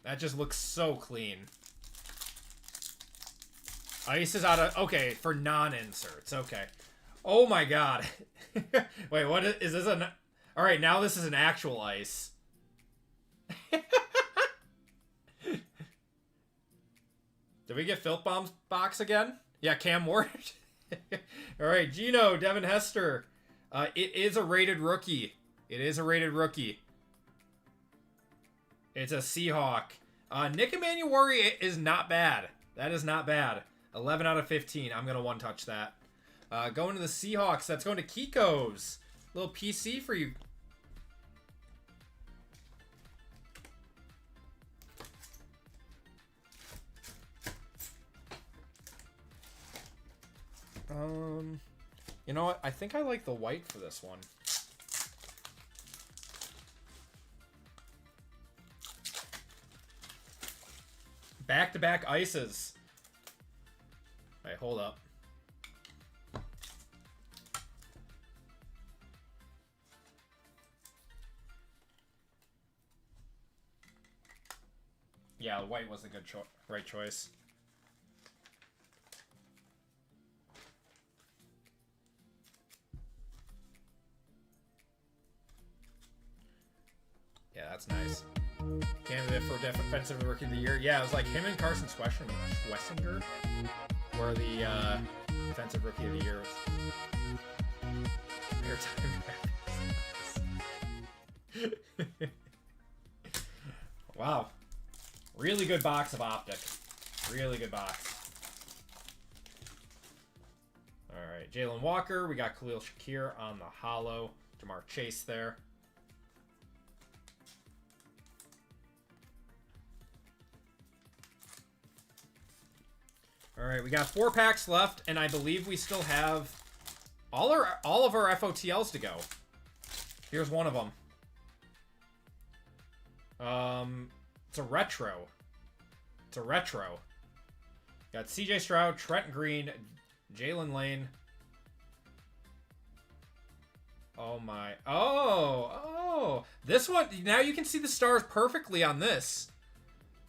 That just looks so clean. Ice is out of... Okay, for non-inserts. Okay. Oh my god. Wait, what is this? Alright, now this is an actual ice. Did we get Filth Bomb's box again? Yeah, Cam Ward. Alright, Gino, Devin Hester. It is a rated rookie. It is a rated rookie. It's a Seahawk. Nick Emmanuel is not bad. That is not bad. 11 out of 15. I'm going to one-touch that. Going to the Seahawks. That's going to Kiko's. Little PC for you. You know what? I think I like the white for this one. Back-to-back ices. Wait, hold up. Yeah, the white was the good right choice. Yeah, that's nice. Candidate for Defensive Rookie of the Year. Yeah, it was like him and Carson Schwessinger were the Defensive Rookie of the Year. Wow. Really good box of Optic. Really good box. Alright, Jalen Walker. We got Khalil Shakir on the holo. Jamar Chase there. All right, we got 4 packs left, and I believe we still have all of our FOTLs to go. Here's one of them. It's a retro. It's a retro. Got CJ Stroud, Trent Green, Jalen Lane. Oh my! Oh! This one now you can see the stars perfectly on this.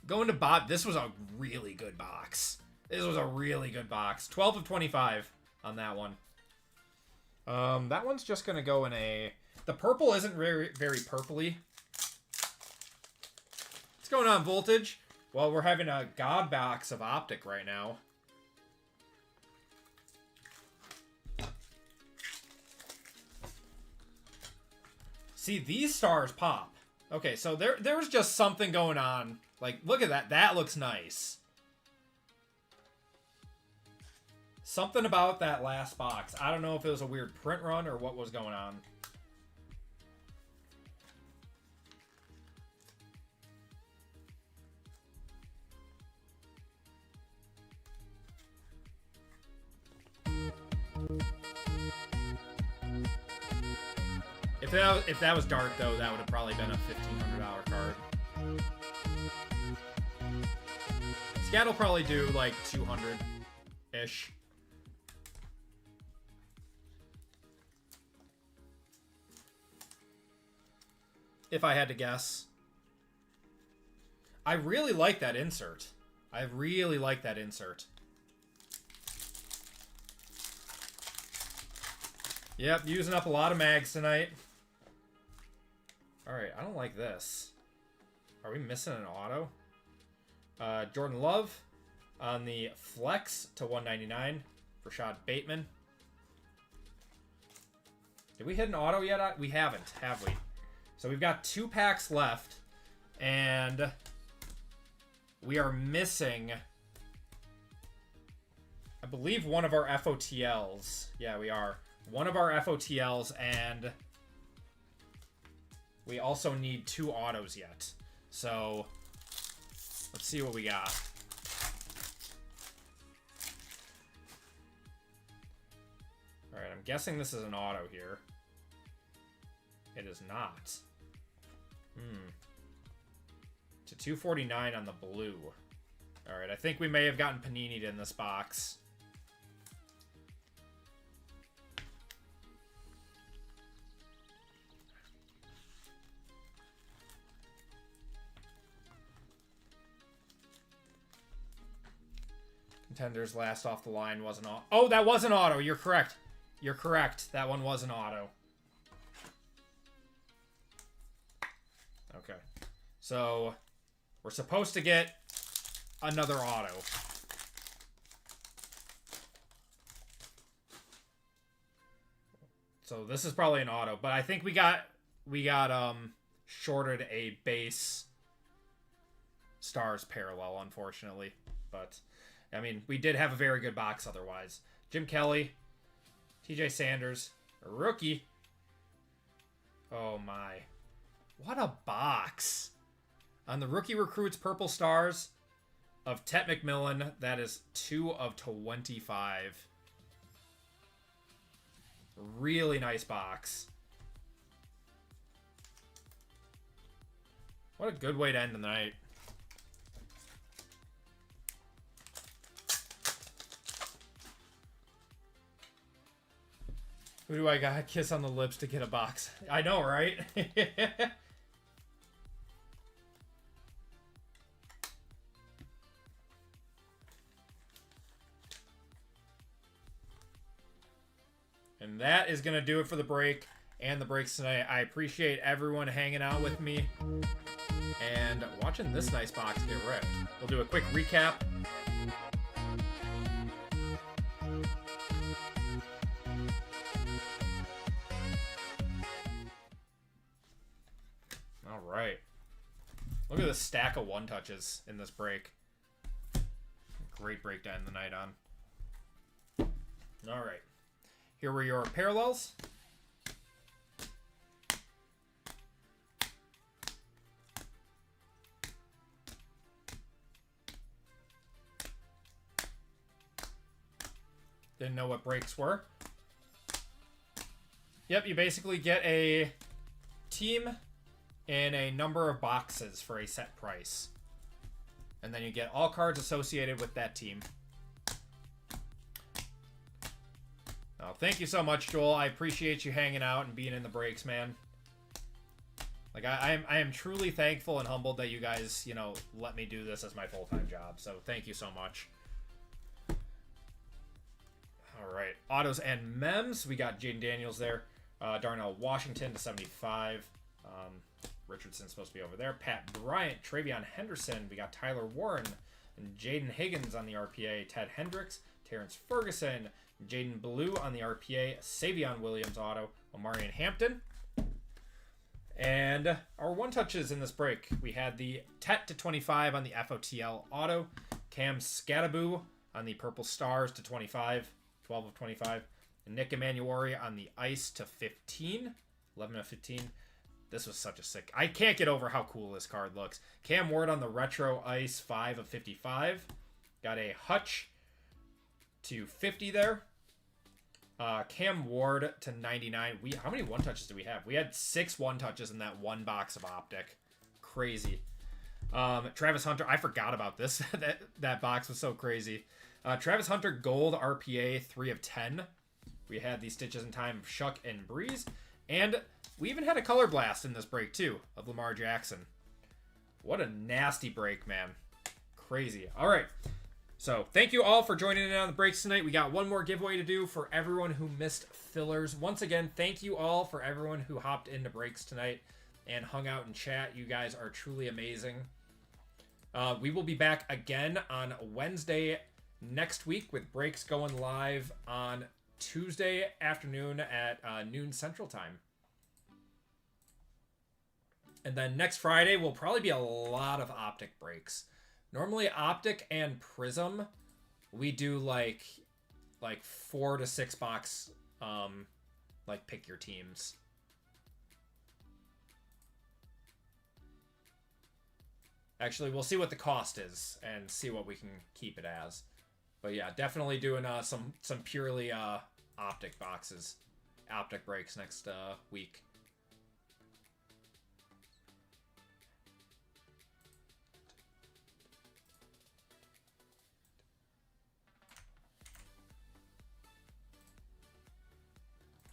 Going to Bob. This was a really good box. This was a really good box. 12 of 25 on that one. That one's just going to go in a... The purple isn't very purpley. What's going on, Voltage? Well, we're having a god box of Optic right now. See, these stars pop. Okay, so there was just something going on. Like, look at that. That looks nice. Something about that last box. I don't know if it was a weird print run or what was going on. If that was dark, though, that would have probably been a $1,500 card. Scat will probably do like 200-ish. If I had to guess. I really like that insert. I really like that insert. Yep, using up a lot of mags tonight. Alright, I don't like this. Are we missing an auto? Jordan Love on the flex to 199. Rashad Bateman. Did we hit an auto yet? We haven't, have we? So we've got 2 packs left. And we are missing, I believe, one of our FOTLs. Yeah, we are. One of our FOTLs, and we also need 2 autos yet. So let's see what we got. Alright, I'm guessing this is an auto here. It is not. To 249 on the blue. Alright, I think we may have gotten Panini'd in this box. Contenders last off the line wasn't auto. Oh, that was an auto. You're correct. You're correct. That one was an auto. Okay. So we're supposed to get another auto. So this is probably an auto, but I think we got shorted a base stars parallel, unfortunately. But I mean, we did have a very good box otherwise. Jim Kelly, TJ Sanders, a rookie. Oh my. What a box. On the rookie recruits purple stars of Tet McMillan, that is 2 of 25. Really nice box. What a good way to end the night. Who do I got? Kiss on the lips to get a box. I know, right? And that is going to do it for the break and the breaks tonight. I appreciate everyone hanging out with me and watching this nice box get ripped. We'll do a quick recap. All right. Look at the stack of one-touches in this break. Great break to end the night on. All right. Here were your parallels. Didn't know what breaks were. Yep, you basically get a team and a number of boxes for a set price. And then you get all cards associated with that team. Oh, thank you so much, Joel. I appreciate you hanging out and being in the breaks, man. Like, I am truly thankful and humbled that you guys, you know, let me do this as my full-time job. So thank you so much. All right. Autos and mems. We got Jaden Daniels there. Darnell Washington to 75. Richardson's supposed to be over there. Pat Bryant, Travion Henderson. We got Tyler Warren and Jaden Higgins on the RPA. Ted Hendricks, Terrence Ferguson, Jaden Blue on the RPA. Savion Williams auto. Omarion Hampton. And our one-touches in this break. We had the Tet to 25 on the FOTL auto. Cam Scattaboo on the Purple Stars to 25. 12 of 25. And Nick Emanuori on the Ice to 15. 11 of 15. This was such a sick... I can't get over how cool this card looks. Cam Ward on the Retro Ice, 5 of 55. Got a Hutch to 50 there. Cam Ward to 99. How many one-touches do we have? We had 6 one-touches in that one box of Optic. Crazy. Travis Hunter. I forgot about this. that box was so crazy. Travis Hunter Gold RPA, 3 of 10. We had the Stitches in Time of Shuck and Breeze. And we even had a Color Blast in this break, too, of Lamar Jackson. What a nasty break, man. Crazy. All right. So, thank you all for joining in on the breaks tonight. We got one more giveaway to do for everyone who missed fillers. Once again, thank you all for everyone who hopped into breaks tonight. and hung out and chat. You guys are truly amazing. We will be back again on Wednesday next week with breaks going live on Tuesday afternoon at noon Central Time. And then next Friday will probably be a lot of Optic breaks. Normally Optic and Prizm, we do like 4 to 6 box, like pick your teams. Actually, we'll see what the cost is and see what we can keep it as. But yeah, definitely doing some purely Optic boxes, Optic breaks next week.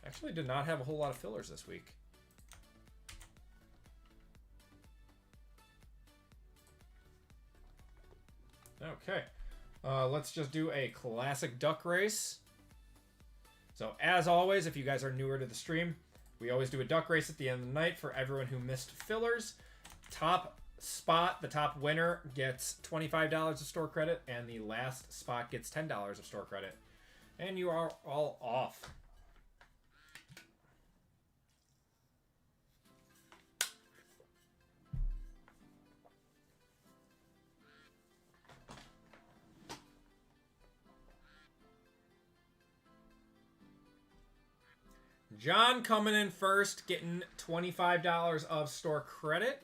Actually did not have a whole lot of fillers this week. Okay, let's just do a classic duck race. So as always, if you guys are newer to the stream, we always do a duck race at the end of the night for everyone who missed fillers. Top spot, the top winner gets $25 of store credit, and the last spot gets $10 of store credit. And you are all off. John coming in first, getting $25 of store credit.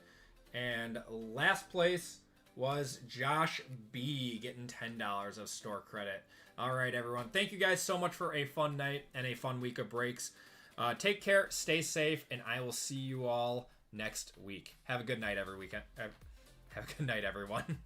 And last place was Josh B, getting $10 of store credit. All right, everyone. Thank you guys so much for a fun night and a fun week of breaks. Take care, stay safe, and I will see you all next week. Have a good night, Have a good night, everyone.